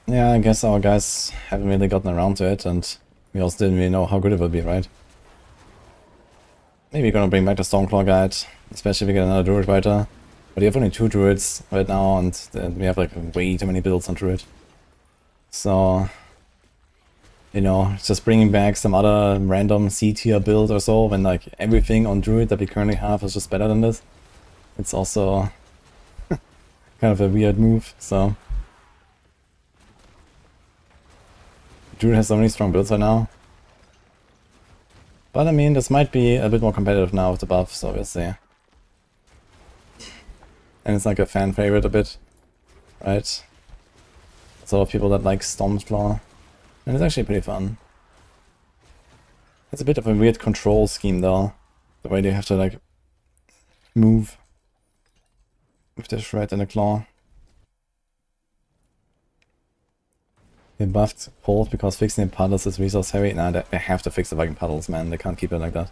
Yeah, I guess our guys haven't really gotten around to it, and we also didn't really know how good it would be, right? Maybe we're gonna bring back the Stormclaw guide, especially if we get another Druid fighter. But we have only 2 Druids right now, and we have like way too many builds on Druid. So, you know, just bringing back some other random C-tier build or so, when like everything on Druid that we currently have is just better than this. It's also kind of a weird move, so. Druid has so many strong builds right now. But I mean, this might be a bit more competitive now with the buff, so we'll see. And it's like a fan favorite a bit, right? There's a lot of people that like Stormclaw, and it's actually pretty fun. It's a bit of a weird control scheme though, the way they have to like move with the shred and the claw. They buffed Pulse because fixing the puddles is resource heavy. Nah, they have to fix the fucking puddles, man. They can't keep it like that.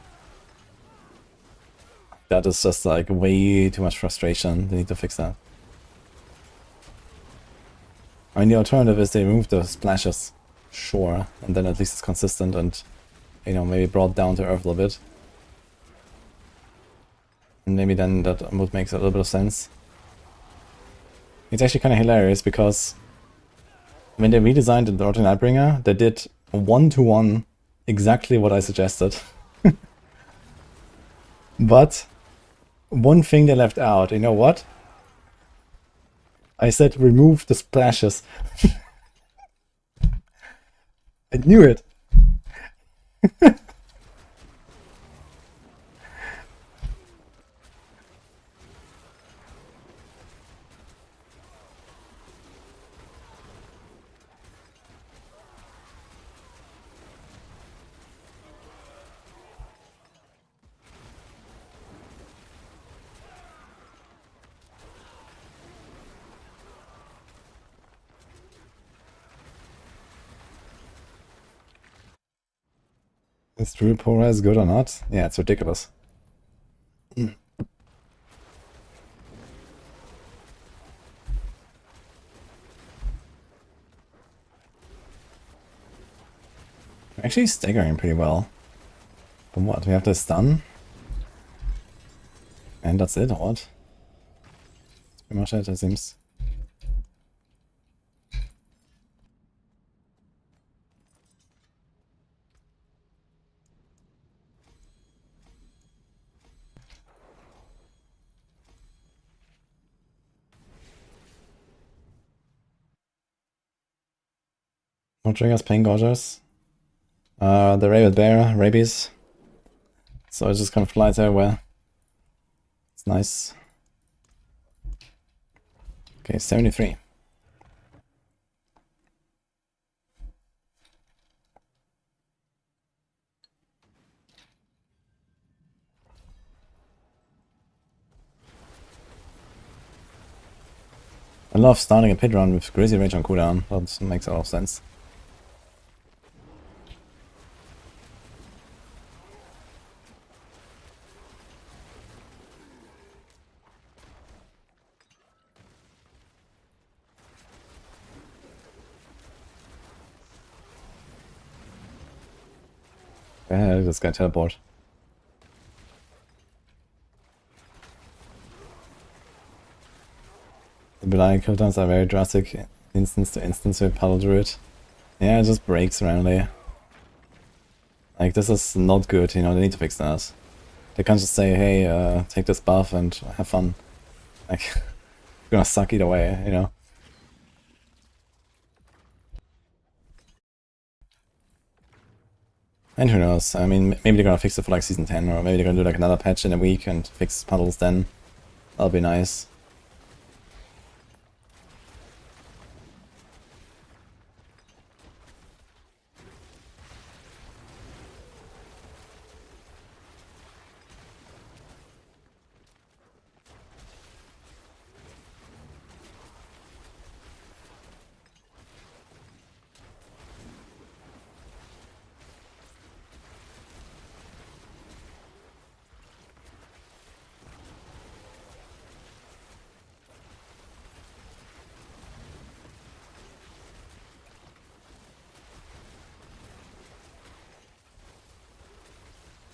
That is just like way too much frustration. They need to fix that. I mean, the alternative is they remove the splashes, sure, and then at least it's consistent and, you know, maybe brought down to earth a little bit. And maybe then that would make a little bit of sense. It's actually kind of hilarious because when they redesigned the Dorothy Nightbringer, they did 1-to-1 exactly what I suggested. But one thing they left out, you know what? I said remove the splashes. I knew it. Is Druid Pulverize good or not? Yeah, it's ridiculous. We're actually staggering pretty well. From what? We have the stun? And that's it, or what? That's pretty much it seems. No triggers, pain gorgers. The Rabid Bear, rabies. So it just kind of flies everywhere. It's nice. Okay, 73. I love starting a pit run with Crazy Rage on cooldown. That makes a lot of sense. Yeah, this guy teleport. The Belial cooldowns are very drastic, instance to instance with Puddle Druid. Yeah, it just breaks randomly. Like, this is not good, you know, they need to fix that. They can't just say, hey, take this buff and have fun. Like, it's gonna suck either way, you know? And who knows, I mean, maybe they're gonna fix it for like Season 10, or maybe they're gonna do like another patch in a week and fix puddles then. That'll be nice.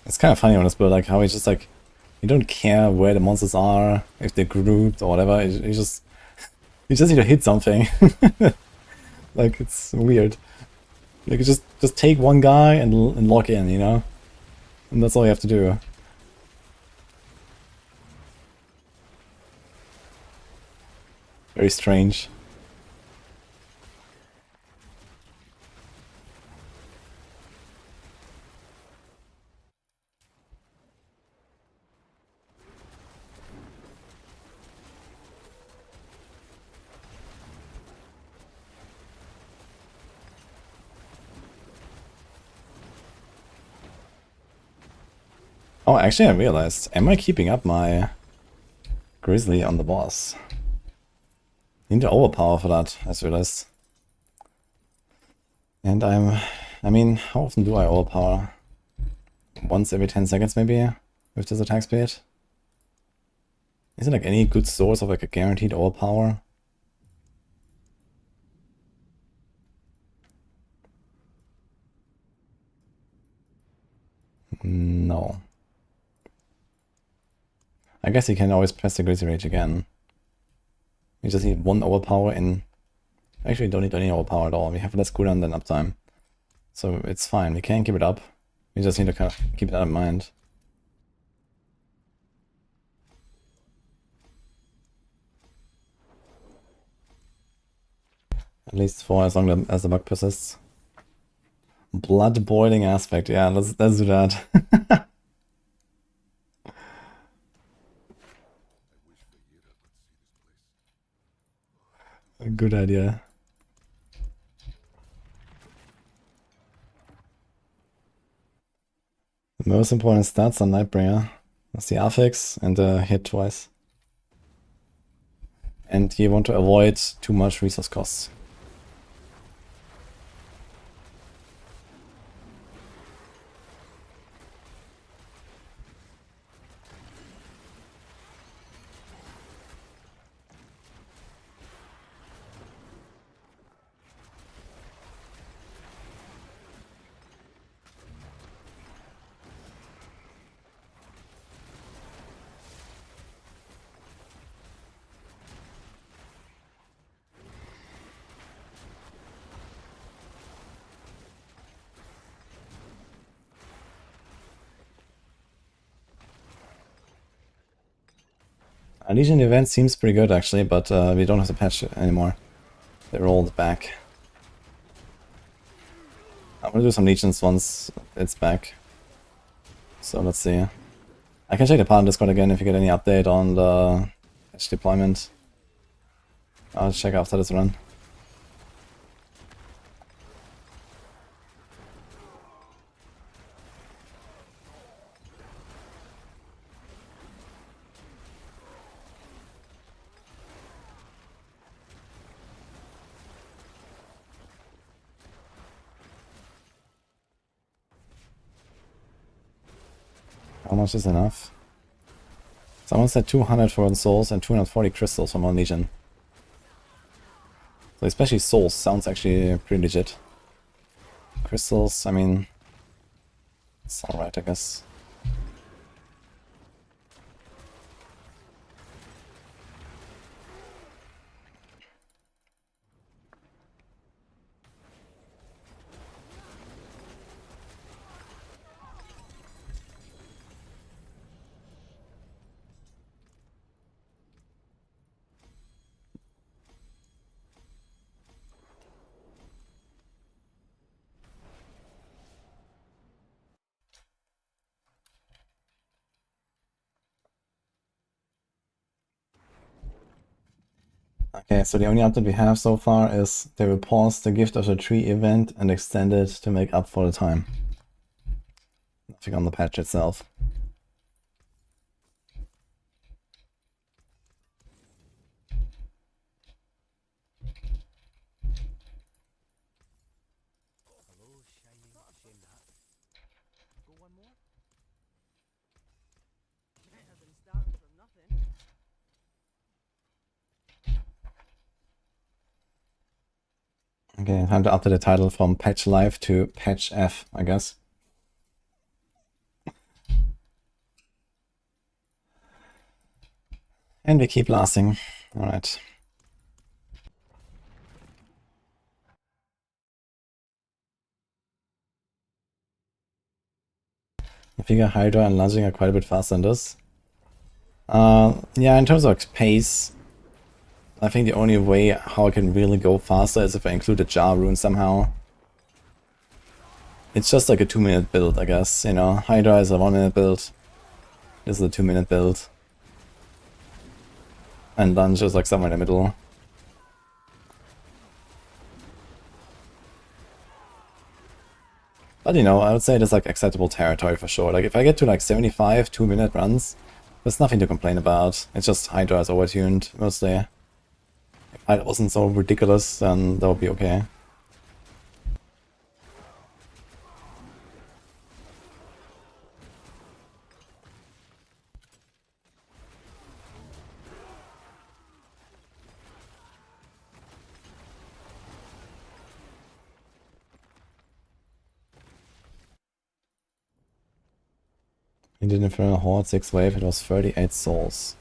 It's kind of funny on this build, like how it's just like, you don't care where the monsters are, if they're grouped or whatever, you just need to hit something. Like, it's weird. Like, you just take one guy and lock in, you know? And that's all you have to do. Very strange. Oh, actually I realized, am I keeping up my Grizzly on the boss? Need to overpower for that, I just realized. And I mean, how often do I overpower? Once every 10 seconds maybe, with this attack speed? Is there like any good source of like a guaranteed overpower? No. I guess you can always press the Grizzly Rage again. You just need one overpower in... Actually, don't need any overpower at all. We have less cooldown than uptime. So it's fine, we can keep it up. We just need to kind of keep that in mind. At least for as long as the bug persists. Blood boiling aspect, yeah, let's do that. A good idea. The most important stats on Nightbringer. That's the affix and the hit twice. And you want to avoid too much resource costs. Legion event seems pretty good actually, but we don't have to patch it anymore. They rolled back. I'm gonna do some Legions once it's back. So let's see. I can check the partner Discord again if you get any update on the patch deployment. I'll check after this run. How much is enough? Someone said 200 for souls and 240 crystals from one legion. So especially souls sounds actually pretty legit. Crystals, I mean, it's alright I guess. Okay, so the only update we have so far is they will pause the Gift of the Tree event and extend it to make up for the time. Nothing on the patch itself. Okay, time to update the title from Patch Live to Patch F, I guess. And we keep lasting. Alright. I figure Hydra and lunging are quite a bit faster than this. Yeah, in terms of pace, I think the only way how I can really go faster is if I include a jar rune somehow. It's just like a 2-minute build, I guess, you know. Hydra is a 1-minute build. This is a 2-minute build. And lunge is like somewhere in the middle. But you know, I would say that's like acceptable territory for sure. Like if I get to like 75 2-minute runs, there's nothing to complain about. It's just Hydra is overtuned mostly. If it wasn't so ridiculous, then that would be okay. He did Infernal Horde 6 wave, it was 38 souls.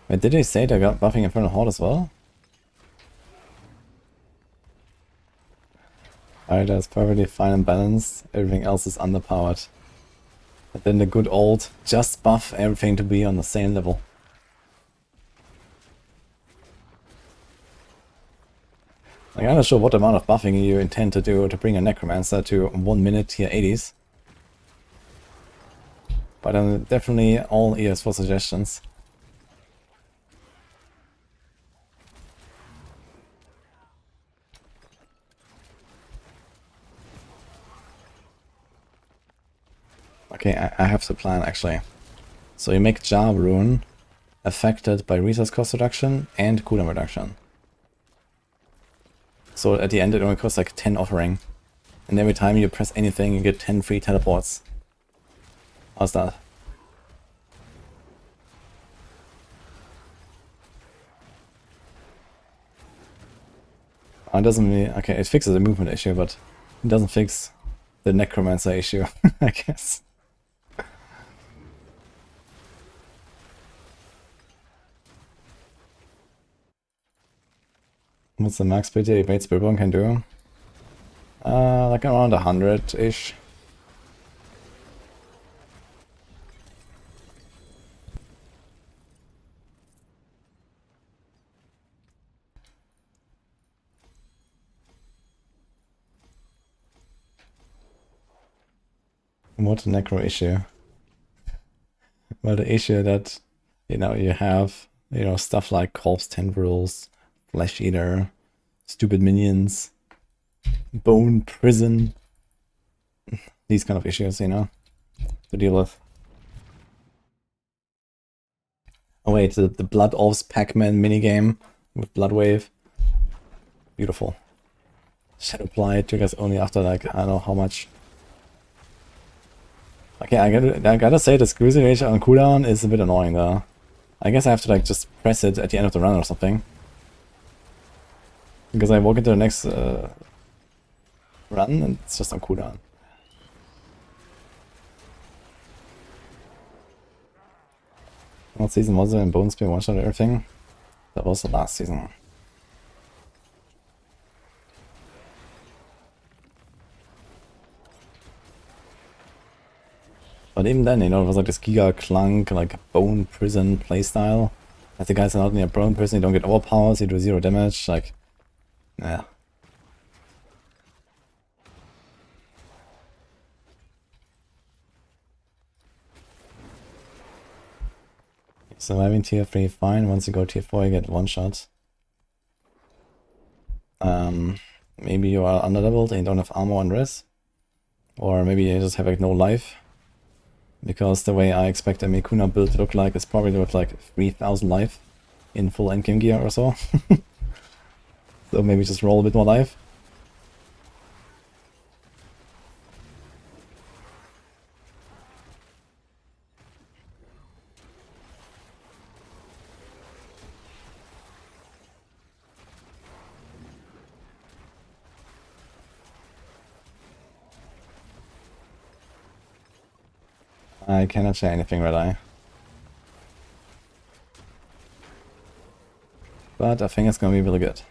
Wait, did they say they got buffing Infernal Horde as well? Hydra is perfectly fine and balanced, everything else is underpowered. But then the good old, just buff everything to be on the same level. Like, I'm not sure what amount of buffing you intend to do to bring a Necromancer to 1 minute tier 80s. But I'm definitely all ears for suggestions. Okay, I have the plan actually. So you make Jar Rune affected by resource cost reduction and cooldown reduction. So at the end it only costs like 10 offering. And every time you press anything you get 10 free teleports. How's that? Oh, it doesn't really... Okay, it fixes the movement issue, but it doesn't fix the Necromancer issue, I guess. What's the max speed debate Spiritborn can do? Like around 100-ish. What a Necro issue. Well, the issue that, you know, you have, you know, stuff like Corpse Tendrils, Flesh Eater, stupid minions, Bone Prison, these kind of issues, you know, to deal with. Oh wait, the Blood Orbs Pac-Man minigame with Bloodwave. Beautiful. Shadow Blight triggers only after, like, I don't know how much. Okay, I gotta say the Cruising Rage on cooldown is a bit annoying though. I guess I have to like just press it at the end of the run or something. Because I walk into the next run and it's just on cooldown. What season was it in Bone Spear one-shot everything? That was the last season. But even then, you know, it was like this Giga Clunk, like Bone Prison playstyle. If the guys are not in your Bone Prison, you don't get overpowers, you do 0 damage, like... Yeah. Surviving tier 3, fine. Once you go tier 4, you get one shot. Maybe you are underleveled and you don't have armor and res. Or maybe you just have like no life. Because the way I expect a Mikuna build to look like is probably with like 3000 life in full endgame gear or so. So maybe just roll a bit more life. I cannot say anything, Red Eye. But I think it's gonna be really good.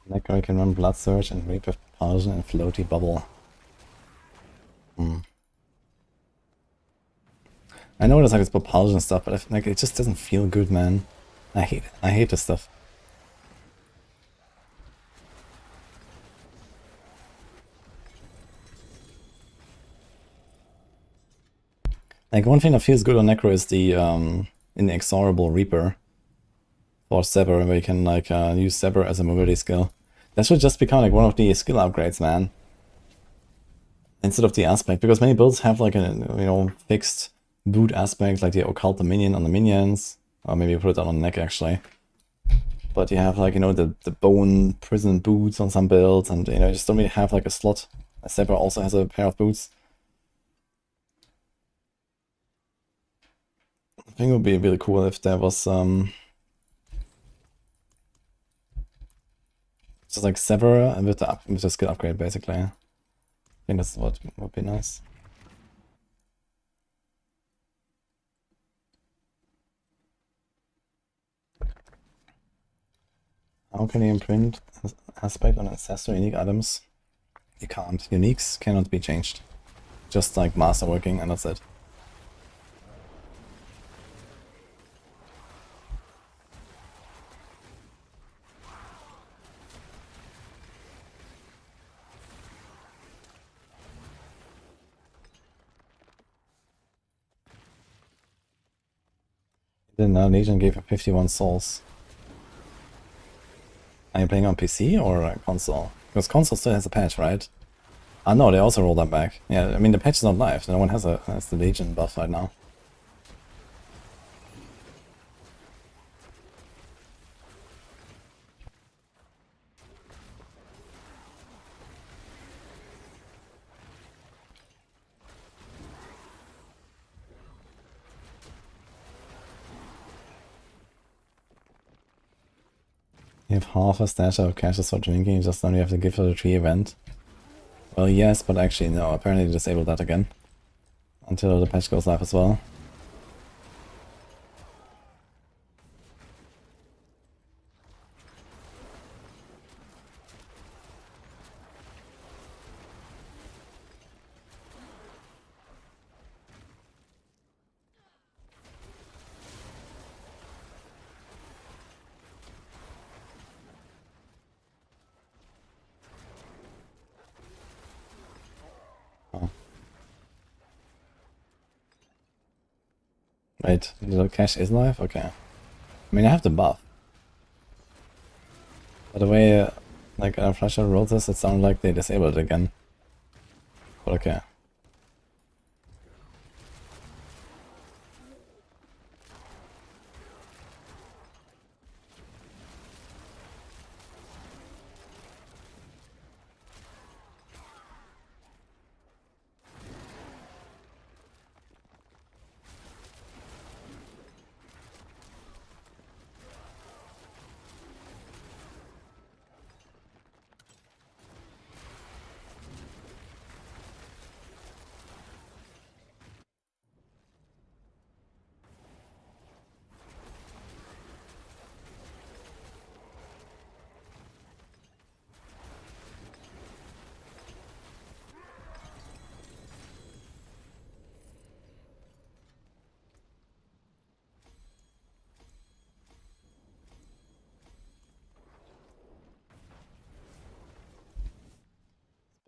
Necro can run Blood Surge and Reap with Propulsion and Floaty Bubble. I know there's like this propulsion stuff, but like it just doesn't feel good, man. I hate this stuff. Like one thing that feels good on Necro is the Inexorable Reaper for Sever, where you can like use Sever as a mobility skill. That should just become like one of the skill upgrades, man. Instead of the aspect, because many builds have like a, you know, fixed boot aspect, like the Occult Dominion on the minions, or maybe put it on the neck actually. But you have like, you know, the Bone Prison boots on some builds, and you know, you just don't really have like a slot. Sever also has a pair of boots. I think it would be really cool if there was just like Sever with the skill upgrade, basically. I think that's what would be nice. How can you imprint aspect on ancestral unique items? You can't. Uniques cannot be changed. Just like masterworking, and that's it. Then Legion gave him 51 souls. Are you playing on PC or console? Because console still has a patch, right? Ah no, they also rolled that back. Yeah, I mean the patch is not live, so no one has the Legion buff right now. You have half a stash of caches for drinking, you just only have to give for the tree event. Well, yes, but actually no, apparently they disabled that again. Until the patch goes live as well. Oh. Wait, the cache is live? Okay. I mean, I have the buff. By the way, like Flasher wrote this, it sounded like they disabled it again. But okay.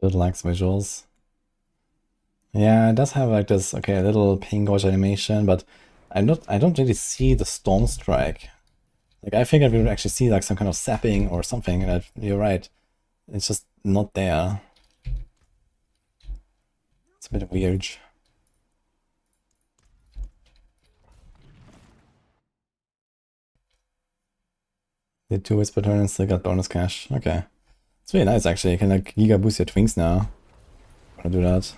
It likes visuals. Yeah, it does have like this, okay, a little ping gauge animation, but I don't really see the Storm Strike. Like, I figured we would actually see like some kind of sapping or something, and you're right. It's just not there. It's a bit weird. Did 2 Whisper turn and still got bonus cash. Okay. It's really nice actually. You can like giga boost your twinks now. Wanna do that.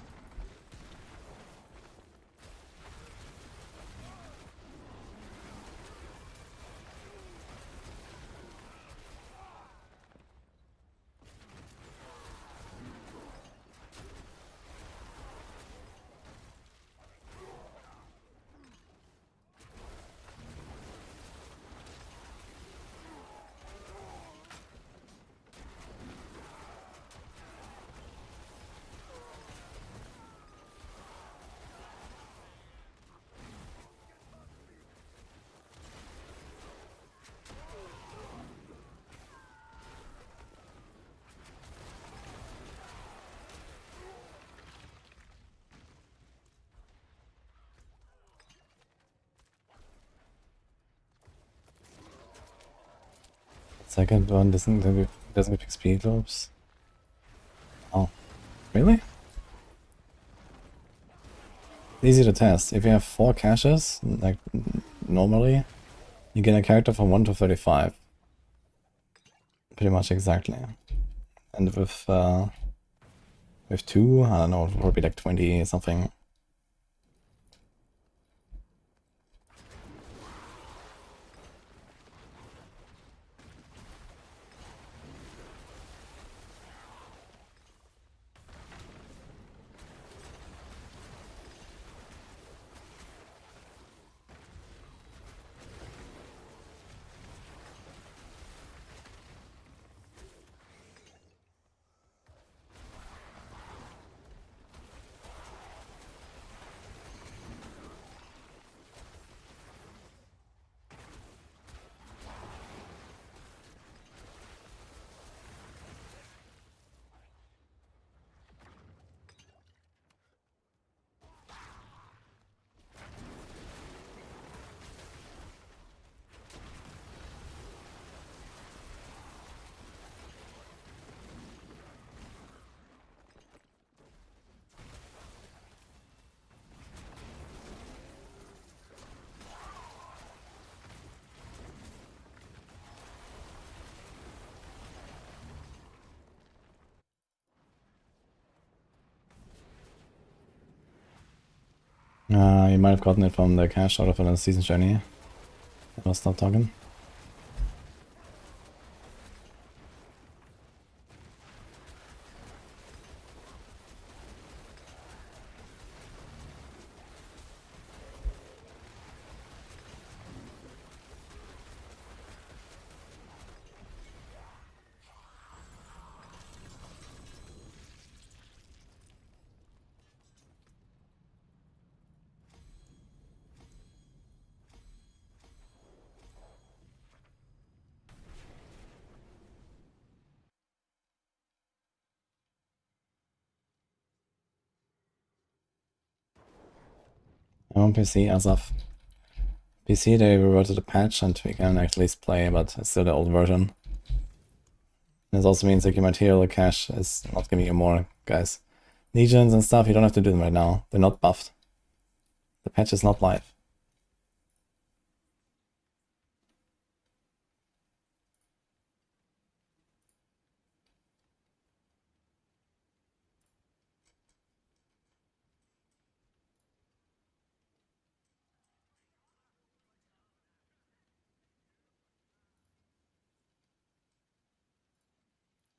Second one doesn't give speed loops. Oh, really? Easy to test. If you have 4 caches, like normally, you get a character from 1 to 35. Pretty much exactly. And with 2, I don't know, it would be like 20 something. You might have gotten it from the cache out of a season journey. I'll stop talking. I'm on PC as of PC. They reverted the patch and we can at least play, but it's still the old version. This also means like your material cache is not giving you more, guys. Legions and stuff, you don't have to do them right now. They're not buffed. The patch is not live.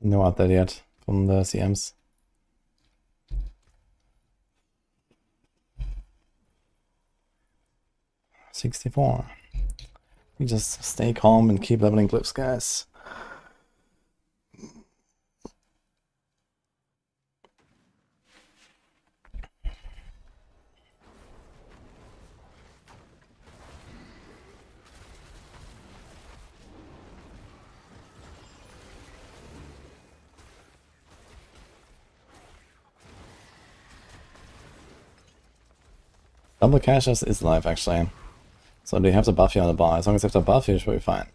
No update yet from the CMs. $64. We just stay calm and keep leveling glyphs, guys. Double caches is live actually. So they have to buff you on the bar. As long as they have to buff you, you should be fine.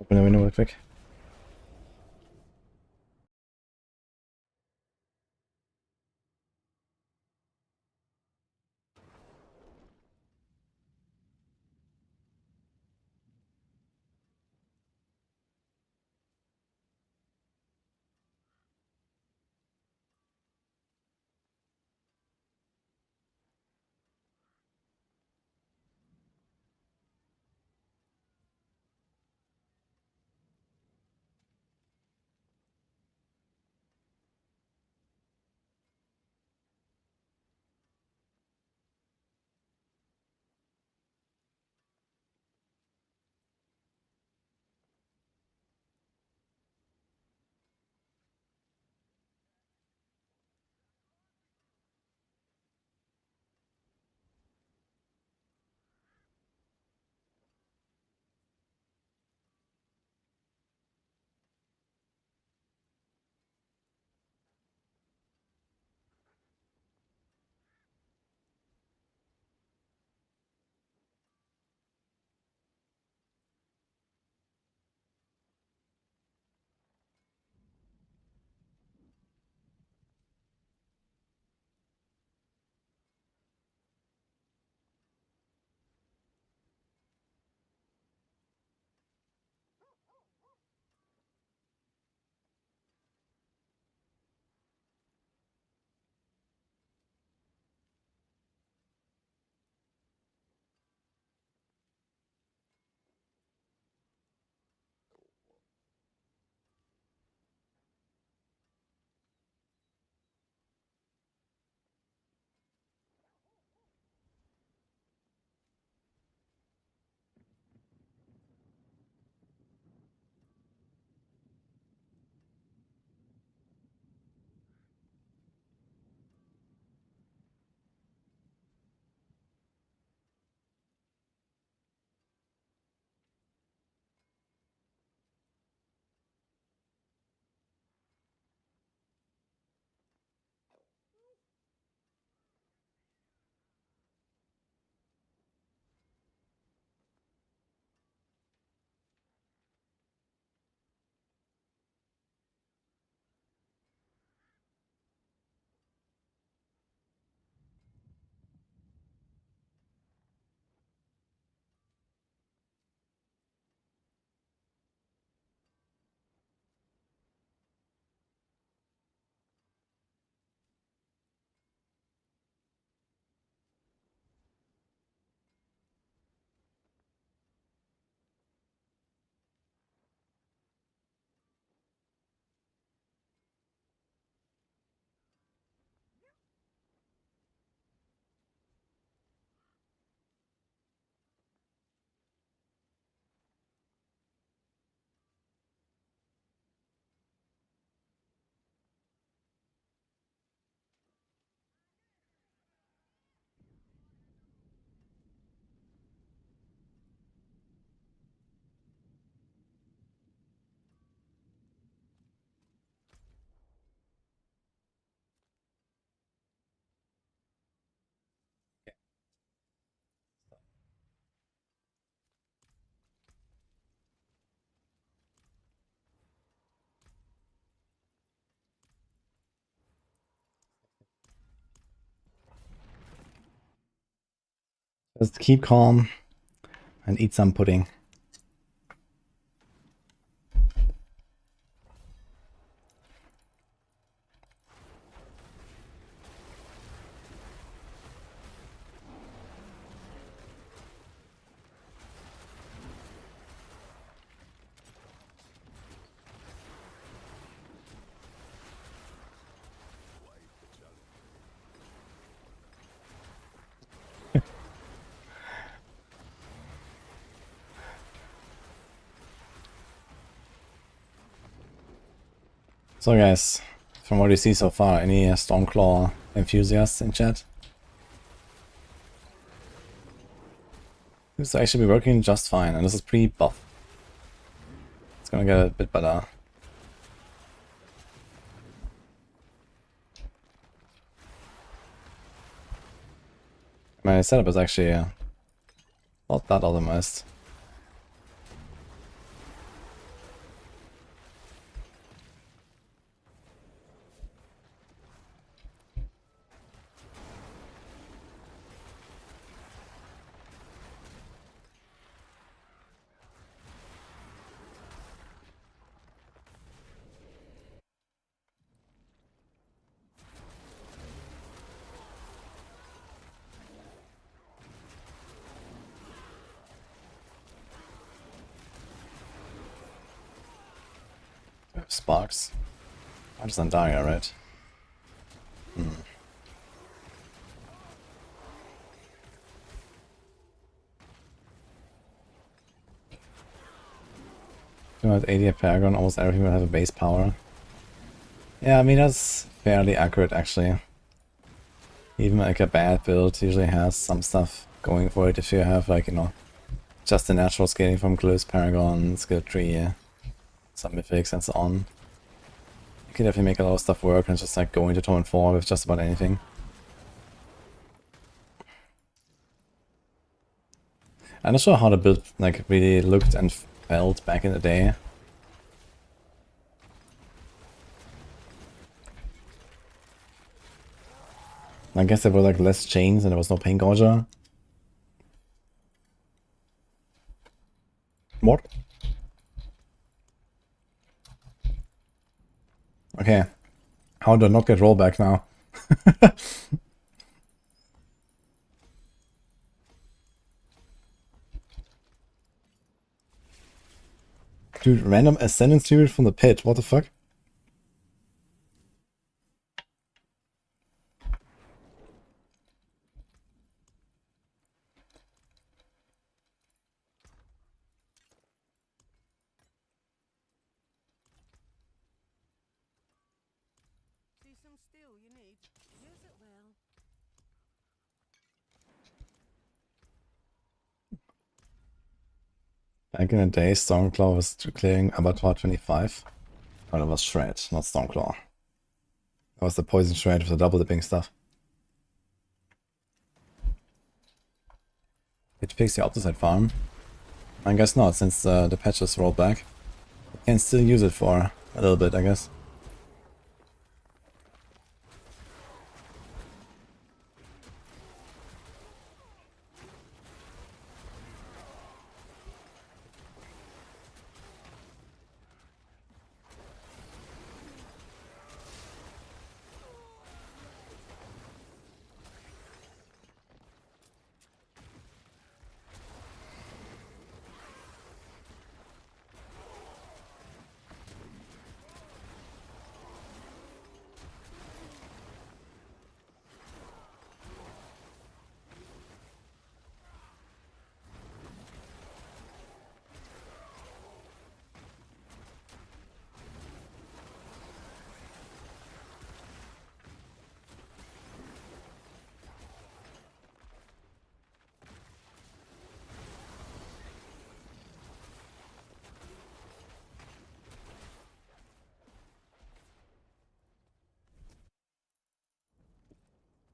Open the window real quick. Just keep calm and eat some pudding. So guys, from what you see so far, any Stormclaw enthusiasts in chat? Seems to actually be working just fine, and this is pre-buff. It's gonna get a bit better. My setup is actually not that optimized. Sparks. I'm just undying, alright. Hmm. 280 a Paragon, almost everything will have a base power. Yeah, I mean that's fairly accurate actually. Even like a bad build usually has some stuff going for it if you have like, you know, just the natural scaling from Glyphs, Paragon, Skill Tree, some mythics and so on. You can definitely make a lot of stuff work and just like go into Tome 4 with just about anything. I'm not sure how the build like really looked and felt back in the day. I guess there were like less chains and there was no Pain Gouger. What? Okay. How do I not get rollback now? Dude, random Ascendance Druid from the pit, what the fuck? See some steel you need? Use it well. Back in the day, Stormclaw was clearing Abattoir 25. Oh, that was Shred, not Stormclaw. That was the Poison Shred with the double dipping stuff. It fix the opposite farm? I guess not, since the patches rolled back. You can still use it for a little bit, I guess.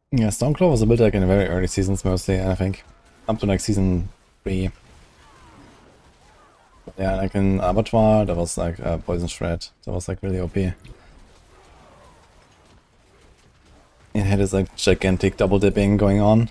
Yeah, Stormclaw was a build like in the very early seasons mostly, I think. Up to like season 3. Yeah, like in Abattoir, that was like Poison Shred. That was like really OP. It had this like gigantic double dipping going on.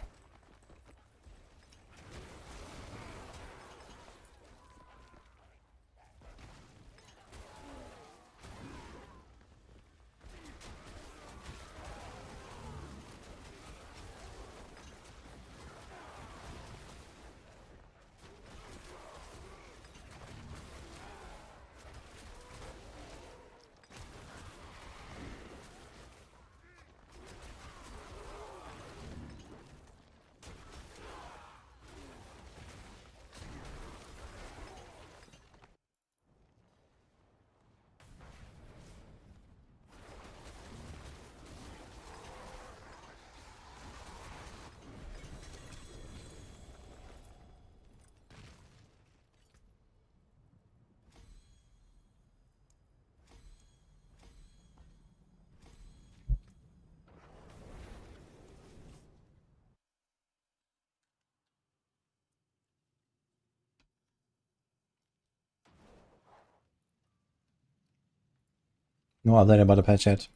No update about the patch yet.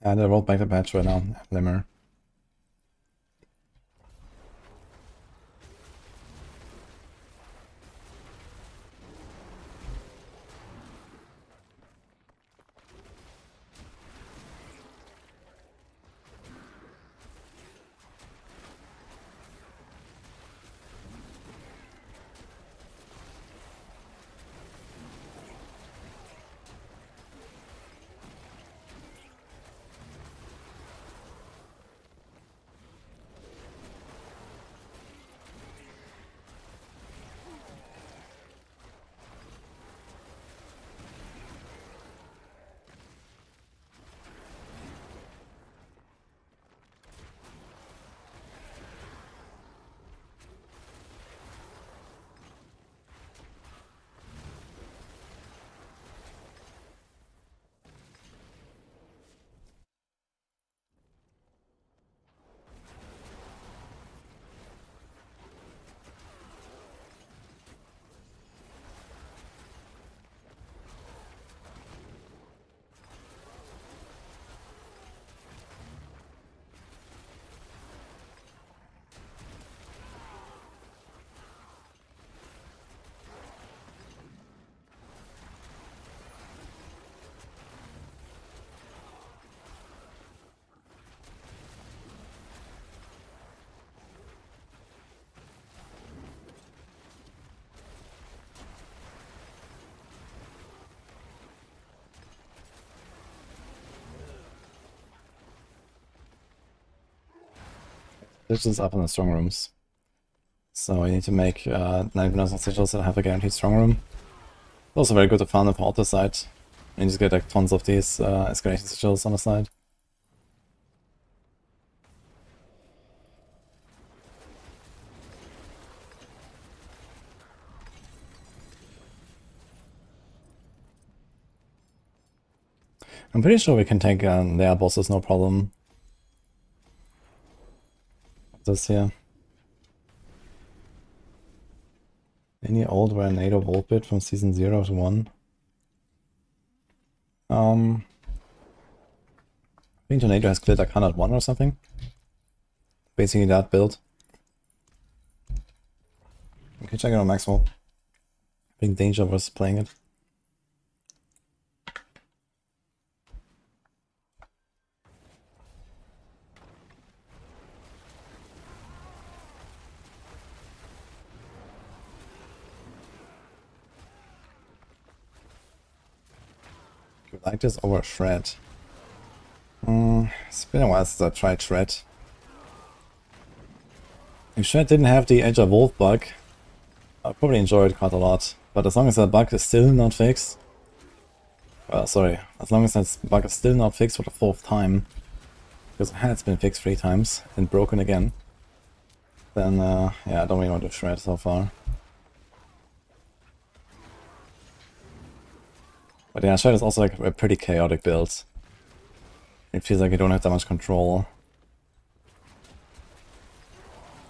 Yeah, they rolled back the patch right now, Limmer. This is up in the strong rooms. So I need to make 90% sigils that have a guaranteed strong room. It's also very good to farm them for auto side. And you just get like tons of these escalation sigils on the side. I'm pretty sure we can take their bosses no problem. This here. Any old Tornado Volt bit from season 0 to 1? I think Tornado has cleared like 101 or something. Basically that build. Okay, check it out Maxroll. I think Danger was playing it. You like this over Shred? It's been a while since I tried Shred. If Shred didn't have the Edge of Wolf bug, I'd probably enjoy it quite a lot. But as long as that bug is still not fixed... sorry. As long as that bug is still not fixed for the 4th time, because it has been fixed 3 times and broken again, then yeah, I don't really want to Shred so far. But yeah, Shred is also like a pretty chaotic build. It feels like you don't have that much control.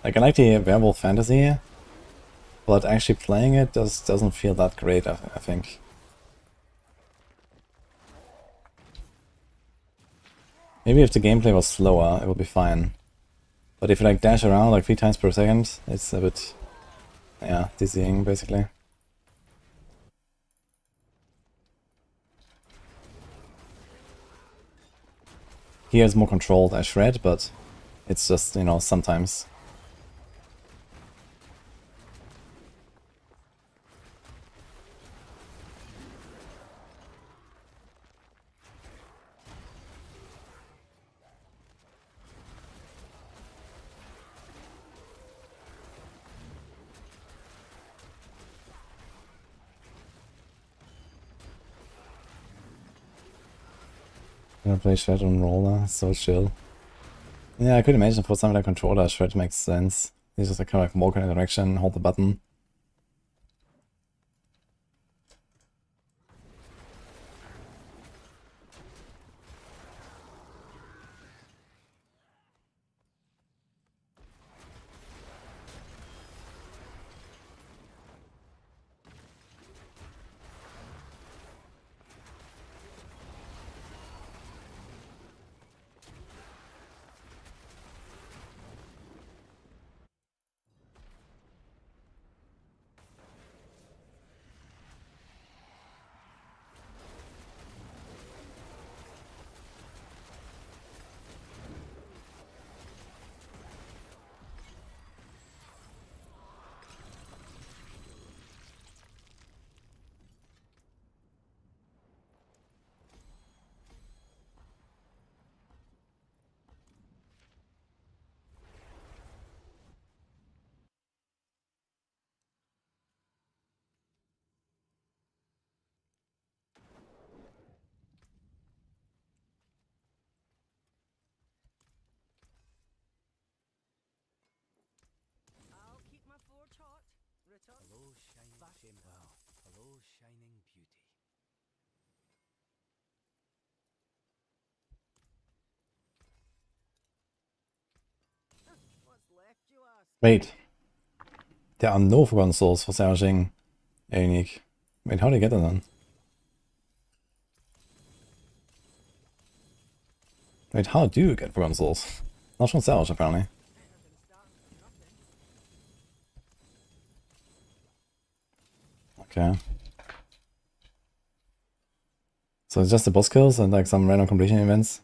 Like, I like the werewolf fantasy, but actually playing it doesn't feel that great, I think. Maybe if the gameplay was slower, it would be fine. But if you like dash around like 3 times per second, it's a bit, yeah, dizzying basically. Here it's more controlled as Shred, but it's just, you know, sometimes. I'm gonna play Shred on Roller, so chill. Yeah, I could imagine for something like controller, Shred makes sense. You just like kind of like walk in a direction, hold the button. Hello, shining gem. Wow. Hello, shining beauty. What's left, you ask? Wait. There are no Forgotten Souls for salvaging a unique. Wait, how do you get them then? Wait, how do you get Forgotten Souls? Not from salvage, apparently. Better than starting from nothing. Okay. So it's just the boss kills and like some random completion events.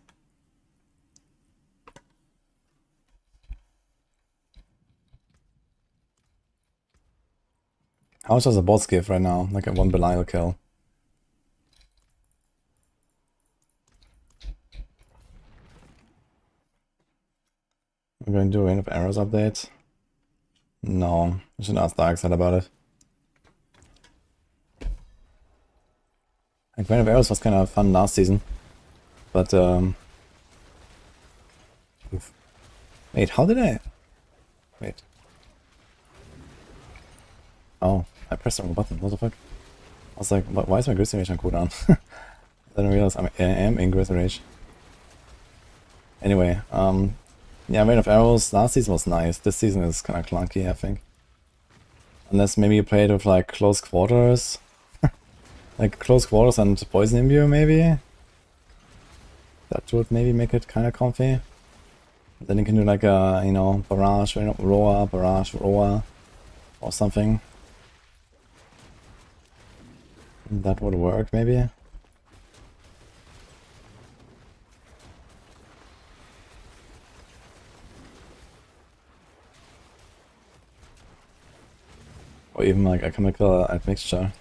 How much does a boss give right now? Like a 1 Belial kill. I'm going to do a Rain of Arrows update. No, I should ask Darkseid about it. Like Rain of Arrows was kind of fun last season. But oof. Wait, how did I... Wait. Oh, I pressed the wrong button, what the fuck? I was like, why is my Grizzly Rage on cooldown? I didn't realize I am in Grizzly Rage. Anyway, yeah, Rain of Arrows last season was nice. This season is kind of clunky, I think. Unless maybe you played with like close quarters. Like close quarters and poison imbue maybe? That would maybe make it kind of comfy. Then you can do like a, you know, barrage, roar, barrage, roar, or something. That would work maybe. Or even like a chemical admixture.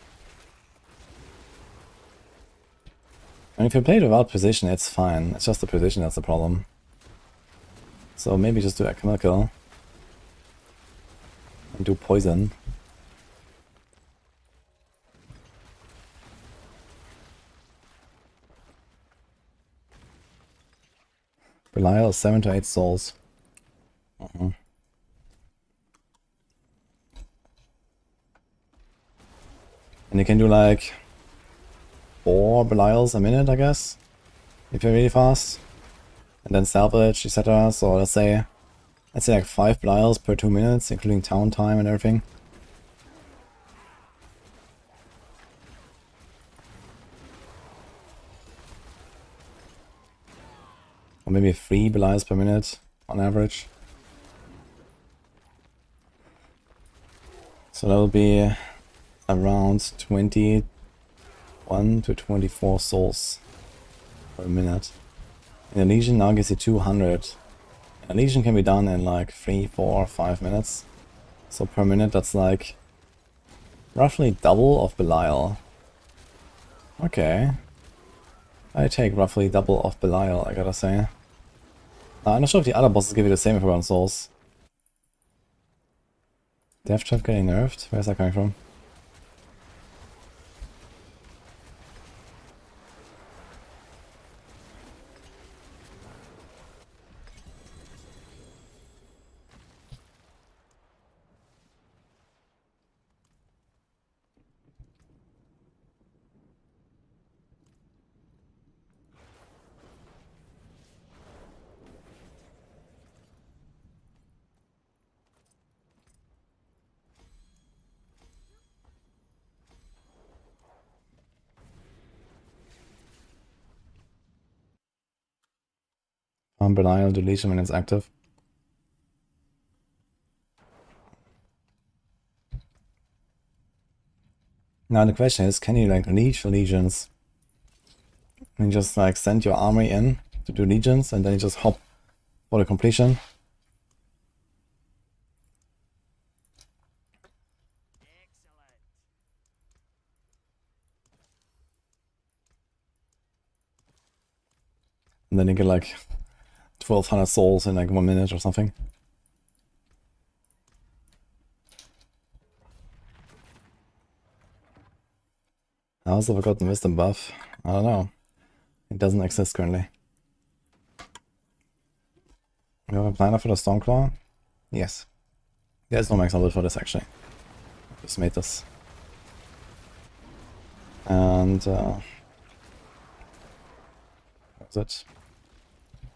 And if you play it without position, it's fine. It's just the position that's the problem. So maybe just do a chemical. And do poison. Belial 7 to 8 souls. And you can do like 4 Belials a minute, I guess, if you're really fast. And then salvage, etc. So let's say like 5 Belials per 2 minutes, including town time and everything. Or maybe 3 Belials per minute on average. So that will be around 21 to 24 souls per minute. And a Legion now gives you 200. A Legion can be done in like 3, 4, 5 minutes. So per minute that's like roughly double of Belial. Okay. I take roughly double of Belial, I gotta say. I'm not sure if the other bosses give you the same if we're on souls. Death Trap getting nerfed? Where's that coming from? Belial deletion when it's active. Now the question is, can you like leech legions? And just like send your army in to do legions and then you just hop for the completion? Excellent. And then you get like 1200 souls in like 1 minute or something. How's the Forgotten Wisdom buff? I don't know. It doesn't exist currently. You have a planner for the Stormclaw? Yes. There's no max build for this actually. Just made this. And that's it.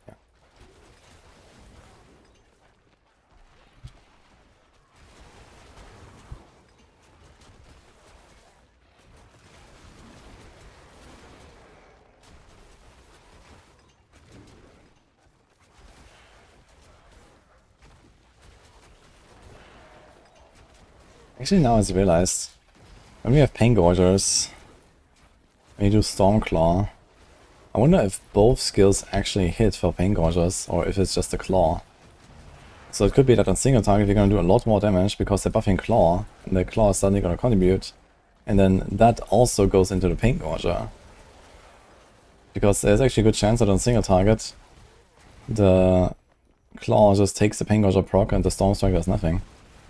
Yeah. Actually, now I just realized when we have Pain Gorgers, when you do Stormclaw, I wonder if both skills actually hit for Pain Gorgers or if it's just a Claw. So it could be that on single target you're going to do a lot more damage because they're buffing Claw, and the Claw is suddenly going to contribute, and then that also goes into the Pain Gorger. Because there's actually a good chance that on single target, the Claw just takes the Pain Gorger proc and the Storm Strike does nothing.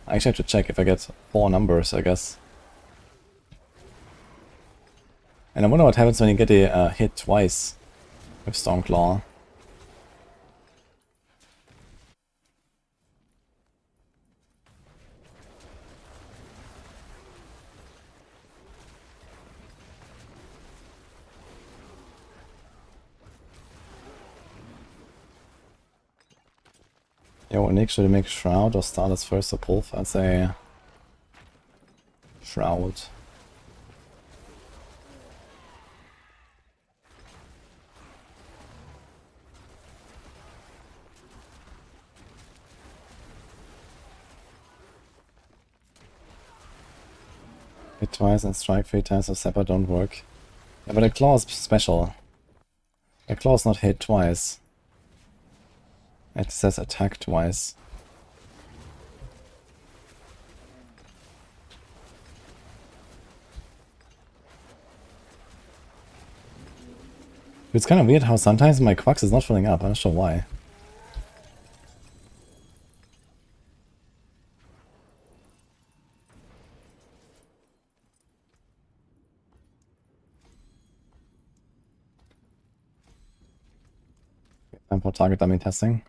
I actually have to check if I get 4 numbers, I guess. And I wonder what happens when you get a hit twice with Stormclaw. Yo, Nick, should we make Shroud or start as first or both? I'd say Shroud. Hit twice and strike 3 times with Zapper don't work. Yeah, but a Claw is special. A Claw is not hit twice. It says attack twice. It's kind of weird how sometimes my Quacks is not filling up. I'm not sure why. Time for target dummy testing.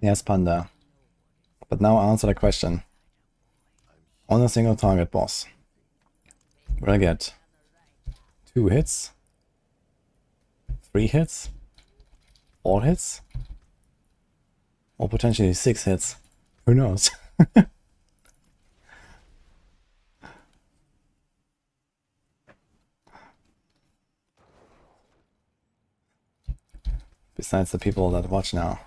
Yes, Panda. But now answer the question. On a single target boss, will I get 2 hits? 3 hits? 4 hits? Or potentially 6 hits? Who knows? Besides the people that watch now.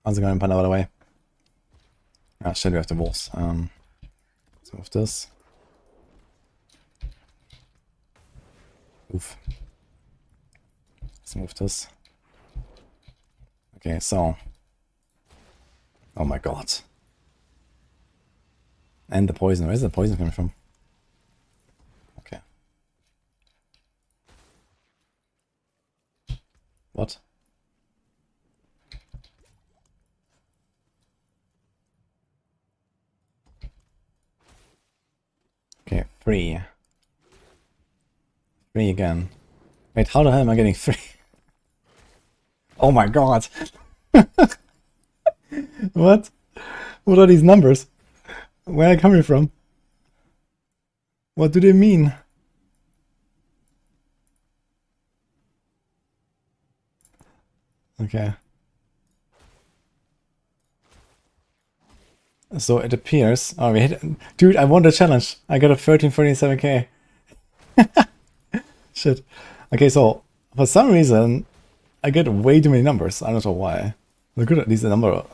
How's it going, Panda, by the way? Ah, shit, we have the wolves. Let's move this. Oof. Let's move this. Okay, so. Oh my god. And the poison. Where's the poison coming from? Okay. What? Okay, 3. 3 again. Wait, how the hell am I getting 3? Oh my god! What? What are these numbers? Where are they coming from? What do they mean? Okay. So it appears... Oh, we hit... Dude, I won the challenge! I got a 1347k. Shit. Okay, so for some reason I get way too many numbers. I don't know why. Look at these numbers,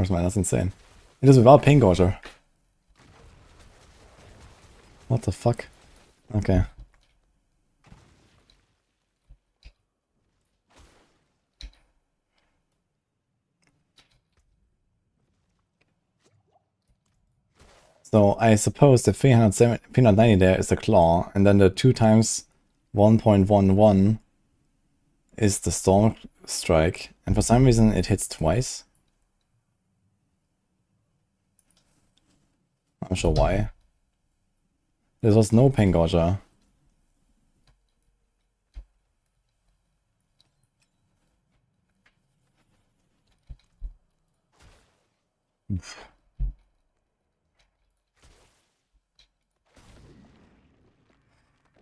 man. That's insane. It is without Pain Gorger. What the fuck? Okay. So I suppose the 390 there is the claw, and then the 2 times 1.11 is the storm strike, and for some reason it hits twice. I'm not sure why. There was no Pain Gouger.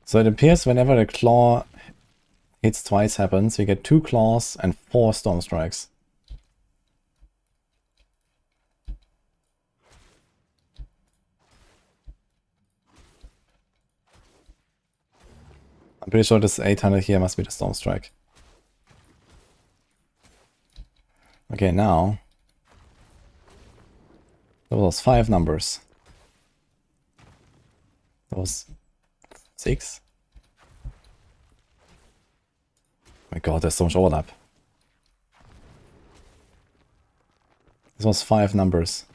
So it appears whenever the claw hits twice happens, we get 2 claws and 4 storm strikes. I'm pretty sure this 800 here must be the storm strike. Okay, now those 5 numbers. Those 6. My god, there's so much overlap. This was 5 numbers.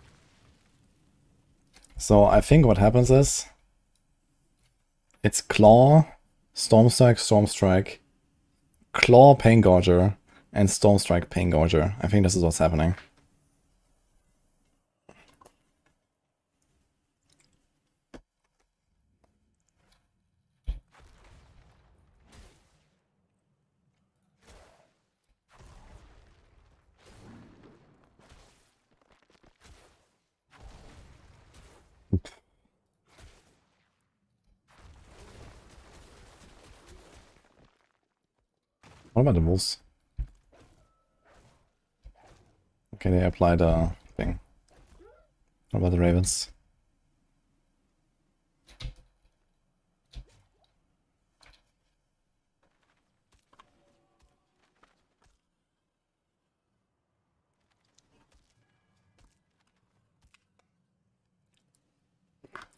So I think what happens is it's Claw, Storm Strike, Claw, Pain Gouger, and Storm Strike, Pain Gouger. I think this is what's happening. What about the wolves? Okay, they apply the thing. What about the ravens?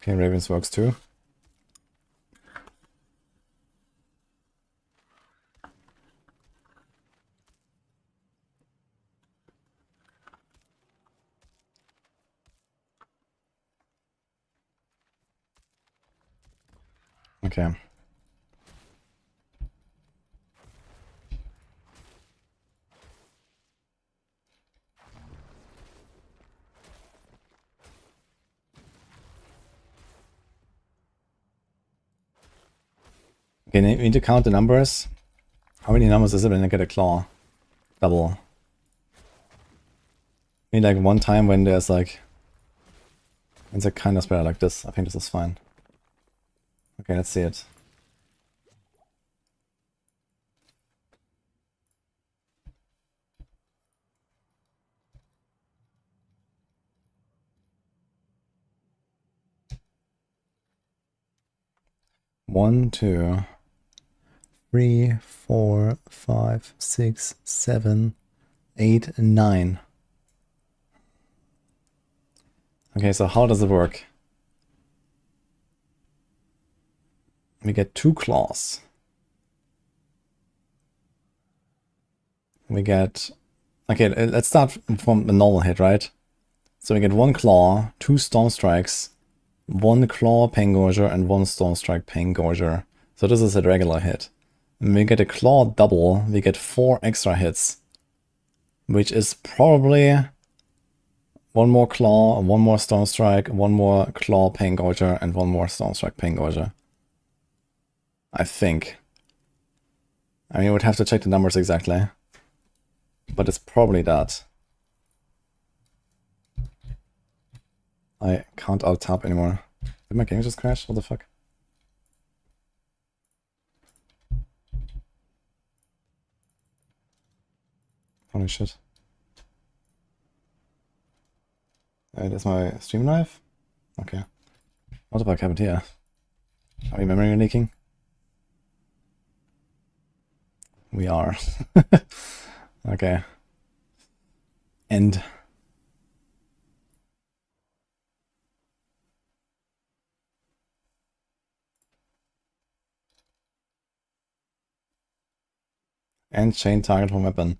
Okay, ravens works too. Okay. Okay, we need to count the numbers. How many numbers is it when I get a claw? Double. I mean, like one time when there's like... It's a kind of spread like this. I think this is fine. Okay, let's see it. One, 2, 3, 4, 5, 6, 7, 8, 9. Okay, so how does it work? We get 2 claws. We get... Okay, let's start from the normal hit, right? So we get 1 claw, 2 storm strikes, 1 claw Pain Gouger, and 1 storm strike Pain Gouger. So this is a regular hit. When we get a claw double, we get 4 extra hits, which is probably 1 more claw, 1 more storm strike, 1 more claw Pain Gouger, and 1 more storm strike Pain Gouger. I think. I mean, I would have to check the numbers exactly, but it's probably that. I can't alt-tab anymore. Did my game just crash? What the fuck? Holy shit. That's my stream live? Okay. What the fuck happened here? Are we memory leaking? We are. Okay. End. And chain target from weapon.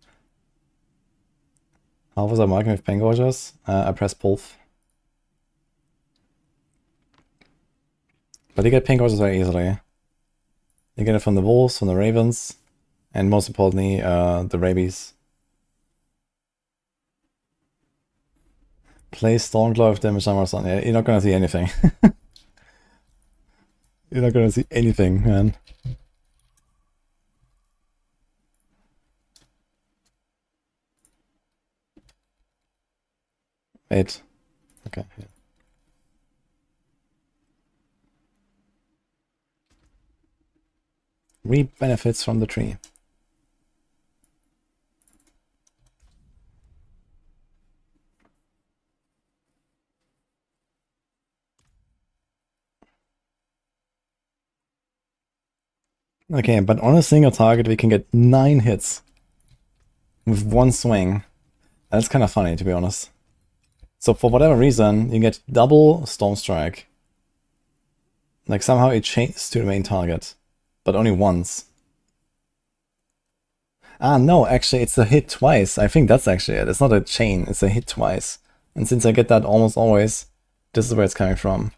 How was I marking with Pain Gougers? I press Pulf. But you get pink horses very easily. You get it from the wolves, from the ravens, and most importantly, the rabies. Play Stormclaw with damage numbers on. Yeah, you're not gonna see anything. You're not gonna see anything, man. Wait. Okay. Yeah. Reap benefits from the tree. Okay, but on a single target we can get 9 hits with one swing. That's kind of funny, to be honest. So for whatever reason, you get double Storm Strike. Like somehow it changes to the main target, but only once. Ah, no, actually it's a hit twice. I think that's actually it. It's not a chain, it's a hit twice. And since I get that almost always, this is where it's coming from.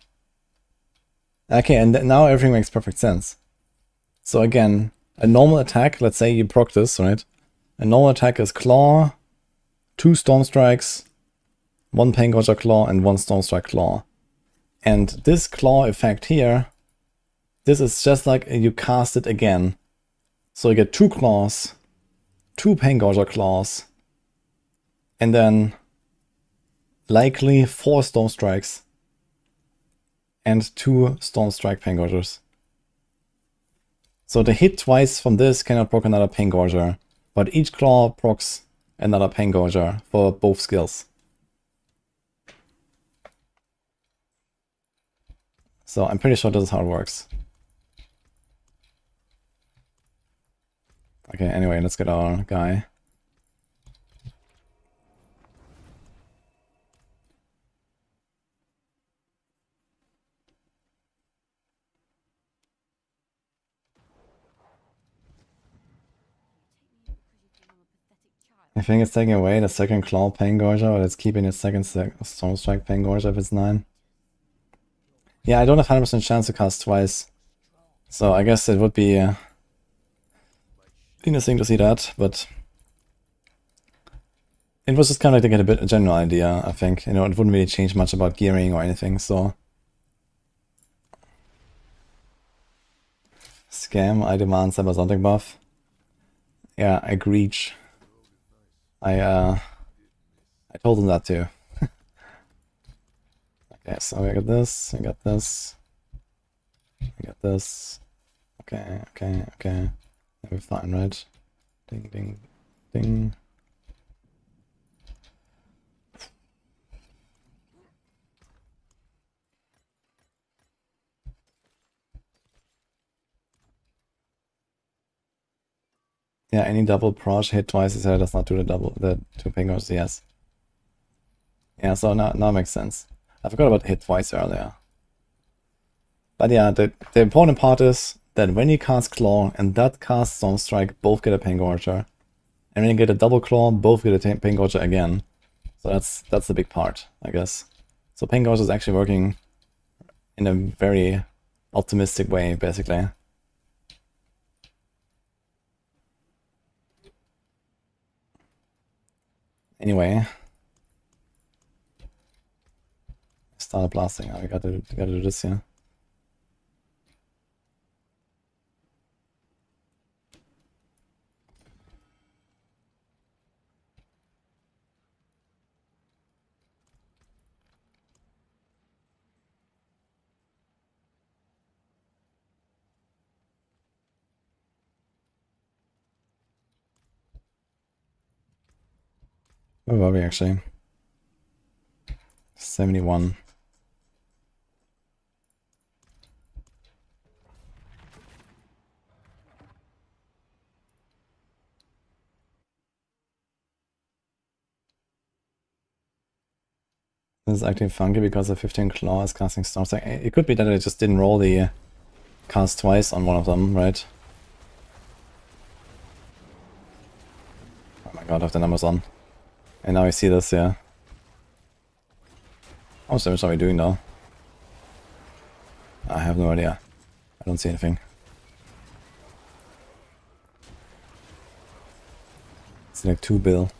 Okay, and now everything makes perfect sense. So again, a normal attack, let's say you proc this, right? A normal attack is Claw, 2 Storm Strikes, 1 Paingorger Claw, and 1 Storm Strike Claw. And this Claw effect here, this is just like you cast it again. So you get 2 Claws, 2 Paingorger Claws, and then likely 4 Storm Strikes, and 2 Storm Strike Paingorgers. So the hit twice from this cannot proc another Paingorger, but each claw procs another Paingorger for both skills. So I'm pretty sure this is how it works. Okay, anyway, let's get our guy. I think it's taking away the second Claw Paingorger, but it's keeping its second Storm Strike Paingorger if it's 9. Yeah, I don't have 100% chance to cast twice. So I guess it would be interesting to see that, but it was just kind of like to get a general idea, I think. You know, it wouldn't really change much about gearing or anything, so. Scam, I demand Cybersonic buff. Yeah, I Greech. I told him that too. Okay, so we got this, we got this, we got this. Okay, okay, okay. We're fine, right? Ding, ding, ding. Yeah, any double proj hit twice is does not do the 2 pingers, yes. Yeah, so now it makes sense. I forgot about hit twice earlier. But yeah, the important part is that when you cast Claw and that casts Storm Strike, both get a Paingorger. And when you get a double Claw, both get a Paingorger again. So that's the big part, I guess. So Paingorger is actually working in a very optimistic way, basically. Anyway. Start blasting. Oh, we gotta do this here. Where were we actually? 71. This is actually funky because the 15 Claw is casting Storm Strike. It could be that I just didn't roll the cast twice on one of them, right? Oh my god, I have the numbers on. And now I see this, yeah. How much damage are we doing now? I have no idea. I don't see anything. It's like 2 bill.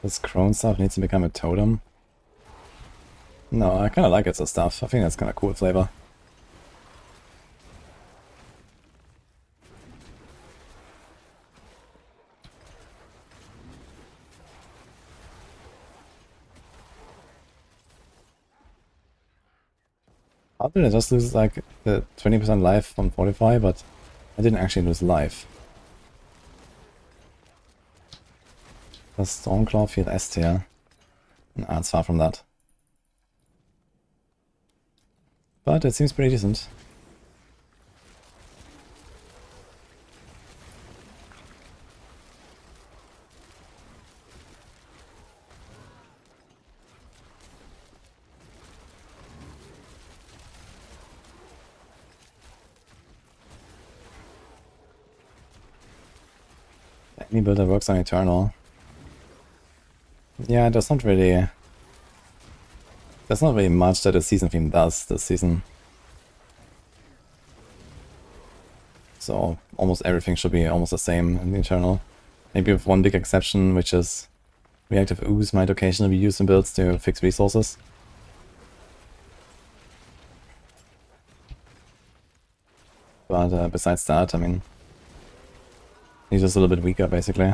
This crone stuff needs to become a totem. No, I kind of like it as stuff. I think that's kind of cool flavor. How did I just lose like the 20% life from Fortify, but I didn't actually lose life. Does Stormclaw feel S tier? Nah, it's far from that. But it seems pretty decent. Any build that works on Eternal. Yeah, there's not really much that the season theme does this season. So almost everything should be almost the same in the Eternal. Maybe with one big exception, which is Reactive Ooze might occasionally be used in builds to fix resources. But besides that, I mean, he's just a little bit weaker basically.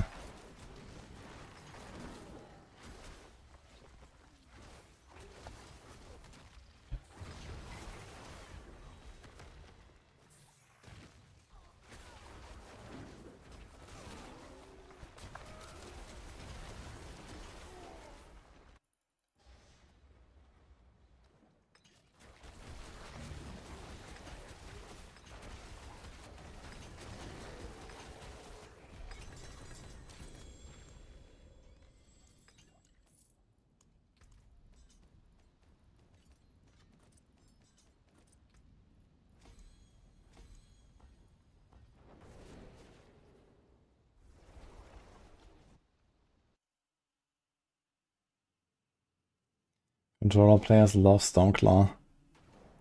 Controller players love Stormclaw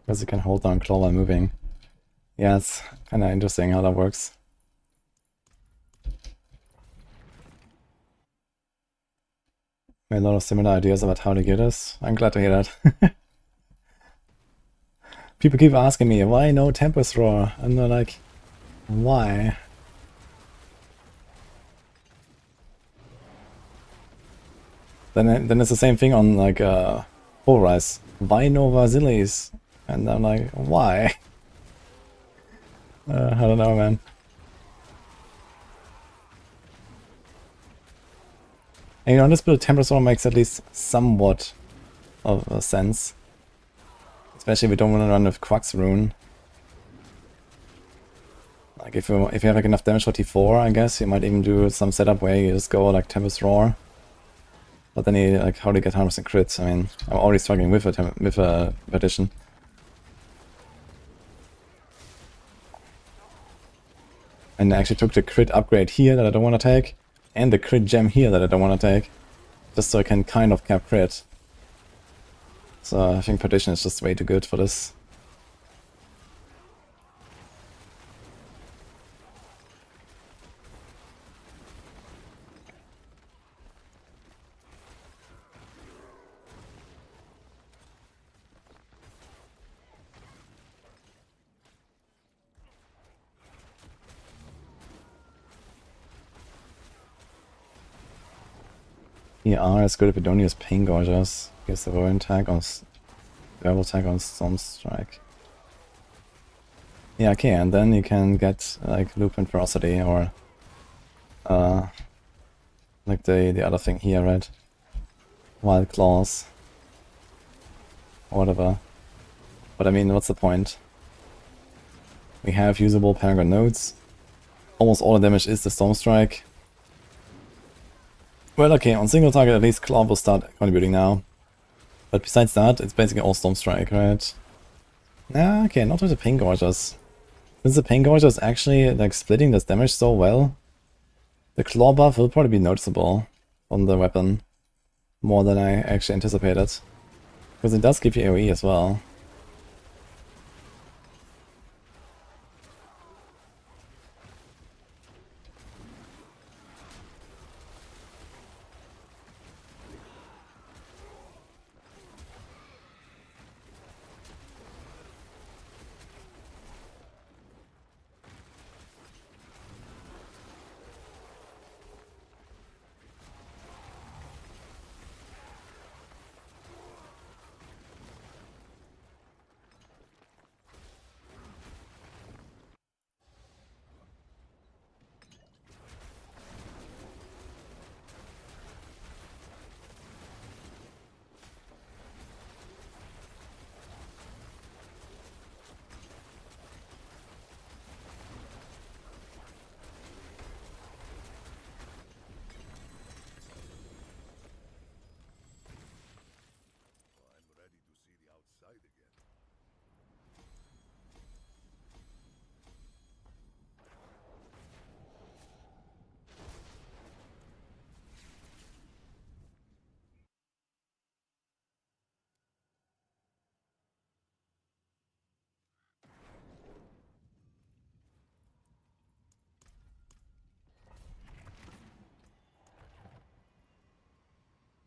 because you can hold down claw while moving. Yeah, it's kind of interesting how that works. A lot of similar ideas about how to get us. I'm glad to hear that. People keep asking me, why no Tempest Roar? And they're like, why? Then it's the same thing on like Full Rise. Why no Vasilis? And I'm like, why? I don't know, man. And, you know, this build Tempest Roar makes at least somewhat of a sense. Especially if we don't want to run with Quack's Rune. Like if you have like enough damage for T4, I guess you might even do some setup where you just go like Tempest Roar. But then you like how to get 100% crits. I mean, I'm already struggling with a Partition. And I actually took the crit upgrade here that I don't want to take, and the crit gem here that I don't want to take, just so I can kind of cap crit. So I think Partition is just way too good for this. ER is good if you don't use Pain Gorgers. Gives the Verbal tag on Stormstrike. Yeah, okay, and then you can get like Lupin Ferocity or like the other thing here, right? Wild Claws. Or whatever. But I mean, what's the point? We have usable Paragon nodes. Almost all the damage is the Stormstrike. Well, okay, on single target at least Claw will start contributing now. But besides that, it's basically all Stormstrike, right? Ah, okay, not with the Pain Gorgers. Since the Pain Gorger is actually like splitting this damage so well, the claw buff will probably be noticeable on the weapon more than I actually anticipated. Because it does give you AoE as well.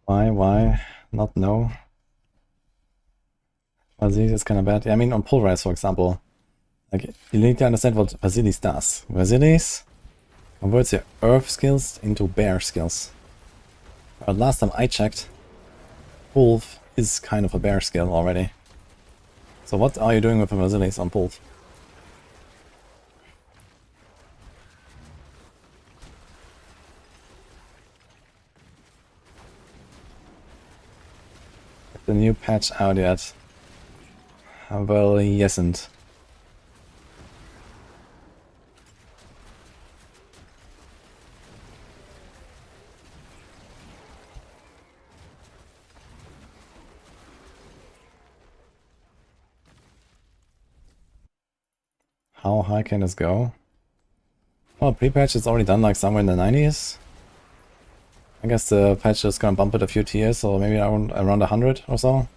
Why? Not know. Vasilis is kind of bad. Yeah, I mean, on Pulverize, for example, like, you need to understand what Vasilis does. Vasilis converts your Earth skills into Bear skills. Last time I checked, Pulv is kind of a Bear skill already. So what are you doing with the Vasilis on Pulv? The new patch out yet? Well, yesn't. How high can this go? Well, pre-patch is already done like somewhere in the 90s. I guess the patch is gonna bump it a few tiers, so maybe around 100 or so.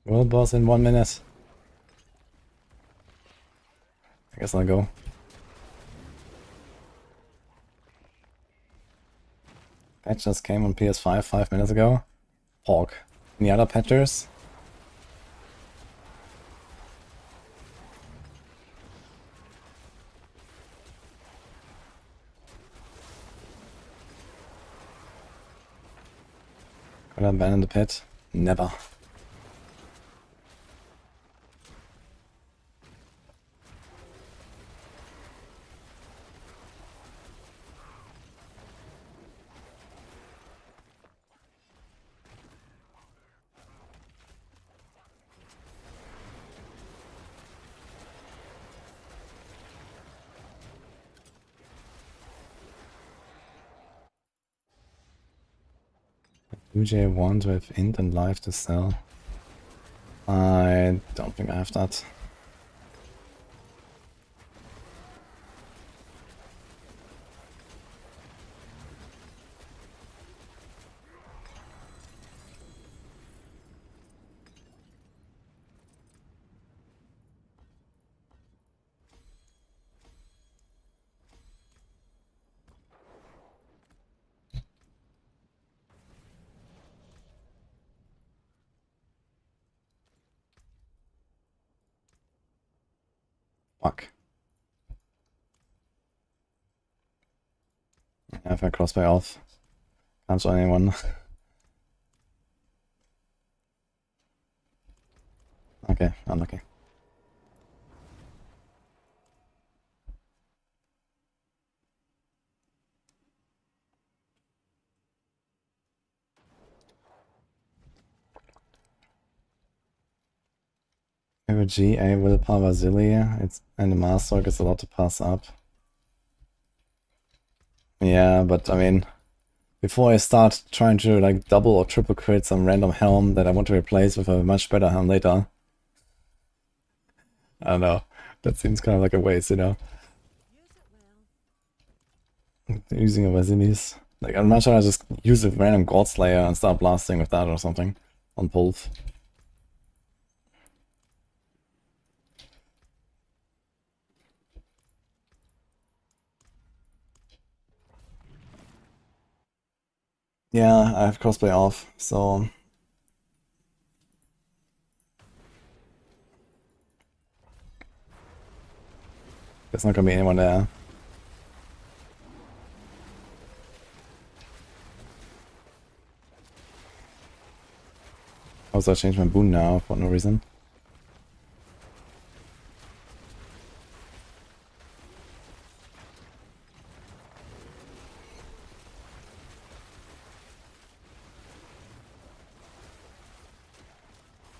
World boss in 1 minute. I guess I'll go. Patch just came on PS5 5 minutes ago. Hawk. Any other patchers? Could I abandon the pit? Never. UJ1 with int and live to sell. I don't think I have that. Fuck. I have a crossbow off. Can't show anyone. Okay, unlucky. have a GA willpower Vasily, and the Master is allowed to pass up. Yeah, but I mean, before I start trying to like double or triple crit some random helm that I want to replace with a much better helm later, I don't know. That seems kind of like a waste, you know? Using a Vasilis. Like, I'm not sure I just use a random God Slayer and start blasting with that or something on Pulve. Yeah, I have crossplay off, so there's not gonna be anyone there. Also, I changed my boon now for no reason.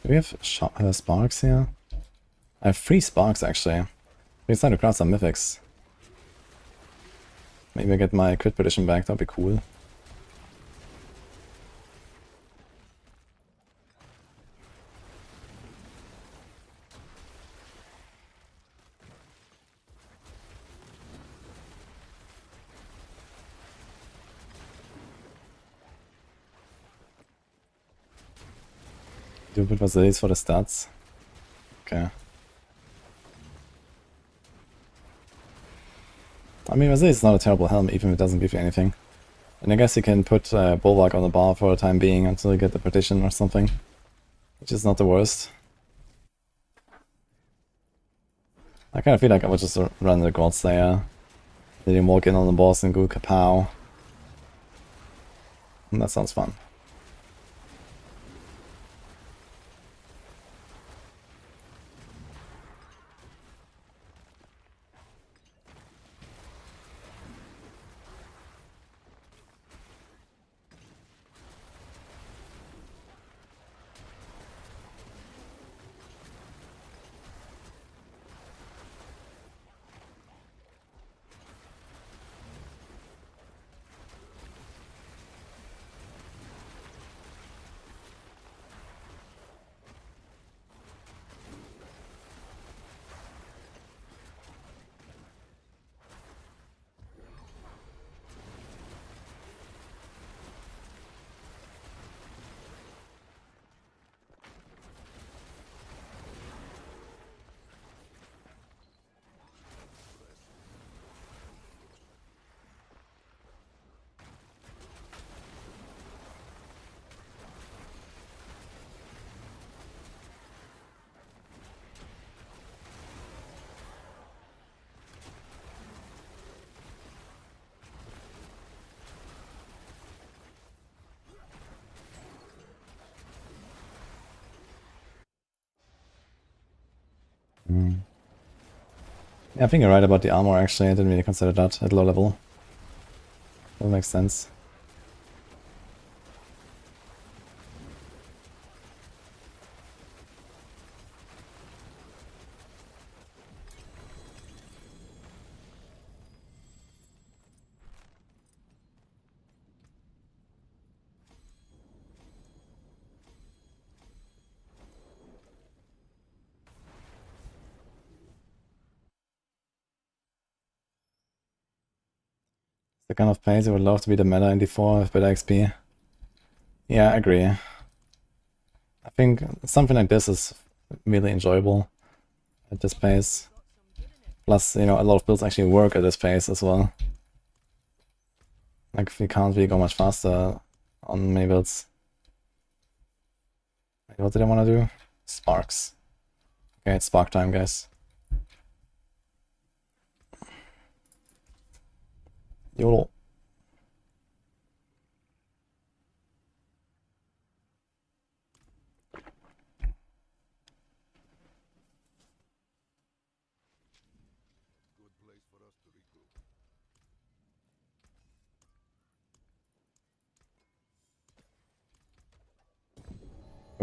Do we have sparks here? I have 3 sparks actually. We decided to craft some mythics. Maybe I get my crit prediction back, that'd be cool. Do a bit of Vasilis for the stats. Okay. I mean, Vasilis is not a terrible helm, even if it doesn't give you anything. And I guess you can put Bulwark on the bar for the time being until you get the partition or something. Which is not the worst. I kind of feel like I would just run the God Slayer. Then you walk in on the boss and go kapow. And that sounds fun. Yeah, I think you're right about the armor actually, I didn't really consider that at low level. That makes sense. The kind of pace I would love to be the meta in D4 with better XP. Yeah, I agree. I think something like this is really enjoyable at this pace. Plus, you know, a lot of builds actually work at this pace as well. Like, we can't really go much faster on many builds. Wait, what did I want to do? Sparks. Okay, it's spark time, guys. YOLO.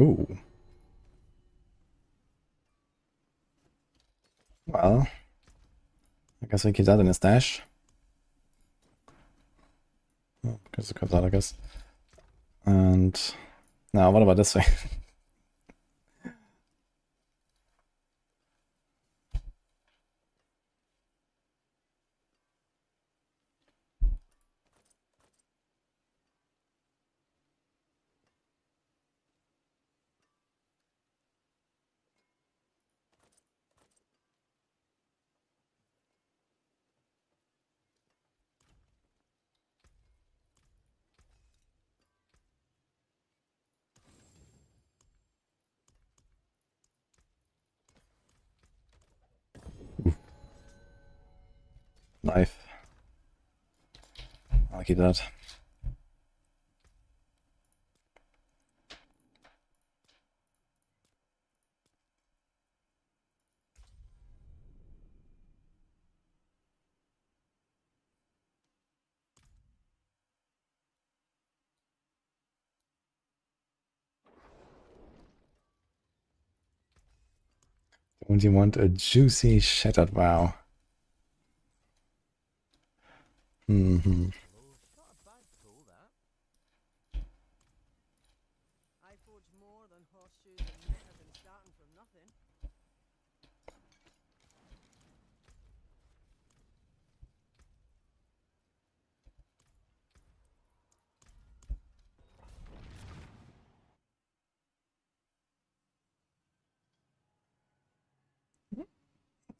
Ooh. Well, I guess we keep that in a stash. Oh, because it comes out, I guess. And now, what about this way? Knife. I'll keep that. Don't you want a juicy shattered vow? Mm-hmm. Not a bad tool, that. I forge more than horseshoes and knitters and starting from nothing.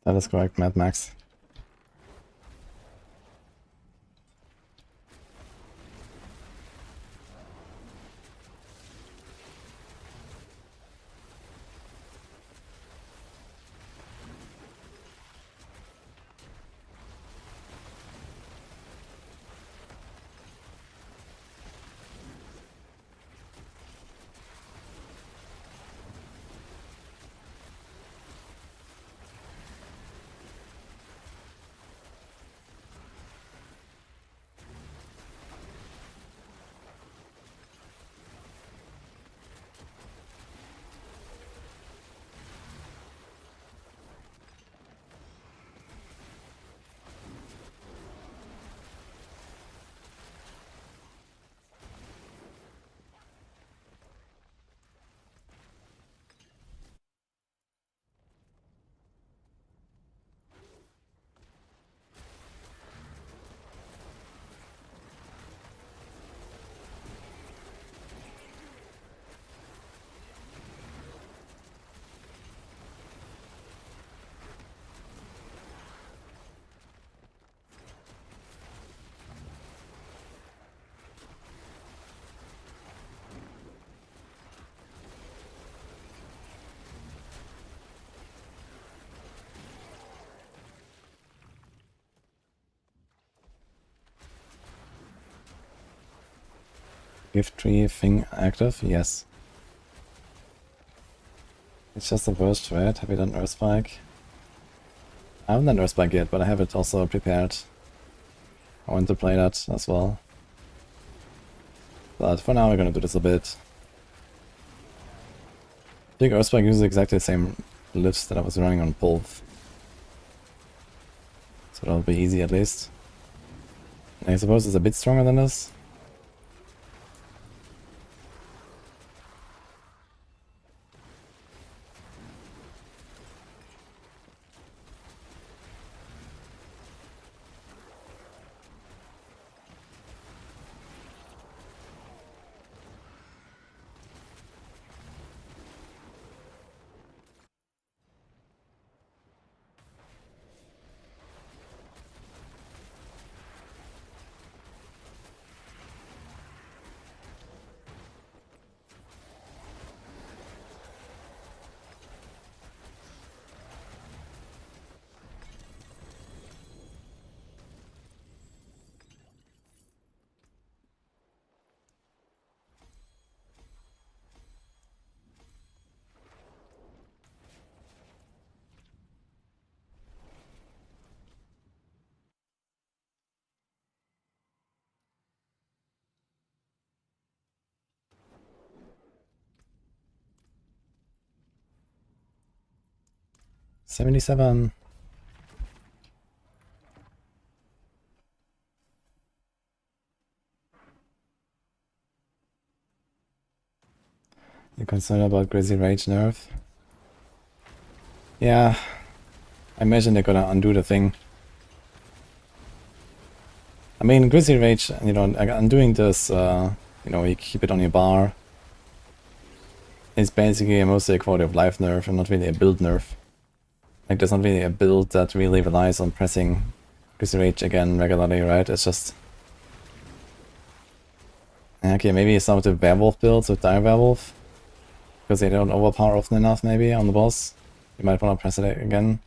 That is correct, Mad Max. Gift tree thing active? Yes. It's just the worst, right? Have you done Earthspike? I haven't done Earthspike yet, but I have it also prepared. I want to play that as well. But for now we're gonna do this a bit. I think Earthspike uses exactly the same lifts that I was running on Pulv. So that'll be easy at least. And I suppose it's a bit stronger than this. $77. concerned about Crazy Rage nerf. Yeah, I imagine they're gonna undo the thing. I mean, Grizzly Rage, you know, undoing this, you know, you keep it on your bar, is basically mostly a quality of life nerf and not really a build nerf. Like, there's not really a build that really relies on pressing Grizzly Rage again regularly, right? It's just... Okay, maybe some of the werewolf builds with Dire Werewolf, because they don't overpower often enough, maybe, on the boss. You might want to press it again.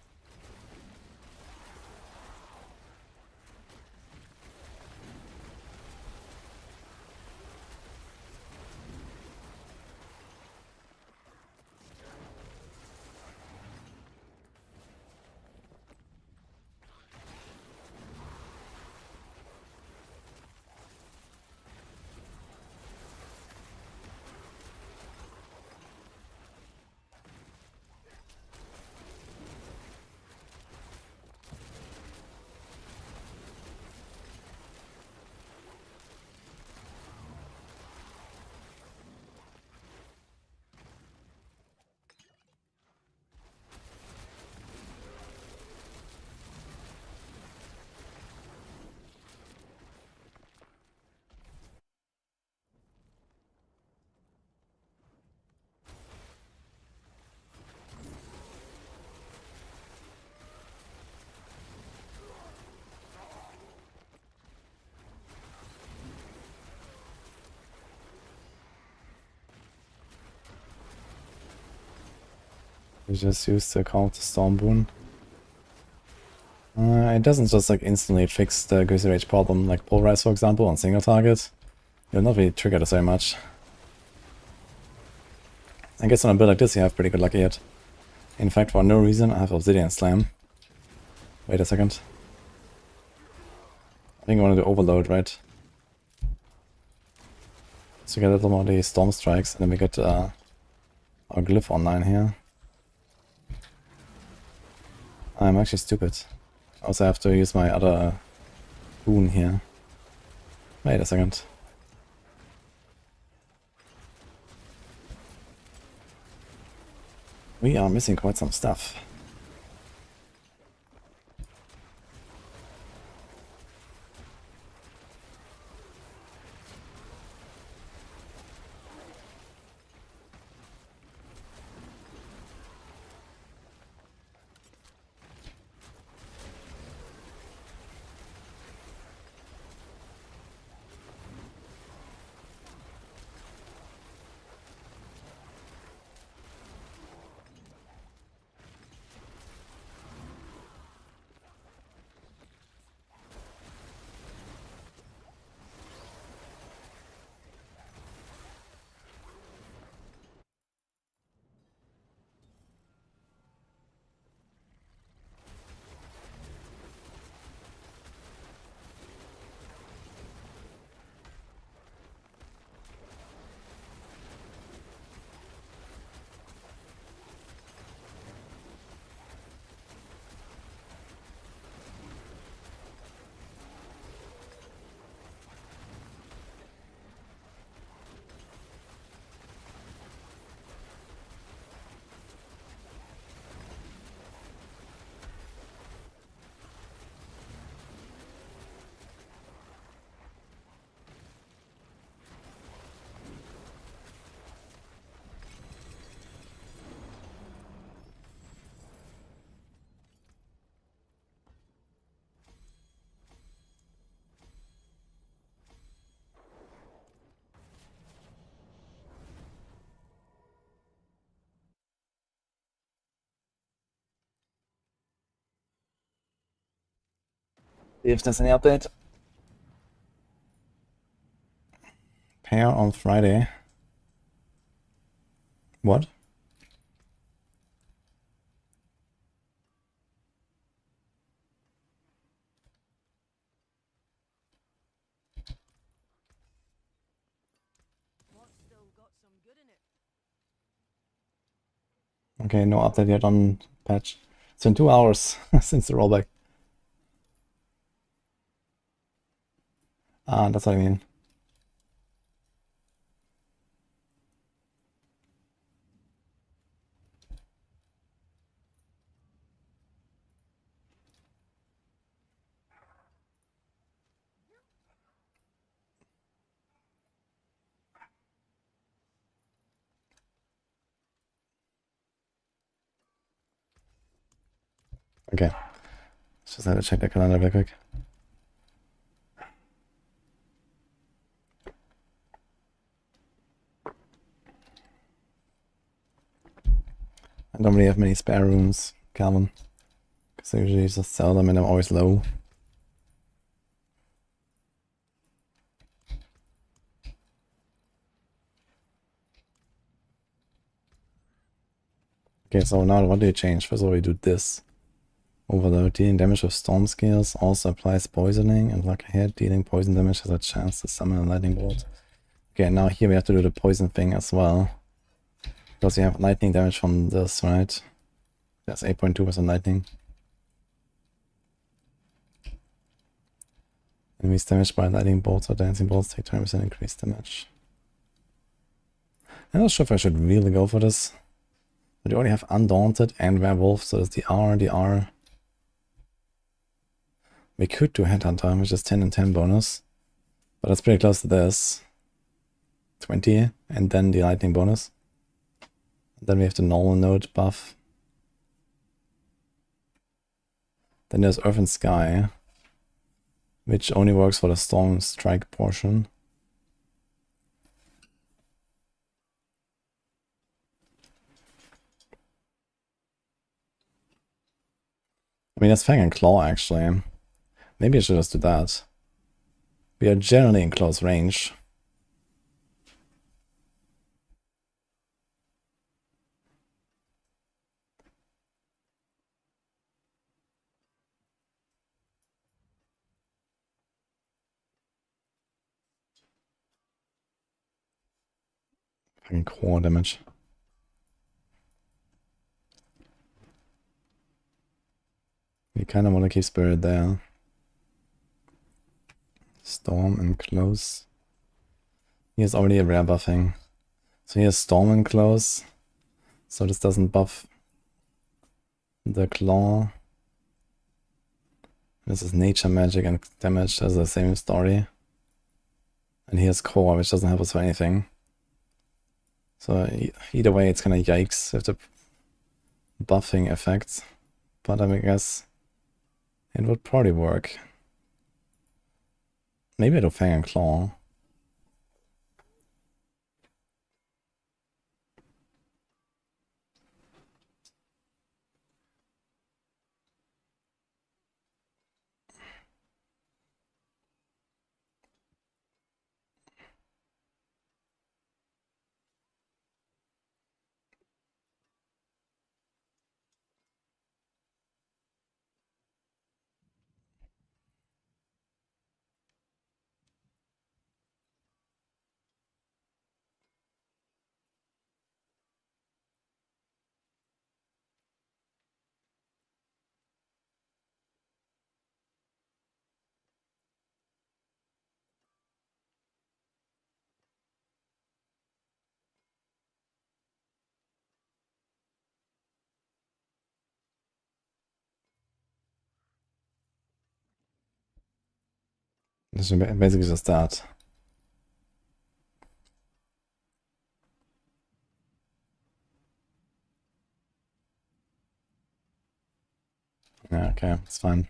You just use the count the Storm Boon. It doesn't just like instantly fix the Grizzly Rage problem, like Pulverize for example on single target. You'll not really trigger this very much. I guess on a build like this you have pretty good luck yet. In fact, for no reason I have Obsidian Slam. Wait a second. I think I want to do Overload, right? So we get a little more of the Storm Strikes, and then we get our Glyph online here. I'm actually stupid. I also have to use my other boon here. Wait a second. We are missing quite some stuff. If there's any update. Pair on Friday. What? What's still got some good in it? Okay, no update yet on patch. It's been 2 hours since the rollback. That's what I mean. Okay. Just had to check the calendar real quick. I don't really have many spare rooms, Calvin. Because I usually just sell them and I'm always low. Okay, so now what do you change? First of all, we do this. Overload, dealing damage with storm scales, also applies poisoning, and like a hit, dealing poison damage has a chance to summon a lightning bolt. Okay, now here we have to do the poison thing as well. Because you have lightning damage from this, right? That's 8.2% lightning. Enemies damaged by lightning bolts or dancing bolts take 20% increased damage. I'm not sure if I should really go for this. But you already have Undaunted and Werewolf, so there's the R. We could do Headhunter, which is 10 and 10 bonus. But that's pretty close to this. 20, and then the lightning bonus. Then we have the normal node buff. Then there's Earth and Sky, which only works for the Storm Strike portion. I mean, that's Fang and Claw, actually. Maybe I should just do that. We are generally in close range. Fucking core damage. We kind of want to keep Spirit there. Storm and Close. He has already a rare buffing. So he has Storm and Close. So this doesn't buff the Claw. This is Nature Magic and damage. That's the same story. And he has Core, which doesn't help us for anything. So either way, it's kind of yikes with the buffing effects. But I guess it would probably work. Maybe I do Fang and Claw. This is basically just that. Yeah, okay, it's fine.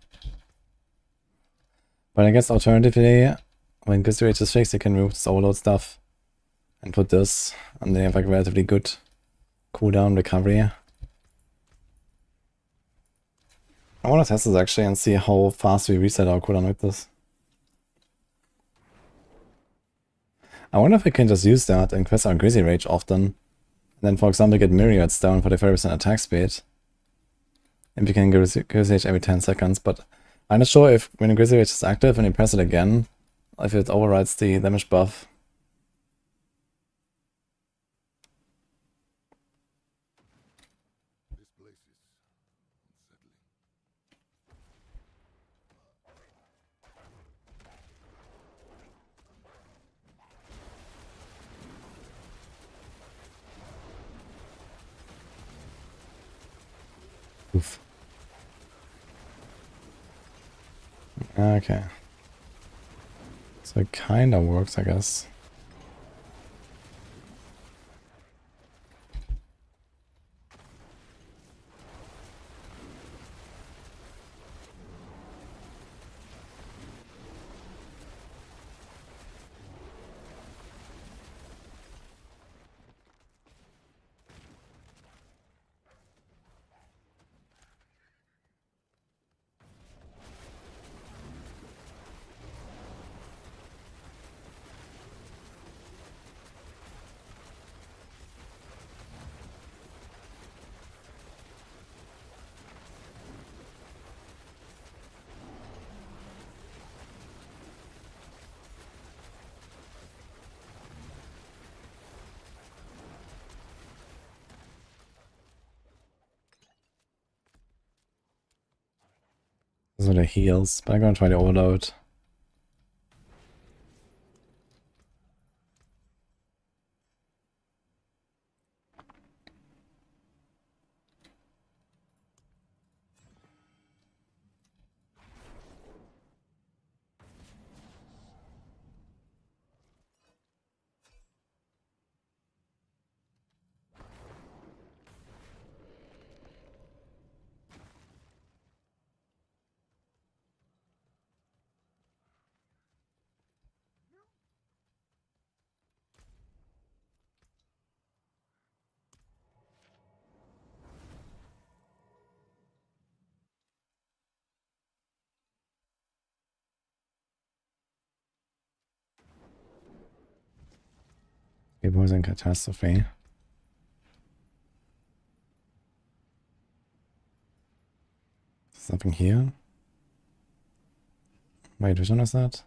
But I guess alternatively, when Glycerate is fixed, you can remove this overload stuff and put this, and they have like relatively good cooldown recovery. I want to test this actually and see how fast we reset our cooldown with this. I wonder if we can just use that and quest our Grizzly Rage often. And then, for example, get Myriads down for the 30% attack speed. And we can Grizzly Rage every 10 seconds, but I'm not sure if when Grizzly Rage is active and you press it again, if it overrides the damage buff. Oof. Okay. So it kinda works, I guess. Those are the heals, but I'm gonna try to overload. It was a catastrophe. Something here? Wait, which one is that?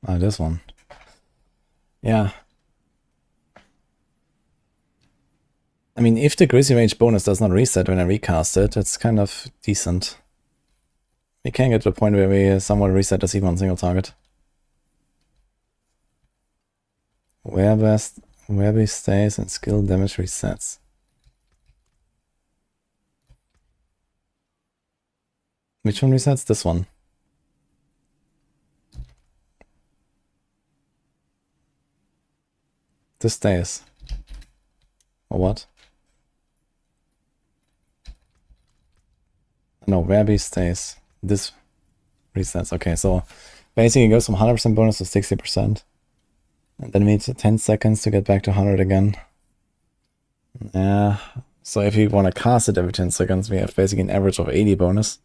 Ah, this one. Yeah. I mean, if the Grizzly Range bonus does not reset when I recast it, it's kind of decent. We can get to the point where we somewhat reset this even on single target. Where we stays and skill damage resets. Which one resets? This one. This stays. Or what? No, Webby stays. This resets. Okay, so basically it goes from 100% bonus to 60%. And then we need 10 seconds to get back to 100 again. Yeah. So if you want to cast it every 10 seconds, we have basically an average of 80 bonus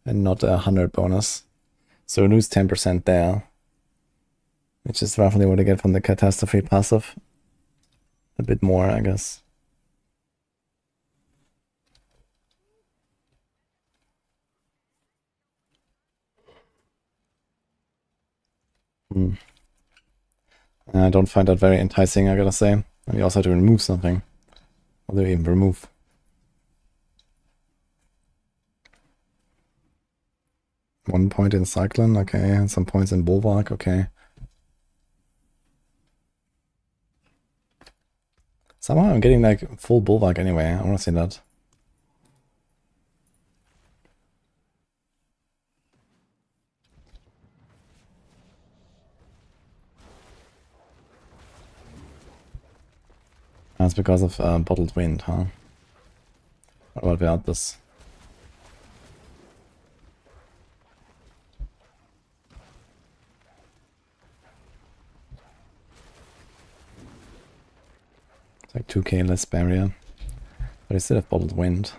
and not 100 bonus. So we lose 10% there, which is roughly what I get from the catastrophe passive. A bit more, I guess. I don't find that very enticing, I gotta say. And we also have to remove something. What do we even remove? One point in Cyclone, okay, and some points in Bulwark, okay. Somehow I'm getting like full Bulwark anyway, I wanna see that. That's because of bottled wind, huh? What about without this? It's like 2k less barrier. But I still have bottled wind.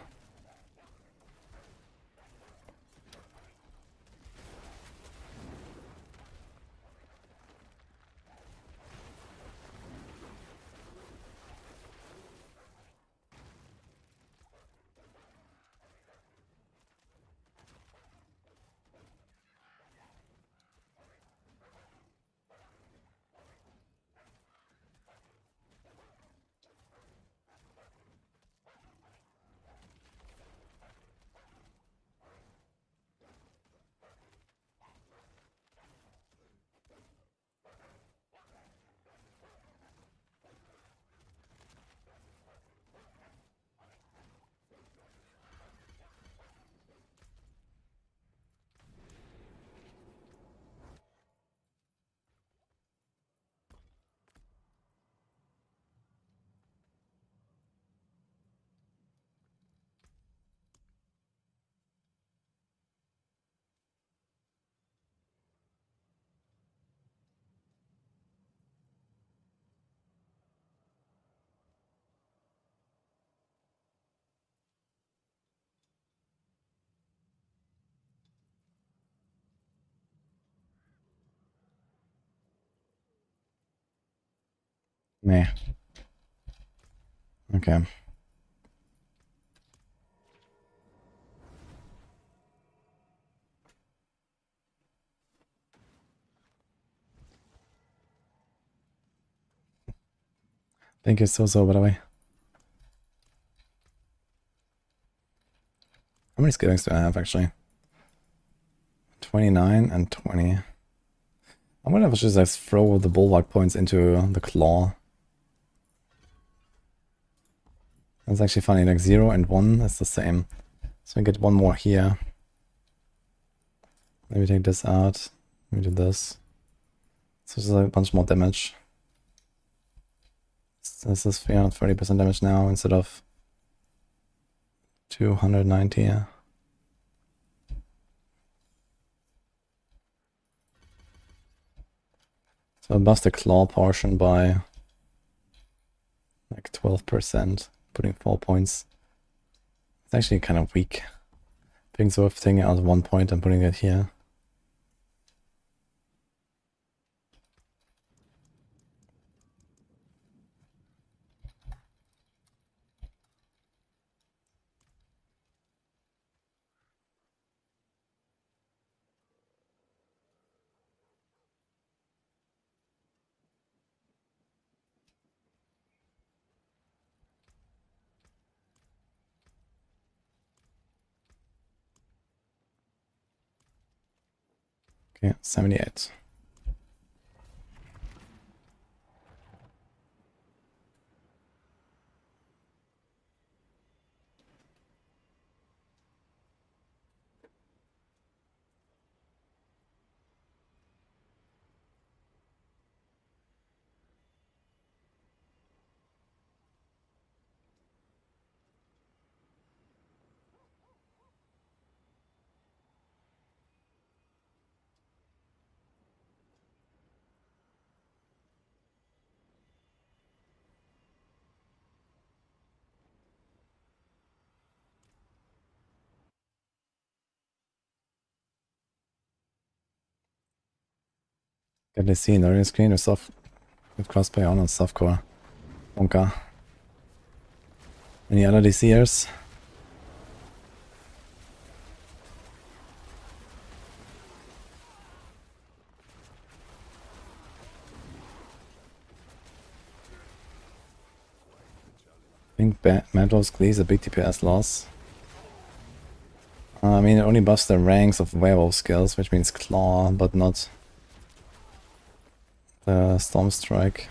Nah. Okay. Thank you so, by the way. How many skillings do I have actually? 29 and 20. I'm gonna just like throw the bulwark points into the claw. That's actually funny, like 0 and 1 is the same. So I get one more here. Let me take this out. Let me do this. So just a bunch more damage. This is 330% damage now instead of 290. So I buffed the claw portion by like 12%, putting 4 points. It's actually kind of weak. Being so of taking out 1 point and putting it here. Okay, 78. Get the scene, already screen with soft with crossplay on softcore. Wonka. Any other DCers? I think Madrow's Glee is a big DPS loss. I mean, it only buffs the ranks of werewolf skills, which means claw, but not the storm strike.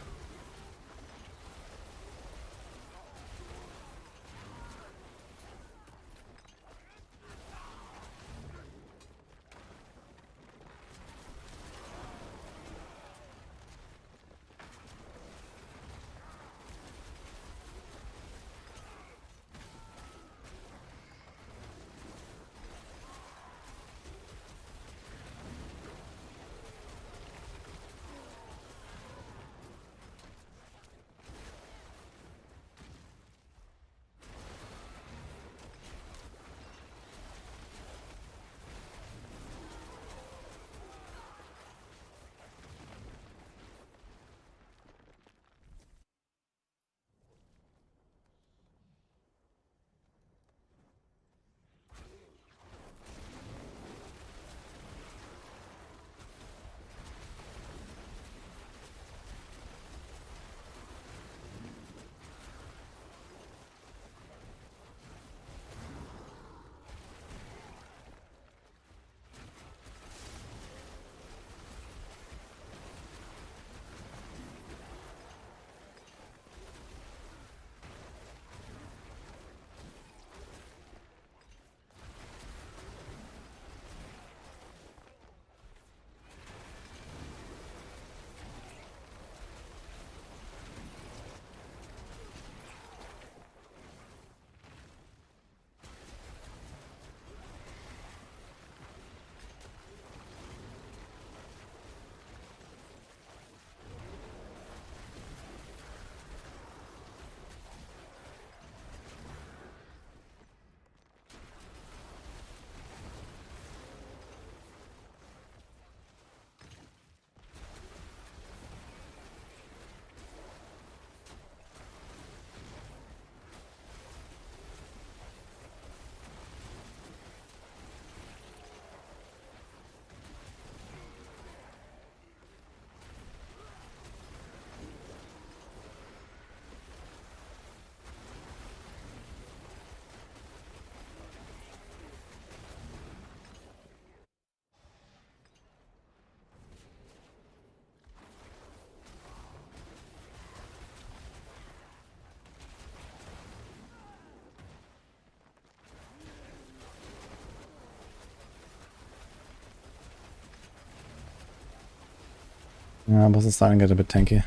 Yeah, boss is starting to get a bit tanky.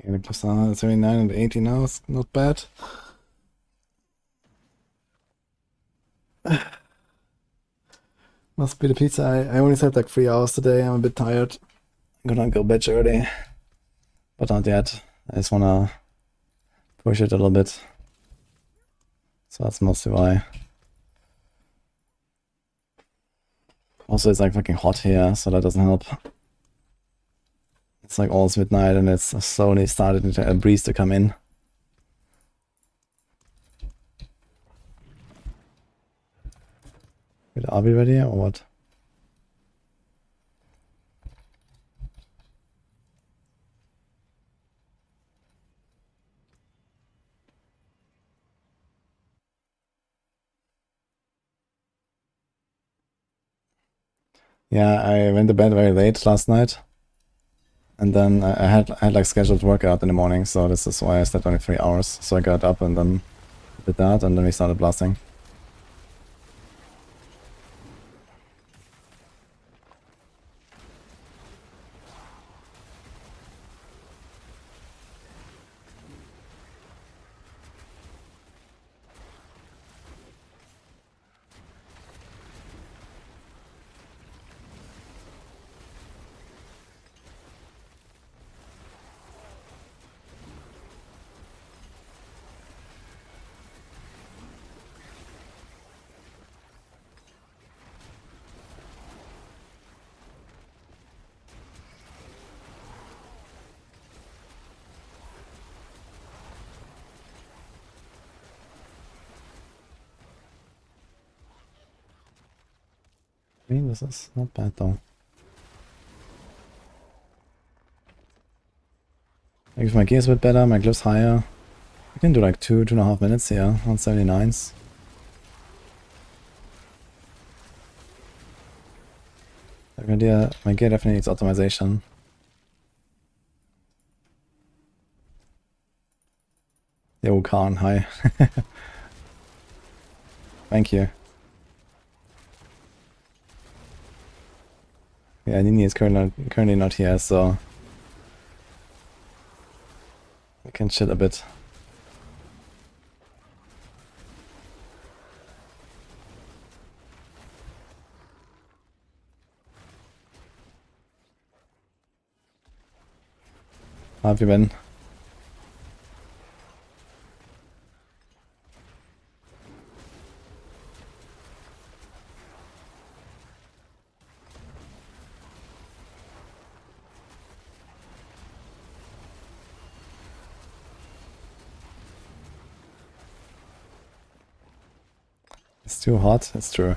Yeah, just 79 and 80 now, it's not bad. Must be the pizza. I only slept like 3 hours today. I'm a bit tired. I'm gonna go bed early. But not yet. I just wanna push it a little bit. So that's mostly why. Also, it's like fucking hot here, so that doesn't help. It's like almost midnight and it's slowly started to a breeze to come in. Wait, are we ready or what? Yeah, I went to bed very late last night. And then I had like scheduled workout in the morning, so this is why I slept only 3 hours. So I got up and then did that, and then we started blasting. I mean, this is not bad though. Like if my gear's a bit better, my glyph's higher. I can do like 2.5 minutes here on 79s. My gear definitely needs optimization. Yo, Khan, hi. Thank you. Yeah, Nini is currently not here, so I can chill a bit. How have you been? It's too hot, it's true.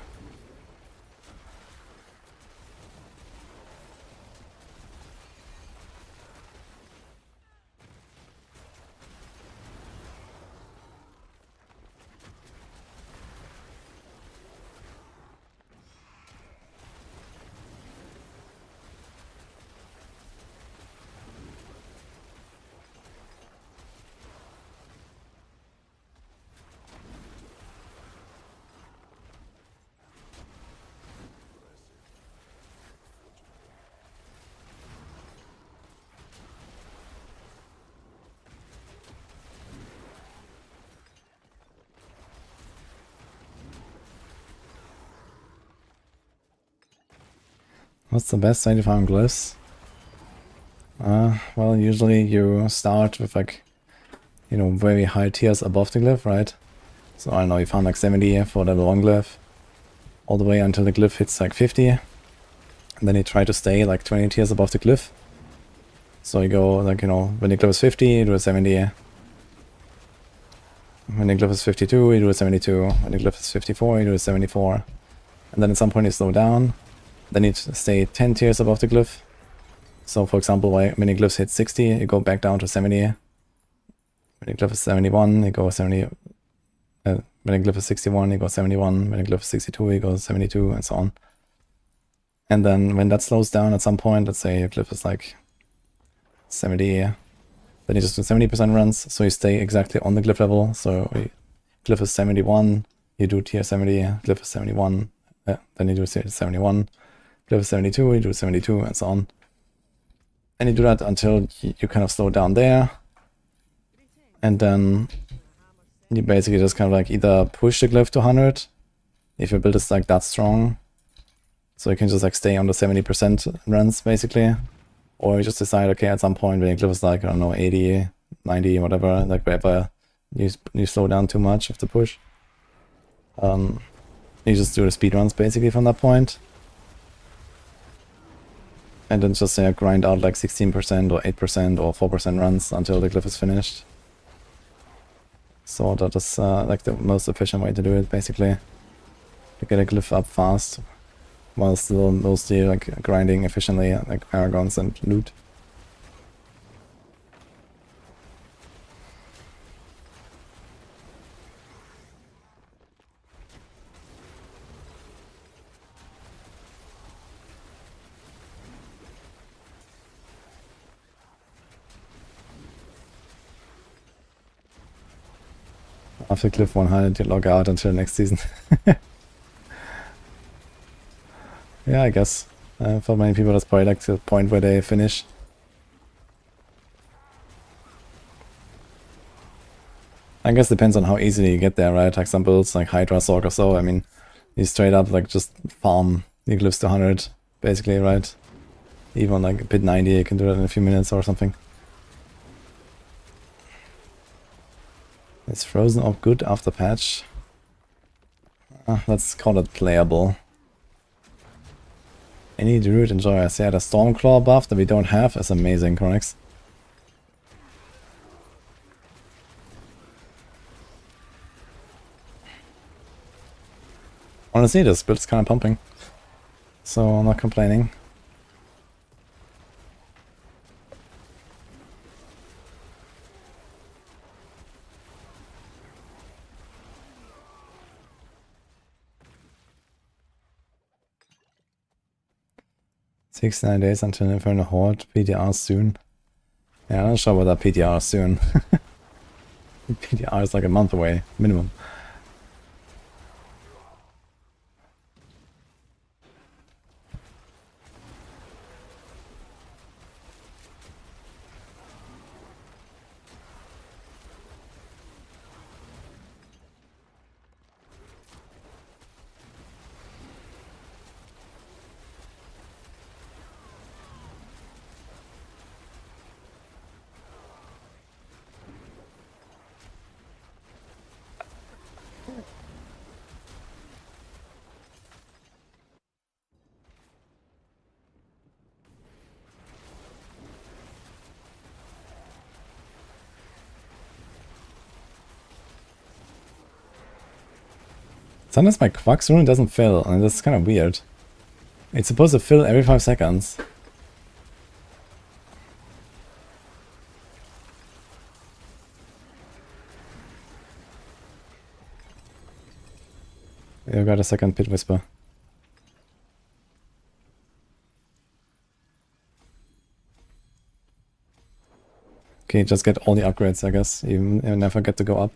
What's the best way to farm glyphs? Well, usually you start with like, you know, very high tiers above the glyph, right? So I don't know, you farm like 70 for level 1 glyph, all the way until the glyph hits like 50. And then you try to stay like 20 tiers above the glyph. So you go like, you know, when the glyph is 50, you do a 70. When the glyph is 52, you do a 72. When the glyph is 54, you do a 74. And then at some point you slow down. They need to stay 10 tiers above the glyph. So for example, when a glyph hits 60, you go back down to 70. When a glyph is 71, you go 70. When a glyph is 61, you go 71. When a glyph is 62, you go 72, and so on. And then when that slows down at some point, let's say your glyph is like 70, then you just do 70% runs, so you stay exactly on the glyph level. So glyph is 71, you do tier 70, glyph is 71, then you do 71, glyph is 72, you do 72, and so on. And you do that until you kind of slow down there. And then you basically just kind of like either push the glyph to 100, if your build is like that strong. So you can just like stay on the 70% runs basically. Or you just decide, okay, at some point when your glyph is like, I don't know, 80, 90, whatever, like wherever you slow down too much of the push. You just do the speed runs basically from that point. And then just grind out like 16% or 8% or 4% runs until the glyph is finished. So that is like the most efficient way to do it basically. To get a glyph up fast, while still mostly like grinding efficiently like paragons and loot. After Cliff 100, you log out until next season. Yeah, I guess. For many people, that's probably like the point where they finish. I guess it depends on how easily you get there, right? Like some builds, like Hydra, Sorc or so, I mean, you straight up like just farm your glyphs to 100, basically, right? Even like pit 90, you can do that in a few minutes or something. It's frozen up good after patch. Let's call it playable. Any Druid enjoyers? Yeah, the Stormclaw buff that we don't have is amazing, Chronix. Honestly, this build's kind of pumping, so I'm not complaining. Six, 9 days until Inferno Horde. PTR soon. Yeah, I'm not sure about that PTR soon. PTR is like a month away, minimum. Sometimes my Quax rune doesn't fill, and that's kind of weird. It's supposed to fill every 5 seconds. You got a second Pit Whisper. Okay, just get all the upgrades, I guess. You never get to go up.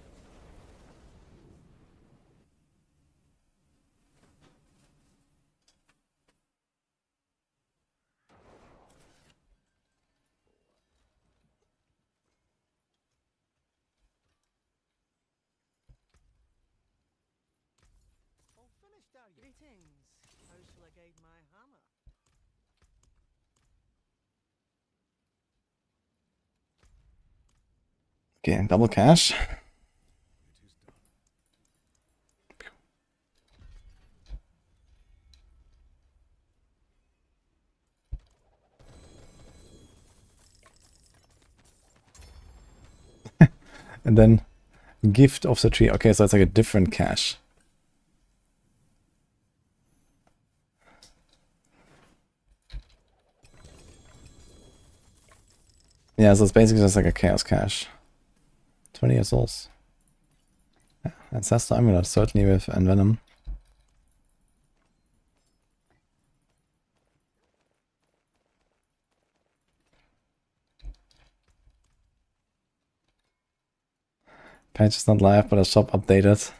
Greetings. How shall I guide my hammer? Okay, double cash. And then gift of the tree. Okay, so it's like a different cache. Yeah, so it's basically just like a Chaos Cache. 20 years old. Yeah, Ancestor Amulet, certainly with Envenom. Page is not live, but a shop updated.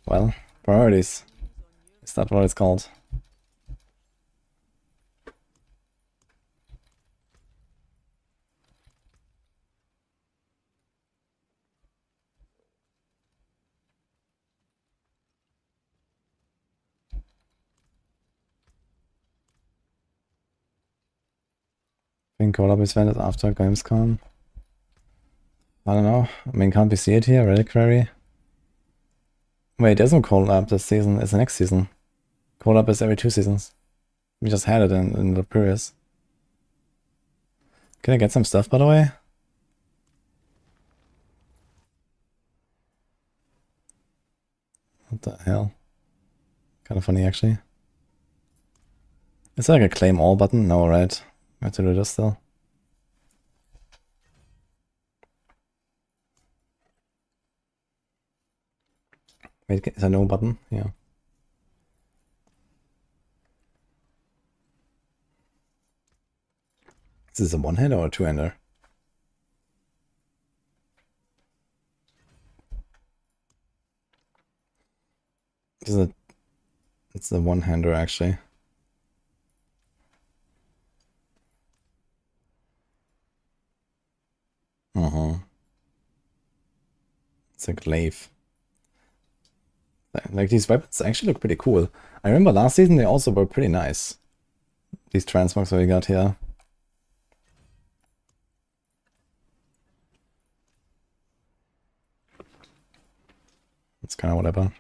Well, priorities. Is that what it's called? I think collab is vended after Gamescom. I don't know. I mean, can't we see it here? Reliquary. Wait, there's no collab this season. It's the next season. Collab is every 2 seasons. We just had it in the previous. Can I get some stuff, by the way? What the hell? Kind of funny, actually. Is there like a claim all button? No, right? I have to do this still. Wait, is there no button? Yeah. Is this a one-hander or a two-hander? It's a one-hander, actually. It's a glaive. Like, these weapons actually look pretty cool. I remember last season they also were pretty nice. These transmogs that we got here. It's kind of whatever.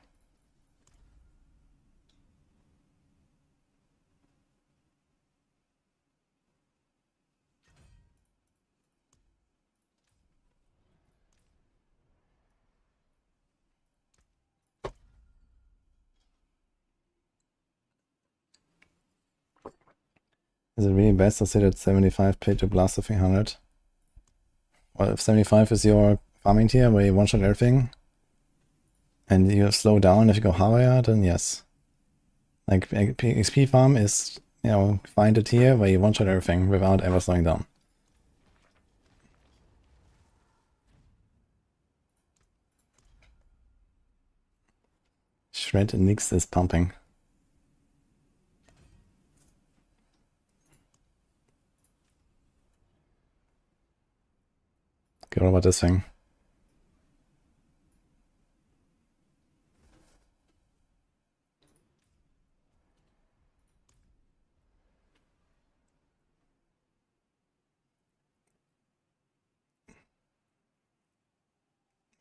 Is it really best to sit at 75 pay to blast to 300? Well, if 75 is your farming tier where you one-shot everything, and you slow down if you go higher, then yes. Like, XP farm is, you know, find a tier where you one-shot everything without ever slowing down. Shred Nix is pumping. Okay, what about this thing?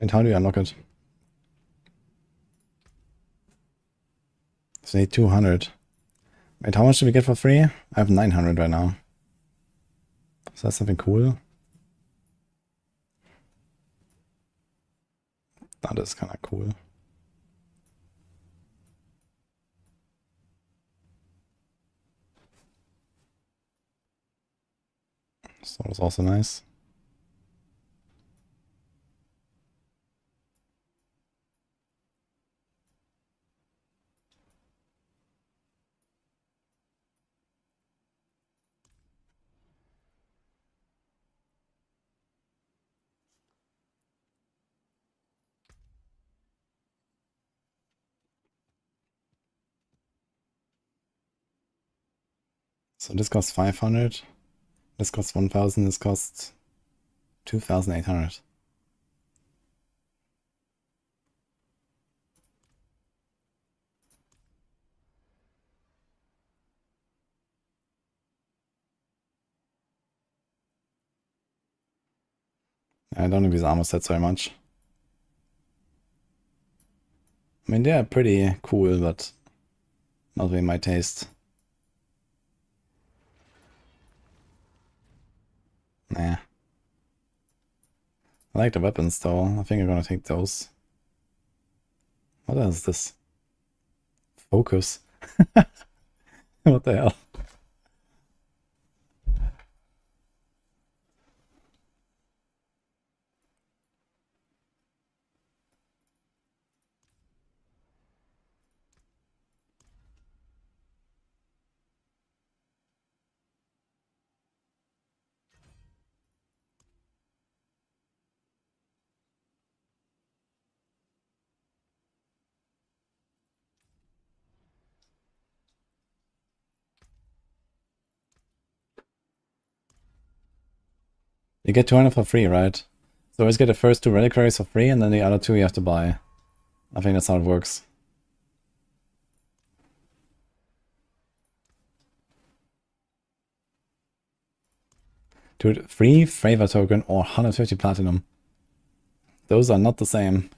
And how do you unlock it? So 200. Wait, how much do we get for free? I have 900 right now. Is that something cool? That is kind of cool. So that was also nice. So this costs 500. This costs 1000. This costs 2800. I don't know these armor sets very much. I mean, they are pretty cool, but not really my taste. Nah. I like the weapons though. I think I'm gonna take those. What is this? Focus. What the hell? You get 200 for free, right? So always get the first 2 reliquaries for free, and then the other 2 you have to buy. I think that's how it works. Dude, free favor token or 150 platinum. Those are not the same.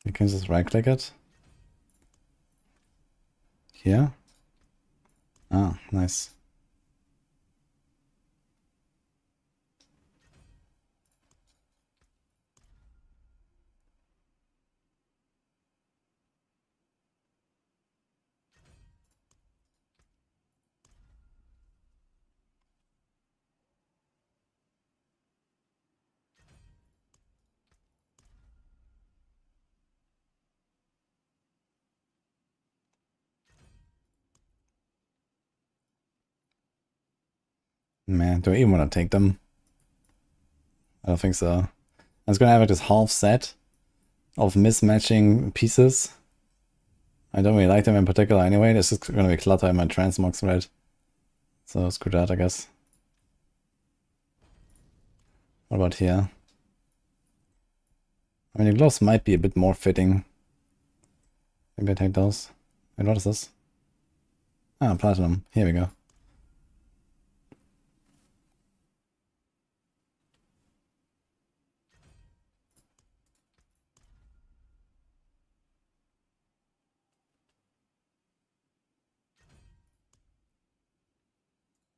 You can just right click it. Here. Ah, nice. Man, do I even want to take them? I don't think so. I was gonna have like this half set of mismatching pieces. I don't really like them in particular anyway. This is gonna be clutter in my transmogs, right? So screw that, I guess. What about here? I mean, the gloves might be a bit more fitting. Maybe I take those. Wait, what is this? Ah, platinum. Here we go.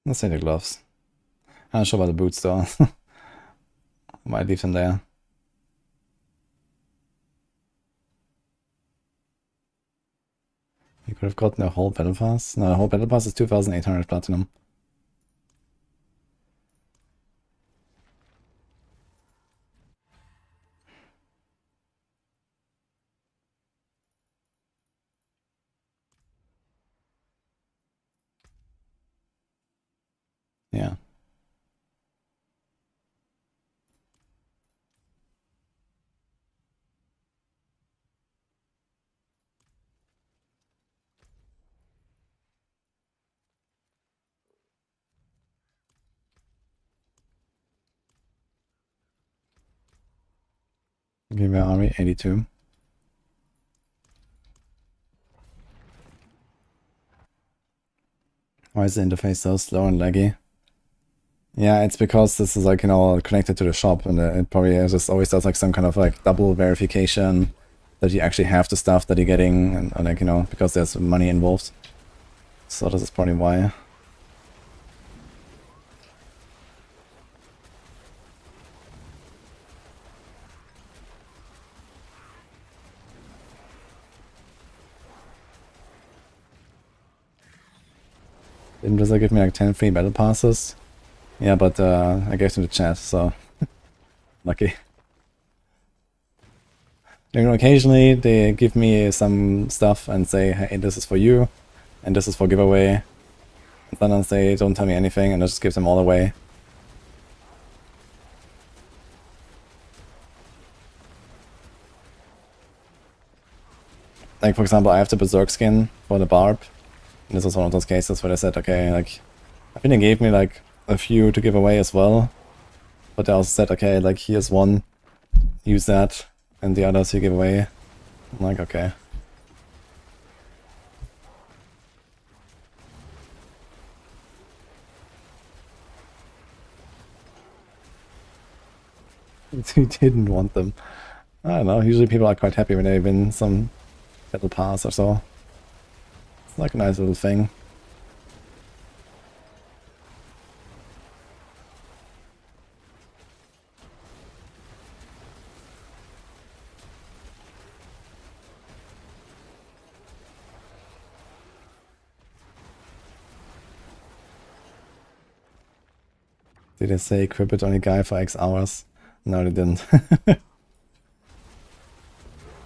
Let's take the gloves. I'm not sure about the boots though. Might leave them there. You could have gotten a whole battle pass. No, the whole battle pass is 2,800 platinum. Yeah. Give me army 82. Why is the interface so slow and laggy? Yeah, it's because this is like, you know, connected to the shop, and it probably just always does like some kind of like double verification that you actually have the stuff that you're getting, and like, you know, because there's money involved. So this is probably why. Didn't Blizzard give me like 10 free battle passes? Yeah, but I gave them the chat, so lucky. You know, occasionally they give me some stuff and say, hey, this is for you, and this is for giveaway. And sometimes they don't tell me anything, and I just give them all away. Like, for example, I have the Berserk skin for the Barb. And this was one of those cases where they said, okay, like, I think they gave me like a few to give away as well. But they also said, okay, like, here's one, use that, and the others you give away. I'm like, okay. He didn't want them. I don't know, usually people are quite happy when they win some battle pass or so. It's like a nice little thing. Did they say equip it on a guy for X hours? No, they didn't.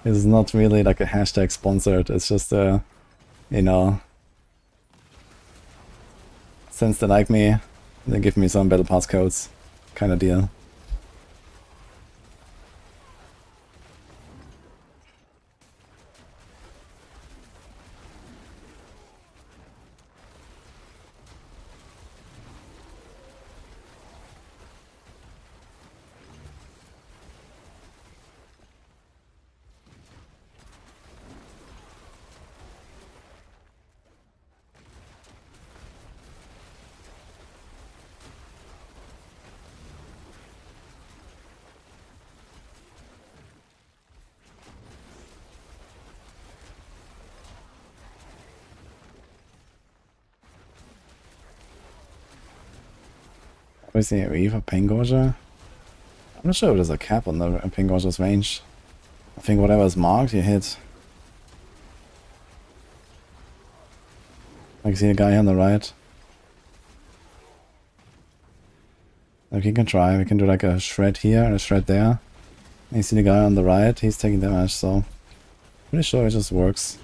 It's not really like a hashtag sponsored, it's just a, you know, since they like me, they give me some battle pass codes kind of deal. Where's the AoE for Paingorger? I'm not sure if there's a cap on the Paingorger's range. I think whatever is marked, you hit. I can see a guy on the right. Like, you can try. We can do like a shred here and a shred there. And you see the guy on the right, he's taking damage, so pretty sure it just works.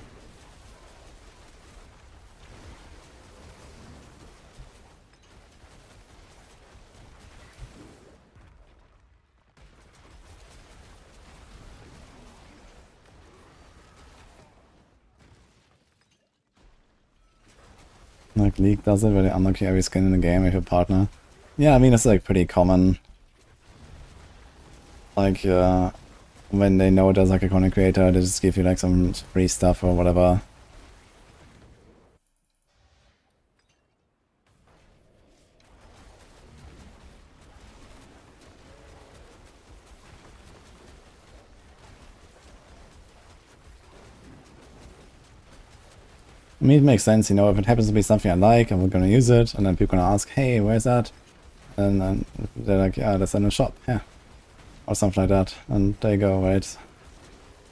Like, League does it, where they unlock every skin in the game with your partner. Yeah, I mean, it's like pretty common. Like, when they know there's like a content creator, they just give you like some free stuff or whatever. I mean, it makes sense, you know, if it happens to be something I like and we're gonna use it, and then people are gonna ask, hey, where's that? And then they're like, yeah, that's in the shop, yeah. Or something like that, and there you go, right?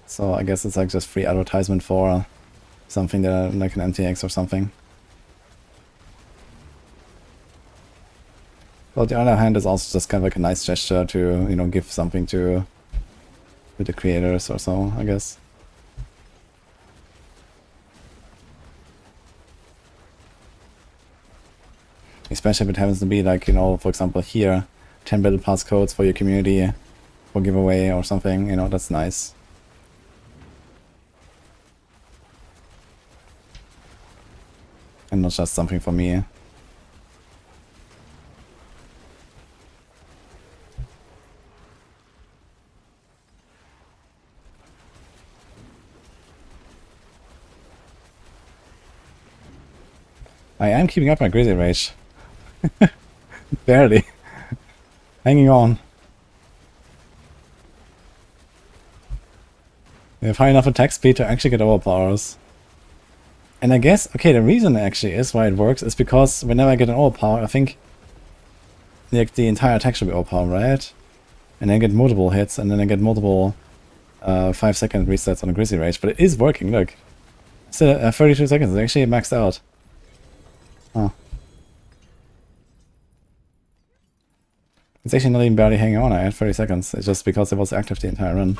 So I guess it's like just free advertisement for something that, like an MTX or something. But on the other hand, it's also just kind of like a nice gesture to, you know, give something to the creators or so, I guess. Especially if it happens to be like, you know, for example here, 10 battle pass codes for your community for giveaway or something, you know, that's nice. And not just something for me. I am keeping up my Grizzly Rage. Barely. Hanging on. We have high enough attack speed to actually get overpowers. And I guess, okay, the reason actually is why it works is because whenever I get an overpower, I think like the entire attack should be overpowered, right? And then I get multiple hits, and then I get multiple 5-second resets on the Grizzly Rage. But it is working, look. Still 32 seconds, it's actually maxed out. Oh. It's actually not even barely hanging on, I had 30 seconds. It's just because it was active the entire run.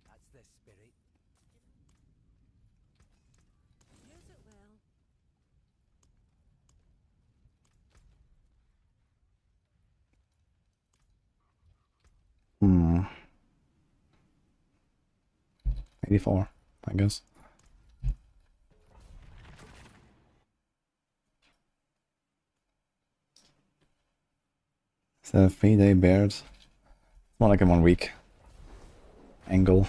That's the spirit. Use it well. Hmm. 84, I guess. Is that a 3-day beard? More like a 1 week angle.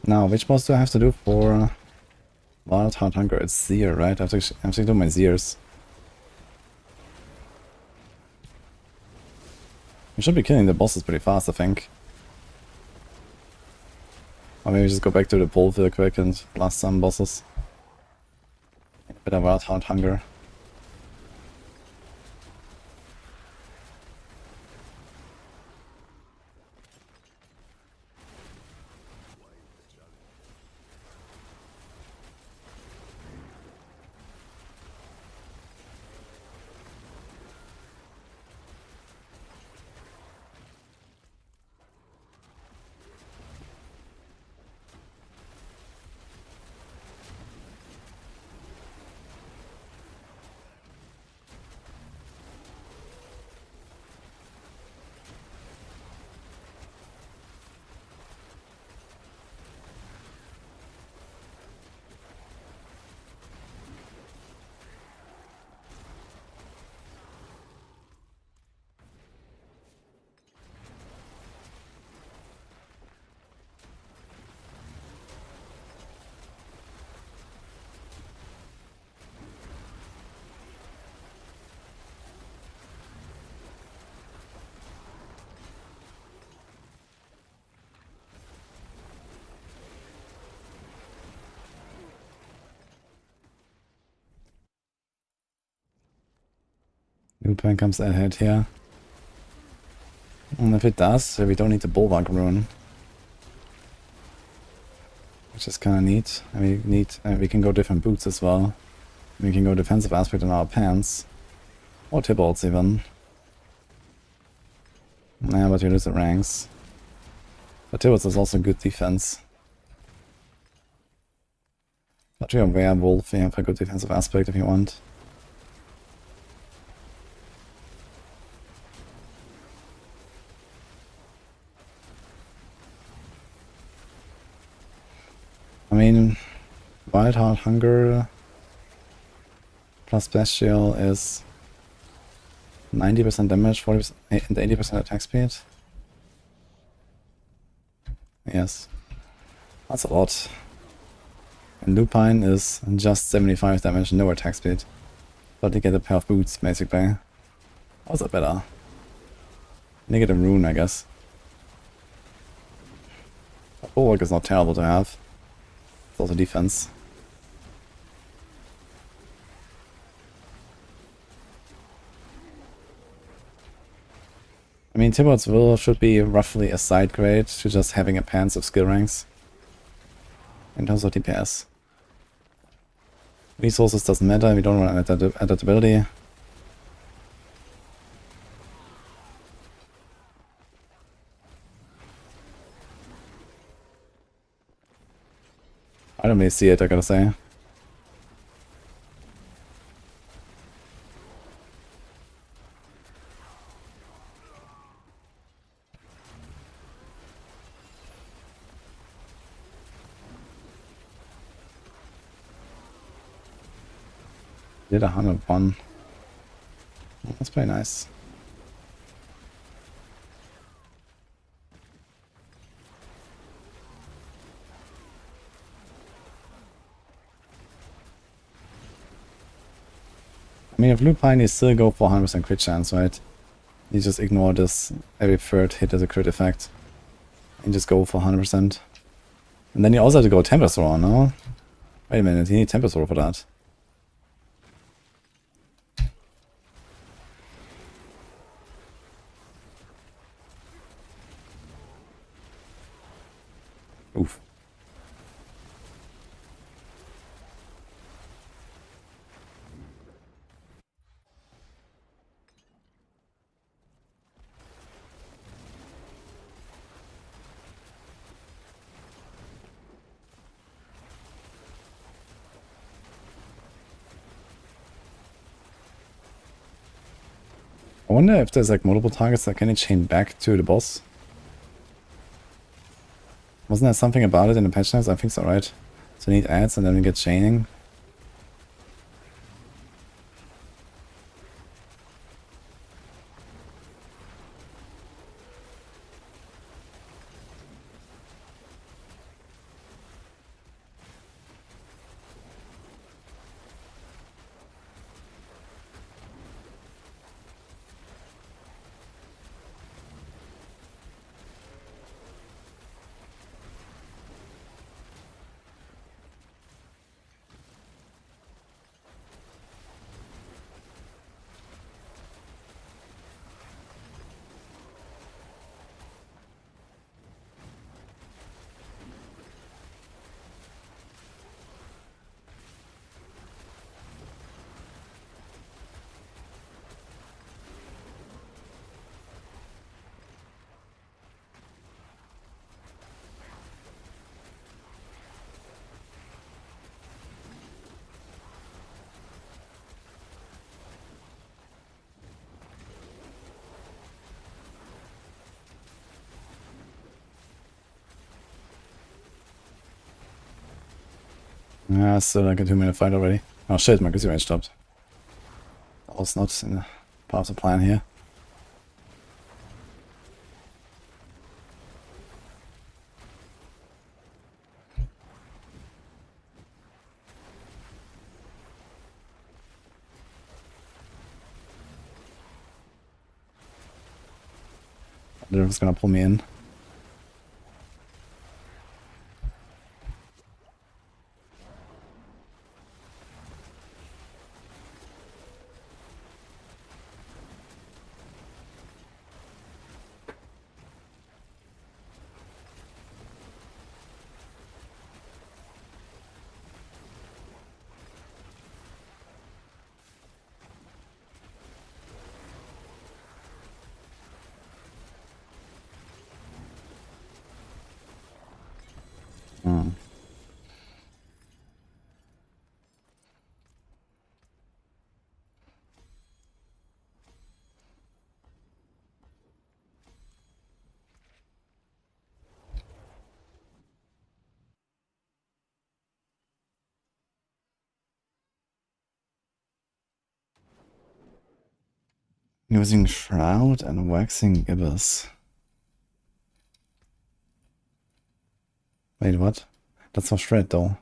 Now, which boss do I have to do for Wild Heart Hunger? It's Seer, right? I have to do my Seers. We should be killing the bosses pretty fast, I think. Or maybe just go back to the pool real quick and blast some bosses. A bit of Wild Heart Hunger. Lupin comes ahead here. And if it does, we don't need the Bulwark Rune. Which is kinda neat. And we can go different boots as well. We can go defensive aspect in our pants. Or Tybalts even. Nah, but you lose the ranks. But Tybalts is also good defense. But you're a werewolf, you have a good defensive aspect if you want. I mean, Wild Heart Hunger plus Bestial is 90% damage, 40% and 80% attack speed. Yes, that's a lot. And Lupine is just 75 damage, no attack speed. But you get a pair of boots, basically. How's that better? Negative rune, I guess. Bulwark is not terrible to have. It's also defense. I mean, Tybalt's will should be roughly a side grade to just having a pants of skill ranks. In terms of DPS. Resources doesn't matter, we don't want adaptability. I don't really see it, I gotta say. Did 101. That's pretty nice. I mean, if Lupine, you still go for 100% crit chance, right? You just ignore this every third hit as a crit effect. And just go for 100%. And then you also have to go Tempest Roar, no? Wait a minute, you need Tempest Roar for that. Oof. I wonder if there's like multiple targets that can chain back to the boss. Wasn't there something about it in the patch notes? I think so, right? So you need ads and then we get chaining. Yeah, it's still like a 2-minute fight already. Oh shit, my Guzzi range stopped. That was not in the part of the plan here. They're just gonna pull me in. Hmm. Using Shroud and Waxing Gibbous. Wait, what? That's for Shred though.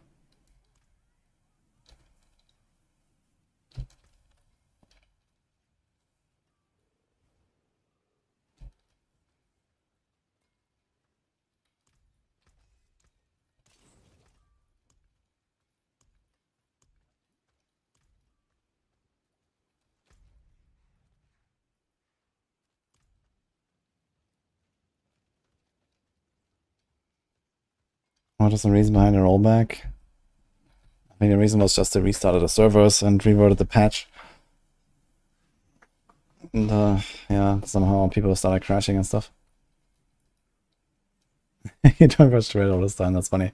What is the reason behind the rollback? I think the reason was just they restarted the servers and reverted the patch. And yeah, somehow people started crashing and stuff. You don't go straight all this time, that's funny.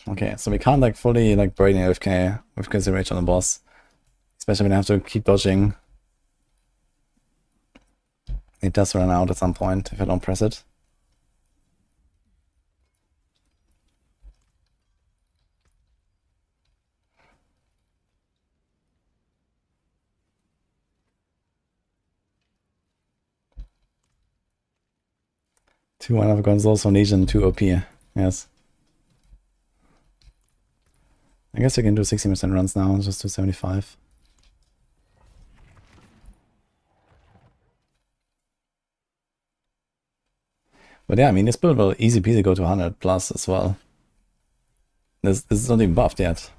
Okay, so we can't like fully like brain AFK with consideration on the boss. Especially when I have to keep dodging. It does run out at some point if I don't press it. Two one of consoles for Legion, 2 OP. Yes. I guess I can do 60% runs now, just do 75. But yeah, I mean, this build will easy peasy go to 100 plus as well. This is not even buffed yet.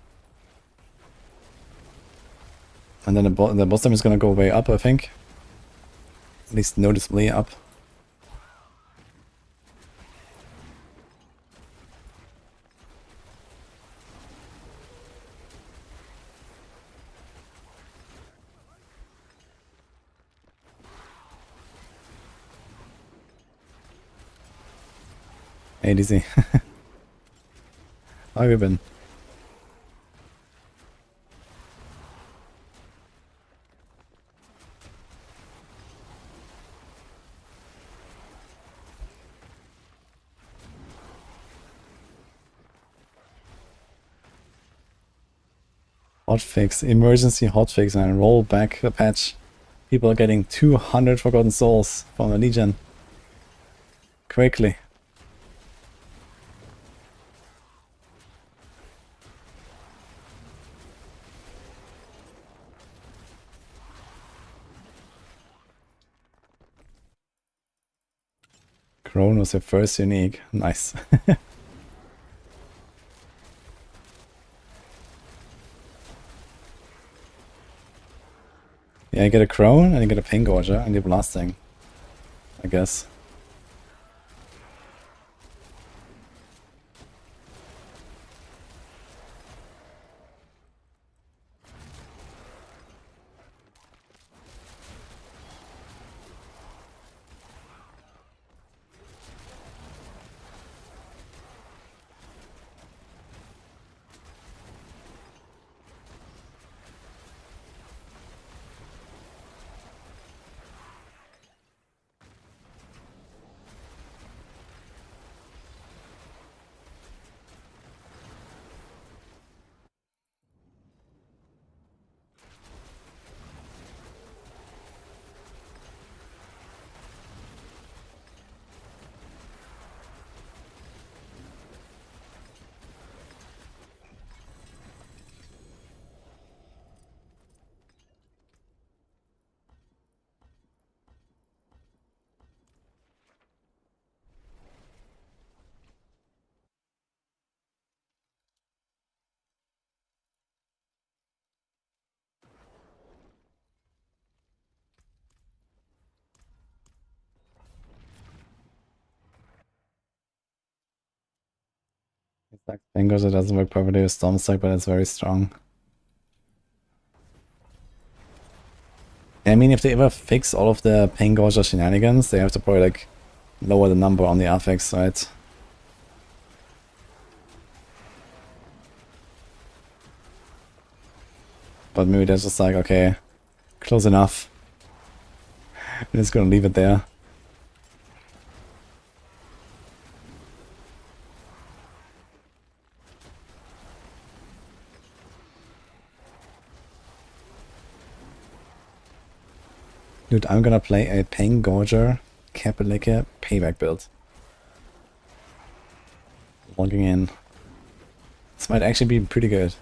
And then the boss time is gonna go way up, I think. At least noticeably up. Hey, DC. How have you been? Hotfix, emergency hotfix, and roll back the patch. People are getting 200 Forgotten Souls from the Legion. Quickly. Crone was the first unique. Nice. Yeah, you get a Crone and you get a Pain Gorger and you're blasting, I guess. Like Pain Gorger doesn't work perfectly with Stormclaw, but it's very strong. I mean, if they ever fix all of the Pain Gorger shenanigans, they have to probably like lower the number on the affix, right? But maybe they're just like, okay, close enough. We're just gonna leave it there. Dude, I'm gonna play a Pain Gorger Capelica payback build. Logging in. This might actually be pretty good.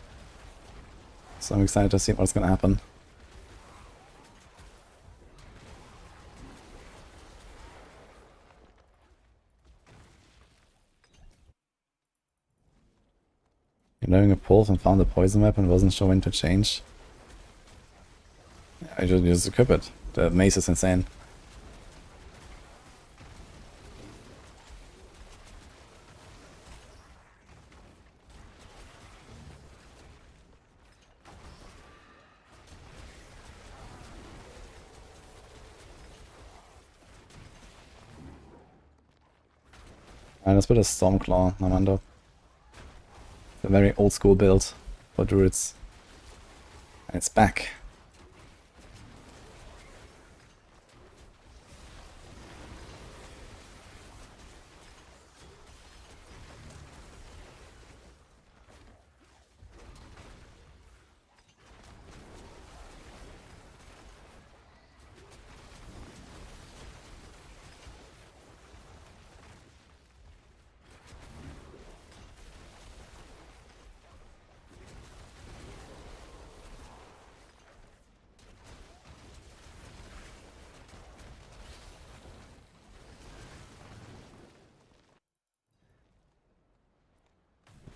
So I'm excited to see what's gonna happen. You're doing a pull and found a poison weapon, wasn't sure when to change. I just equip it. The mace is insane. Let's put a Stormclaw, Namando. A very old school build for druids. And it's back.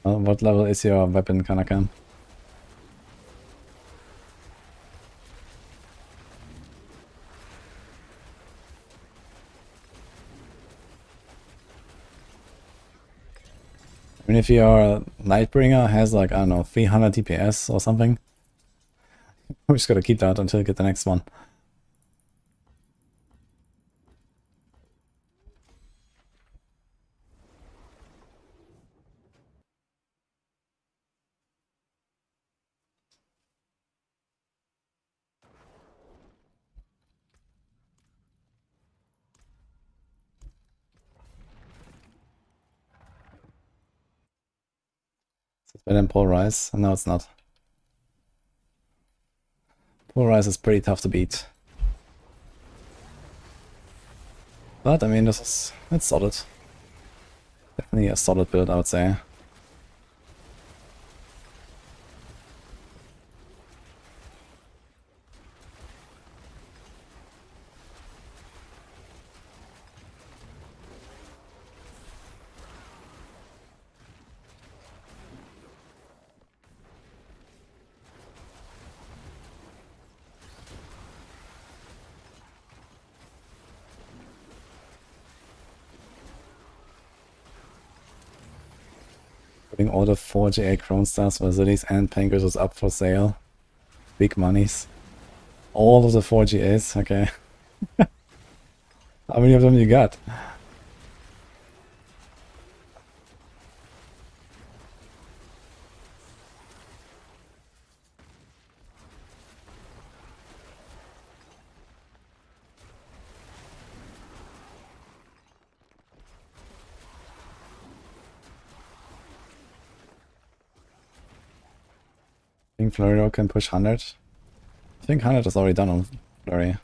What level is your weapon, Kanaka? I mean, if your Nightbringer has like, I don't know, 300 DPS or something, we just gotta keep that until we get the next one. It's better than Polarize, and no, it's not. Polarize is pretty tough to beat. But, I mean, it's solid. Definitely a solid build, I would say. Putting all the 4 GA Chrome Stars, Facilities, and Pancreas up for sale. Big monies. All of the 4 GAs, okay. How many of them you got? I think Flurry can push 100. I think 100 is already done on Flurry.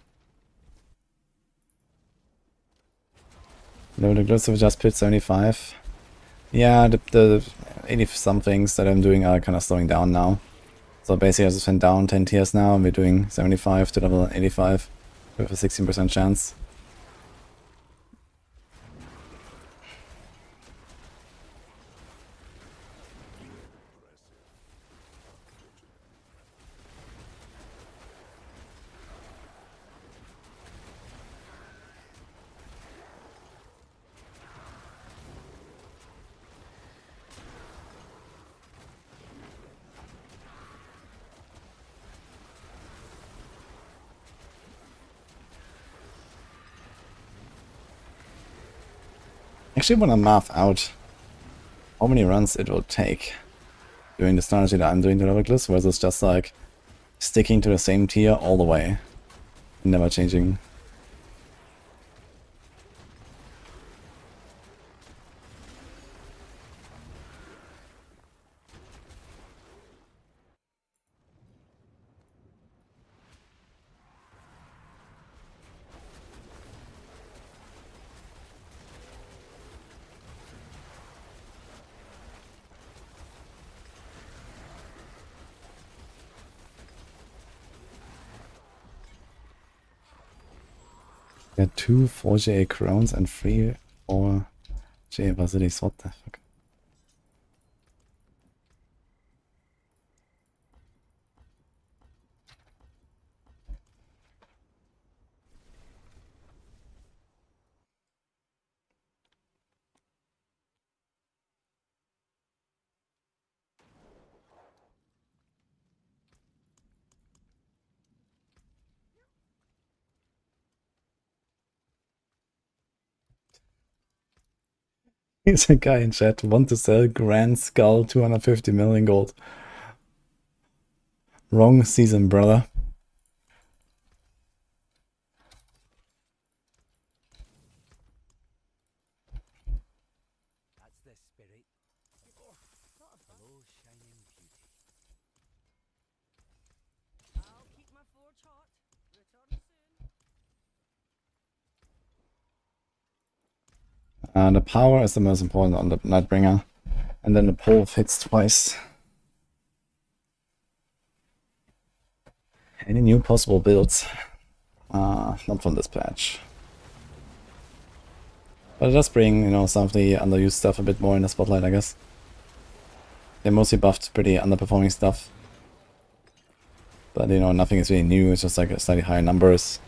Level Exclusive just put 75. Yeah, the 80 somethings that I'm doing are kind of slowing down now. So basically I just went down 10 tiers now and we're doing 75 to level 85 with a 16% chance. Actually want to math out how many runs it will take doing the strategy that I'm doing to Level versus just like sticking to the same tier all the way. Never changing. There are 2 4GA crowns and 3 4GA basilics. What the fuck? He's a guy in chat. Want to sell Grand Skull 250 million gold. Wrong season, brother. That's the spirit. Hello, shining beauty. I'll keep my forge hot. Return soon. The power is the most important on the Nightbringer. And then the pole fits twice. Any new possible builds? Not from this patch. But it does bring, you know, some of the underused stuff a bit more in the spotlight, I guess. They mostly buffed pretty underperforming stuff. But, you know, nothing is really new, it's just like a slightly higher numbers.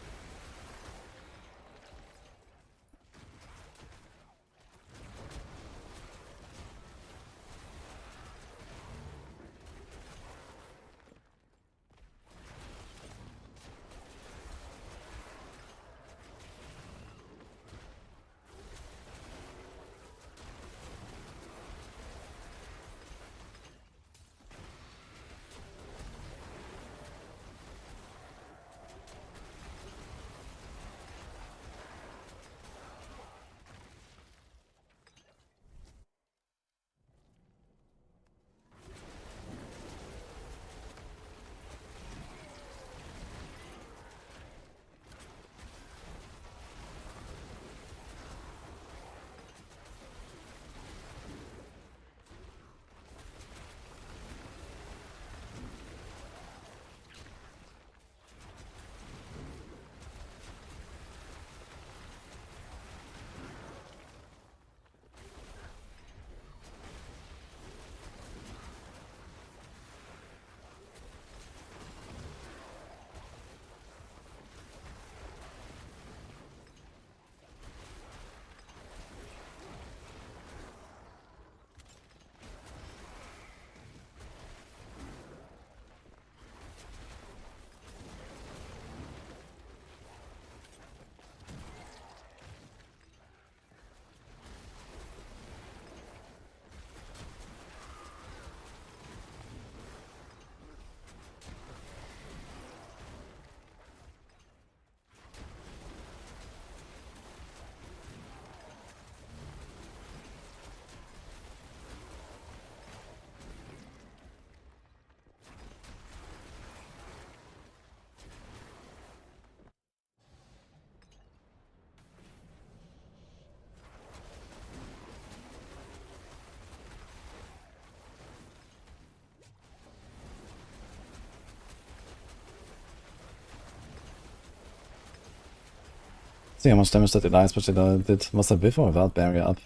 See how much damage that Elias Bachelor did. Was that with or without barrier up?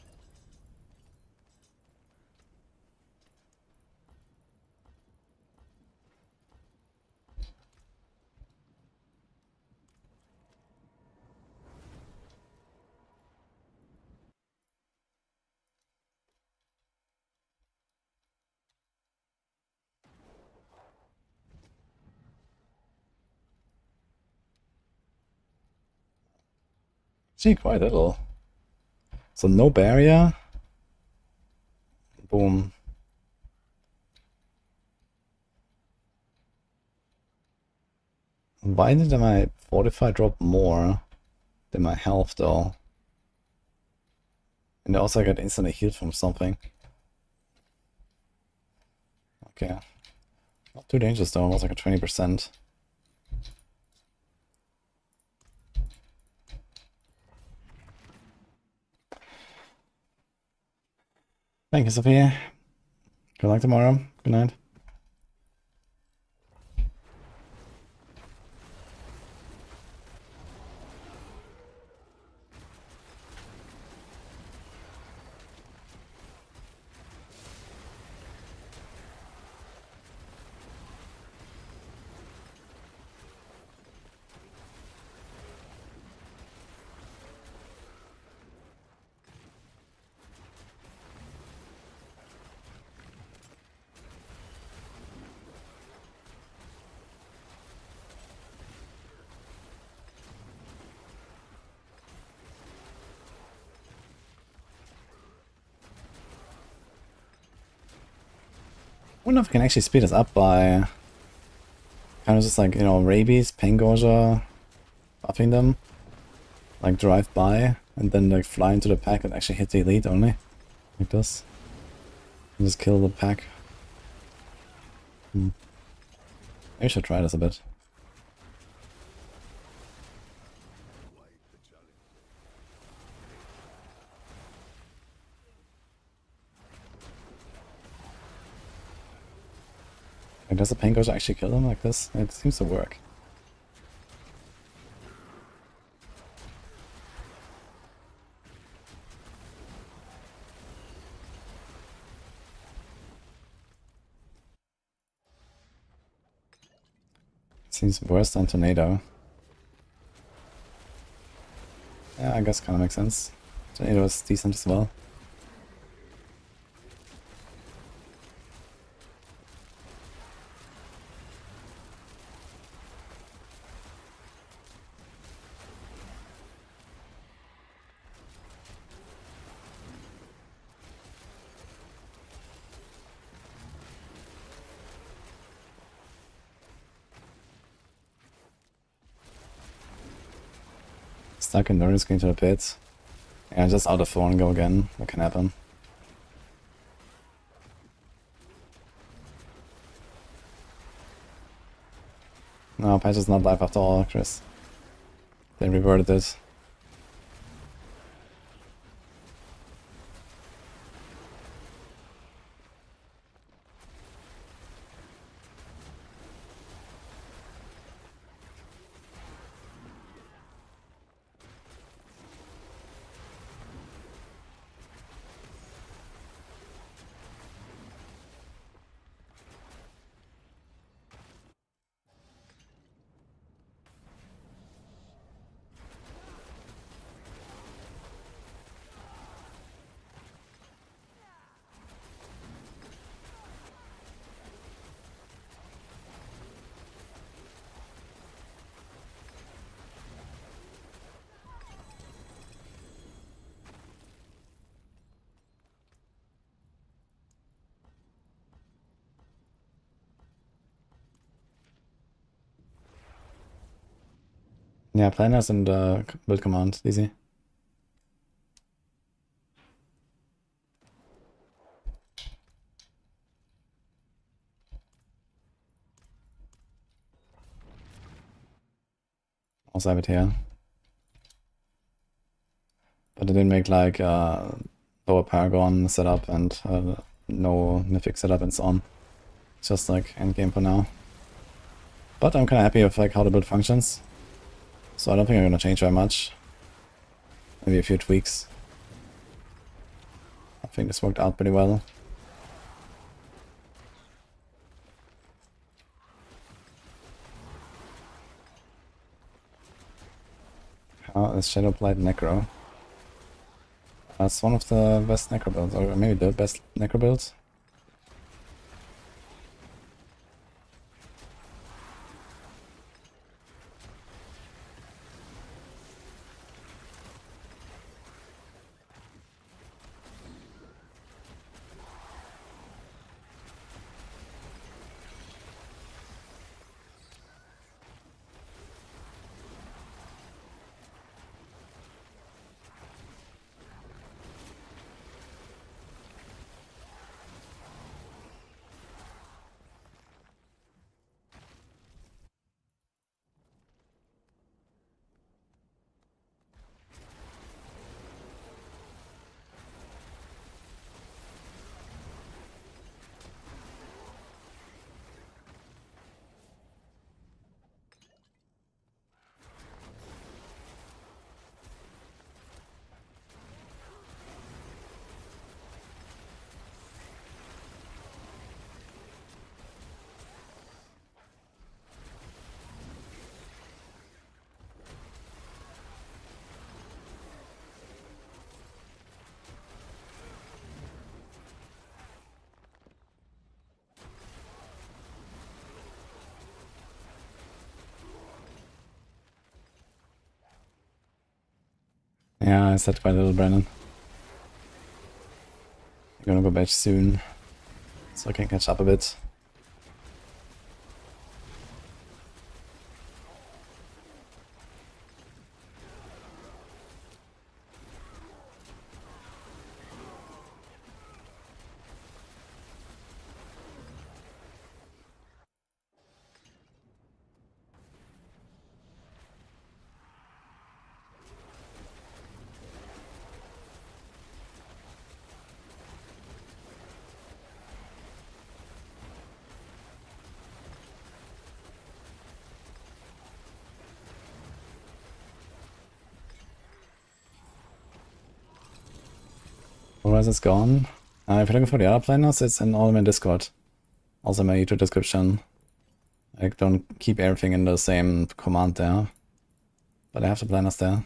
See, quite little. So no barrier. Boom. Why did my fortify drop more than my health though? And also I got instantly healed from something. Okay. Not too dangerous though, almost like a 20%. Thank you, Sophia. Good luck tomorrow. Good night. I wonder if I can actually speed this up by kind of just like, you know, rabies, Pangorza, buffing them. Like drive by and then like fly into the pack and actually hit the elite only. Like this. And just kill the pack. Maybe I should try this a bit. Like, does the Pangorza actually kill them like this? It seems to work. Seems worse than Tornado. Yeah, I guess kind of makes sense. Tornado is decent as well. Stuck in Nurse going to the pit. Yeah, just out of 4 and go again. What can happen? No, patch is not live after all, Chris. They reverted it. Yeah, planners and build command, easy. Also have it here. But I didn't make like lower Paragon setup and no Mythic setup and so on. It's just like endgame for now. But I'm kind of happy with like how the build functions. So I don't think I'm gonna change very much. Maybe a few tweaks. I think this worked out pretty well. How is Shadowblight Necro? That's one of the best Necro builds, or maybe the best Necro build. Yeah, I said quite a little, Brandon. I'm gonna go back soon, so I can catch up a bit. Otherwise it's gone. If you're looking for the other planners, it's in all in my Discord. Also in my YouTube description. I don't keep everything in the same command there. But I have the planners there.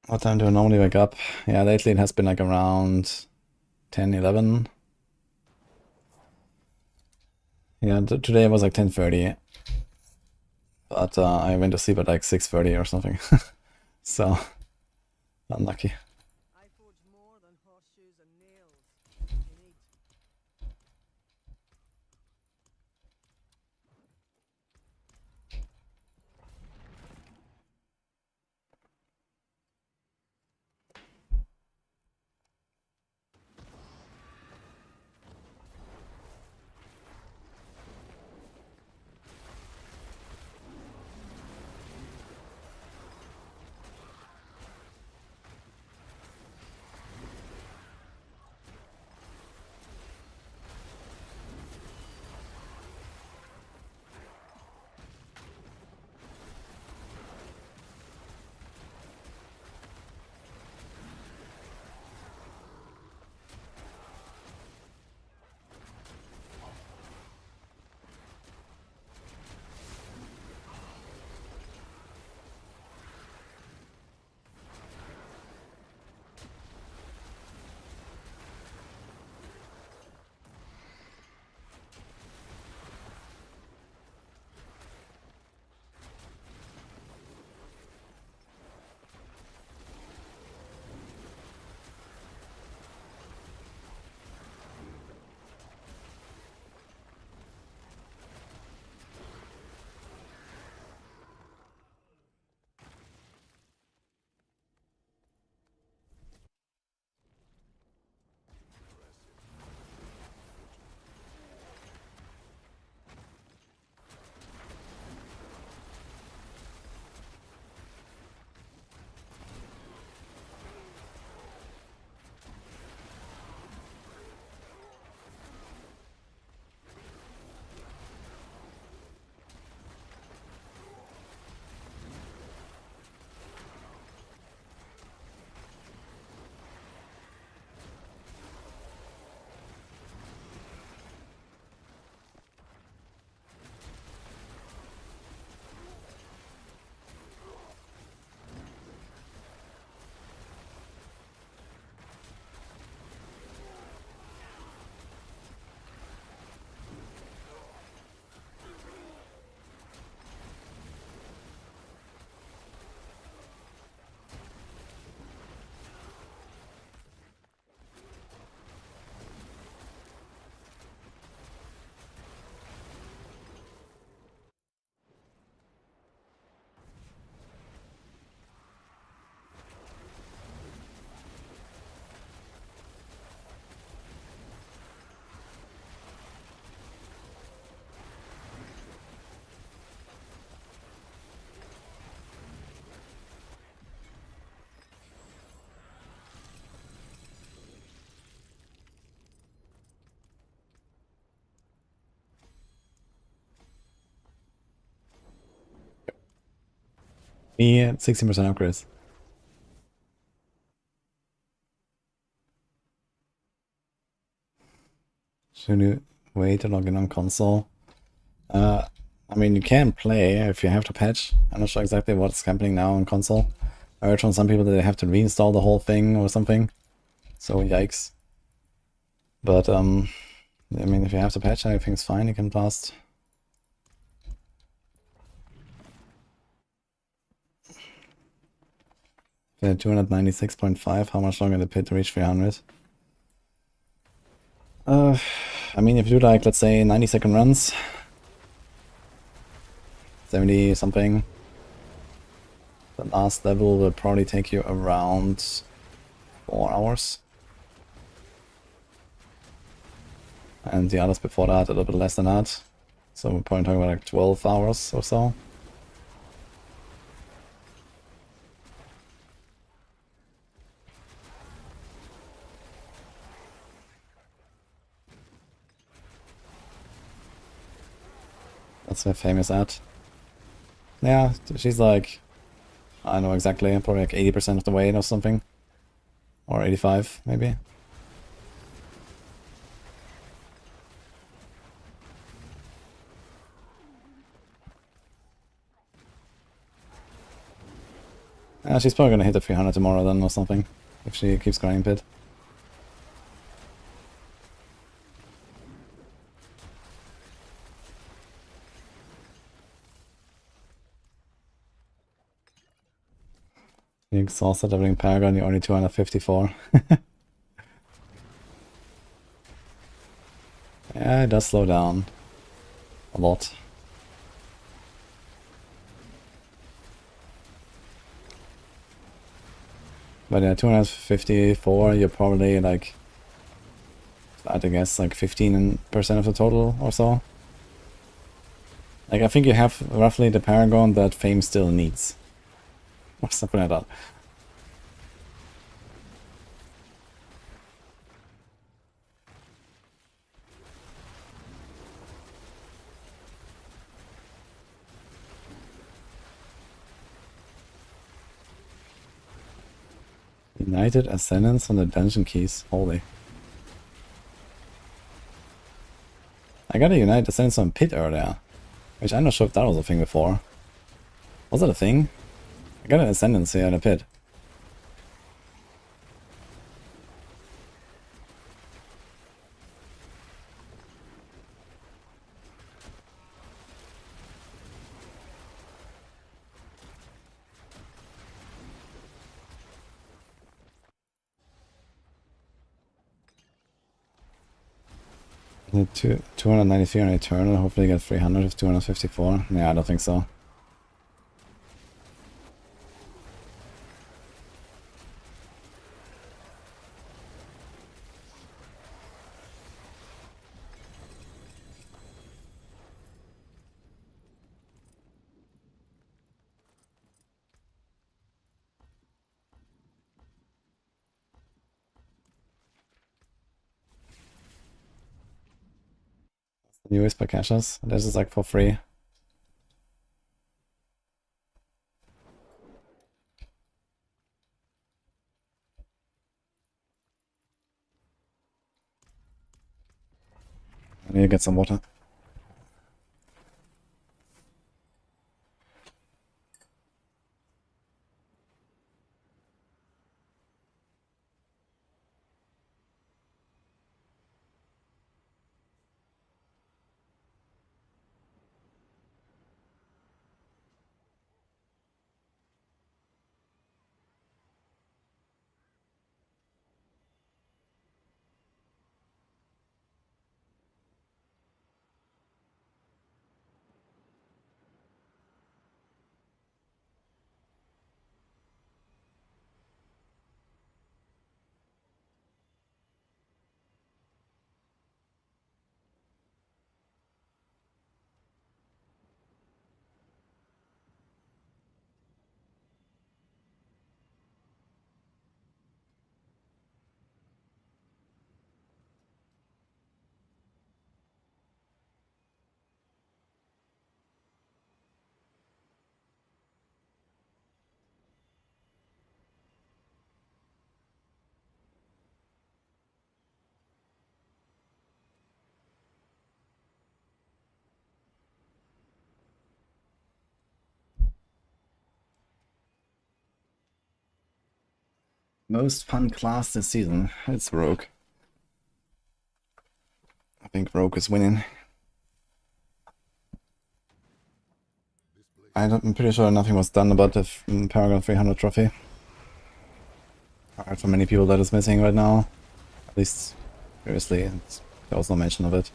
What time do I normally wake up? Yeah, lately it has been like around 10, 11. Yeah, today it was like 10:30. But I went to sleep at like 6:30 or something. So, unlucky. I forge more than horseshoes and nails. You need. Me at 16% upgrades. Should you wait to log in on console? I mean, you can play if you have to patch. I'm not sure exactly what's happening now on console. I heard from some people that they have to reinstall the whole thing or something. So, yikes. But, I mean, if you have to patch, everything's fine. You can blast Okay, 296.5. How much longer did pit to reach 300? I mean, if you do like, let's say, 90-second runs, 70 something, the last level will probably take you around 4 hours. And the others before that, a little bit less than that. So we're probably talking about like 12 hours or so. That's her famous at. Yeah, she's like, I know exactly, probably like 80% of the way or something. Or 85, maybe. She's probably gonna hit the 300 tomorrow then or something. If she keeps grinding pit. You exhausted leveling Paragon, you're only 254. Yeah, it does slow down. A lot. But yeah, 254, you're probably like, I'd guess like 15% of the total or so. Like I think you have roughly the Paragon that Fame still needs. Or something like that. United Ascendance on the dungeon keys. Holy. I got a United Ascendance on Pit earlier. Which I'm not sure if that was a thing before. Was that a thing? I got an Ascendance here in a Pit. The 293 on Eternal, hopefully get 300 with 254. Yeah, I don't think so. New Whisper caches. This is like for free. I need to get some water. Most fun class this season. It's Rogue. I think Rogue is winning. I'm pretty sure nothing was done about the Paragon 300 trophy. card for many people that is missing right now. At least previously, there was no mention of it.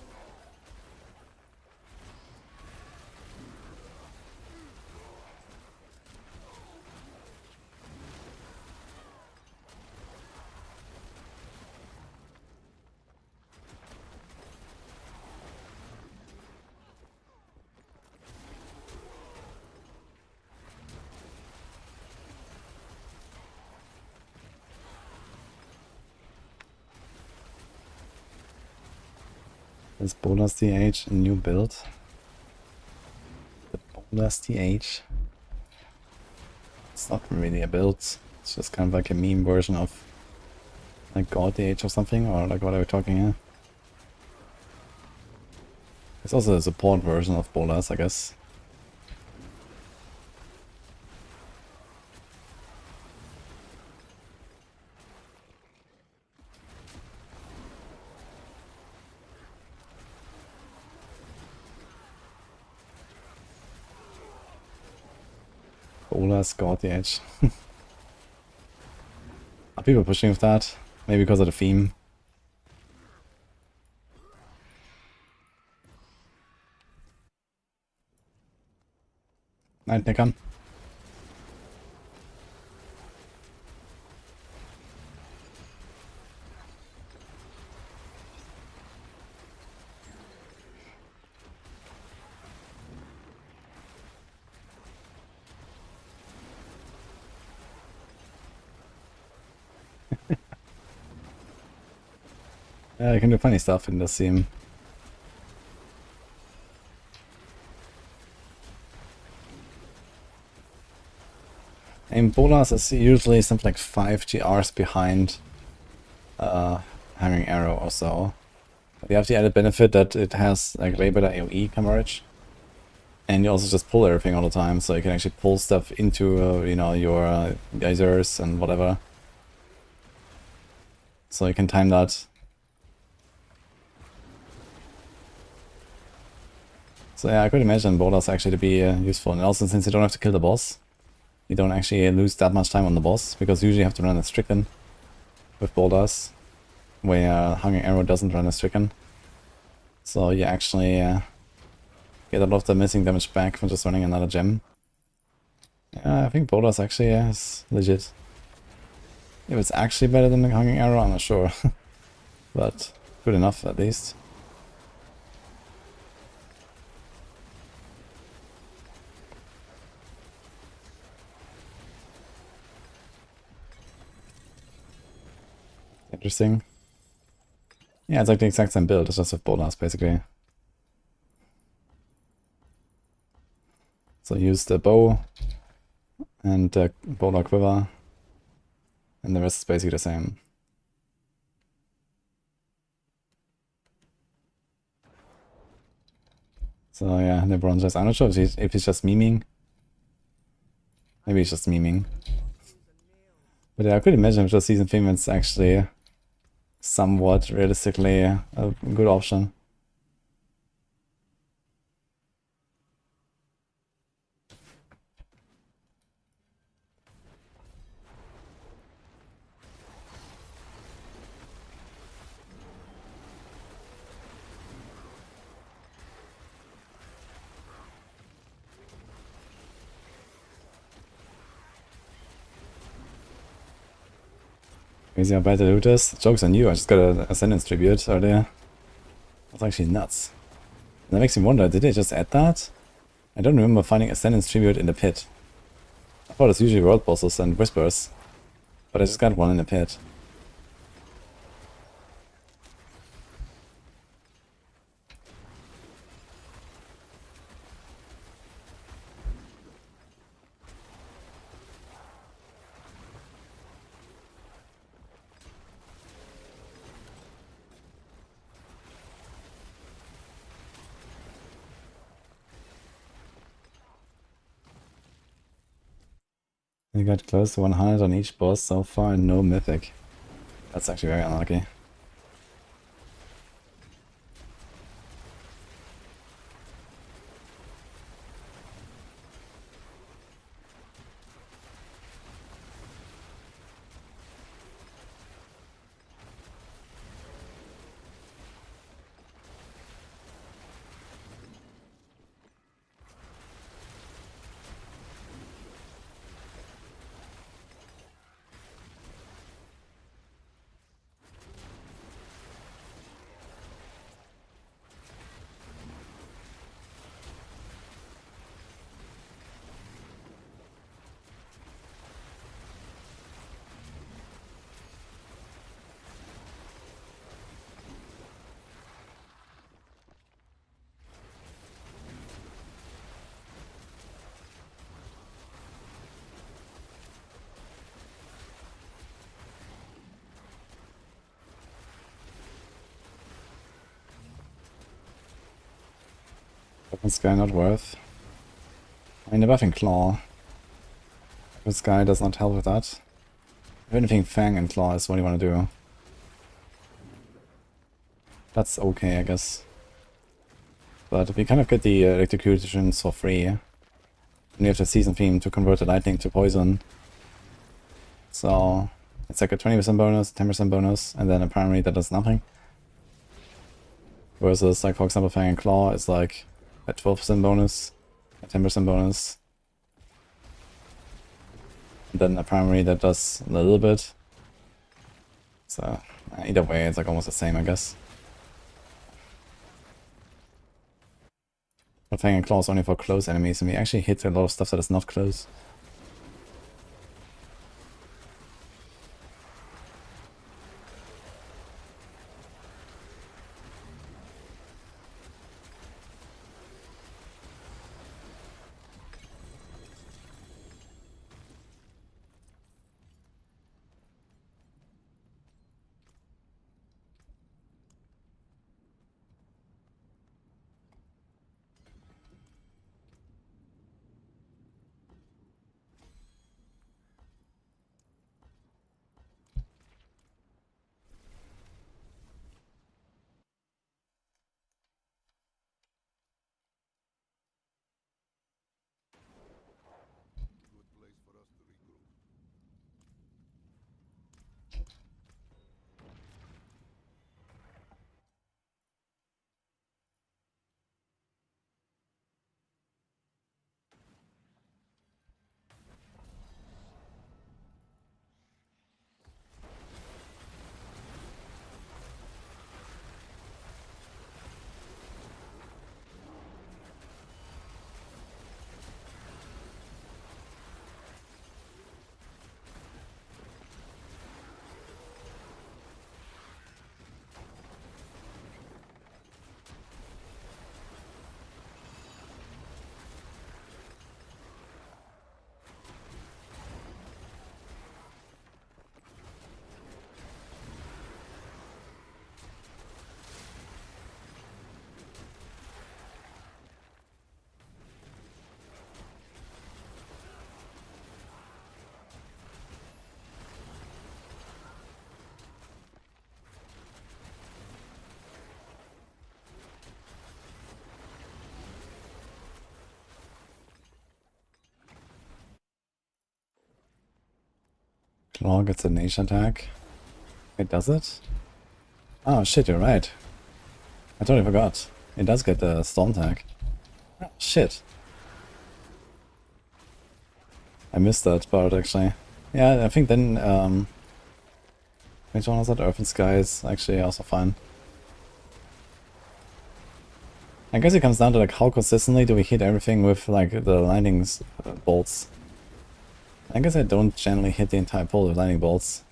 Is Bolas DH a new build? The Bolas DH? It's not really a build. It's just kind of like a meme version of like God DH or something, or like what are we talking here? It's also a support version of Bolas, I guess. Bolas God DH. Are people pushing with that? Maybe because of the theme. Night, Nickon. Yeah, you can do funny stuff in this theme. And Bolas is usually something like 5 GRs behind Hammering Arrow or so. But you have the added benefit that it has like way better AoE coverage. And you also just pull everything all the time, so you can actually pull stuff into, you know, your geysers and whatever. So you can time that. So yeah, I could imagine Bolas actually to be useful. And also since you don't have to kill the boss, you don't actually lose that much time on the boss, because usually you have to run a Stricken with Bolas, where Hungry Arrow doesn't run a Stricken. So you actually get a lot of the missing damage back from just running another gem. Yeah, I think Bolas actually is legit. If it's actually better than the Hungry Arrow, I'm not sure. But good enough at least. Interesting. Yeah, it's like the exact same build, it's just with Bolas basically. So use the bow and the Bola quiver, and the rest is basically the same. So yeah, the bronze chest. I'm not sure if he's just memeing. Maybe he's just memeing. But yeah, I could imagine if the season theme it's actually somewhat realistically a good option. Crazy how bad the loot is. Joke's on you, I just got an Ascendance Tribute earlier. That's actually nuts. And that makes me wonder, did they just add that? I don't remember finding Ascendance Tribute in the pit. I thought it's usually world bosses and whispers. But I just got one in the pit. We got close to 100 on each boss so far and no mythic. That's actually very unlucky. This guy not worth. I mean, the buffing Claw. This guy does not help with that. If anything, Fang and Claw is what you want to do. That's okay, I guess. But we kind of get the electrocutions for free. And you have the Season Theme to convert the lightning to poison. So it's like a 20% bonus, 10% bonus, and then apparently that does nothing. Versus, like, for example, Fang and Claw is like a 12% bonus, a 10% bonus. And then apparently that does a little bit. So either way, it's like almost the same, I guess. But Fang and Claw is only for close enemies, and we actually hit a lot of stuff that is not close. Claw gets a nation attack. It does it? Oh shit, you're right. I totally forgot. It does get the storm tag. Oh, shit. I missed that part actually. Yeah, I think then which one was that? Earth and Sky is actually also fine. I guess it comes down to like how consistently do we hit everything with like the lightning bolts. I guess I don't generally hit the entire pole with lightning bolts.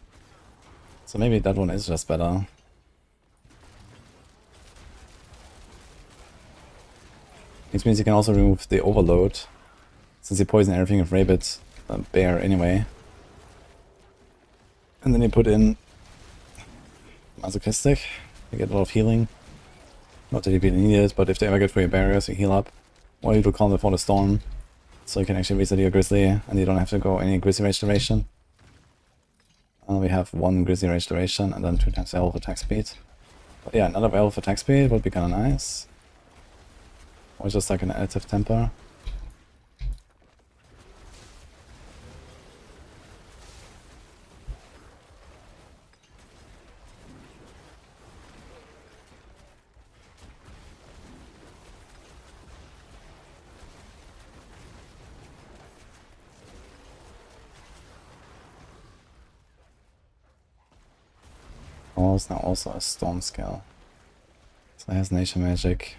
So maybe that one is just better. Which means you can also remove the overload, since you poison everything with Rabid Bear anyway. And then you put in Masochistic, you get a lot of healing. Not that you really need it, but if they ever get through your barriers, you heal up. Or you do Calm Before the Storm, so you can actually reset your Grizzly, and you don't have to go any Grizzly Rage duration. We have 1 Grizzly Rage duration, and then 2 times the Elf attack speed. But yeah, another Elf attack speed would be kinda nice. Or just like an additive temper. Oh, it's now also a Storm skill. So it has Nature Magic,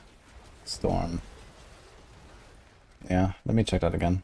Storm. Yeah, let me check that again.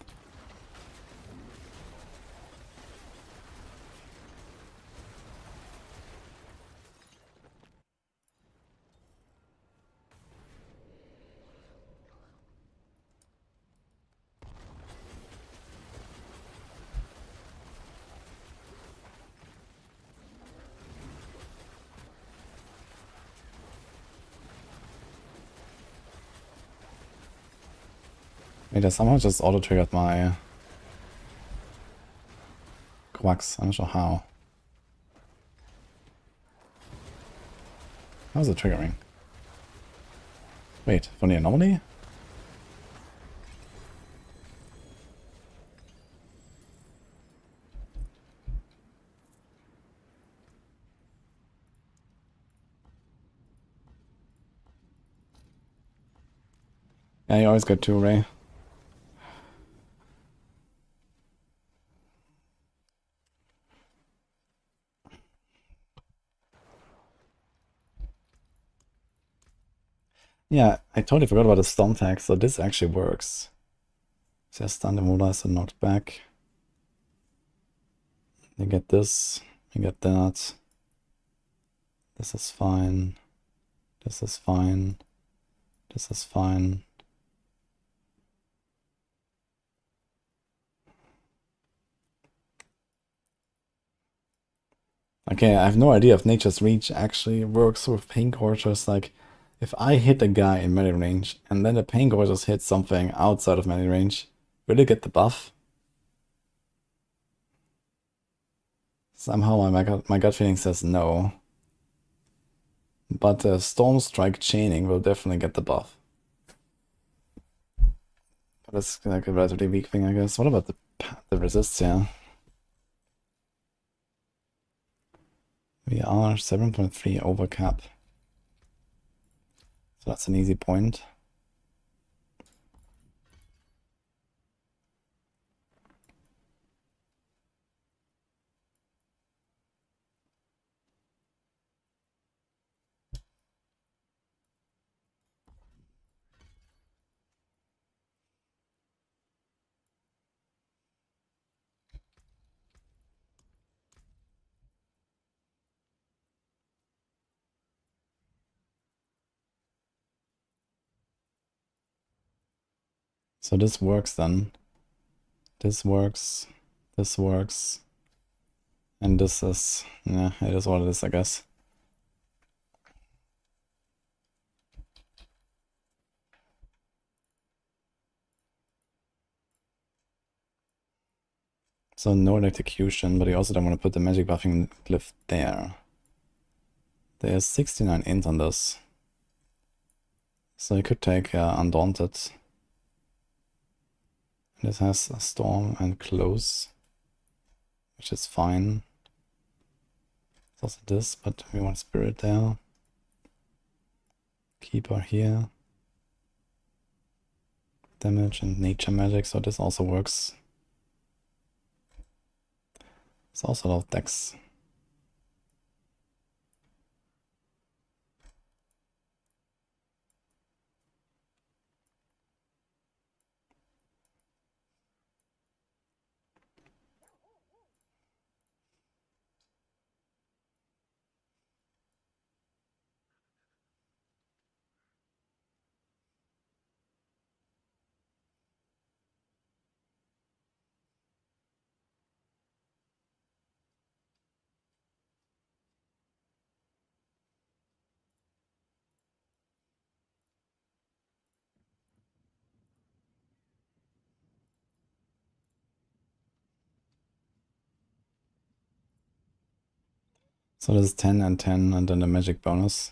Wait, I somehow just auto-triggered my quacks. I'm not sure how. How's it triggering? Wait, for the anomaly? Yeah, you always get 2, Ray. Yeah, I totally forgot about the stun tag, so this actually works. So stun immobilized and knocked back. You get this, you get that. This is fine. This is fine. This is fine. Okay, I have no idea if Nature's Reach actually works with Pain Gorgers. Like, if I hit a guy in melee range, and then the Pain Gorgers hit something outside of melee range, will it get the buff? Somehow my gut feeling says no. But Storm Strike chaining will definitely get the buff. But that's like a relatively weak thing, I guess. What about the resists here? We are 7.3 over cap. So that's an easy point. So this works then. This works. This works. And this is, yeah, it is what it is, I guess. So no execution, but you also don't want to put the magic buffing glyph there. There's 69 int on this. So you could take Undaunted. This has a Storm and Close, which is fine. It's also this, but we want Spirit there. Keeper here. Damage and Nature Magic, so this also works. It's also a lot of decks. So this is 10 and 10 and then the magic bonus.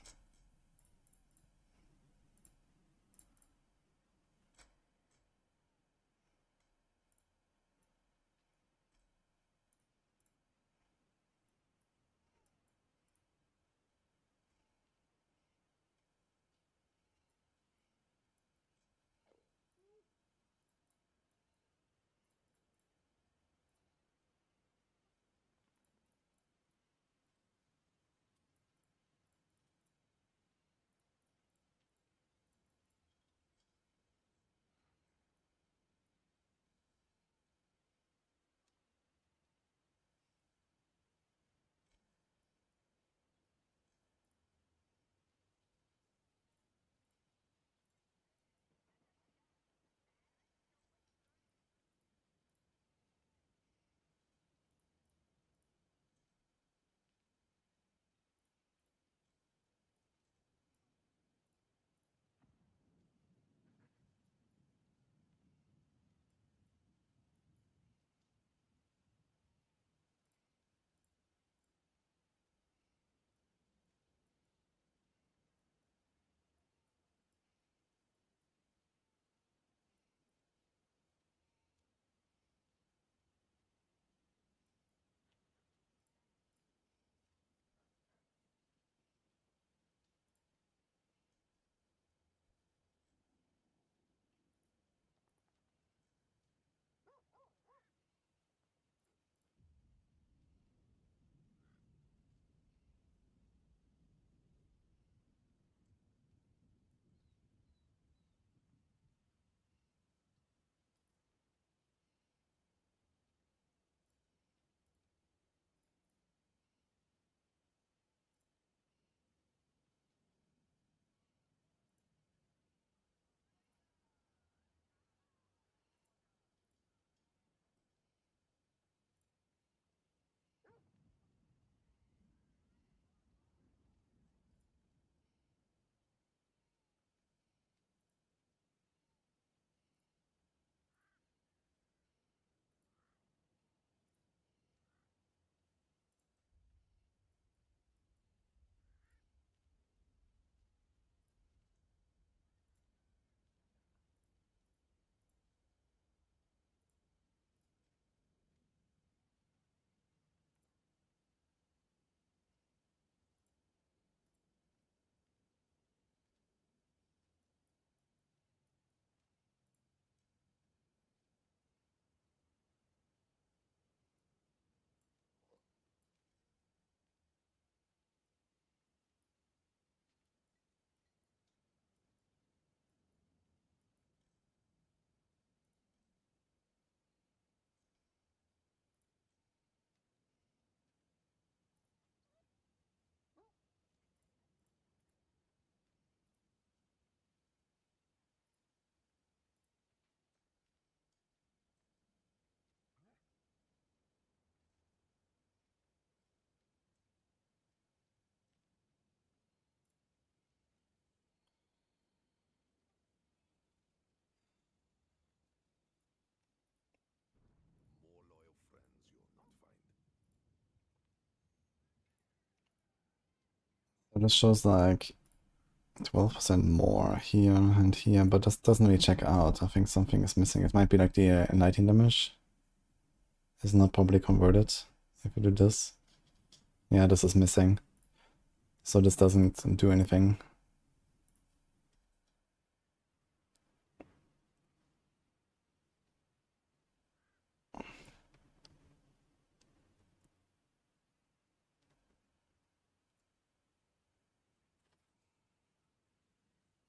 But this shows like 12% more here and here, but this doesn't really check out. I think something is missing. It might be like the enlightening damage is not properly converted if we do this. Yeah, this is missing. So this doesn't do anything.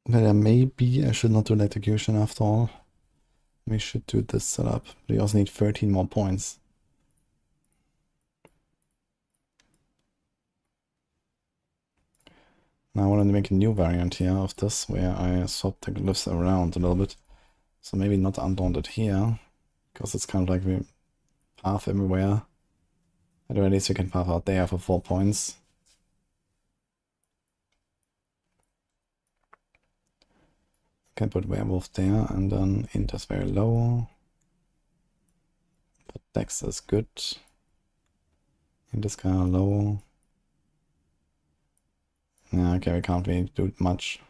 But maybe I should not do electrocution after all. We should do this setup. But we also need 13 more points. Now I want to make a new variant here of this, where I swap the glyphs around a little bit. So maybe not undaunted here, because it's kind of like we path everywhere. At the least we can path out there for 4 points. Can put werewolf there, and then int is very low. But dex is good. Int is kind of low. Yeah, okay, we can't really do much.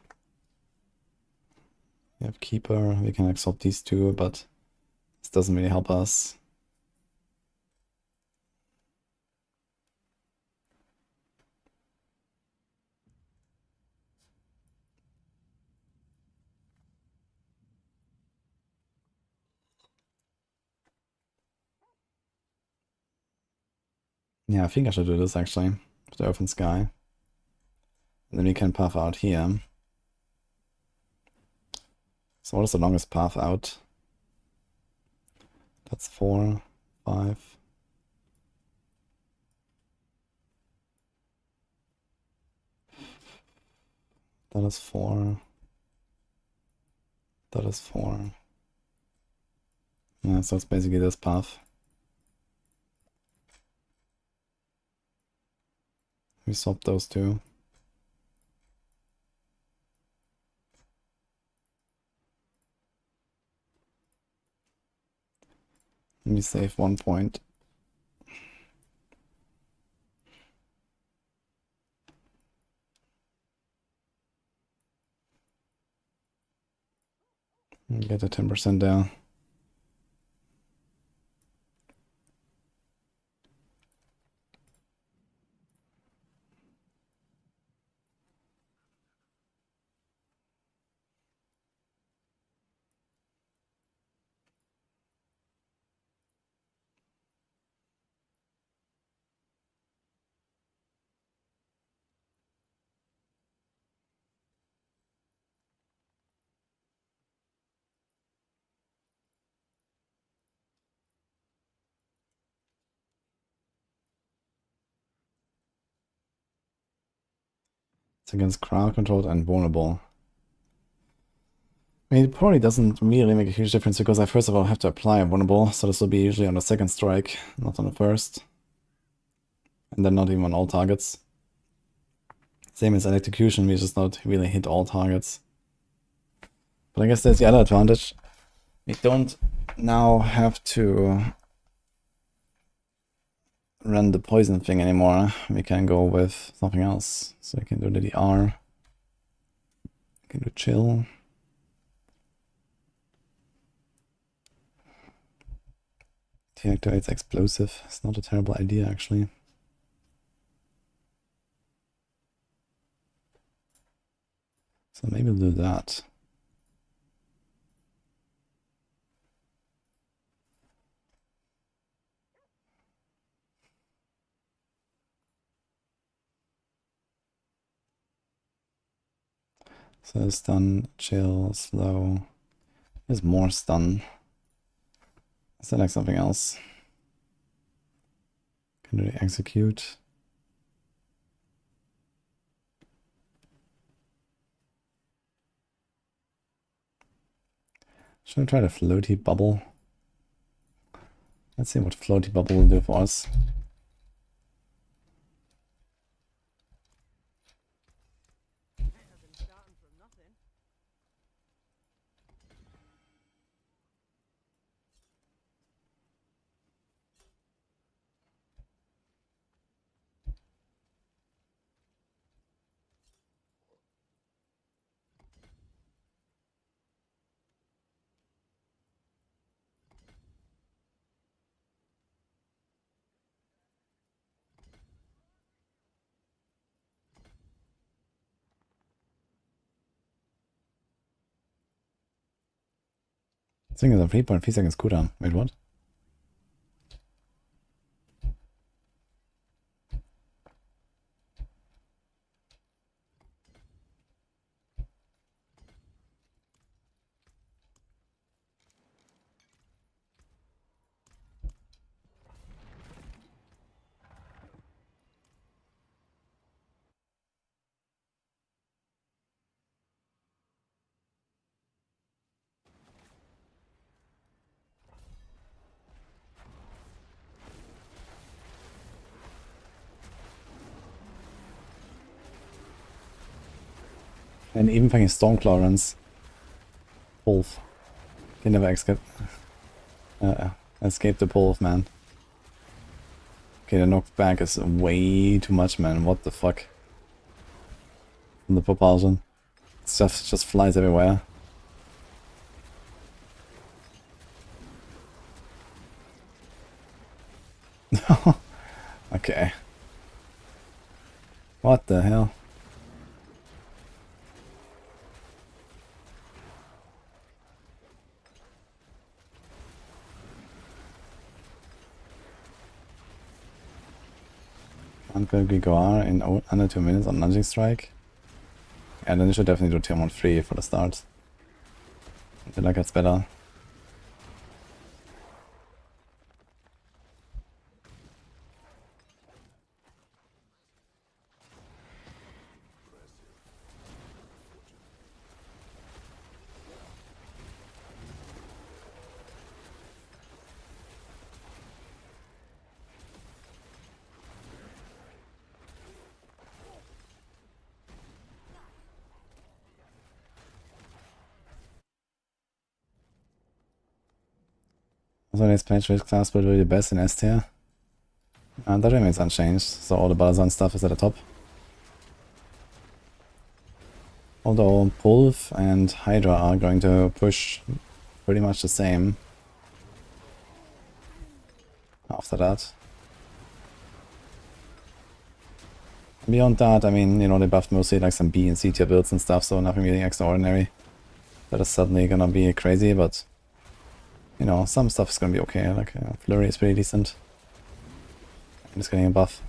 We have keeper, we can absorb these two, but this doesn't really help us. Yeah, I think I should do this actually, with the Earth and Sky. And then we can path out here. So what is the longest path out? That's 4, 5. That is 4. That is 4. Yeah, so it's basically this path. We swap those two. Let me save 1 point. And get a 10% down. It's against crowd controlled and vulnerable. I mean, it probably doesn't really make a huge difference because I first of all have to apply a vulnerable, so this will be usually on the second strike, not on the first. And then not even on all targets. Same as electrocution, we just not really hit all targets. But I guess there's the other advantage. We don't now have to run the poison thing anymore. We can go with something else. So we can do the DR. We can do chill. Deactivates explosive. It's not a terrible idea actually. So maybe we'll do that. So stun, chill, slow. There's more stun. Select something else. Can do the execute. Should I try the floaty bubble? Let's see what floaty bubble will do for us. thing is a 3.3 seconds cooldown. Wait, what? And even fucking Stormclaw runs Wolf. Can never escape the Wolf, man. Okay, the knockback is way too much, man. What the fuck? From the propulsion. Stuff just flies everywhere. Okay. What the hell? Uncle Gigoar in under 2 minutes on Nudging Strike. And then you should definitely do Tier 3 for the start. Until that gets better. So next patch with class build will be the best in S tier. That remains unchanged, so all the Balazan stuff is at the top. Although Pulv and Hydra are going to push pretty much the same after that. Beyond that, I mean, you know, they buffed mostly like some B and C tier builds and stuff, so nothing really extraordinary. That is suddenly gonna be crazy, but you know, some stuff is gonna be okay. Like Flurry is pretty decent. I'm just getting a buff.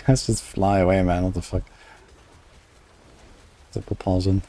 Guys just fly away, man. What the fuck? The propulsion.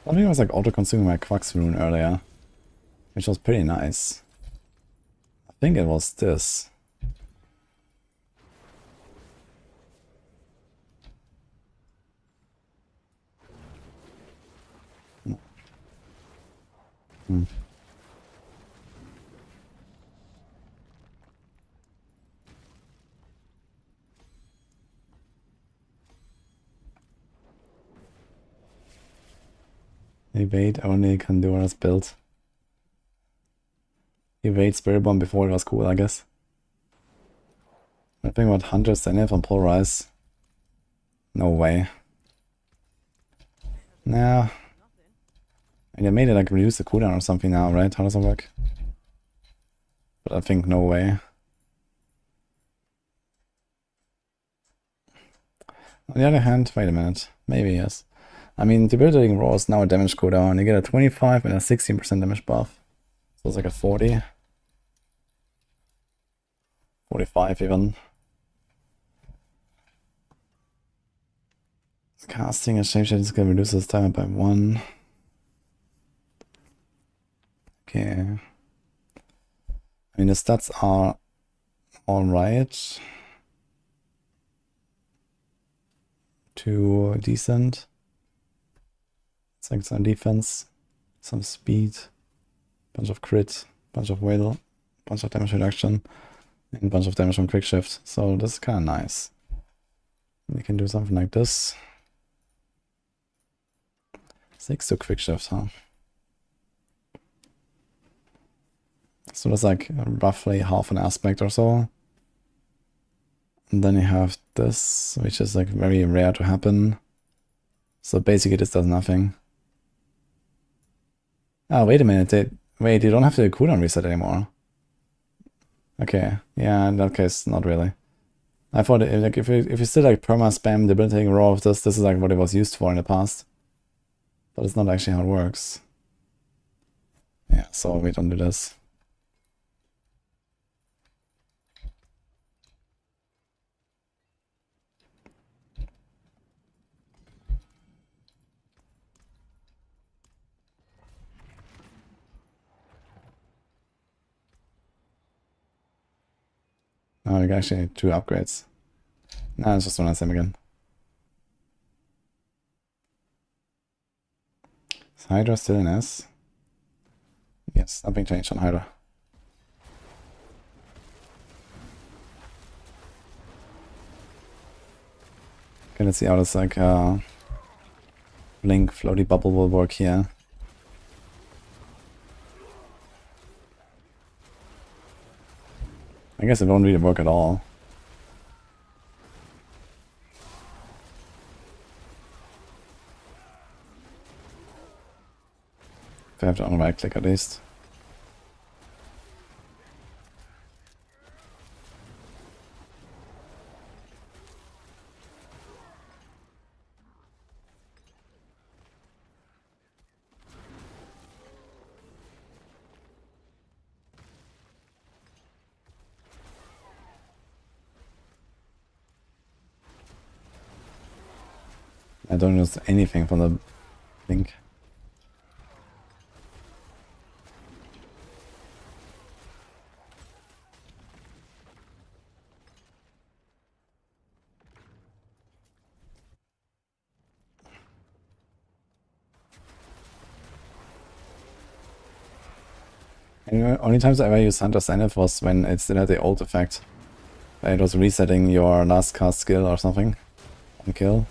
I think I was like auto-consuming my Quax rune earlier, which was pretty nice. I think it was this. Hmm. Evade only Candora's build. Evade Spiritborn before it was cool, I guess. I think about 100 Zenith on Polarize. No way. Nah. And they made it like reduce the cooldown or something now, right? How does that work? But I think no way. On the other hand, wait a minute. Maybe yes. I mean, Debilitating Roar is now a damage cooldown. You get a 25 and a 16% damage buff. So it's like a 40. 45 even. Casting a shapeshift is going to reduce this timer by 1. Okay. I mean, the stats are alright to decent. It's like some defense, some speed, bunch of crit, bunch of whale, bunch of damage reduction, and a bunch of damage from quick shift. So this is kind of nice. We can do something like this. 6 to quick shift, huh? So that's like roughly half an aspect or so. And then you have this, which is like very rare to happen. So basically this does nothing. Oh, wait a minute. Wait, you don't have the cooldown reset anymore. Okay, yeah, in that case, not really. I thought like if you still like perma spam debilitating raw of this is like what it was used for in the past. But it's not actually how it works. Yeah, so we don't do this. Oh, we can actually need 2 upgrades. Nah, it's just one of the same again. Is Hydra still in S? Yes, nothing changed on Hydra. Okay, let's see how this like Blink floaty bubble will work here. I guess it won't really work at all. If I have to on right click at least. I don't use anything from the Blink. And the only times I ever used Hunter's Zenith was when it still had the old effect. It was resetting your last cast skill or something on kill.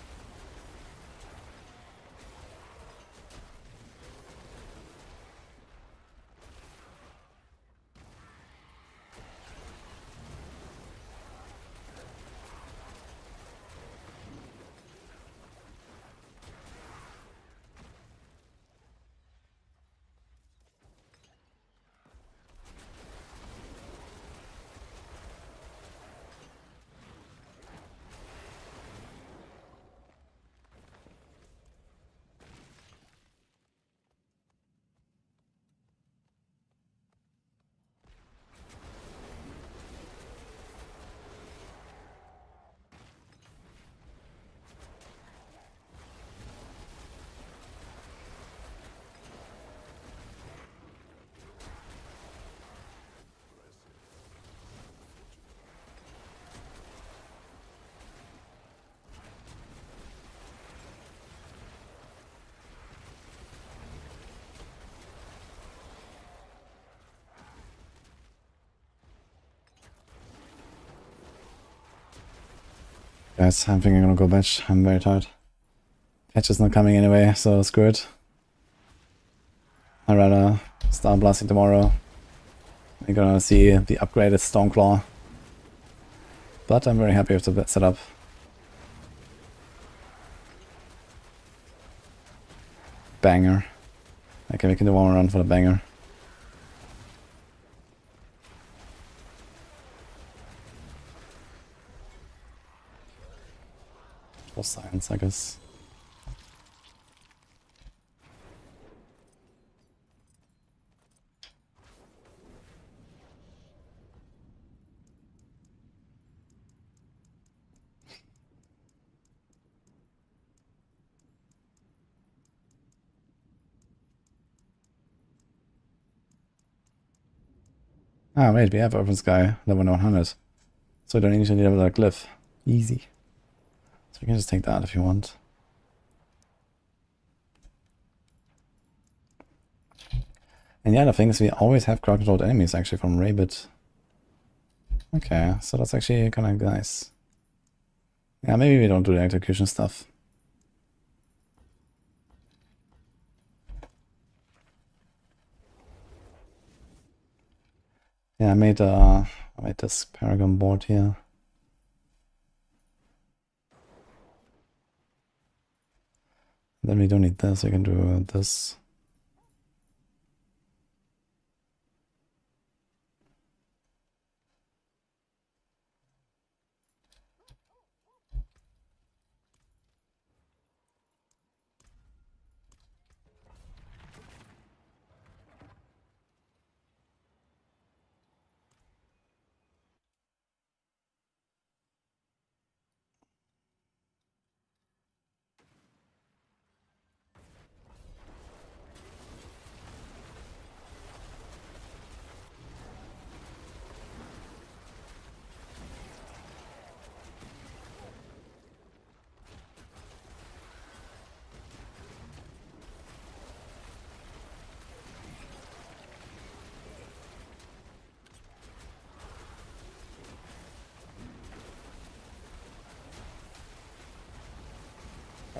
Guys, I'm thinking I'm gonna go batch. I'm very tired. Patch is not coming anyway, so screw it. I'd rather start blasting tomorrow. We're gonna see the upgraded Stormclaw. But I'm very happy with the setup. Banger. Okay, we can do one more run for the banger. For science, I guess. Ah, wait, we have Urban Sky level 100. So we don't need to deal with a glyph. Easy. So we can just take that if you want. And yeah, the thing is we always have crowd-controlled enemies actually from Rabbit. Okay, so that's actually kind of nice. Yeah, maybe we don't do the execution stuff. Yeah, I made this Paragon board here. Then we don't need this, we can do this.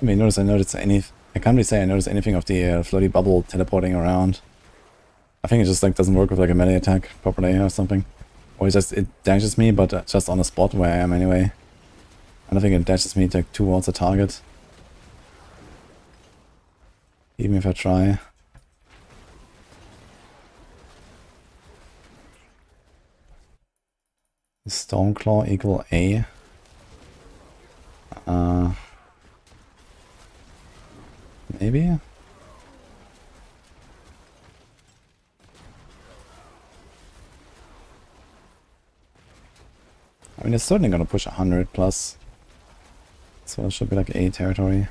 I mean, I can't really say I noticed anything of the floaty bubble teleporting around. I think it just like doesn't work with like a melee attack properly or something. Or it dashes me, but just on the spot where I am anyway. I don't think it dashes me like towards a target. Even if I try. Stormclaw equal A. Maybe? I mean, it's certainly gonna push 100 plus. So it should be like A territory.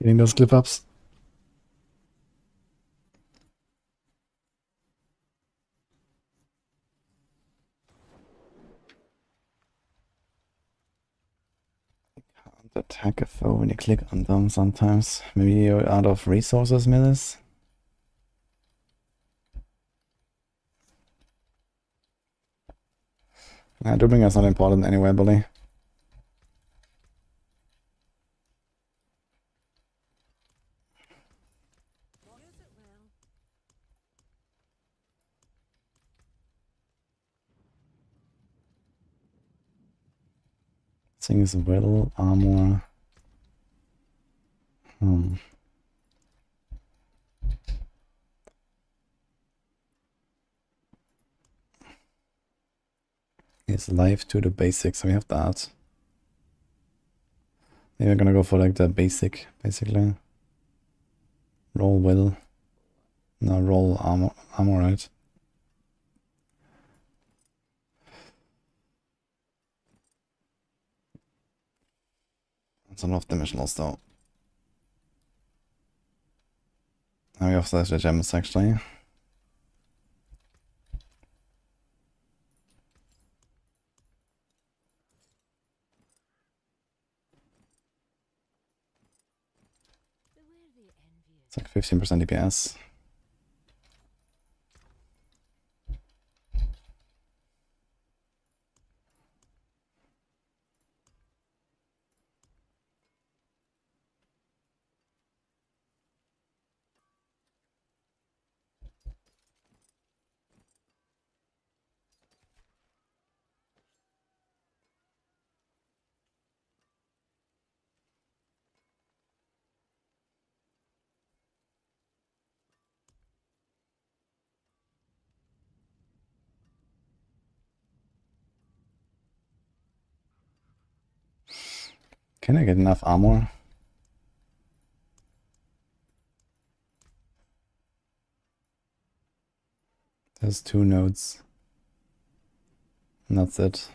Getting those clip ups. Can't attack a foe when you click on them sometimes. Maybe you're out of resources, Millis. Nah, doubling is not important anyway, bully. Thing is will armor. Is life to the basics, so we have that. Maybe we're gonna go for like the basic, basically. Roll will. No, roll armor, right? That's a lot of damage lost though. Now we have the gems actually. It's like 15% DPS. Can I get enough armor? There's 2 nodes. And that's it.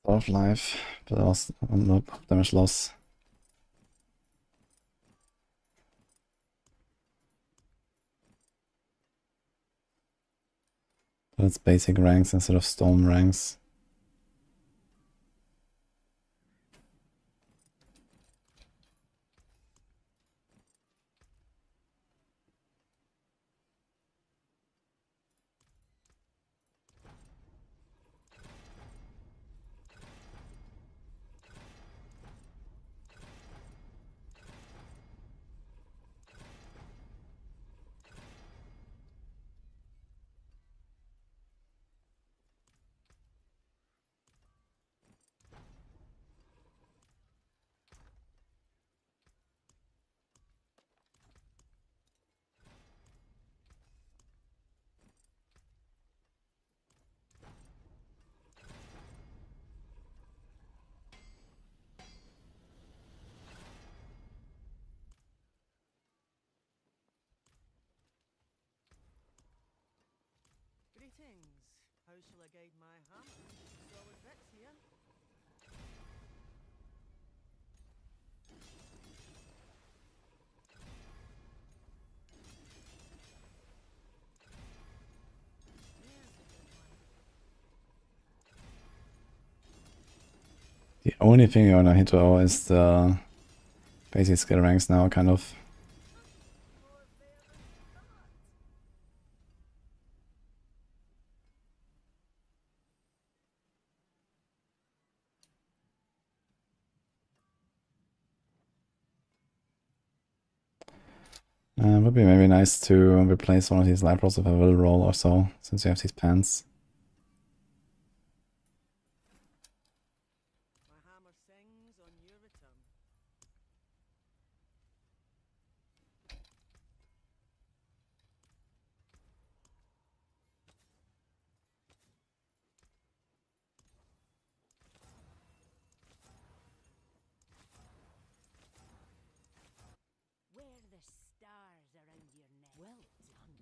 Of life, but also not damage loss. But it's basic ranks instead of storm ranks. Greetings. How shall I guide my hand? Solid bits here. The only thing I wanna hit though is the basic skill ranks now, kind of. Would be maybe nice to replace one of these light rolls with a will roll or so, since you have these pants. My hammer sings on your return. Wear the stars around your neck. Well done.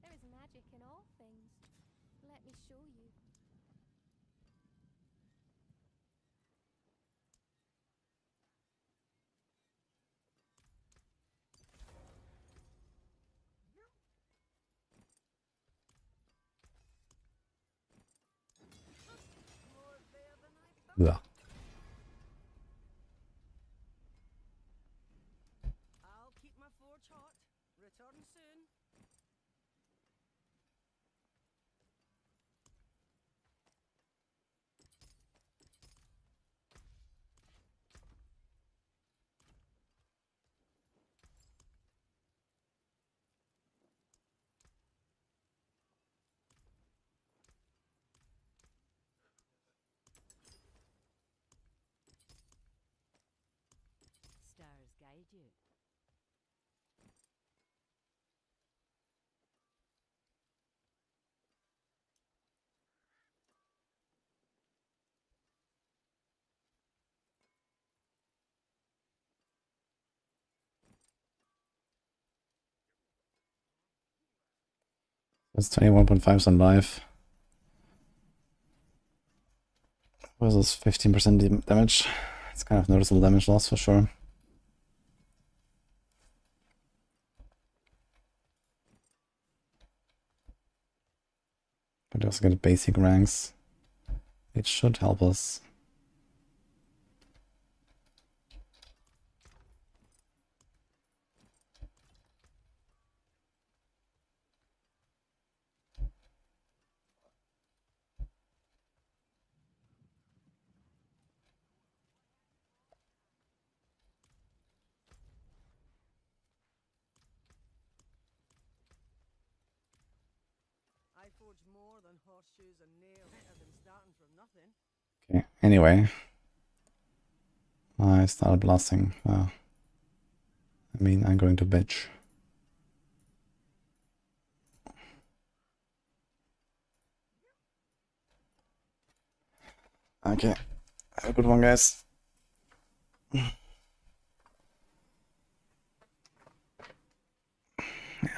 There is magic in all things. Let me show you. Yeah. I'll keep my forge hot. Return soon. Stars guide you. It's 21.5 on life. Versus 15% damage. It's kind of noticeable damage loss for sure. But we also get basic ranks. It should help us. I forge more than horseshoes and nails better than starting from nothing. Okay, anyway. I started blasting. I mean, I'm going to bitch. Okay. Have a good one, guys.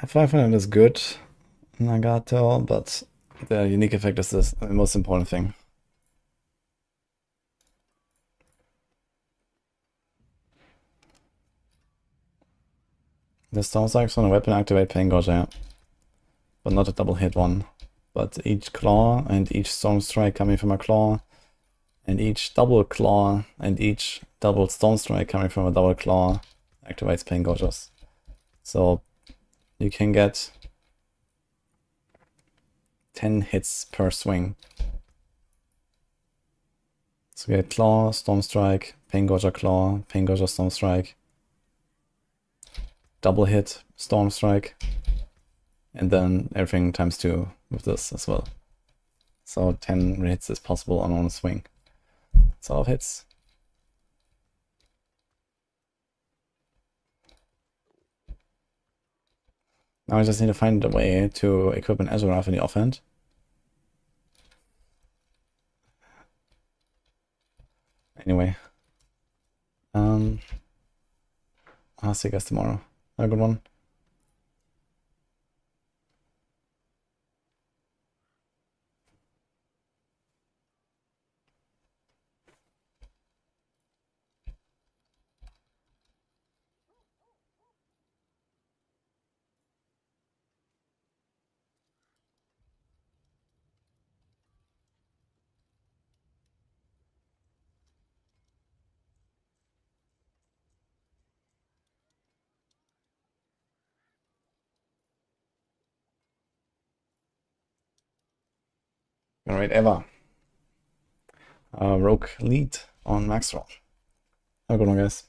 500 is good, Nagato, but the unique effect is the most important thing. The Stormclaw on a weapon activate Pain Gauger, but not a double hit one. But each claw and each Storm Strike coming from a claw, and each double claw and each double Storm Strike coming from a double claw activates Pain Gaugers. So you can get 10 hits per swing. So you get Claw, Storm Strike, Pain Gauger, Storm Strike, double hit, Storm Strike, and then everything times 2 with this as well. So 10 hits is possible on one swing. It's a lot of hits. Now I just need to find a way to equip an Azurath in the offhand. Anyway. I'll see you guys tomorrow. Have a good one. Alright, Eva. Rogue lead on Maxroll. Have a good one, guys.